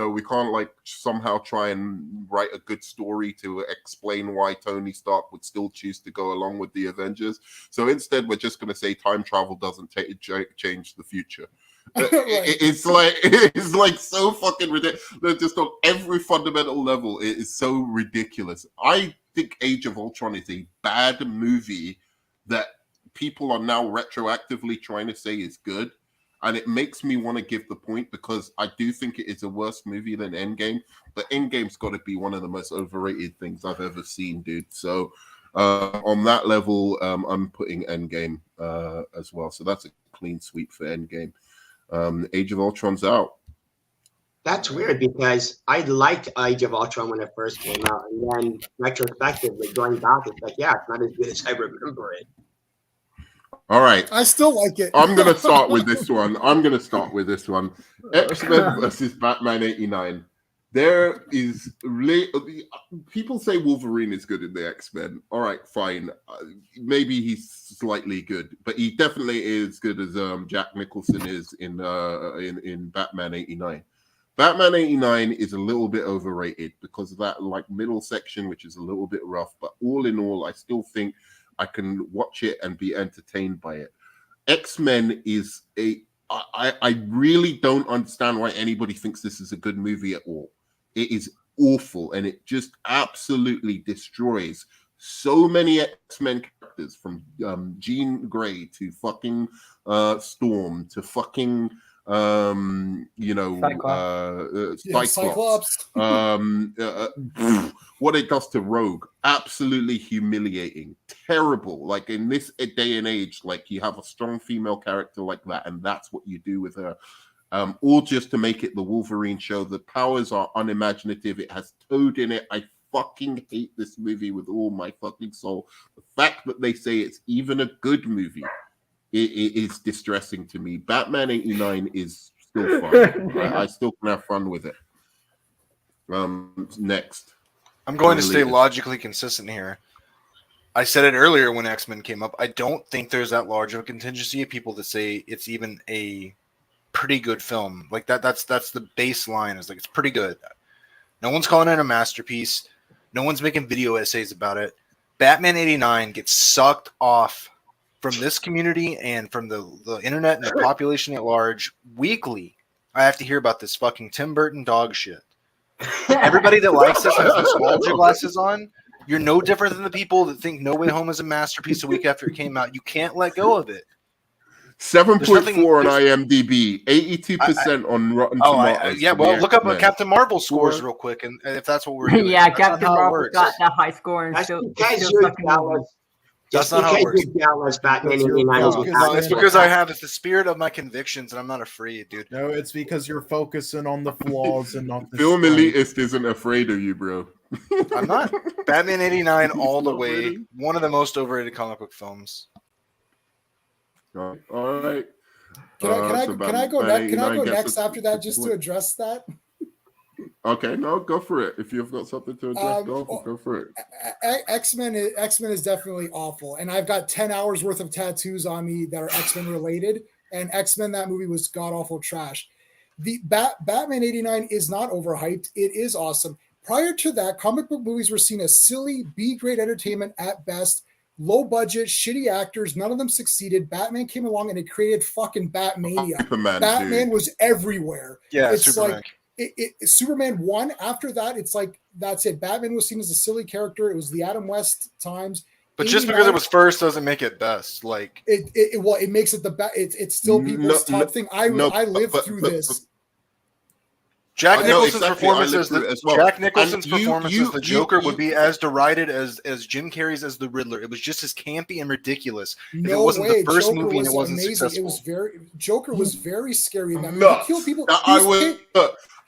we can't like somehow try and write a good story to explain why Tony Stark would still choose to go along with the Avengers. So instead, we're just going to say time travel doesn't change the future. It's like so fucking ridiculous. Just on every fundamental level, it is so ridiculous. I think Age of Ultron is a bad movie that people are now retroactively trying to say is good. And it makes me want to give the point because I do think it is a worse movie than Endgame. But Endgame's got to be one of the most overrated things I've ever seen, dude. So on that level, I'm putting Endgame as well. So that's a clean sweep for Endgame. Age of Ultron's out. That's weird because I liked Age of Ultron when it first came out, and then retrospectively going back, it's like, yeah, it's not as good as I remember it. All right. I still like it. I'm going to start with this one. X-Men versus Batman 89. There is people say Wolverine is good in the X-Men. All right, fine. Maybe he's slightly good, but he definitely is good as Jack Nicholson is in Batman 89. Batman 89 is a little bit overrated because of that like middle section, which is a little bit rough. But all in all, I still think I can watch it and be entertained by it. X-Men is I really don't understand why anybody thinks this is a good movie at all. It is awful, and it just absolutely destroys so many X-Men characters, from Jean Grey to fucking Storm to fucking Cyclops. What it does to Rogue, absolutely humiliating, terrible. Like in this day and age, like you have a strong female character like that, and that's what you do with her. All just to make it the Wolverine show. The powers are unimaginative. It has Toad in it. I fucking hate this movie with all my fucking soul. The fact that they say it's even a good movie, it is distressing to me. Batman 89 is still fun. I still can have fun with it. Next. I'm going to stay logically consistent here. I said it earlier when X-Men came up. I don't think there's that large of a contingency of people that say it's even a pretty good film. Like that's the baseline. Is like it's pretty good. No one's calling it a masterpiece. No one's making video essays about it. Batman 89 gets sucked off from this community and from the internet and the population at large weekly. I have to hear about this fucking Tim Burton dog shit. Everybody that likes this has nostalgia glasses on. You're no different than the people that think No Way Home is a masterpiece a week after it came out. You can't let go of it. 7.4 on IMDb, 82% on Rotten Tomatoes. Well, look up Captain Marvel scores real quick, and if that's what we're doing. Yeah, Captain Marvel got that high score and still fucking moving. That's not how it works. It's because I have the spirit of my convictions, and I'm not afraid, dude. No, it's because you're focusing on the flaws and not the film elitist isn't afraid of you, bro. I'm not. Batman 89 all the way. One of the most overrated comic book films. All right. Can I go next after that just to address that? Okay, no, go for it. If you've got something to address, go for it. X-Men is definitely awful, and I've got 10 hours worth of tattoos on me that are X-Men related. And X-Men, that movie was god awful trash. The Batman 89 is not overhyped. It is awesome. Prior to that, comic book movies were seen as silly, B-grade entertainment at best. Low budget, shitty actors, none of them succeeded. Batman came along and it created fucking Batmania. Batman was everywhere. Yeah, it's Superman. Like Superman 1. After that, it's like that's it. Batman was seen as a silly character. It was the Adam West times. But just because it was first doesn't make it best. Like it makes it the best. It's still people's top thing. I lived through this. Jack Nicholson's performance as the Joker would be as derided as Jim Carrey's as the Riddler. It was just as campy and ridiculous. If it wasn't the first Joker movie and it was wasn't amazing. successful. Joker was very scary. In that movie. He killed people.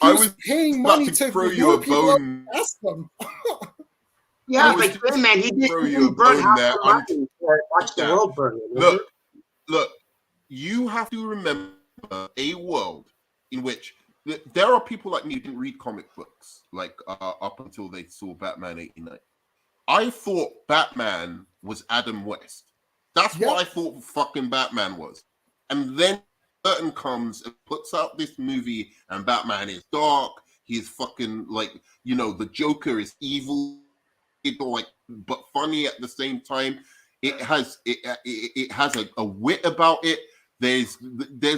I was paying money to throw you a bone. Ask them. Yeah, but man, he didn't burn half the money to watch the world burn. Look, you have to remember a world in which there are people like me who didn't read comic books, like up until they saw Batman 89. I thought Batman was Adam West. That's what I thought fucking Batman was. And then Burton comes and puts out this movie, and Batman is dark. He's fucking like, the Joker is evil, but funny at the same time. It has a wit about it. There's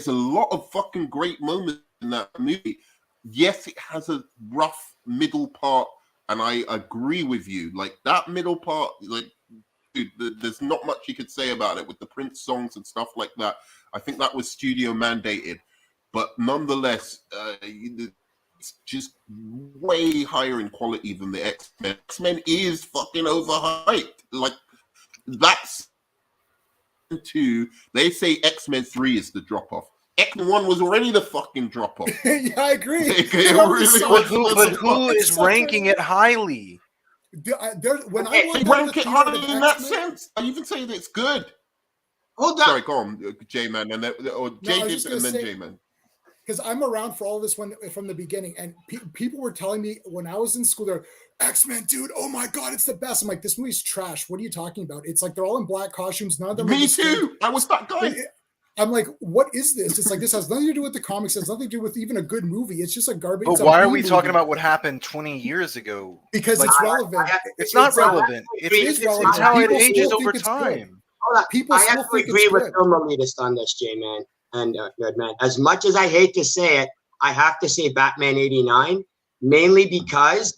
a lot of fucking great moments in that movie. Yes, it has a rough middle part, and I agree with you. Like that middle part, like, dude, there's not much you could say about it with the Prince songs and stuff like that. I think that was studio mandated, but nonetheless, it's just way higher in quality than the X-Men. X-Men is fucking overhyped. Like that's 2. They say X-Men 3 is the drop off. X1 was already the fucking drop off. Yeah, I agree. It They never really saw But it. who It's is such a- ranking it highly? When I They walked out of rank the it theater highly with in that X-Men, sense. I even say that it's good. Hold on. Sorry, go on, J-Man, and then, or No, I J was did, just gonna and then say- J-Man. because I'm around for all this from the beginning, and people were telling me when I was in school, they're X-Men, dude. Oh my god, it's the best. I'm like, this movie's trash. What are you talking about? It's like they're all in black costumes. None of them. Me too. I was that guy. I'm like, what is this? It's like this has nothing to do with the comics. It has nothing to do with even a good movie. It's just a garbage. But it's a why are B we movie. talking about what happened 20 years ago? Because Like, it's relevant. It's not relevant. It's It's how it People ages still over think it's good. time. Hold on. People I still have to think agree it's with good. Film Elitist on this, J-Man and Nerdman. As much as I hate to say it, I have to say Batman 89, mainly because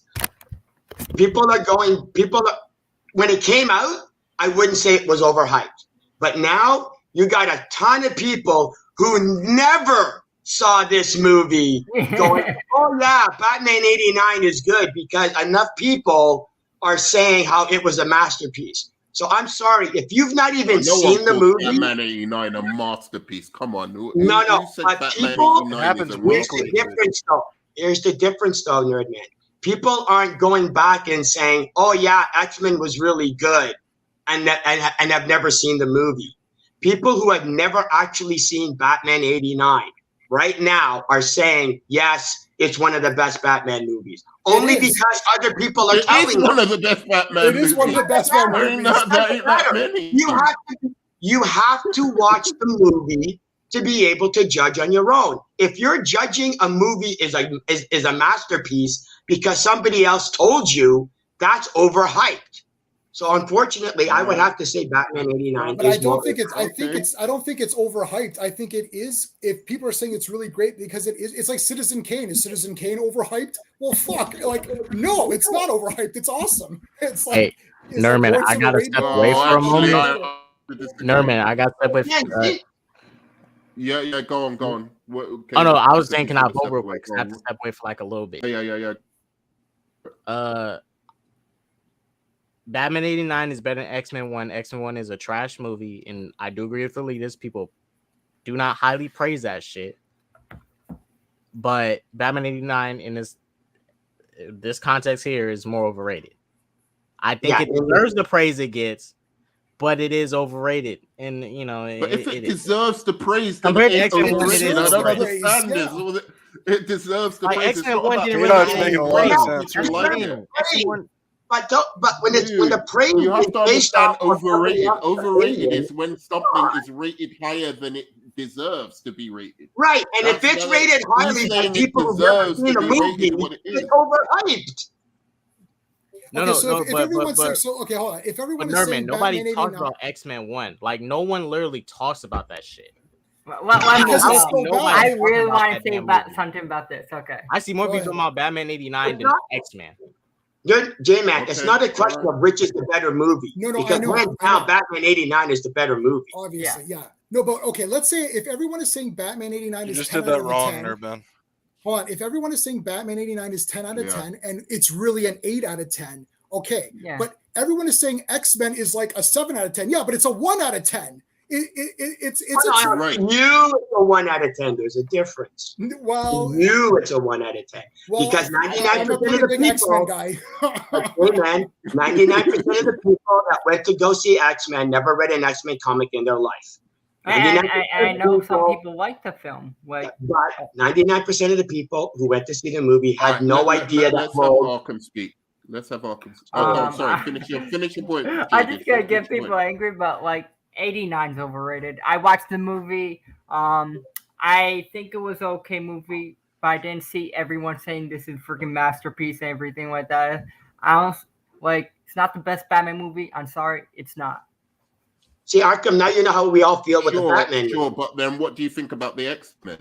when it came out, I wouldn't say it was overhyped. But now you got a ton of people who never saw this movie going, oh yeah, Batman 89 is good, because enough people are saying how it was a masterpiece. So I'm sorry, if you've not even seen the movie. Batman 89 a masterpiece. Come on. No, Who said but Batman people, 89 is a here's the masterpiece? difference though. Here's the difference though, Nerdman. People aren't going back and saying, oh yeah, X-Men was really good, and have never seen the movie. People who have never actually seen Batman 89 right now are saying, yes, it's one of the best Batman movies. Only because other people are telling them. It is one of the best Batman movies. It is one of the best Batman movies. That many. You have to watch the movie to be able to judge on your own. If you're judging a movie is a masterpiece because somebody else told you, that's overhyped. So unfortunately, I would have to say Batman 89. But I don't think it's. I don't think it's overhyped. I think it is. If people are saying it's really great because it is, it's like Citizen Kane. Is Citizen Kane overhyped? Well, fuck. Like, no, it's not overhyped. It's awesome. It's like. Hey, Nerman, I gotta step away for a moment. Nerman, I gotta step away. Yeah, go on. Oh no, I was saying, can I vote real quick? 'Cause I have to step away for like a little bit. Yeah. Batman 89 is better than X-Men 1. X-Men 1 is a trash movie, and I do agree with the leaders. People do not highly praise that shit. But Batman 89 in this context here is more overrated. I think it deserves the praise it gets, but it is overrated. And you know, but if it deserves the praise, compared to it's X-Men 1, overrated. I don't understand Yeah. this. It deserves the Like, praise. X-Men 1 didn't You're really not get making a any lot of praise. sense. You like it. But when the praise You have is to based understand off of overrated. somebody else's Overrated opinion, is when something is rated higher than it deserves to be rated. right? And if That's it's not- rated you highly by saying it people who've never deserves seen to a be rated movie, what it is. it's overhyped. If everyone's saying so, okay, hold on. If everyone But is saying Nerman, nobody Batman talks 89, about X-Men 1. Like, no one literally talks about that shit. Because it's so bad. I really about want that to say damn movie. something about this. Okay. I see more Go people ahead. talking about Batman 89 than X-Men. J-Man, it's not a question of which is the better movie. No, I because know, hands I know. down, Batman 89 is the better movie. Obviously, yeah. No, but okay, let's say if everyone is saying Batman 89 You is just 10 did that out of wrong, 10. Nerban. Hold on. If everyone is saying Batman 89 is 10 out of Yeah. 10 and it's really an 8 out of 10, okay. Yeah. But everyone is saying X-Men is like a 7 out of 10. Yeah, but it's a 1 out of 10. It's right. You, it's a 1 out of 10. There's a difference. Well, You, it's a 1 out of 10. well, Because 99% I'm a of pretty the big X-Men people, guy. hey man, 99% of the people that went to go see X-Men never read an X-Men comic in their life. I know some people like the film. Like, But 99% of the people who went to see the movie had Alright, no idea that let's have mold. Arkham speak. Let's have Arkham. Oh, go on, sorry. Finish your point. I'm JD. just gonna Finish get your people point. angry, but like 89's overrated. I watched the movie. I think it was an okay movie, but I didn't see everyone saying this is freaking masterpiece and everything like that. I don't like. It's not the best Batman movie. I'm sorry, it's not. See, Arkham, now you know how we all feel with the Batman Sure, movie. but then what do you think about the X-Men?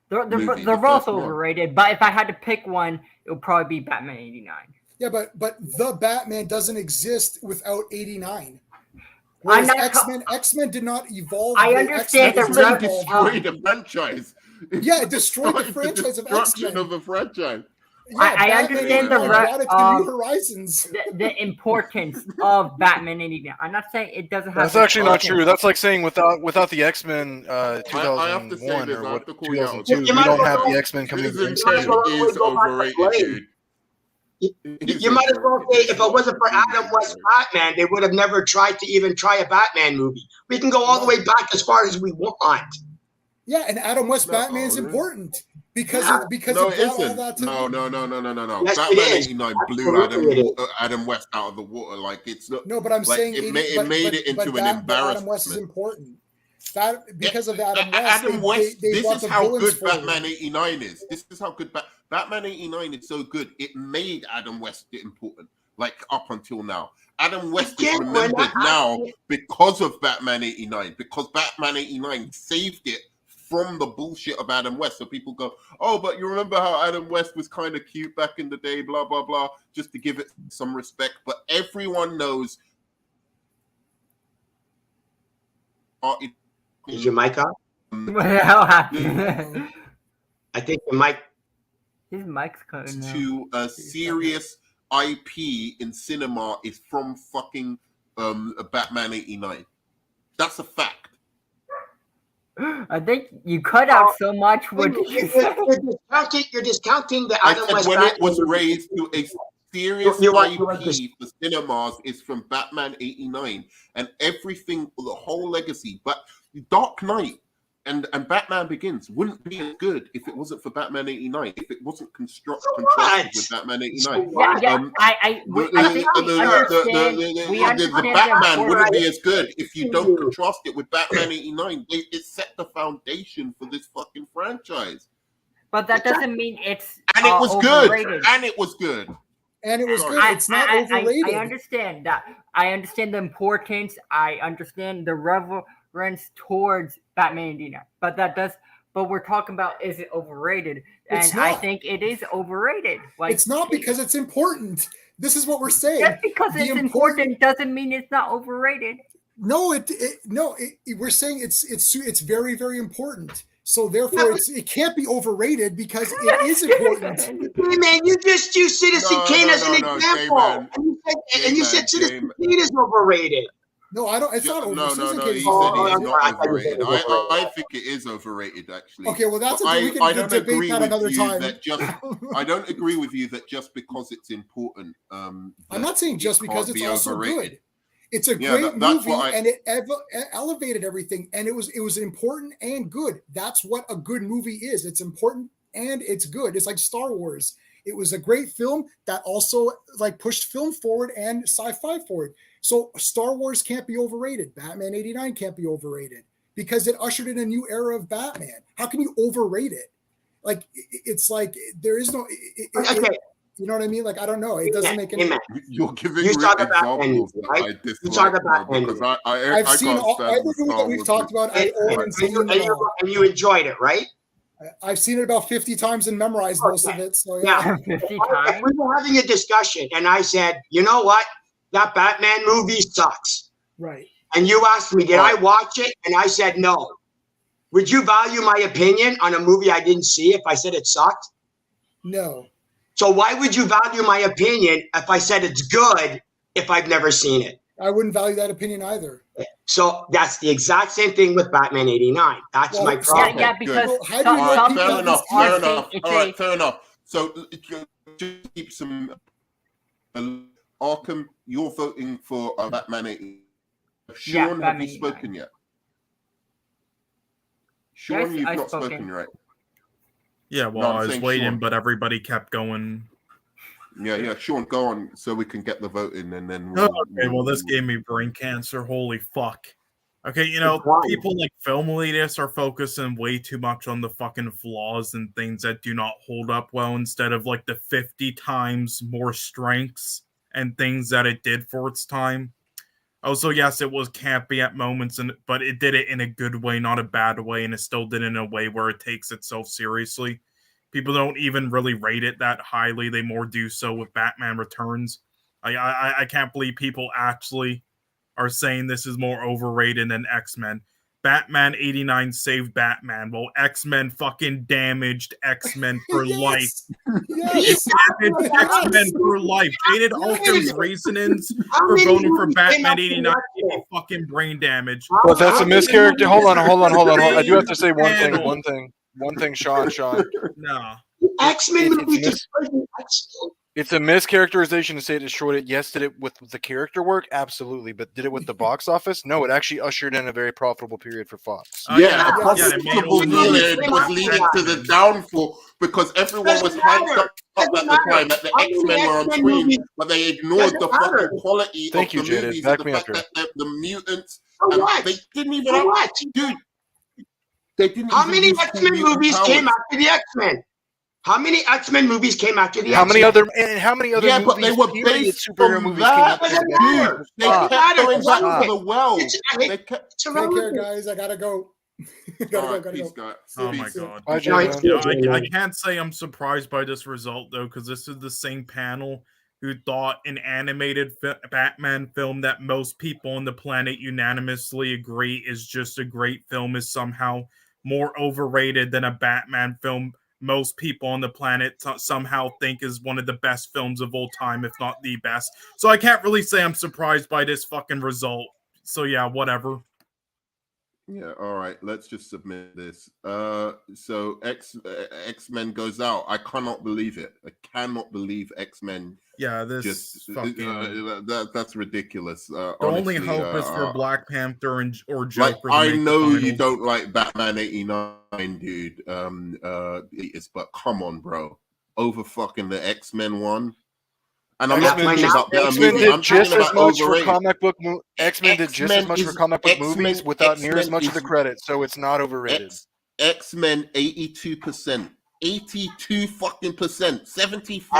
They're movie, both the first one. overrated, but if I had to pick one, it would probably be Batman 89. Yeah, but the Batman doesn't exist without 89. Whereas X-Men did not evolve. I understand the X-Men destroyed a franchise. Yeah, it destroyed the franchise of destruction X-Men. of a franchise. Yeah, I Batman understand the 89 brought it to New Horizons. the importance of Batman 89. I'm not saying it doesn't have. That's actually not importance. true. That's like saying without the X-Men I have to say 2001 this. or I what have to call you out. 2002, You we might as don't well have go- the X-Men coming Citizen into might as Kane well view. is go back to overrated, Blade. dude. You might as well say if it wasn't for Adam West Batman, they would have never tried to even try a Batman movie. We can go all the way back as far as we want. Yeah, and Adam West No, Batman's dude. important because Yeah. it because No, it it brought all isn't. that to No. Yes, it Batman is. 89 blew Absolutely it is. Adam West out of the water. Like it's not. No, but I'm Like saying it made it into an but Adam West is embarrassment. important. That because of Adam West, Adam West. they This brought is the how villains good forward. Batman 89 is. This is how good Batman 89 is. So good, it made Adam West important. Like up until now, Adam West is Again, we're remembered not now asking- because of Batman 89. Because Batman 89 saved it from the bullshit of Adam West. So people go, oh, but you remember how Adam West was kind of cute back in the day, blah, blah, blah, just to give it some respect. But everyone knows. Is your mic on? How happy? I think your mic. His mic's cutting out. To a serious IP in cinema is from fucking Batman 89. That's a fact. I think you cut out so much. What did you say? You're discounting the I Adam said West when Batman it was movie. raised to a serious You're right, IP for cinemas is from Batman 89 and everything, the whole legacy. But Dark Knight and Batman Begins wouldn't be as good if it wasn't for Batman 89, if it wasn't contrasted with Batman 89. Yeah, I think we understand. We understand the Batman the wouldn't be importance. as good if you don't contrast it with Batman 89. It set the foundation for this fucking franchise. But that doesn't mean it's And it was overrated. good. And it was good. And it was good. It's not overrated. I understand that. I understand the importance. I understand the reverence towards Batman 89. But that does. But we're talking about, is it overrated? And It's I not. think it is overrated. Like, It's not because it's important. This is what we're saying. just because it's important doesn't mean it's not overrated. No, we're saying it's very, very important. So therefore, it can't be overrated because it is important. Hey man, you just used Citizen Kane as an example, and you said Citizen Kane is overrated. No, I don't. It's not over. No. Citizen He Kane said is it's overrated. not overrated. I think it is overrated, actually. Okay, well, that's But we can I don't debate agree that with another you time. that just. I don't agree with you that just because it's important. I'm not saying just because can't it's be also overrated. good. It's a Yeah, great that's movie, what and it elevated everything, and it was important and good. That's what a good movie is. It's important and it's good. It's like Star Wars. It was a great film that also like pushed film forward and sci-fi forward. So Star Wars can't be overrated. Batman 89 can't be overrated because it ushered in a new era of Batman. How can you overrate it? Like it's like there is no. You know what I mean? Like I don't know. It doesn't make any. You're giving You me talk about examples Batman, that right? I You dislike, talk about bro, because I've I seen can't stand every the movie Star that we've Wars talked about. I've owned and seen them all. and you enjoyed it, right? I've seen it about 50 times and memorized most of it. So Now, yeah. if we were having a discussion, and I said, you know what, that Batman movie sucks, Right. and you asked me, did I watch it? And I said no. Would you value my opinion on a movie I didn't see if I said it sucked? No. So why would you value my opinion if I said it's good if I've never seen it? I wouldn't value that opinion either. So that's the exact same thing with Batman 89. That's my problem. Yeah, because how do you know people fair enough. Fair enough. it's All right, fair enough. So just keep some. Arkham, you're voting for Batman 89. Sean, have you spoken yet? Sean, Yes, you've I've not spoken. spoken, right? Yeah, well, I'm I was saying waiting, Sean. but everybody kept going. Yeah. Sean, go on so we can get the voting and then. Okay, well, this gave me brain cancer. Holy fuck. Okay, people like Film Elitists are focusing way too much on the fucking flaws and things that do not hold up well instead of like the 50 times more strengths and things that it did for its time. Also, yes, it was campy at moments, but it did it in a good way, not a bad way, and it still did it in a way where it takes itself seriously. People don't even really rate it that highly. They more do so with Batman Returns. I can't believe people actually are saying this is more overrated than X-Men. Batman 89 saved Batman, while X-Men fucking damaged X-Men for life. Yes. Damaged X-Men for life. Jaded Alcum's reasonings for voting for Batman 89 gave me fucking brain damage. But that's a mischaracter. Hold on. I do have to say one thing, Sean. Nah. X-Men movie destroyed X-Men. It's a mischaracterization to say it destroyed it. Yes, did it with the character work? Absolutely. But did it with the box office? No, it actually ushered in a very profitable period for Fox. It was leading to the downfall because everyone was hyped up at the time that the X-Men were on screen, but they ignored the fucking quality of the movies and the fact that the mutants. They didn't even dude. They didn't. How many X-Men movies came after the X-Men? How many X-Men movies came after the How X-Men? How many other yeah, movies, but they were based superhero on movies that. came after Dude, they kept going back to the well. Take care, guys. I gotta go. gotta go. Oh my god. I can't say I'm surprised by this result though, because this is the same panel who thought an animated Batman film that most people on the planet unanimously agree is just a great film is somehow more overrated than a Batman film most people on the planet somehow think is one of the best films of all time, if not the best. So I can't really say I'm surprised by this fucking result. So yeah, whatever. Yeah, all right. Let's just submit this. So X-Men goes out. I cannot believe it. I cannot believe X-Men. Yeah, this just fucking that's ridiculous. The only hope is for Black Panther or Joker. Like, I know you don't like Batman 89, dude. But come on, bro. Over fucking the X-Men one. And I'm not talking about X-Men did just as much for comic book X-Men did just as much for comic book movies without near as much of the credit, so it's not overrated. X-Men 82%. 82 fucking percent. 7.4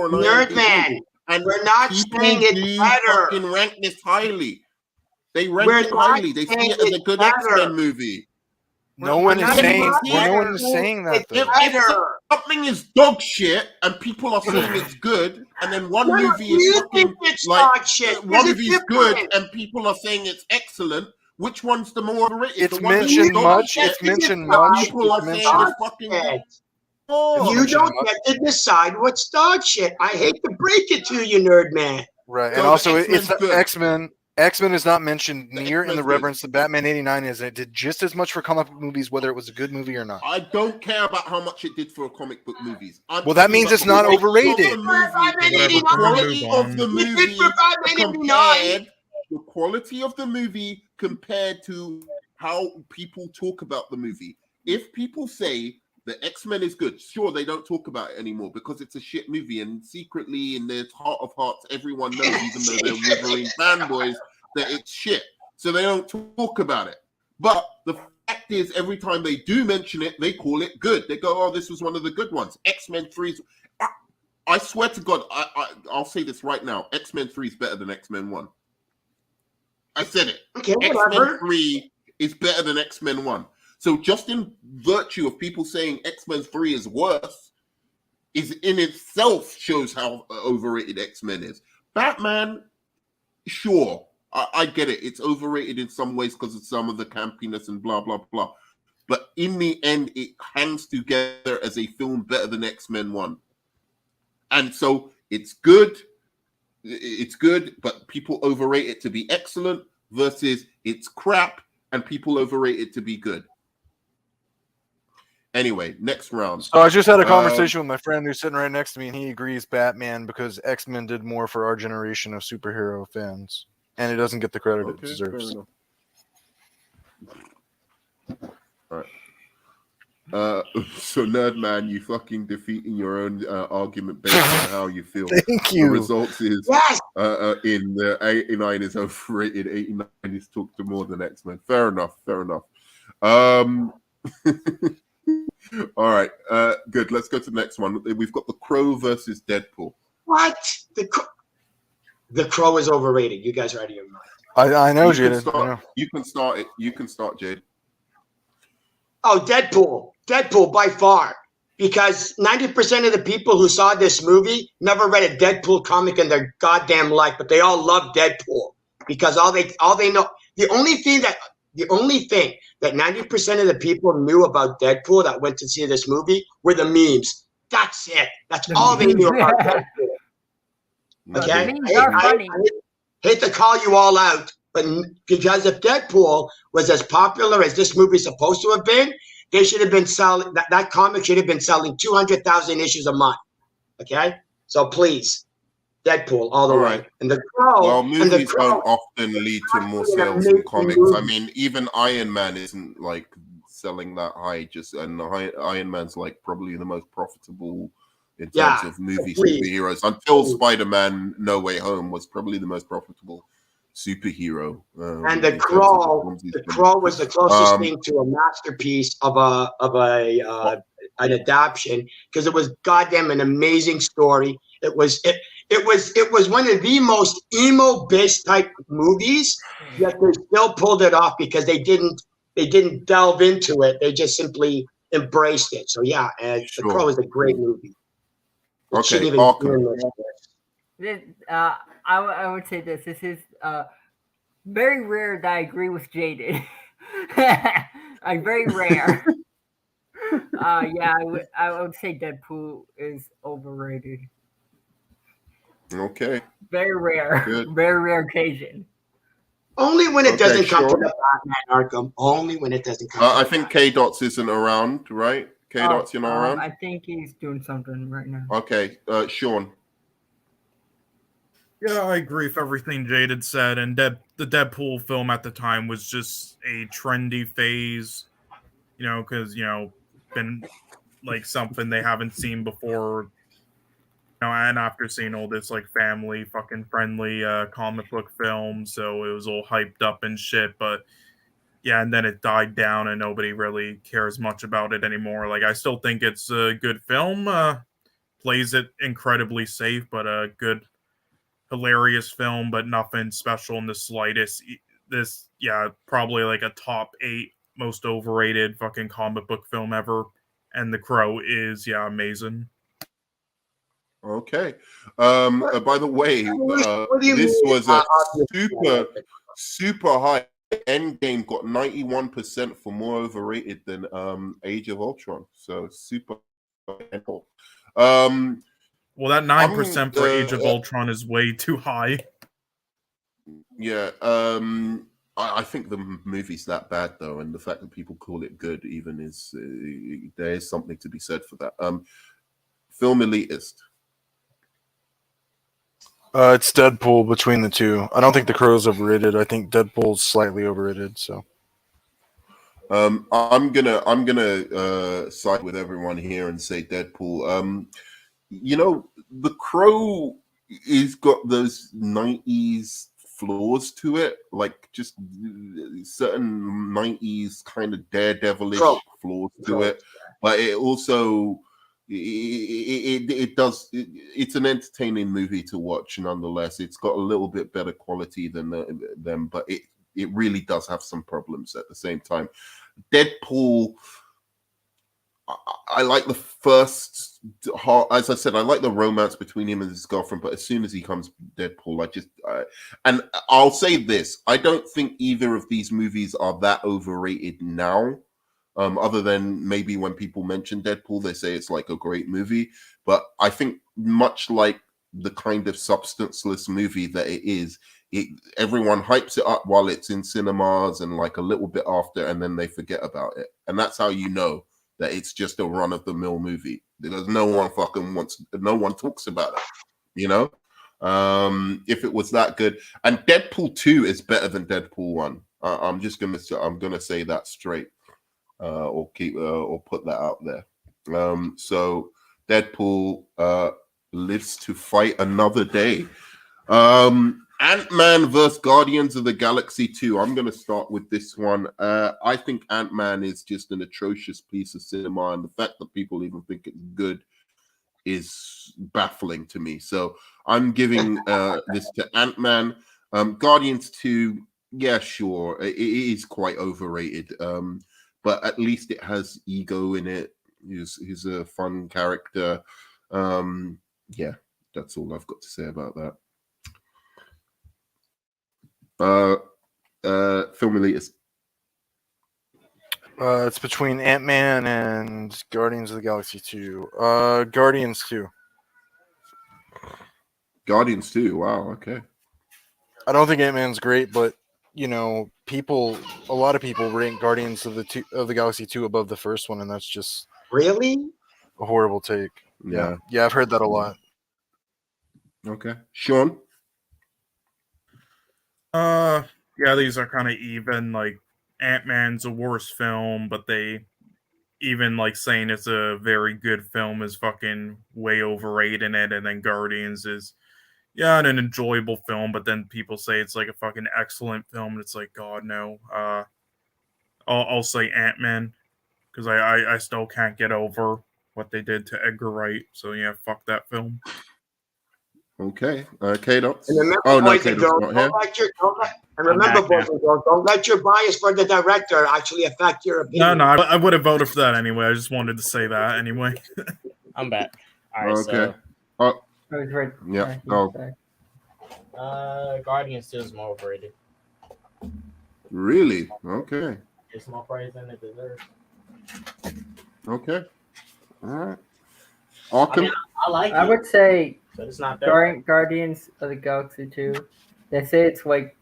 Nerdman. And we're not saying it's better. Fucking rank this highly. They rank it highly. They see it as a good X-Men movie. No one is saying that though. If something is dog shit and people are saying it's good, and then one movie is fucking like one movie is good and people are saying it's excellent, which one's the more overrated? It's mentioned much. It's mentioned much. People are saying it's fucking. You don't get to decide what's dog shit. I hate to break it to you, Nerdman. Right, and also it's X-Men. X-Men is not mentioned near in the reverence that Batman 89 is. It did just as much for comic book movies, whether it was a good movie or not. I don't care about how much it did for comic book movies. Well, that means it's not overrated. The quality of the movie compared, the quality of the movie compared to how people talk about the movie. If people say the X-Men is good, sure, they don't talk about it anymore because it's a shit movie, and secretly in their heart of hearts, everyone knows, even though they're Wolverine fanboys, that it's shit. So they don't talk about it. But the fact is, every time they do mention it, they call it good. They go, oh, this was one of the good ones. X-Men 3 I swear to God, I'll say this right now. X-Men 3 is better than X-Men 1. I said it. Okay, X-Men 3 is better than X-Men 1. So just in virtue of people saying X-Men 3 is worse, is in itself shows how overrated X-Men is. Batman, sure, I get it. It's overrated in some ways because of some of the campiness and blah, blah, blah. But in the end, it hangs together as a film better than X-Men 1. And so it's good, but people overrate it to be excellent versus it's crap and people overrate it to be good. Anyway, next round. So I just had a conversation with my friend who's sitting right next to me, and he agrees Batman because X-Men did more for our generation of superhero fans, and it doesn't get the credit it deserves. All right. So Nerdman, you fucking defeating your own argument based on how you feel. Thank you. The results is in the 89 is overrated. 89 is talked to more than X-Men. Fair enough. All right, good. Let's go to the next one. We've got The Crow versus Deadpool. What? The Crow is overrated. You guys are out of your mind. I know, Jade. Jaden. You can start it. You can start, Jade. Oh, Deadpool by far. Because 90% of the people who saw this movie never read a Deadpool comic in their goddamn life, but they all love Deadpool because all they know. The only thing that the only thing that 90% of the people knew about Deadpool that went to see this movie were the memes. That's it. That's all they knew about Deadpool. But Okay? the memes are funny. I hate to call you all out, but because if Deadpool was as popular as this movie's supposed to have been, they should have been selling that comic should have been selling 200,000 issues a month. Okay? So please, Deadpool all the All way. right. And the Crow. Well, and the movies Crow don't often lead to more actually an sales in amazing comics. movie. I mean, even Iron Man isn't like selling that high. Iron Man's like probably the most profitable in terms of movie superheroes until Spider-Man: No Way Home was probably the most profitable superhero. And the Crow was the closest thing to a masterpiece of an adaptation because it was goddamn an amazing story. It was one of the most emo bitch type movies, yet they still pulled it off because they didn't delve into it. They just simply embraced it. So yeah, The Crow is a great movie. It shouldn't even be in this list. I would say this. This is very rare that I agree with Jaded. Very rare. Yeah, I would say Deadpool is overrated. Okay. Very rare. Good. Very rare occasion. Only when it doesn't come to the Batman Arkham. Only when it doesn't come. I think K Dots isn't around, right? K Dots, you're not around. I think he's doing something right now. Okay, Sean. Yeah, I agree with everything Jaded said, and the Deadpool film at the time was just a trendy phase, because been like something they haven't seen before, and after seeing all this like family fucking friendly comic book film, so it was all hyped up and shit, but yeah, and then it died down and nobody really cares much about it anymore. Like, I still think it's a good film, plays it incredibly safe, but a good, hilarious film, but nothing special in the slightest. This, probably like a top 8 most overrated fucking comic book film ever, and The Crow is, amazing. Okay. By the way, this was a super high. Endgame got 91% for more overrated than Age of Ultron. So super. Well, that 9% for Age of Ultron is way too high. Yeah. I think the movie's that bad though, and the fact that people call it good even is there is something to be said for that. Film elitist. It's Deadpool between the two. I don't think The Crow's overrated. I think Deadpool's slightly overrated. So, I'm gonna side with everyone here and say Deadpool. The Crow is got those 90s flaws to it, like just certain 90s kind of daredevilish flaws to it, but it also. It's an entertaining movie to watch nonetheless. It's got a little bit better quality than them, but it really does have some problems at the same time. Deadpool, I like the first, as I said, I like the romance between him and his girlfriend, but as soon as he comes Deadpool, and I'll say this, I don't think either of these movies are that overrated now. Other than maybe when people mention Deadpool, they say it's like a great movie. But I think much like the kind of substanceless movie that it is, everyone hypes it up while it's in cinemas and like a little bit after, and then they forget about it. And that's how you know that it's just a run-of-the-mill movie. Because no one talks about it, if it was that good. And Deadpool 2 is better than Deadpool 1. I'm gonna say that straight. Or put that out there. So Deadpool lives to fight another day. Ant-Man vs. Guardians of the Galaxy 2. I'm going to start with this one. I think Ant-Man is just an atrocious piece of cinema, and the fact that people even think it's good is baffling to me. So I'm giving this to Ant-Man. Guardians 2, yeah, sure. It is quite overrated. But at least it has ego in it. He's a fun character. Yeah, that's all I've got to say about that. Film elitist. It's between Ant-Man and Guardians of the Galaxy 2. Guardians 2. Guardians 2. Wow. Okay. I don't think Ant-Man's great, but a lot of people rank Guardians of the Galaxy 2 above the first one, and that's just Really? a horrible take. Yeah. Yeah, I've heard that a lot. Okay. Sean. Yeah, these are kind of even. Like Ant-Man's a worse film, but they even like saying it's a very good film is fucking way overrating it, and then Guardians is an enjoyable film, but then people say it's like a fucking excellent film, and it's like God no. I'll say Ant-Man because I still can't get over what they did to Edgar Wright. So yeah, fuck that film. Okay. K-Dots. And remember, Oh, no, boys and K-Dots girls, not here. and remember, boys and girls, don't let your bias for the director actually affect your opinion. No, I would have voted for that anyway. I just wanted to say that anyway. I'm back. All right, Okay. Yeah, go. Guardians 2 is more overrated. Really? Okay. It's more praise than it deserves. Okay. All right. Arkham? I like it. I would say but it's not that Guardians of the Galaxy 2. They say it's like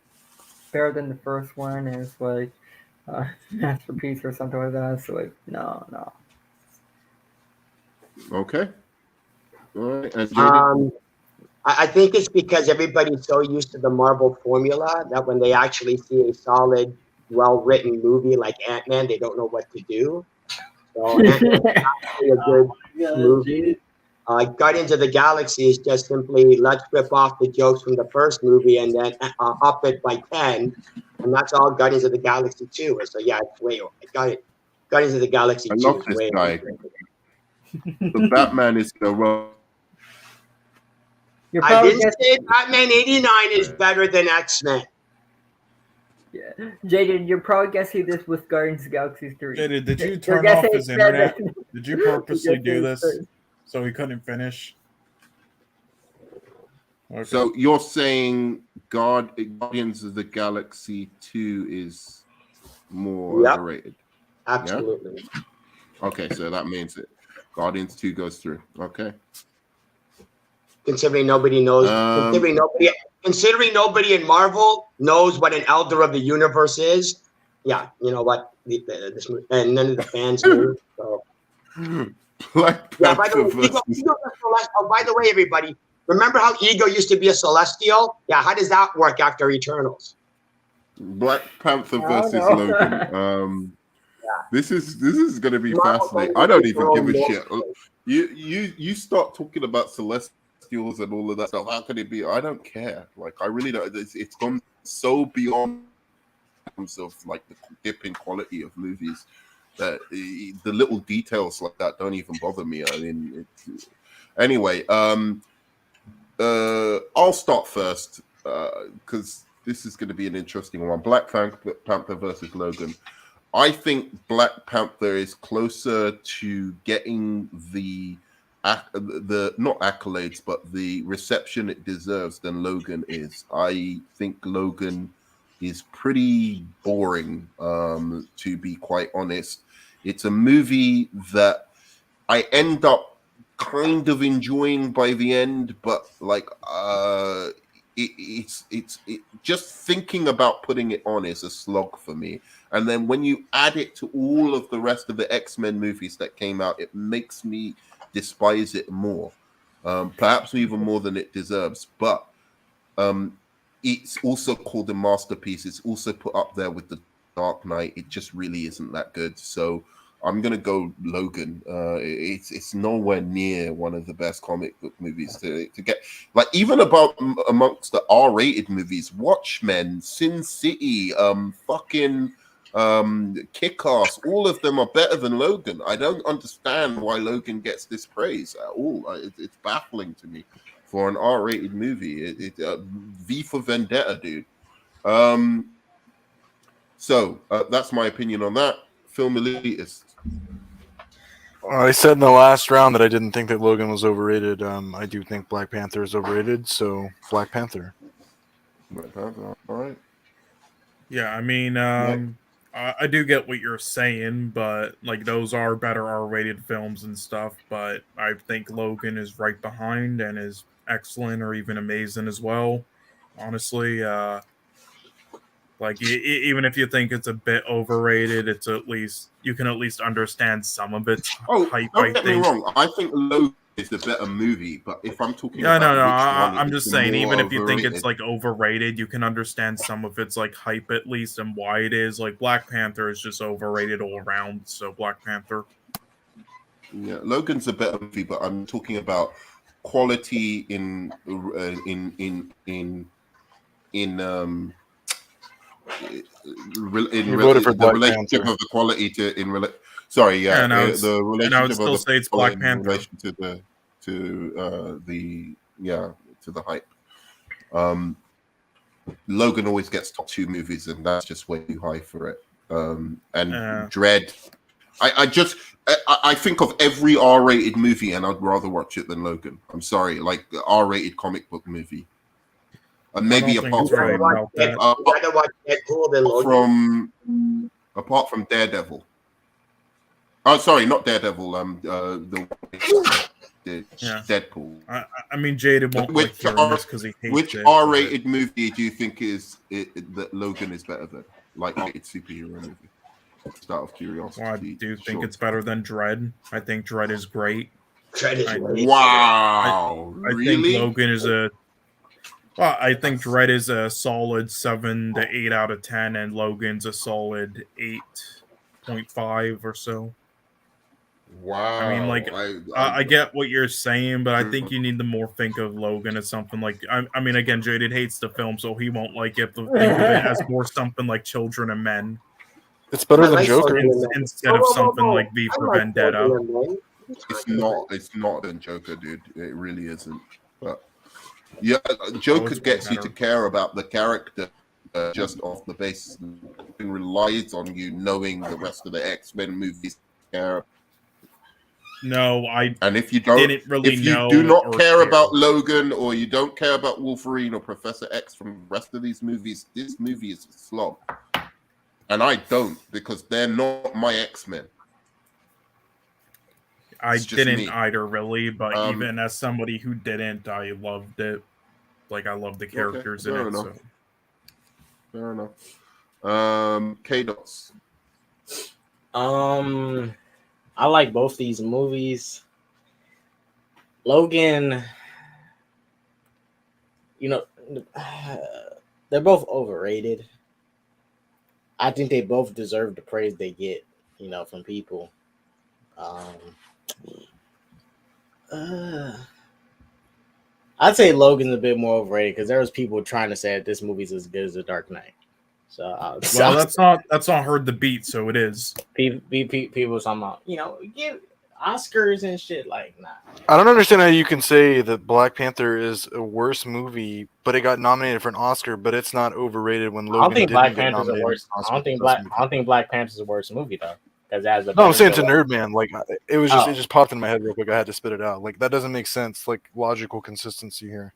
better than the first one, and it's like masterpiece or something like that. So like, no. Okay. All right. And Jaden? I think it's because everybody's so used to the Marvel formula that when they actually see a solid, well-written movie like Ant-Man, they don't know what to do. So Ant-Man's actually a good movie. Guardians of the Galaxy is just simply let's rip off the jokes from the first movie and then up it by 10, and that's all Guardians of the Galaxy 2 is. So yeah, it's way over. Guardians of the Galaxy 2 love is this way guy. over. The Batman is the wrong. I didn't say Batman 89 is better than X-Men. Yeah, Jaden, you're probably guessing this with Guardians of the Galaxy 3. Jaden, did you You're turn off guessing his internet? seven. Did you purposely You're do guessing this so he couldn't finish? Okay. So you're saying Guardians of the Galaxy 2 is more Yep. overrated? Absolutely. Yeah? Okay, so that means it. Guardians 2 goes through. Okay. Considering nobody knows, considering nobody in Marvel knows what an Elder of the Universe is, yeah, you know what? This movie, and none of the fans knew. So. Black Yeah. By the Panther way, versus by the way, everybody, remember how Ego used to be a Celestial? Yeah. How does that work after Eternals? Black Panther Oh, versus no. Logan. This is going to be fascinating. I don't even give a shit. You start talking about Celestials and all of that stuff. How could it be? I don't care. Like I really don't. It's gone so beyond in terms of like the dip in quality of movies that the little details like that don't even bother me. I mean, anyway. I'll start first because this is going to be an interesting one. Black Panther versus Logan. I think Black Panther is closer to getting the not accolades, but the reception it deserves than Logan is. I think Logan is pretty boring, to be quite honest. It's a movie that I end up kind of enjoying by the end, but like it's just thinking about putting it on is a slog for me. And then when you add it to all of the rest of the X-Men movies that came out, it makes me despise it more, perhaps even more than it deserves. But it's also called a masterpiece. It's also put up there with the Dark Knight. It just really isn't that good. So I'm gonna go Logan. It's nowhere near one of the best comic book movies to get. Like even about amongst the R-rated movies, Watchmen, Sin City, fucking Kick-Ass, all of them are better than Logan. I don't understand why Logan gets this praise at all. It's baffling to me for an R-rated movie. V for Vendetta, dude. So that's my opinion on that. Film elitist. I said in the last round that I didn't think that Logan was overrated. I do think Black Panther is overrated, so Black Panther. Black Panther, all right. Yeah, I mean, I do get what you're saying, but like those are better R-rated films and stuff. But I think Logan is right behind and is excellent or even amazing as well. Honestly, like even if you think it's a bit overrated, it's at least you can at least understand some of its Oh, hype. don't I get me think. wrong. I think Logan is a better movie, but if I'm talking Yeah, about no. which one I'm is just the saying, more even if you think it's overrated, like overrated, you can understand some of its like hype at least and why it is. Like Black Panther is just overrated all around. So Black Panther. yeah, Logan's a better movie, but I'm talking about quality in You voted for the Black relationship Panther. of the quality to sorry, yeah, And the and I would relationship of still the say it's quality Black in Panther. relation to the hype. Logan always gets top 2 movies, and that's just way too high for it. And Dread, I think of every R-rated movie, and I'd rather watch it than Logan. I'm sorry, like the R-rated comic book movie, and maybe apart from apart from Daredevil. Oh, sorry, not Daredevil. The Deadpool. I mean, Jaded won't like hearing this because he hates Which it. R-rated movie do you think that Logan is better than? Like rated superhero movie? Just out of curiosity. Well, I do think it's better than Dread. I think Dread is great. Wow, I really? think Logan is I think Dread is a solid 7 to 8 out of 10, and Logan's a solid 8.5 or so. Wow. I mean, like, I get what you're saying, but I think you need to more think of Logan as something like. I mean, again, Jaded hates the film, so he won't like it. But think of it as more something like Children and Men. It's better than Joker instead of something like V for Vendetta. It's not than Joker, dude. It really isn't. But yeah, Joker gets you to care about the character just off the basis it relies on you knowing the rest of the X-Men movies. No, and if you don't, didn't really if you know do not or care about Logan, or you don't care about Wolverine or Professor X from the rest of these movies, this movie is a slog. And I don't, because they're not my X-Men. I didn't either, really, but even as somebody who didn't, I loved it. Like, I love the characters in it. So. Fair enough. K-Dots. I like both these movies. Logan, you know, they're both overrated. I think they both deserve the praise they get, from people. I'd say Logan's a bit more overrated because there was people trying to say that this movie's as good as The Dark Knight. So, that's not heard the beat, so it is. People talking about, give Oscars and shit, like, nah. I don't understand how you can say that Black Panther is a worse movie, but it got nominated for an Oscar, but it's not overrated when Logan I don't think didn't Black get Panther's nominated. a worse. I don't think Black Panther's a worse movie though, because as a no, I'm saying to Nerd Man, like it just popped in my head real quick. I had to spit it out. Like that doesn't make sense. Like logical consistency here.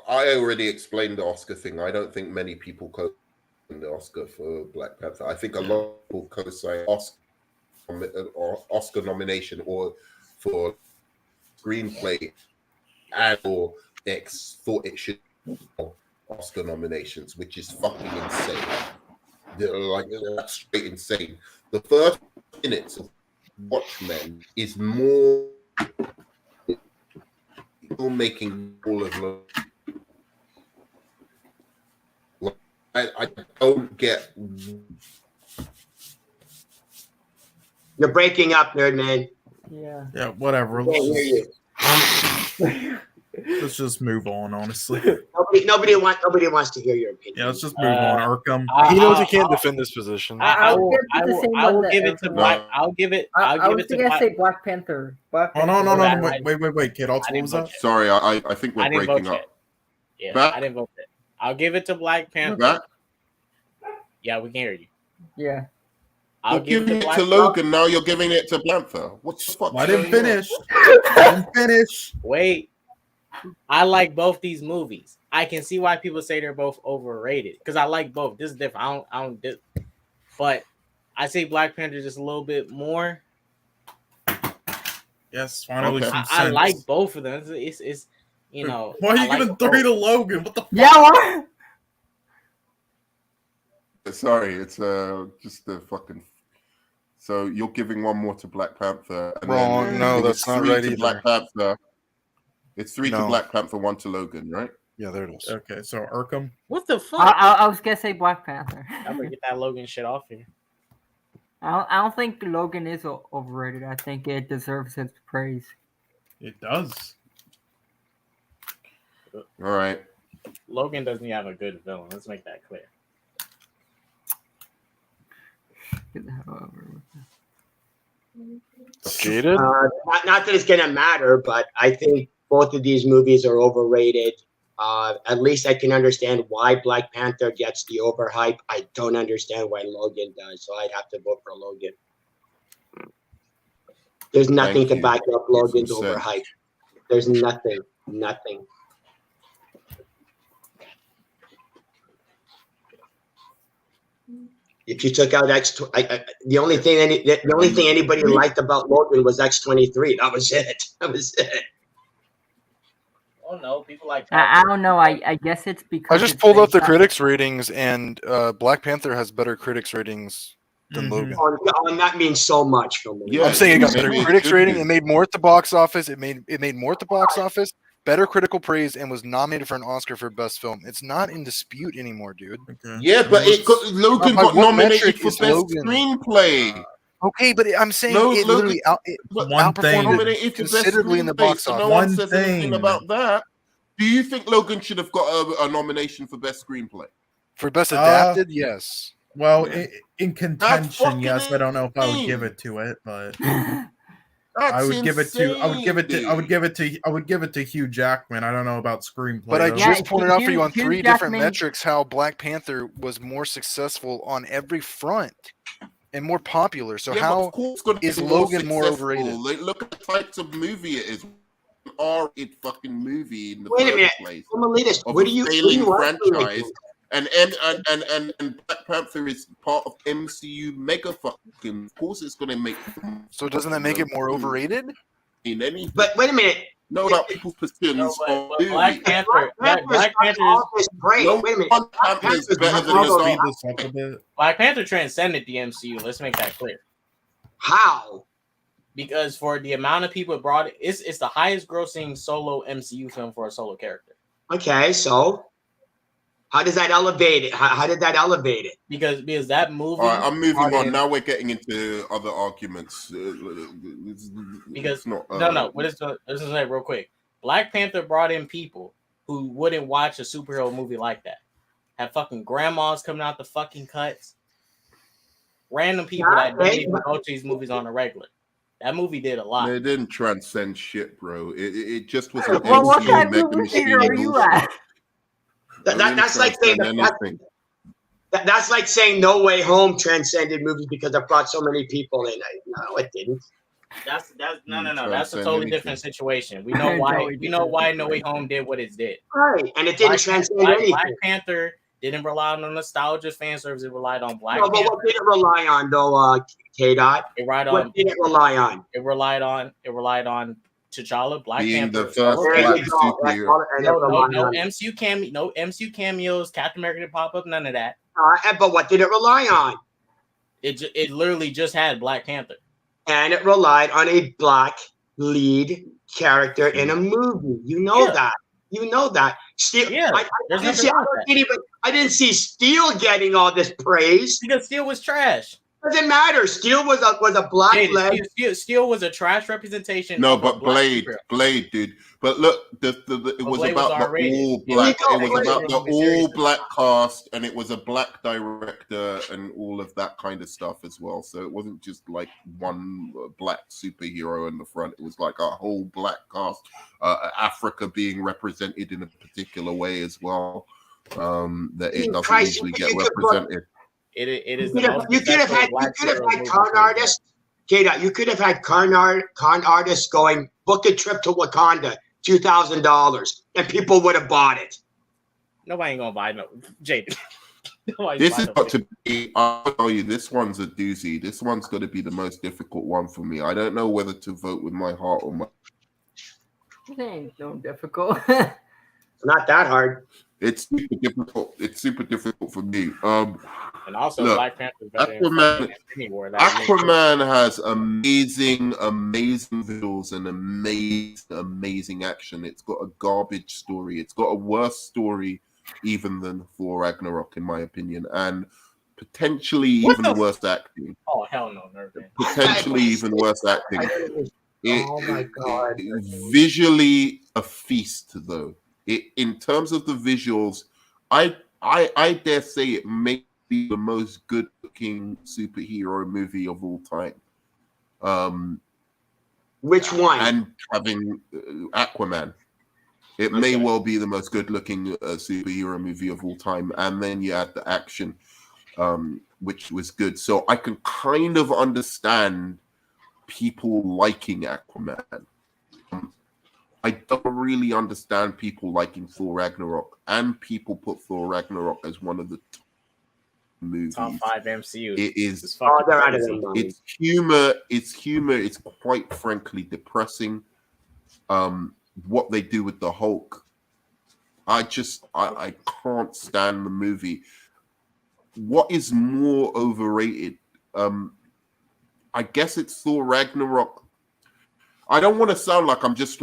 I already explained the Oscar thing. I don't think many people co-sign the Oscar for Black Panther. I think a lot of people co-sign Oscar nomination or for screenplay and or X thought it should Oscar nominations, which is fucking insane. That's straight insane. The first minutes of Watchmen is more making all of I don't get. You're breaking up, Nerd Man. Yeah. Yeah, whatever. Let's just move on, honestly. Nobody wants to hear your opinion. Yeah, let's just move on. Arkham. He knows he can't defend this position. I will give it to Black. I'll give it to Black. Say Black Panther. No. Wait, kid. What was that? Sorry, I think we're breaking up. Yeah, I didn't vote it. I'll give it to Black Panther. Yeah, we can hear you. Yeah. You're giving it to Logan, now you're giving it to Panther. What the fuck? I didn't finish. Wait. I like both these movies. I can see why people say they're both overrated because I like both. This is different. but I say Black Panther just a little bit more. Yes, finally Okay. some I sense. like both of them. It's you know. Why are you I like gonna throw both. to Logan? What the fuck? Yeah, what? Sorry, it's just the fucking. So you're giving one more to Black Panther. And Wrong. Then No, it was that's not 3 right to either. Black Panther. It's 3 to No. Black Panther, 1 to Logan, right? Yeah, there it is. Okay, so Arkham. What the fuck? I was gonna say Black Panther. I'm gonna get that Logan shit off here. I don't think Logan is overrated. I think it deserves its praise. It does. All right. Logan doesn't have a good villain. Let's make that clear. Jaded? Not that it's gonna matter, but I think both of these movies are overrated. At least I can understand why Black Panther gets the overhype. I don't understand why Logan does, so I'd have to vote for Logan. There's nothing to you. back up Logan's Makes some sense. overhype. There's nothing. If you took out the only thing anybody liked about Logan was X-23. That was it. Oh no, people like. I don't know. I guess it's because I just it's pulled up the based on- critics ratings, and Black Panther has better critics ratings than Logan. And that means so much for me. Yeah, I'm saying it got better maybe it critics should rating. be. It made more at the box office. It made more at the box office. Better critical praise, and was nominated for an Oscar for best film. It's not in dispute anymore, dude. Okay. Yeah, but Logan By got what nominated metric for is best Logan? screenplay. Okay, but I'm saying No, it Logan- literally But One thing- nominated for best considerably in the screenplay, box so office. no one One says anything thing. about that. Do you think Logan should have got a nomination for best screenplay? For best adapted, yes. Well, Yeah. in contention, fucking yes. I don't know if I would insane. give it to it, but That's I would give it to. I would insane, give it to. I would dude. give it to. I would give it to Hugh Jackman. I don't know about screenplay. But I though. just pointed out for you on Hugh 3 different Jackman- metrics how Black Panther was more successful on every front and more popular. So Yeah, but how of course it's gonna is be Logan more successful. overrated? Like, look at the types of movie it is. An R-rated fucking movie in the Wait a first minute, place. Melita, Of what a do you failing want from franchise. it? And Black Panther is part of MCU mega fucking. Of course, it's gonna make. So doesn't that make it more overrated? In any, But wait a minute. no, about people's positions No, on but Black movie. Panther. Black Panther. all this praise. No Wait a minute. one Black Panther is Panther's better than not the all Speed Dark. this up a bit. Black Panther transcended the MCU. Let's make that clear. How? Because for the amount of people it brought, it's the highest grossing solo MCU film for a solo character. Okay, so how does that elevate it? How did that elevate it? Because that movie. All right, I'm moving brought on. in- Now we're getting into other arguments. Because it's not. no. What is the? This is like real quick. Black Panther brought in people who wouldn't watch a superhero movie like that. Have fucking grandmas coming out the fucking cuts. Random people that don't even go to these movies on a regular. That movie did a lot. It didn't transcend shit, bro. It just was an Well, what MCU kind of mega movie machine theater are you bullshit. at? It didn't That's like saying transcend anything. that's like saying No Way Home transcended movies because it brought so many people in. No, it didn't. That's no. That's a Transcend totally anything. different situation. We know why. Totally We know why No Way Home did what it did. Right, and it didn't transcend anything. Black Panther didn't rely on nostalgia fan service. It relied on Black No, but Panther. what did it rely on though, K-Dot? It relied on. What did it rely on? It relied on T'Challa, Black Being Panther. the first There black you go. That's superhero. all it relied on. No MCU cameos. Captain America didn't pop up. None of that. But what did it rely on? It literally just had Black Panther. And it relied on a black lead character in a movie. You know that. You know that. Steel. Yeah, I didn't see Steel getting all this praise. Because Steel was trash. Doesn't matter. Steel was a black leg. Steel was a trash representation. No, of a but black superhero. Blade, dude. But look, it was Blade about was the R-rated. all black. Yeah, It was Blade about the was serious. all black cast, and it was a black director, and all of that kind of stuff as well. So it wasn't just like one black superhero in the front. It was like a whole black cast. Africa being represented in a particular way as well. That it doesn't Christ, usually you get could put- represented. It is. You could have had con artists. Kata, you could have had con artists going book a trip to Wakanda, $2,000, and people would have bought it. Nobody ain't gonna buy no Jade. This has got to be, I'll tell you, this one's a doozy. This one's got to be the most difficult one for me. I don't know whether to vote with my heart or my. It ain't no difficult. It's not that hard. It's super difficult. It's super difficult for me. And also, look, Black Panther's better than Aquaman. fucking Infinity War. That makes Aquaman has amazing visuals and amazing action. It's got a garbage story. It's got a worse story even than Thor Ragnarok, in my opinion, and potentially even worse acting. Oh hell no, Nervin. Potentially even worse acting. Oh my god! Visually a feast, though. In terms of the visuals, I dare say it may be the most good-looking superhero movie of all time. Which one? And having Aquaman. It may well be the most good-looking superhero movie of all time, and then you add the action, which was good. So I can kind of understand people liking Aquaman. I don't really understand people liking Thor Ragnarok, and people put Thor Ragnarok as one of the top movies. Top 5 MCU. It is. It's fucking crazy. It's humor. It's humor. It's quite frankly depressing. What they do with the Hulk, I can't stand the movie. What is more overrated? I guess it's Thor Ragnarok. I don't want to sound like I'm just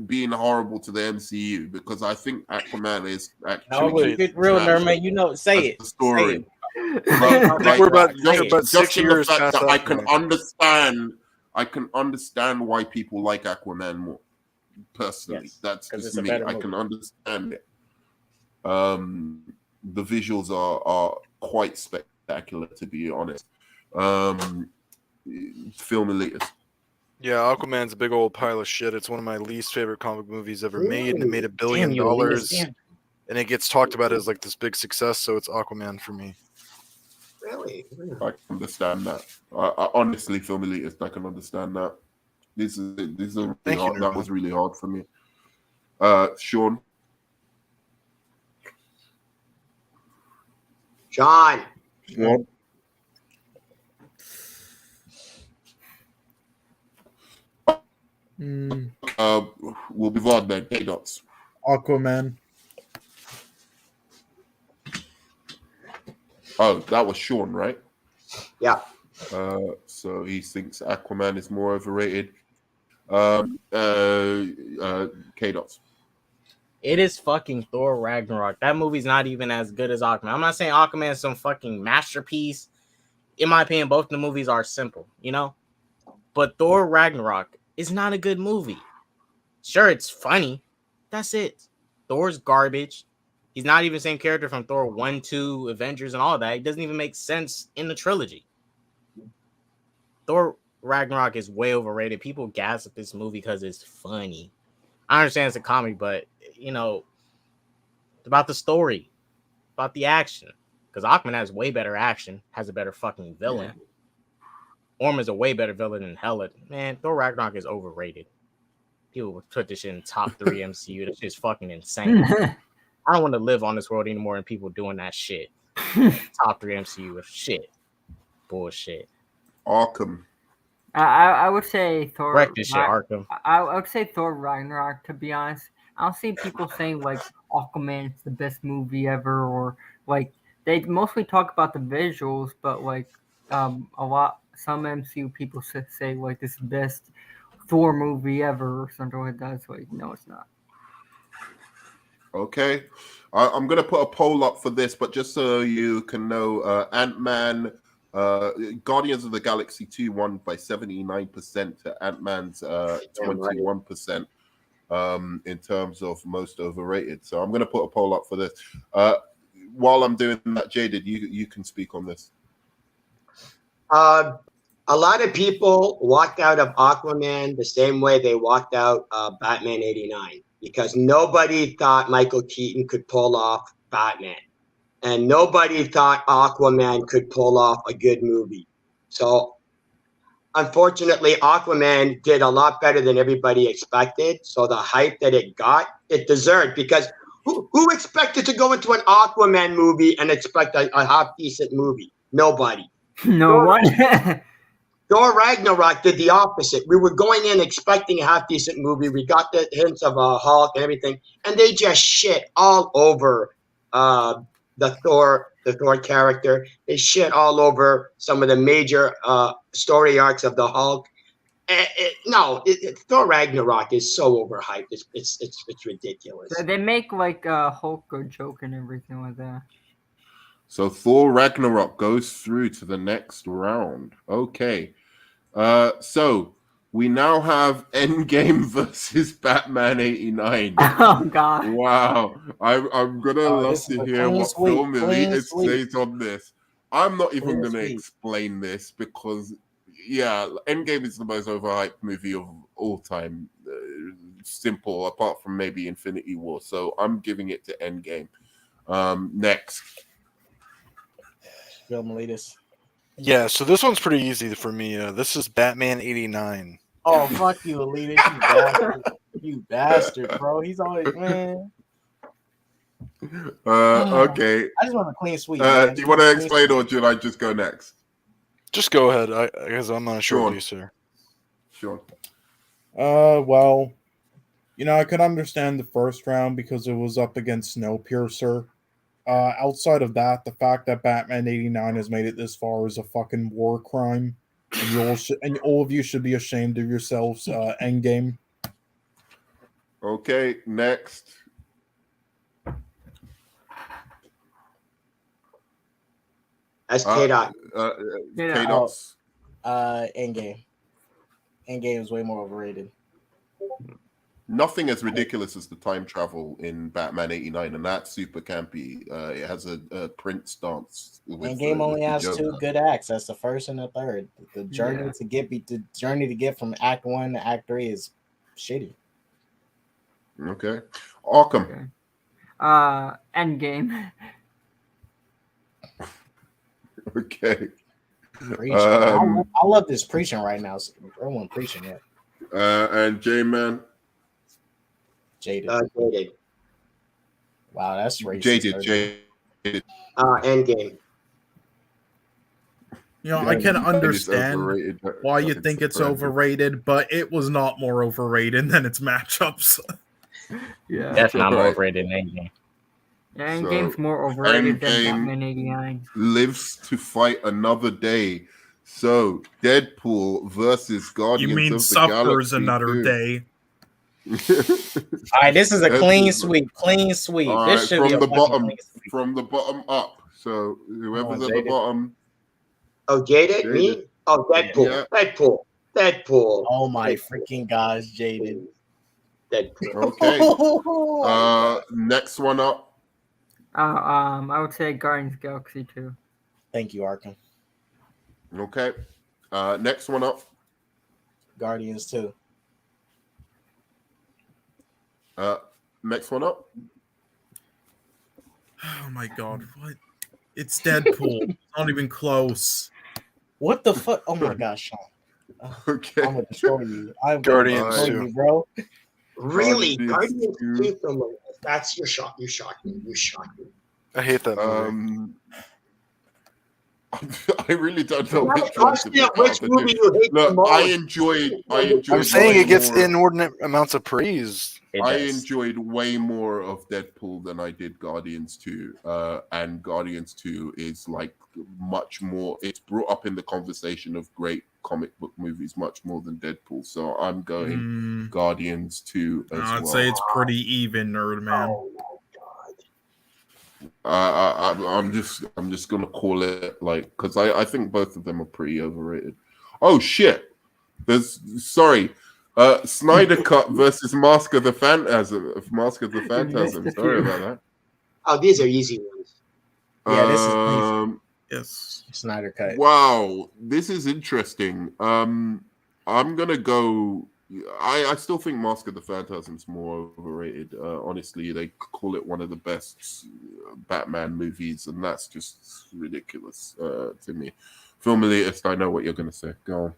being horrible to the MCU, because I think Aquaman is actually. No, but get real, Nerman. You know, say it. The story. Say But, like, we're about just 6 in years the fact past that that. I can understand why people like Aquaman more. Personally, Yes, that's 'cause just it's a me. better I can movie. understand it. The visuals are quite spectacular, to be honest. Film elitist. Yeah, Aquaman's a big old pile of shit. It's one of my least favorite comic movies ever made, and it made $1 billion. Damn you, Elias, damn. And it gets talked about as like this big success, so it's Aquaman for me. Really? I can understand that. I honestly, film elitist, I can understand that. This is really Thank you, hard. That Nirvana. was really hard for me. Sean. Sean. Sean. We'll be on then. K-Dots. Aquaman. Oh, that was Sean, right? Yeah. So he thinks Aquaman is more overrated. K-Dots. It is fucking Thor Ragnarok. That movie's not even as good as Aquaman. I'm not saying Aquaman is some fucking masterpiece. In my opinion, both the movies are simple, you know? But Thor Ragnarok is not a good movie. Sure, it's funny. That's it. Thor's garbage. He's not even the same character from Thor 1, 2, Avengers, and all that. It doesn't even make sense in the trilogy. Thor Ragnarok is way overrated. People gas at this movie because it's funny. I understand it's a comedy, but, you know, it's about the story, about the action. Because Aquaman has way better action, has a better fucking villain. Orm is a way better villain than Hela. Man, Thor Ragnarok is overrated. People would put this shit in top 3 MCU. This shit's fucking insane. I don't want to live on this world anymore and people doing that shit. Top 3 MCU is shit. Bullshit. Arkham. I would say Thor. Wreck this shit, Arkham. I would say Thor Ragnarok, to be honest. I don't see people saying like Aquaman is the best movie ever, or like they mostly talk about the visuals, but like some MCU people say like this is the best Thor movie ever or something like that. It's like, no, it's not. Okay. I'm going to put a poll up for this, but just so you can know, Ant-Man, Guardians of the Galaxy 2 won by 79% to Ant-Man's 21% in terms of most overrated. So I'm going to put a poll up for this. While I'm doing that, Jaded, you can speak on this. A lot of people walked out of Aquaman the same way they walked out Batman 89, because nobody thought Michael Keaton could pull off Batman, and nobody thought Aquaman could pull off a good movie. So unfortunately, Aquaman did a lot better than everybody expected. So the hype that it got, it deserved, because Who expected to go into an Aquaman movie and expect a half decent movie? Nobody. No one. Thor Ragnarok did the opposite. We were going in expecting a half decent movie. We got the hints of Hulk and everything, and they just shit all over the Thor character. They shit all over some of the major story arcs of the Hulk. Thor Ragnarok is so overhyped. It's ridiculous. They make like a Hulk a joke and everything like that. So Thor Ragnarok goes through to the next round. Okay. So we now have Endgame versus Batman 89. Oh god. Wow. I'm gonna love to hear what film Elite says on this. I'm not even gonna explain this because Endgame is the most overhyped movie of all time. Simple, apart from maybe Infinity War. So I'm giving it to Endgame. Next. Film Elitis. Yeah, so this one's pretty easy for me. This is Batman 89. Oh, fuck you, Elitis, you bastard. You bastard, bro. He's always, man. Okay. I just want a clean sweep. Do you want to explain or should I just go next? Just go ahead, because I'm not sure of you, sir. Sure. Well, I could understand the first round because it was up against Snowpiercer. Outside of that, the fact that Batman 89 has made it this far is a fucking war crime, and all of you should be ashamed of yourselves. Endgame. Okay, next. That's K-Dot. K-Dot's. Endgame. Endgame is way more overrated. Nothing as ridiculous as the time travel in Batman 89, and that's super campy. It has a Prince dance. Endgame only has two good acts. That's the first and the third. The journey to get from Act 1 to Act 3 is shitty. Okay, Arkham. Endgame. Okay. I love this preaching right now. Everyone preaching it. And J-Man. Jaded. Jaded. Wow, that's racist. Jaded. Endgame. I can understand why you think it's overrated, but it was not more overrated than its matchups. Yeah, definitely more overrated than Endgame. Yeah, Endgame's more overrated than Batman 89. Lives to fight another day. So Deadpool versus Guardians You mean of the suffers Galaxy another 2. day? All right, this is a clean sweep. Clean sweep. All This right, should be from a the bottom, clean sweep. from the bottom up. So whoever's at the Jaded. bottom. Oh, Jaded? Me? Oh, Deadpool. Yeah. Deadpool. Oh my freaking gosh, Jaded. Deadpool. Okay. Next one up. I would say Guardians of the Galaxy 2. Thank you, Arkham. Okay. Next one up. Guardians 2. Next one up. Oh my god, what? It's Deadpool. Not even close. What the fuck? Oh my gosh, Sean. Okay. I'm gonna destroy you. I'm Guardians gonna destroy you, bro. Really? Guardians 2? That's your shot. You shocked me. I hate that movie. I really don't know which movie you hate the most. I enjoyed. I'm saying it gets inordinate amounts of praise. I enjoyed way more of Deadpool than I did Guardians 2. And Guardians 2 is like much more. It's brought up in the conversation of great comic book movies much more than Deadpool. So I'm going Guardians 2 as well. I'd say it's pretty even, Nerd Man. I'm just gonna call it like because I think both of them are pretty overrated. Oh shit! Snyder Cut versus Mask of the Phantasm. Sorry about that. Oh, these are easy ones. Yeah, this is yes. Snyder Cut. Wow, this is interesting. I'm gonna go. I still think Mask of the Phantasm is more overrated. Honestly, they call it one of the best Batman movies, and that's just ridiculous to me. Film elitist, I know what you're gonna say. Go on.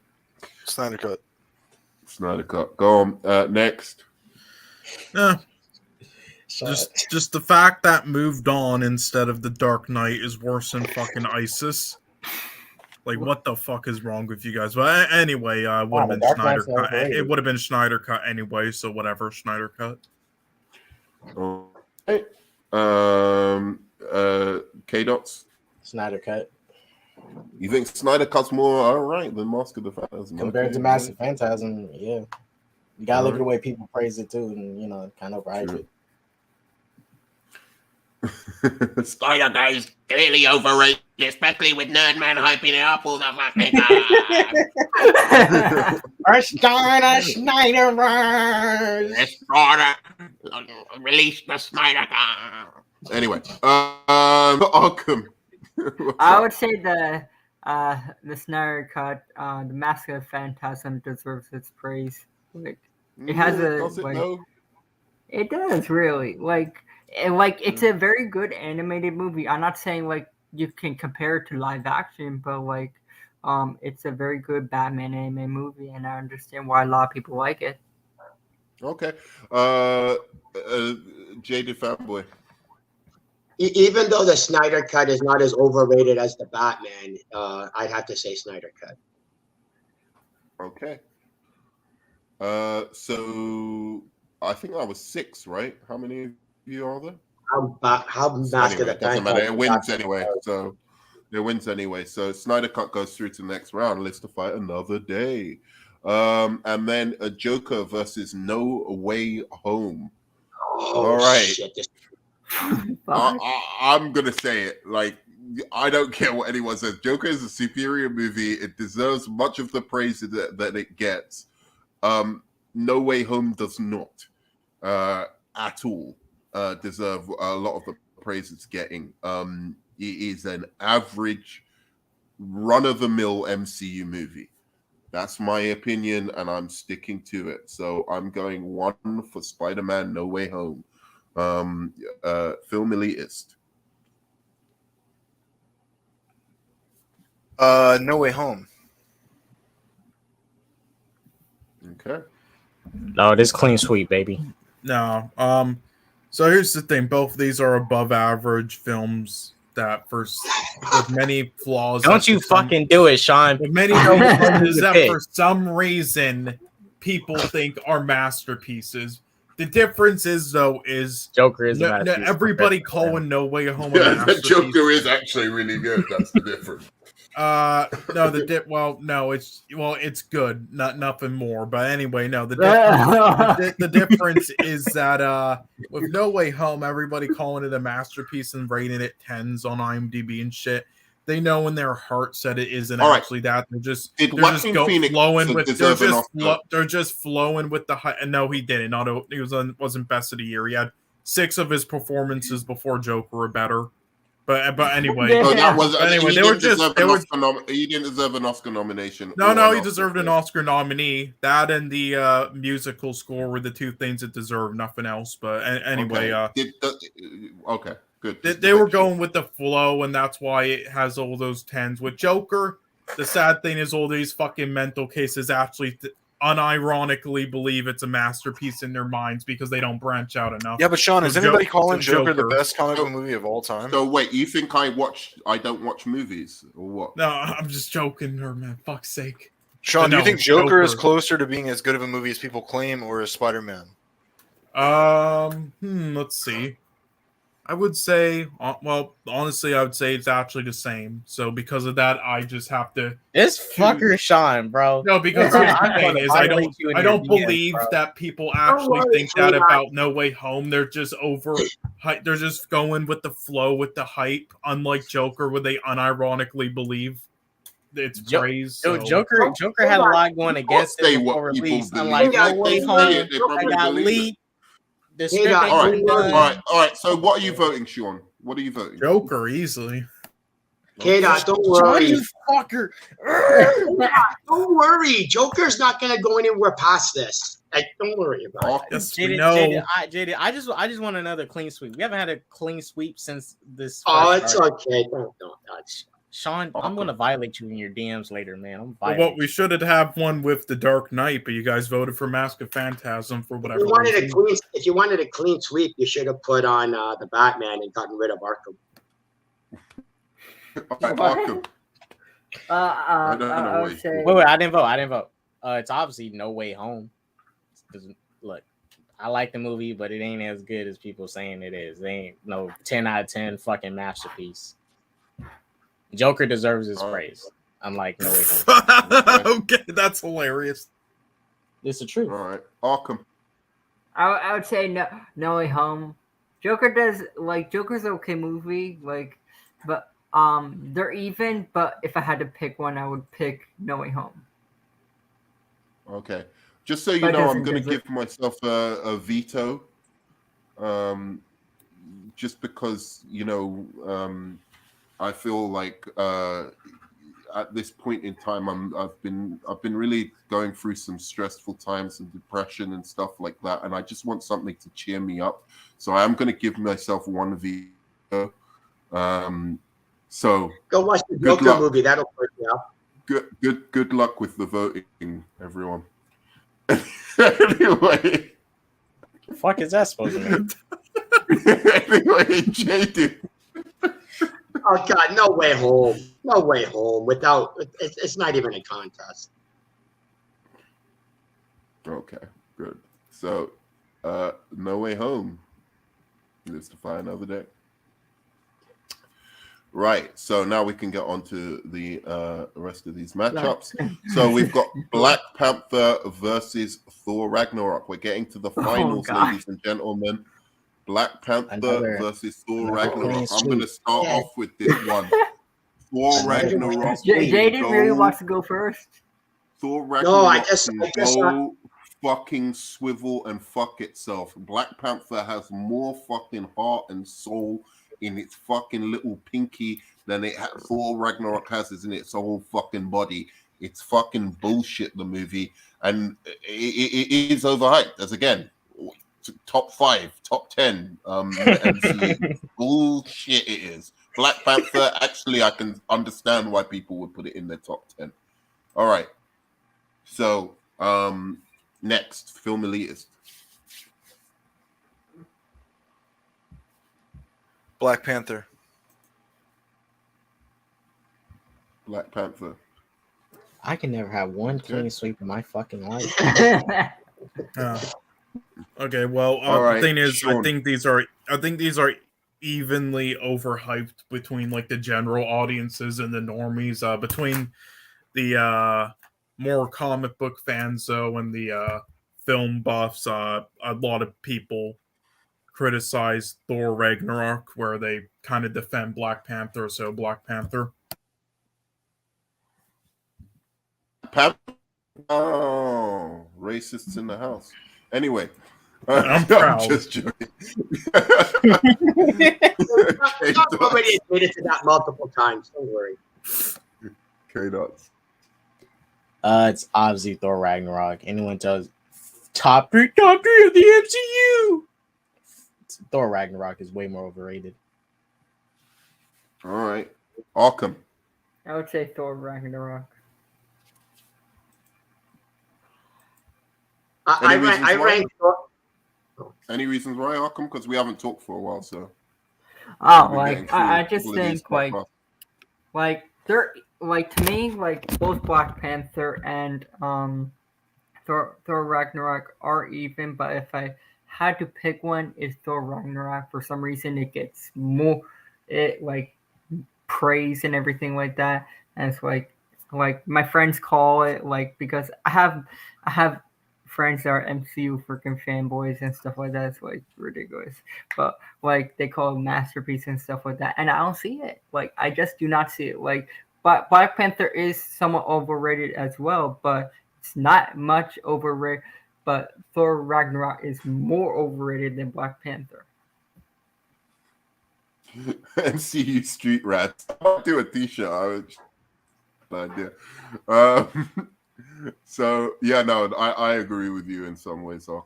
Snyder Cut. Go on. Next. Just the fact that moved on instead of the Dark Knight is worse than fucking ISIS. Like, what the fuck is wrong with you guys? But anyway, it would have the been Dark Snyder Knight's cut. overrated. It would have been Snyder cut anyway. So whatever, Snyder cut. All right. K-Dots. Snyder cut. You think Snyder Cut's more alright than Mask of the Phantasm? Compared to Okay, Massive Phantasm, yeah. You gotta look at Alright. the way people praise it too, and kind of overhype it. Snyder guys Clearly overrated, especially with Nerdman hyping it up all the fucking time. Snyder. Let's order. Release the Snyder Cut. Anyway, Arkham. I would say the Snyder Cut, the Mask of Phantasm deserves its praise. Like it has Does it like though? it does really it's a very good animated movie. I'm not saying like you can compare it to live action, but it's a very good Batman anime movie, and I understand why a lot of people like it. Okay. Jaded Fanboy. Even though the Snyder Cut is not as overrated as the Batman, I'd have to say Snyder Cut. Okay. So I think I was 6, right? How many of you are there? How Mask of Anyway, the it doesn't Phantasm? matter. It wins anyway. So it wins anyway. So Snyder Cut goes through to the next round. Lives to fight another day. And then a Joker versus No Way Home. All right. Shit, I'm gonna say it. Like, I don't care what anyone says. Joker is a superior movie. It deserves much of the praise that it gets. No Way Home does not at all deserve a lot of the praise it's getting. It is an average, run-of-the-mill MCU movie. That's my opinion, and I'm sticking to it. So I'm going 1 for Spider-Man No Way Home. Film elitist. No Way Home. Okay. No, this clean sweep, baby. No. So here's the thing: both of these are above average films that with many flaws. Don't you fucking do it, Sean. With many flaws that for some reason people think are masterpieces. The difference is Joker is a masterpiece. everybody calling No Way Home a Yeah, the masterpiece. Joker is actually really good. That's the difference. It's good, nothing more. But anyway, no, the difference is that with No Way Home, everybody calling it a masterpiece and rating it 10s on IMDb and shit. They know in their hearts that it isn't actually that. They're just flowing with the hype. And no, he didn't. He wasn't best of the year. He had 6 of his performances before Joker were better. But anyway, he didn't deserve an Oscar nomination. No, he deserved an Oscar nominee. That and the musical score were the 2 things it deserved, nothing else. But anyway, okay, good. They were going with the flow, and that's why it has all those 10s. With Joker, the sad thing is all these fucking mental cases actually unironically believe it's a masterpiece in their minds because they don't branch out enough. Yeah, but Sean, is anybody calling Joker the best comic book So- movie of all time? So wait, you think I don't watch movies or what? No, I'm just joking, man. Fuck's sake. Sean, But do you no, think Joker is closer to being as good of a movie as people claim, or is Spider-Man? Let's see. I would say, honestly, I would say it's actually the same. So because of that, I just have to. This fucker, Sean, bro. No, because Bro, the I'm thing gonna is, I violate you in don't your DMs, believe bro. that people actually worry, think that sweetheart. about No Way Home. They're just they're just going with the flow, with the hype. Unlike Joker, where they unironically believe it's praise. So. Joker had a lot going against Say it what before people release. believe. Unlike Yeah, No Way they say Home, it, they probably I got believe it. leaked. The script ain't All been done. right. So what are you voting, Sean? What are you voting? Joker, easily. K-Dot, don't Sean, worry. you fucker. Don't worry. Joker's not going to go anywhere past this. Like, don't worry about it. Yes, JD, I just want another clean sweep. We haven't had a clean sweep since this. Oh, first it's start. okay. Don't touch. Sean, I'm gonna violate you in your DMs later, man. I'm Well, violating. we should have one with the Dark Knight, but you guys voted for Mask of Phantasm for If whatever you wanted a reason. clean, if you wanted a clean sweep, you should have put on the Batman and gotten rid of Arkham. Arkham. I don't know I what would say. Wait, I didn't vote. It's obviously No Way Home. Look, I like the movie, but it ain't as good as people saying it is. It ain't no 10 out of 10 fucking masterpiece. Joker deserves his praise. Unlike No Way Home. Okay, that's hilarious. It's the truth. All right, Arkham. I would say No Way Home. Joker's an okay movie, but they're even. But if I had to pick one, I would pick No Way Home. Okay, just so you But know, I'm doesn't going to deserve- give myself a veto. Just because I feel like at this point in time, I've been really going through some stressful times and depression and stuff like that, and I just want something to cheer me up. So I am going to give myself one veto. So Go watch the Joker movie. That'll perk you up. Good luck with the voting, everyone. Anyway, the fuck is that supposed to mean? Anyway, Jaded. Oh God, No Way Home. No Way Home. Without it's not even a contest. Okay, good. So, No Way Home lives to fight another day. Right. So now we can get on to the rest of these matchups. So we've got Black Panther versus Thor Ragnarok. We're getting to the finals, ladies and gentlemen. Black Panther versus Thor Ragnarok. I'm going to start off with this one. Thor Ragnarok. Jaden really wants to go first. Thor Ragnarok go fucking swivel and fuck itself. Black Panther has more fucking heart and soul in its fucking little pinky than Thor Ragnarok has in its whole fucking body. It's fucking bullshit, the movie, and it is overhyped. As again, top 5, top 10 MCU. Bullshit it is. Black Panther, actually, I can understand why people would put it in their top 10. All right. So, next, Film Elitist. Black Panther. Black Panther. I can never have one clean sweep in my fucking life. Okay, well, All right, the thing is, Sean. I think these are evenly overhyped between like the general audiences and the normies. Between the more comic book fans, though, and the film buffs, a lot of people criticize Thor Ragnarok, where they kind of defend Black Panther. So Black Panther. Oh, racists in the house. Anyway, I'm proud. just joking. I've already admitted to that multiple times. Don't worry. K-Dots. It's obviously Thor Ragnarok. Anyone tells top three of the MCU. Thor Ragnarok is way more overrated. All right, Arkham. I would say Thor Ragnarok. I ranked. Any reasons why, Arkham? Because we haven't talked for a while, so. I just think they're to me both Black Panther and Thor Ragnarok are even, but if I had to pick one, is Thor Ragnarok. For some reason, it gets more praise and everything like that, and it's like my friends call it because I have friends that are MCU freaking fanboys and stuff like that. It's ridiculous, but they call it masterpiece and stuff like that, and I don't see it. I just do not see it. But Black Panther is somewhat overrated as well, but it's not much overrated. But Thor Ragnarok is more overrated than Black Panther. MCU Street Rats. I'll do a t-shirt. Bad idea. So yeah, no, I agree with you in some ways. Black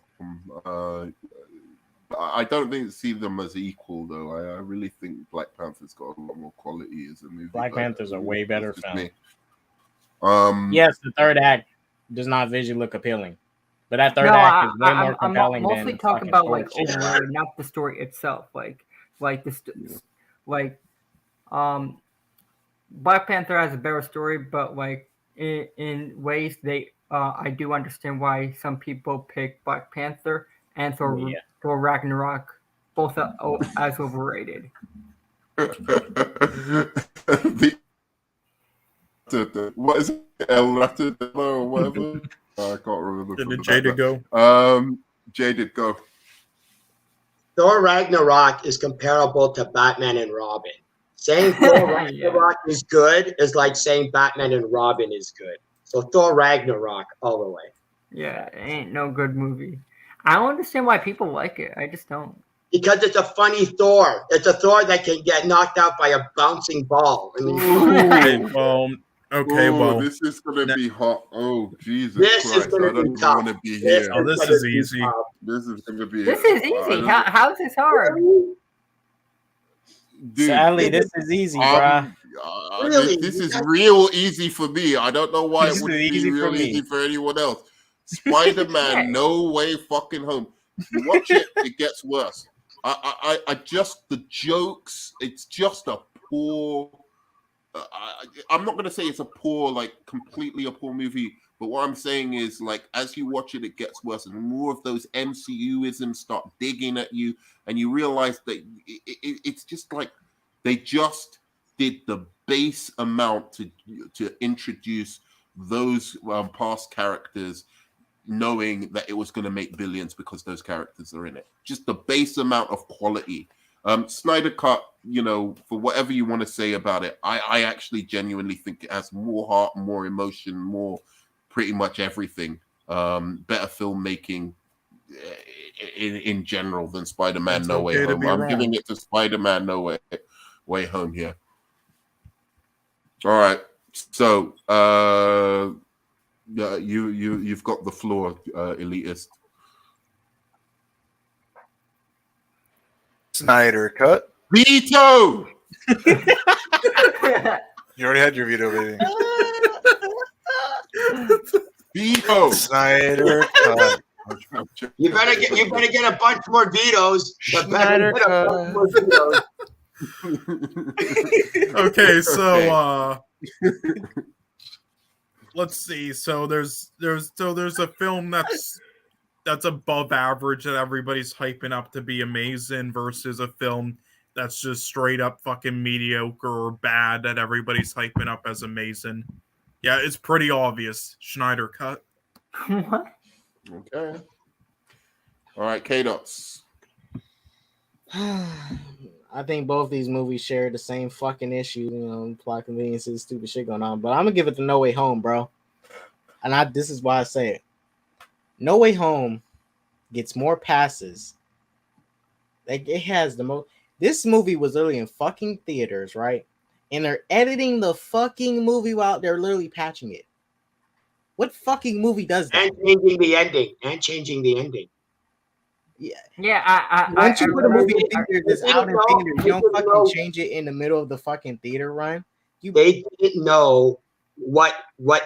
I don't see them as equal though. I really think Black Panther's got a lot more quality as a movie. Black Panther's a way better film. Me. Yes, the third act does not visually look appealing, but that third act is way more compelling. I'm mostly than talking about like shit. overrated, not the story itself. Black Panther has a better story, but like in ways I do understand why some people pick Black Panther and Thor Ragnarok both as overrated. What is it? El Ratadilla or whatever? I can't remember. Did Jaded go? Jaded go. Thor Ragnarok is comparable to Batman and Robin. Saying Thor Ragnarok is good is like saying Batman and Robin is good. So Thor Ragnarok all the way. Yeah, it ain't no good movie. I don't understand why people like it. I just don't. Because it's a funny Thor. It's a Thor that can get knocked out by a bouncing ball. I mean, This is gonna be hot. Oh, Jesus This Christ! is gonna I don't be even tough. want to be here. Oh, this is easy. This is gonna be. This is easy. How's this hard? Dude, Sadly, this is easy, bruh. Really? This is real easy for me. I don't know why This it is would be easy for real me. easy for anyone else. Spider-Man, no way fucking home. If you watch it, it gets worse. I just the jokes. It's just a poor. I'm not gonna say it's a poor, like completely a poor movie. But what I'm saying is, like, as you watch it, it gets worse, and more of those MCU-isms start digging at you, and you realize that it's just like they just did the base amount to introduce those past characters, knowing that it was going to make billions because those characters are in it. Just the base amount of quality. Snyder Cut, for whatever you want to say about it, I actually genuinely think it has more heart, more emotion, more pretty much everything. Better filmmaking in general than Spider-Man It's No Way okay to Home. be I'm wrong. giving it to Spider-Man No Way Home here. All right. So you've got the floor, elitist. Snyder Cut. Veto! You already had your veto, baby. Veto! Snyder Cut. You better get a bunch more vetoes. But better get a bunch more vetoes. Okay, so let's see. So there's a film that's above average that everybody's hyping up to be amazing versus a film that's just straight up fucking mediocre or bad that everybody's hyping up as amazing. Yeah, it's pretty obvious. Snyder Cut. What? Okay. All right, K-Dots. I think both these movies share the same fucking issue, plot conveniences, stupid shit going on. But I'm gonna give it to No Way Home, bro. And this is why I say it. No Way Home gets more passes. Like, it has the most. This movie was literally in fucking theaters, right? And they're editing the fucking movie while they're literally patching it. What fucking movie does that? And changing the ending. Yeah. Once you put a movie in I- theaters that's I out in didn't know- theaters, I you don't didn't fucking know- change it in the middle of the fucking theater, Ryan. They didn't know what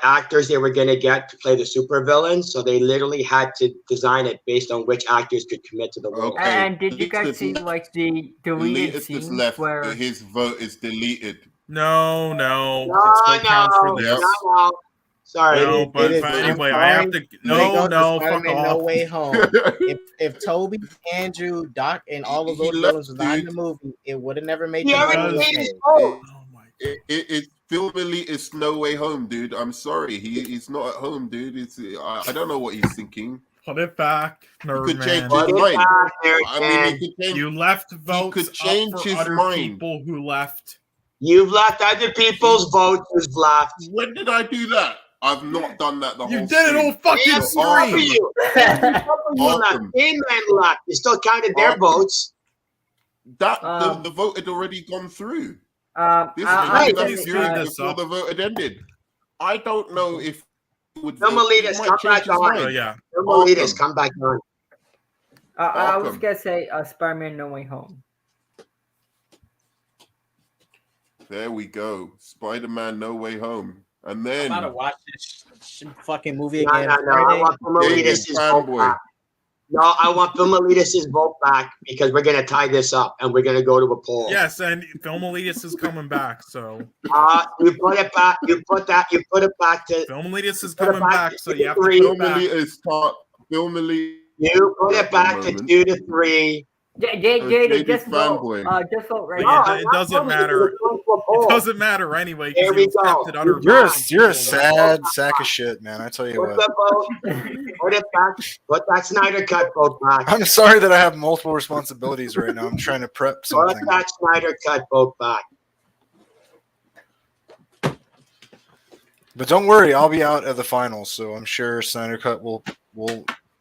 actors they were going to get to play the supervillains, so they literally had to design it based on which actors could commit to the role. Okay. And did you guys see like the deleted Elitist is scenes left. where? His vote is deleted. No, No, it still counts for this. no. Sorry. No, but anyway, I have to. No, fuck Spider-Man No off. Way Home. if Toby, Andrew, Doc, and all of those villains was not in the movie, it would have never made He the already money. made his vote. It's film elitist No Way Home, dude. I'm sorry, he's not at home, dude. I don't know what he's thinking. Put it back, nerd could man. change his Put it mind. Back, nerd I mean, man. he could change. You left votes could change up for his other mind. people who left. You've left other people's votes. You've left. When did I do that? I've not done that the whole You did it on fucking Yes, stream. Awesome. Inman left. You still counted their votes. That the vote had already gone through. This I'll is speed before the vote had ended. I don't know if it would. Film elitist, come back on. Yeah. Film elitist, come back on. I was Arkham. gonna say Spider-Man: No Way Home. There we go. Spider-Man: No Way Home. And I'm then about to watch this fucking movie No, again. no, no. I Friday. want Filmelitis' vote fanboy. back. No, I want Filmelitis' vote back because we're gonna tie this up and we're gonna go to a poll. Yes, and Filmelitis is coming back, so You put it back. You put it back to. Filmelitis is put it coming back back, to so you have to 3. put it back. Filmelitis top. Filmelitis. You put it back to moment. 2 to 3. Jada, just vote. fanboy. Just vote right But now. yeah, it doesn't matter. It doesn't matter anyway because Here he we was go. kept it utter. You're a sad sack of shit, man. I tell you Put what. the vote. Put it back. Put that Snyder Cut vote back. I'm sorry that I have multiple responsibilities right now. I'm trying to prep Put something. that Snyder Cut vote back. But don't worry, I'll be out at the finals, so I'm sure Snyder Cut will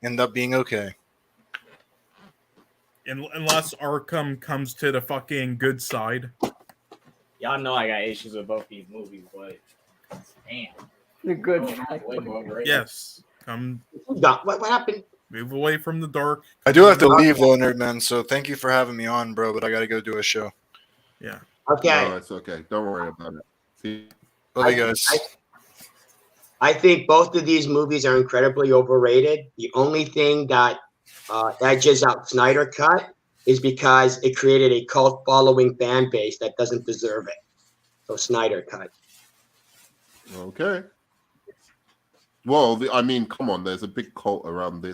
end up being okay. Unless Arkham comes to the fucking good side. Y'all know I got issues with both these movies, but damn. The good Oh, side. way more overrated. Yes, come What happened? move away from the dark. I do have to leave though, Nerdman, so thank you for having me on, bro, but I gotta go do a show. Yeah. Okay. No, it's okay. Don't worry about it. See, Love you guys. I think both of these movies are incredibly overrated. The only thing that edges out Snyder Cut is because it created a cult following fan base that doesn't deserve it. So Snyder Cut. Okay. Well, I mean, come on. There's a big cult around the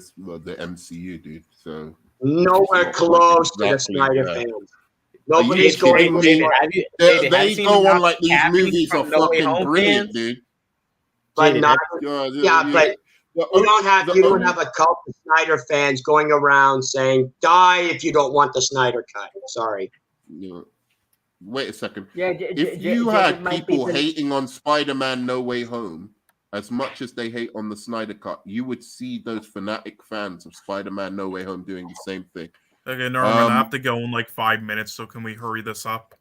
MCU, dude. So Nowhere it's not close to the exactly Snyder that. fans. Are you Nobody's going kidding for me? it. They go on like these movies are fucking brilliant, dude. But not, Yeah, but you don't have a cult of Snyder fans going around saying "die if you don't want the Snyder Cut." Sorry. Yeah. Wait a second. Yeah, If you had people hating on Spider-Man: No Way Home as much as they hate on the Snyder Cut, you would see those fanatic fans of Spider-Man: No Way Home doing the same thing. Okay, Norman, I have to go in like 5 minutes, so can we hurry this up?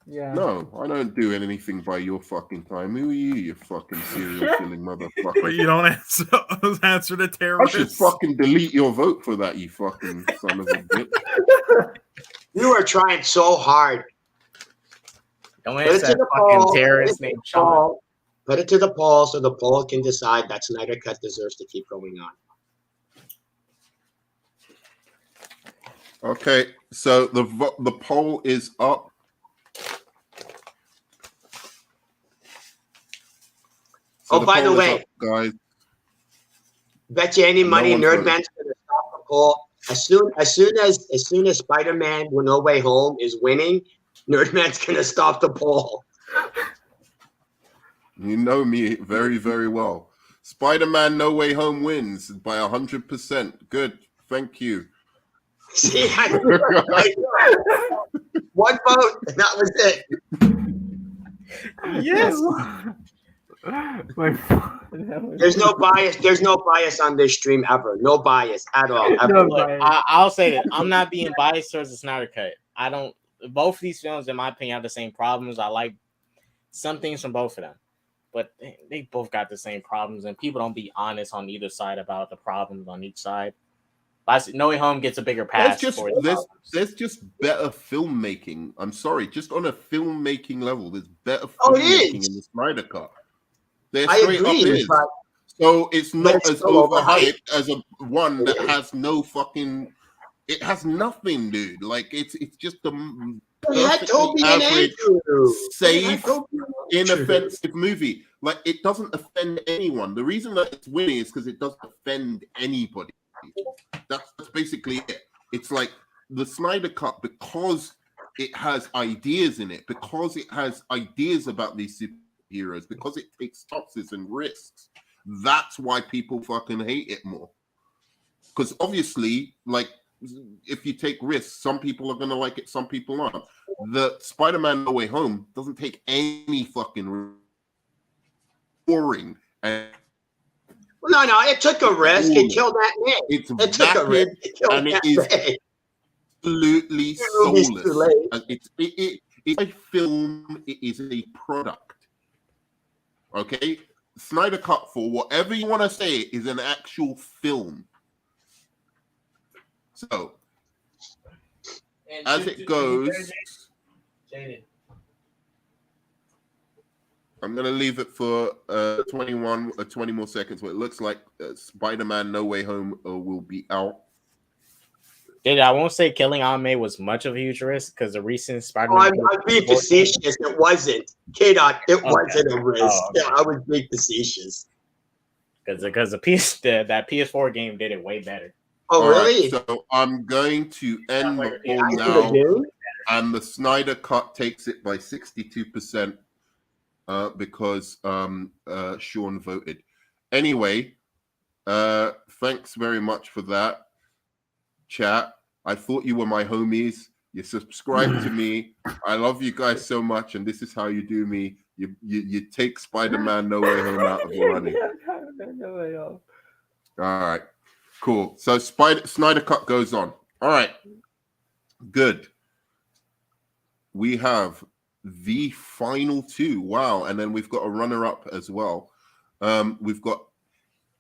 Yeah. No, I don't do anything by your fucking time. Who are you, you fucking serial killing motherfucker? But you don't answer the I terrorists. should fucking delete your vote for that, you fucking son of a bitch. You are trying so hard. Don't Put it answer to that the fucking poll. terrorist named Sean. Put it to the poll so the poll can decide that Snyder Cut deserves to keep going on. Okay, so the poll is up. So By the poll is way, up, guys. Bet you any money one's Nerdman's voted. gonna stop the poll. As soon as Spider-Man No Way Home is winning, Nerdman's gonna stop the poll. You know me very, very well. Spider-Man No Way Home wins by 100%. Good, thank you. See, one vote, and that was it. Yes. There's no bias. There's no bias on this stream ever. No bias at all. Ever. Look, I'll say that I'm not being biased towards the Snyder Cut. I don't. Both of these films, in my opinion, have the same problems. I like some things from both of them, but they both got the same problems, and people don't be honest on either side about the problems on each side. No Way Home gets a bigger pass. There's just better filmmaking. I'm sorry, just on a filmmaking level, there's better Oh, it filmmaking is. in the Snyder Cut. There I straight agree, up is. but- So it's but not it's as still overhyped as a one that has no fucking. It has nothing, dude. Like it's just a We had perfectly Toby and average, Andrew. safe, Toby and Andrew. inoffensive movie. Like it doesn't offend anyone. The reason that it's winning is because it doesn't offend anybody. That's basically it. It's like the Snyder Cut, because it has ideas in it, because it has ideas about these superheroes, because it takes chances and risks. That's why people fucking hate it more. Because obviously, like, if you take risks, some people are going to like it, some people aren't. The Spider-Man No Way Home doesn't take any fucking boring and No, it took a risk. It killed that man. it's It took a risk. vapid It killed and it that is man. absolutely The movie's too soulless. late. It's a film. It is a product. Okay, Snyder Cut, for whatever you want to say, is an actual film. So, as it goes, I'm going to leave it for 20 more seconds. But it looks like Spider-Man No Way Home will be out. Dude, I won't say killing Aunt May was much of a huge risk because the recent Oh, Spider-Man. I'm being facetious. It wasn't. K-Dot, it wasn't a risk. Oh, okay. Yeah, I was being facetious. Because that PS4 game did it way better. Oh, All really? right, so I'm going to end the poll I now, do. and the Snyder Cut takes it by 62% because Sean voted. Anyway, thanks very much for that, chat. I thought you were my homies. You subscribe to me. I love you guys so much, and this is how you do me. You take Spider-Man No Way Home out of the running. No way home. All right, cool. So Snyder Cut goes on. All right, good. We have the final two. Wow, and then we've got a runner-up as well. We've got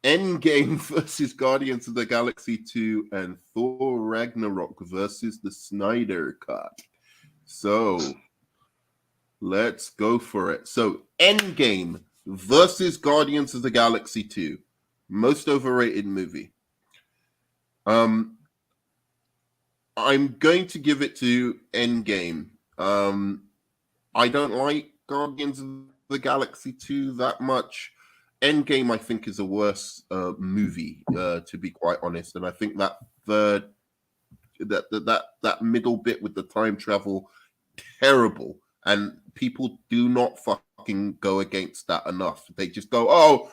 Endgame versus Guardians of the Galaxy 2 and Thor Ragnarok versus the Snyder Cut. So let's go for it. So Endgame versus Guardians of the Galaxy 2. Most overrated movie. I'm going to give it to Endgame. I don't like Guardians of the Galaxy 2 that much. Endgame, I think, is a worse movie, to be quite honest. And I think that that middle bit with the time travel, terrible. And people do not fucking go against that enough. They just go, oh,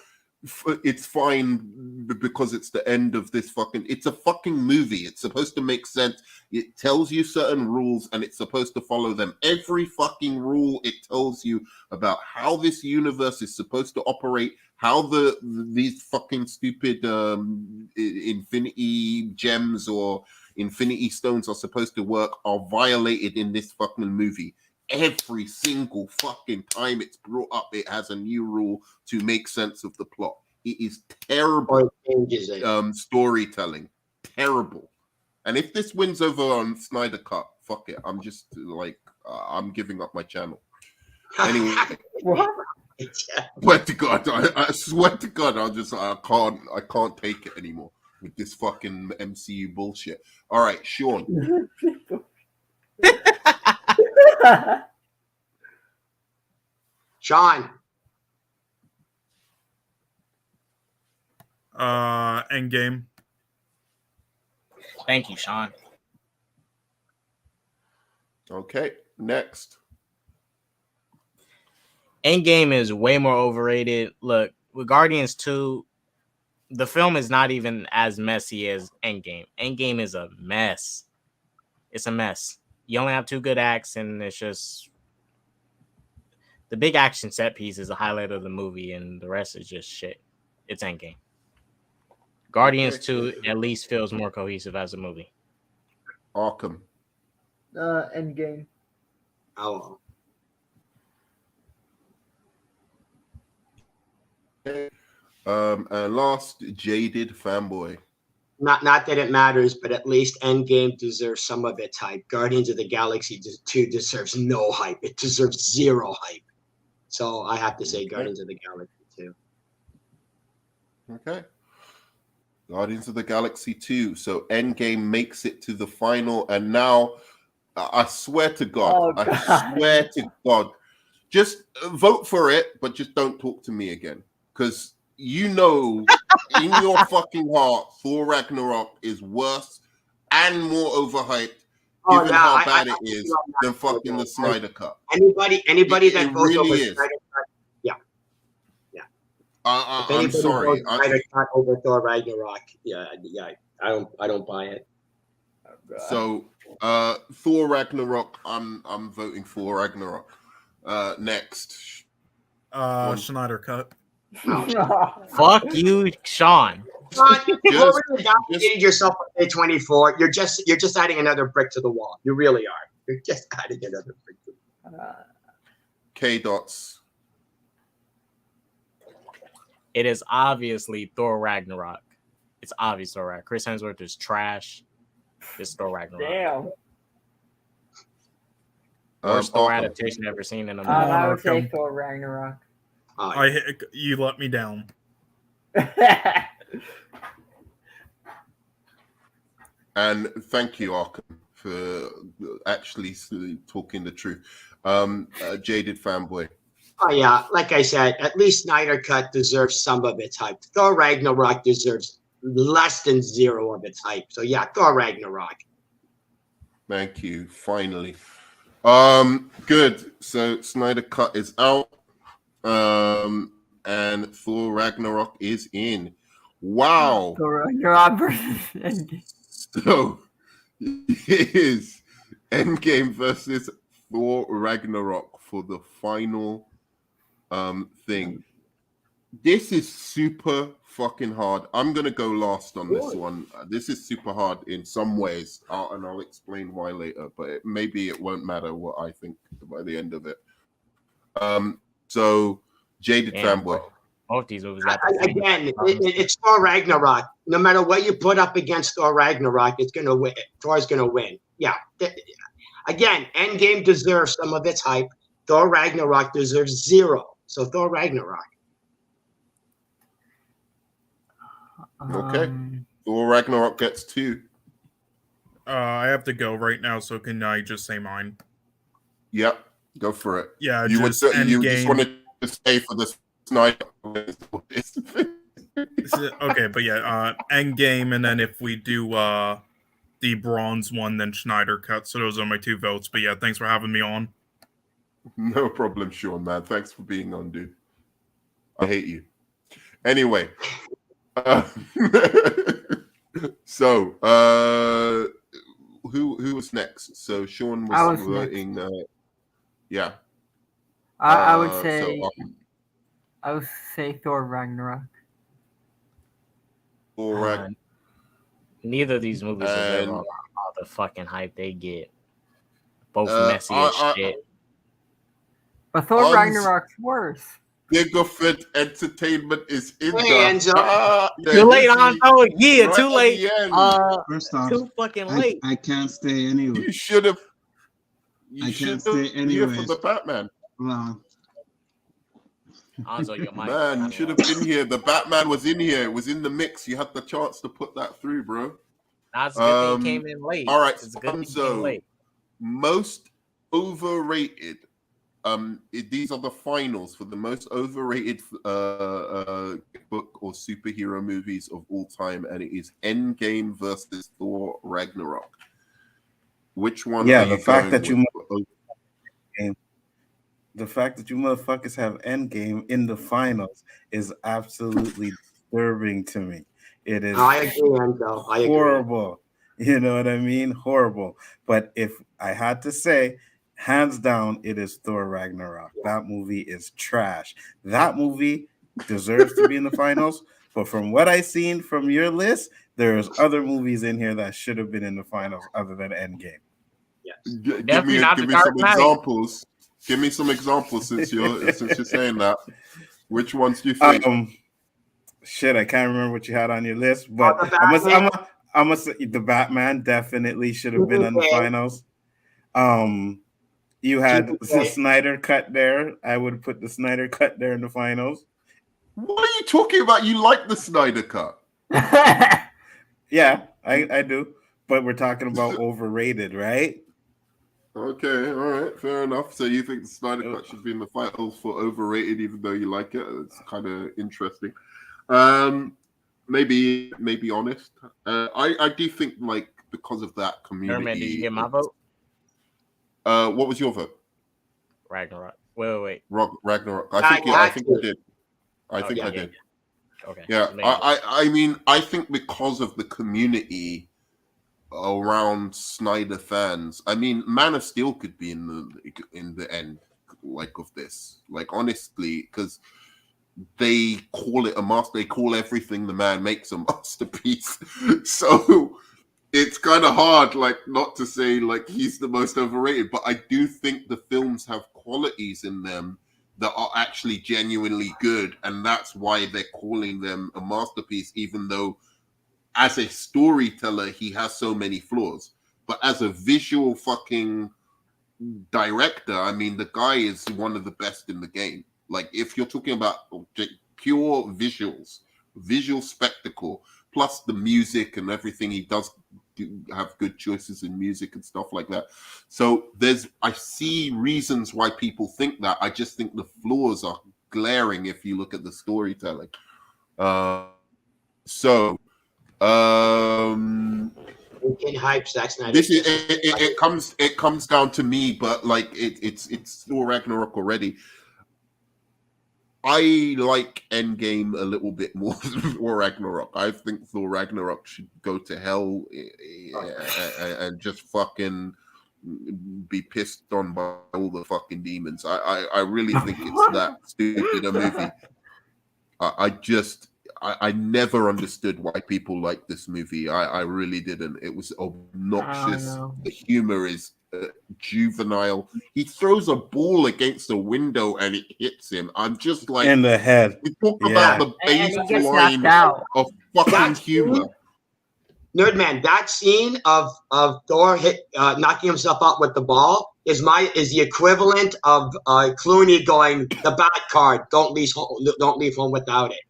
it's fine because it's the end of this fucking. It's a fucking movie. It's supposed to make sense. It tells you certain rules and it's supposed to follow them. Every fucking rule it tells you about how this universe is supposed to operate, how these fucking stupid infinity gems or infinity stones are supposed to work are violated in this fucking movie. Every single fucking time it's brought up, it has a new rule to make sense of the plot. It is terrible storytelling. Terrible. And if this wins over on Snyder Cut, fuck it. I'm just like, I'm giving up my channel. Anyway. Swear to God, I swear to God, I can't take it anymore with this fucking MCU bullshit. All right, Sean. Sean. Endgame. Thank you, Sean. Okay, next. Endgame is way more overrated. Look, with Guardians 2, the film is not even as messy as Endgame. Endgame is a mess. It's a mess. You only have two good acts, and it's just the big action set piece is the highlight of the movie, and the rest is just shit. It's Endgame. Guardians 2 at least feels more cohesive as a movie. Arkham. Endgame. Oh. And last, Jaded Fanboy. Not that it matters, but at least Endgame deserves some of its hype. Guardians of the Galaxy 2 deserves no hype. It deserves zero hype. So I have to say Guardians of the Galaxy 2. Okay. Guardians of the Galaxy 2. So Endgame makes it to the final. And now, I swear to God, I swear to God, just vote for it, but just don't talk to me again. Because you know in your fucking heart, Thor Ragnarok is worse and more overhyped, given how bad it is than fucking the Snyder Cut. Anybody that goes really over is. Snyder Cut, yeah. I'm If sorry. anybody goes Snyder Cut over Thor Ragnarok, yeah, I don't buy it. So Thor Ragnarok, I'm voting for Ragnarok. Next. Snyder Cut. Fuck you, Sean. You already validated yourself on A24. You're just adding another brick to the wall. You really are. You're just adding another brick to the wall. K-Dots. It is obviously Thor Ragnarok. It's obvious Thor Ragnarok. Chris Hemsworth is trash. It's Thor Ragnarok. Damn. Worst Thor Arkham. adaptation ever seen in a movie. I would say Arkham. Thor Ragnarok. You let me down. And thank you, Arkham, for actually talking the truth. Jaded fanboy. Oh yeah, like I said, at least Snyder Cut deserves some of its hype. Thor Ragnarok deserves less than 0 of its hype. So yeah, Thor Ragnarok. Thank you. Finally. Good. So Snyder Cut is out. And Thor Ragnarok is in. Wow. Thor Ragnarok versus Endgame. So it is Endgame versus Thor Ragnarok for the final thing. This is super fucking hard. I'm gonna go last on this one. This is super hard in some ways, and I'll explain why later. But maybe it won't matter what I think by the end of it. So Jaded fanboy. Both these movies Again, it's Thor Ragnarok. No matter what you put up against Thor Ragnarok, it's gonna win. Thor's gonna win. Yeah. Again, Endgame deserves some of its hype. Thor Ragnarok deserves 0. So Thor Ragnarok. Okay. Thor Ragnarok gets 2. I have to go right now, so can I just say mine? Yep. Go for it. Yeah, you just you just Endgame. wanted to stay for the Snyder. Okay, but yeah, Endgame, and then if we do the bronze one, then Schneider Cut. So those are my 2 votes. But yeah, thanks for having me on. No problem, Sean, man. Thanks for being on, dude. I hate you. Anyway. So, who was next? So Sean was voting. Yeah. I would say. So, I would say Thor Ragnarok. Neither of these movies deserve all the fucking hype they get. Both messy as shit. But Thor Ragnarok's worse. Gigafed Entertainment is in Too late, Anto. Yeah, too late. First off, too fucking late. I can't stay anyway. You should have. I can't stay anyway. For the Batman. No. Anzo, your mic. Man, you should have been here. The Batman was in here. It was in the mix. You had the chance to put that through, bro. That's a good thing came in late. All right, it's a good thing came late. Most overrated. These are the finals for the most overrated book or superhero movies of all time, and it is Endgame versus Thor Ragnarok. Which one? Yeah, are the you fact going that you with? the fact that you motherfuckers have Endgame in the finals is absolutely disturbing to me. It is. I agree, Enzo. I agree. Horrible. You know what I mean? Horrible. But if I had to say, hands down, it is Thor Ragnarok. That movie is trash. That movie deserves to be in the finals. But from what I've seen from your list, there's other movies in here that should have been in the finals other than Endgame. Give me some examples. Give me some examples since you're saying that. Which ones do you think? Shit, I can't remember what you had on your list, but I'm gonna say the Batman definitely should have been in the finals. You had the Snyder Cut there. I would put the Snyder Cut there in the finals. What are you talking about? You like the Snyder Cut? Yeah, I do. But we're talking about overrated, right? Okay, all right, fair enough. So you think the Snyder Cut should be in the finals for overrated, even though you like it? It's kind of interesting. Maybe honest. I do think, like, because of that community. Nerman, did you get my vote? What was your vote? Ragnarok. Wait. Ragnarok. I think I did. I think I did. Okay. Yeah. I mean, I think because of the community around Snyder fans. I mean, Man of Steel could be in the end, like, of this. Like, honestly, because they call it a master. They call everything the man makes a masterpiece. So it's kind of hard, like, not to say like he's the most overrated. But I do think the films have qualities in them that are actually genuinely good, and that's why they're calling them a masterpiece, even though as a storyteller, he has so many flaws. But as a visual fucking director, I mean, the guy is one of the best in the game. Like, if you're talking about pure visuals, visual spectacle, plus the music and everything, he does have good choices in music and stuff like that. So I see reasons why people think that. I just think the flaws are glaring if you look at the storytelling. We can hype Zack Snyder. This is it comes down to me, but like it's Thor Ragnarok already. I like Endgame a little bit more than Thor Ragnarok. I think Thor Ragnarok should go to hell and just fucking be pissed on by all the fucking demons. I really think it's that stupid a movie. I never understood why people like this movie. I really didn't. It was obnoxious. The humor is juvenile. He throws a ball against a window and it hits him. I'm just like, in the head. We talk about the baseline of fucking humor. Nerdman, that scene of Thor knocking himself out with the ball is the equivalent of Clooney going the bad card. Don't leave home without it.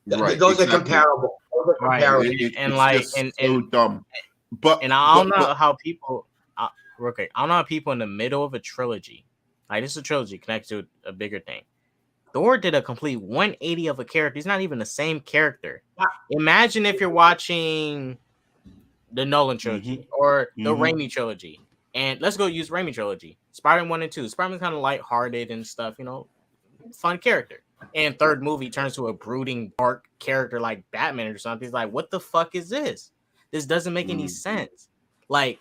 Right, Those are comparable. Those are comparable. So dumb. But I don't know how people. Okay, I don't know how people in the middle of a trilogy, like this is a trilogy connected to a bigger thing. Thor did a complete 180 of a character. He's not even the same character. Imagine if you're watching the Nolan trilogy or the Raimi trilogy, and let's go use Raimi trilogy. Spider-Man 1 and 2. Spider-Man's kind of lighthearted and stuff, fun character. And third movie turns to a brooding, dark character like Batman or something. He's like, what the fuck is this? This doesn't make any sense. Like,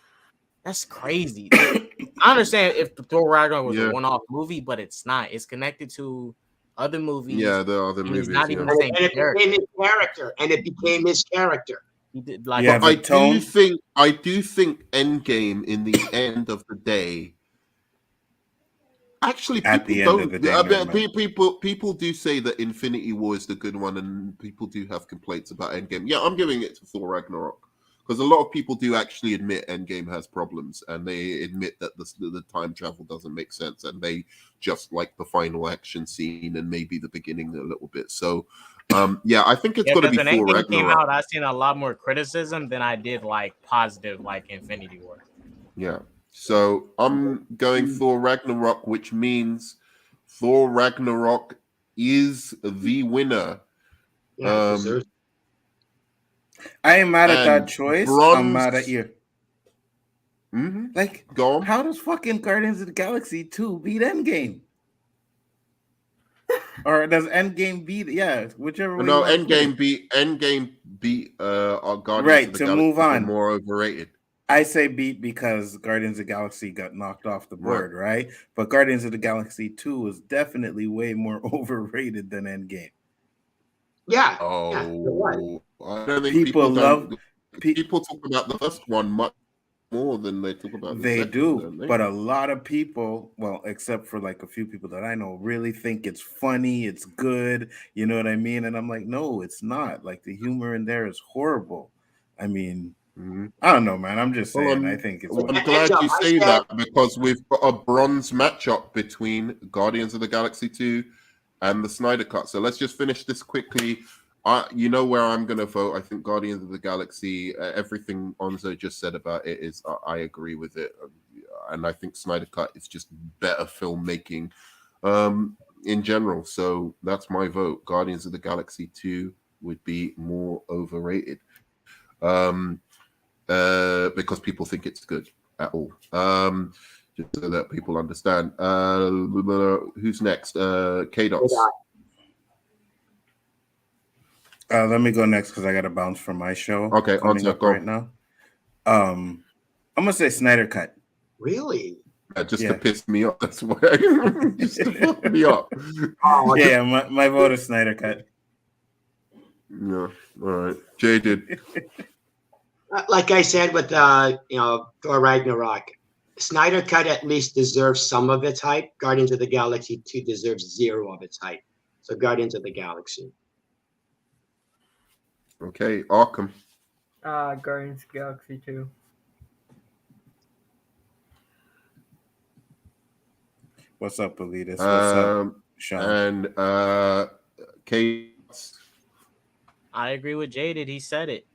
that's crazy. I understand if Thor Ragnarok was a one-off movie, but it's not. It's connected to other movies. Yeah, the other movies. He's not even the same character. And it became his character. He did, but I do think Endgame, in the end of the day, actually, people do say that Infinity War is the good one, and people do have complaints about Endgame. Yeah, I'm giving it to Thor Ragnarok because a lot of people do actually admit Endgame has problems, and they admit that the time travel doesn't make sense, and they just like the final action scene and maybe the beginning a little bit. So, yeah, I think it's going to be Thor Ragnarok. Came out, I've seen a lot more criticism than I did like positive, like Infinity War. Yeah. So I'm going Thor Ragnarok, which means Thor Ragnarok is the winner. I ain't mad at that choice. I'm mad at you. Like, go on. How does fucking Guardians of the Galaxy 2 beat Endgame? Or does Endgame beat? Yeah, whichever way. No, Endgame beat Guardians right, of the to Galaxy move on. More overrated. I say beat because Guardians of the Galaxy got knocked off the board, right? But Guardians of the Galaxy 2 was definitely way more overrated than Endgame. Yeah. I don't think people talk about the first one much more than they talk about the second. They do, but a lot of people, well, except for like a few people that I know, really think it's funny, it's good, you know what I mean? And I'm like, no, it's not. Like, the humor in there is horrible. I mean, I don't know, man. I'm just saying. I think it's. I'm glad you say that because we've got a bronze matchup between Guardians of the Galaxy 2 and the Snyder Cut. So let's just finish this quickly. You know where I'm going to vote. I think Guardians of the Galaxy, everything Onzo just said about it is, I agree with it. And I think Snyder Cut is just better filmmaking in general. So that's my vote. Guardians of the Galaxy 2 would be more overrated because people think it's good at all. Just so that people understand. Who's next? K-Dots. Let me go next because I got to bounce from my show. Okay, coming up right now. I'm gonna say Snyder Cut. Really? Just to piss me off. That's why. Just to fuck me up. Yeah, my vote is Snyder Cut. Yeah. All right. Jay did. Like I said with Thor Ragnarok, Snyder Cut at least deserves some of its hype. Guardians of the Galaxy 2 deserves zero of its hype. So Guardians of the Galaxy. Okay, Arkham. Guardians of the Galaxy 2. What's up, Elitas? What's up, Sean? And Kate. I agree with Jaded. He said it.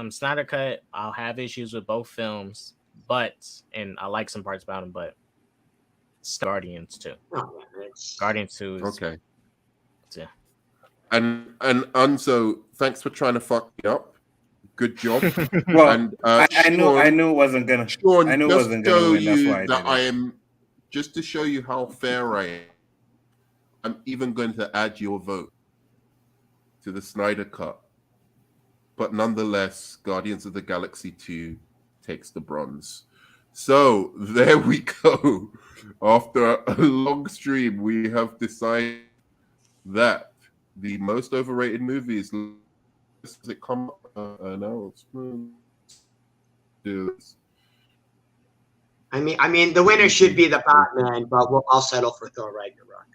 Snyder Cut, I'll have issues with both films, and I like some parts about them, but Guardians 2. Guardians 2 is okay. Yeah. And Unzo, thanks for trying to fuck me up. Good job. Well, and I knew it wasn't gonna. Sean, I knew it wasn't gonna win. That's why I did it. am just to show you how fair I am. I'm even going to add your vote to the Snyder Cut. But nonetheless, Guardians of the Galaxy 2 takes the bronze. So there we go. After a long stream, we have decided that the most overrated movies. Does it come up announcement? I mean, the winner should be the Batman, but I'll settle for Thor Ragnarok.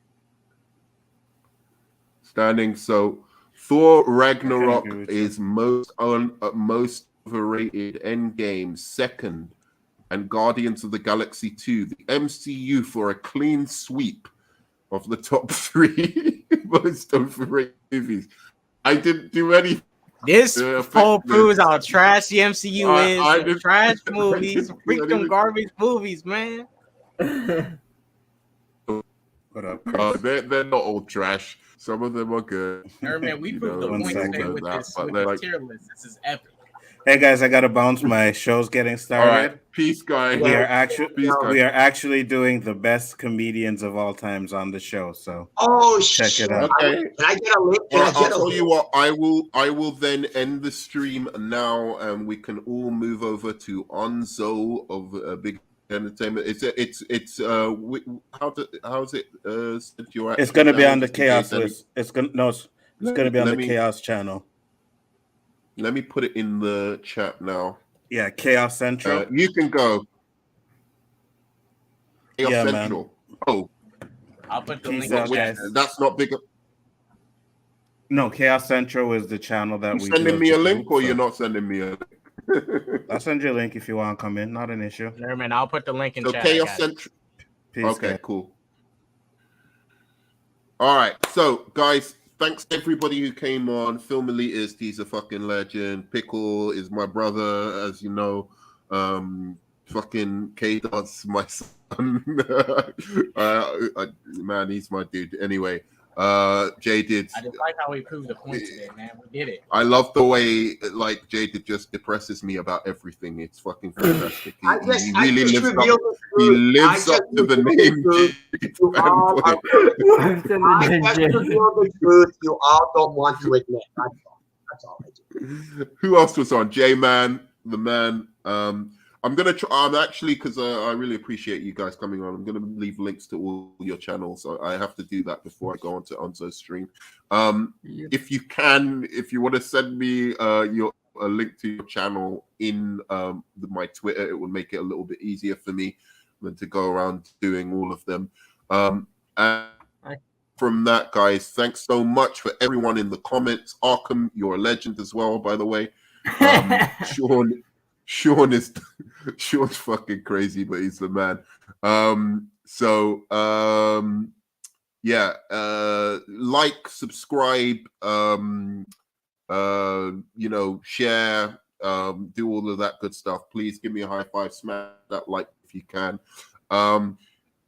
Standing so. Thor Ragnarok is most overrated. Endgame second, and Guardians of the Galaxy 2. The MCU for a clean sweep of the top 3 most overrated movies. I didn't do anything. This poll proves how trash the MCU is. Trash movies, freak them garbage movies, man. What up? They're not all trash. Some of them are good. Man, we proved the point today with this tier list. This is epic. Hey guys, I gotta bounce. My show's getting started. All right. Peace, guys. We are actually doing the best comedians of all times on the show. So check it out. Okay. Can I get a link? I'll tell you what. I will then end the stream now, and we can all move over to Onzo of Big Entertainment. How's it? It's gonna be on the Chaos list. It's gonna be on the Chaos channel. Let me put it in the chat now. Yeah, Chaos Central. You can go. Chaos Yeah, Central. Man. Oh, I'll put the link. That's not big. No, Chaos Central is the channel that you sending me a link, or you're not sending me a link? I'll send you a link if you want to come in. Not an issue. Man, I'll put the link in chat. Chaos Central. Okay, guys. Cool. All right, so guys, thanks to everybody who came on. Film Elitist, he's a fucking legend. Pickle is my brother, as you know. Fucking K-Dot's my son. Man, he's my dude. Anyway, Jaded. I just like how we proved the point today, man. We did it. I love the way Jaded just depresses me about everything. It's fucking fantastic. He really lives up to the name. I just reveal the truth you all don't want to admit. That's all I do. Who else was on? J-Man, the man. I'm gonna try. I'm actually, because I really appreciate you guys coming on. I'm gonna leave links to all your channels. I have to do that before I go onto Onzo's stream. If you want to send me a link to your channel in my Twitter, it will make it a little bit easier for me than to go around doing all of them. And from that, guys, thanks so much for everyone in the comments. Arkham, you're a legend as well, by the way. Sean's fucking crazy, but he's the man. Like, subscribe, share, do all of that good stuff. Please give me a high five, smash that like if you can.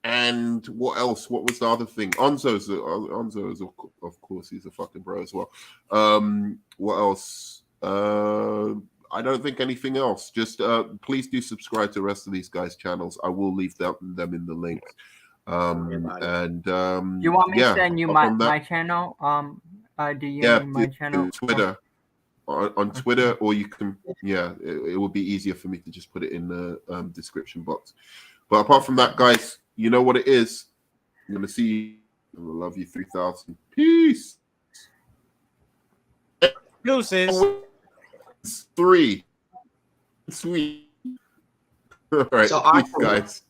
And what else? What was the other thing? Onzo is of course, he's a fucking bro as well. What else? I don't think anything else. Just please do subscribe to the rest of these guys' channels. I will leave them in the link. You want me to send you my channel? Do you need my channel? Twitter. On Twitter, or you can. Yeah, it would be easier for me to just put it in the description box. But apart from that, guys, you know what it is. I'm gonna see you. I love you 3000. Peace. Deuces. 3. Sweet. All right, So peace, guys.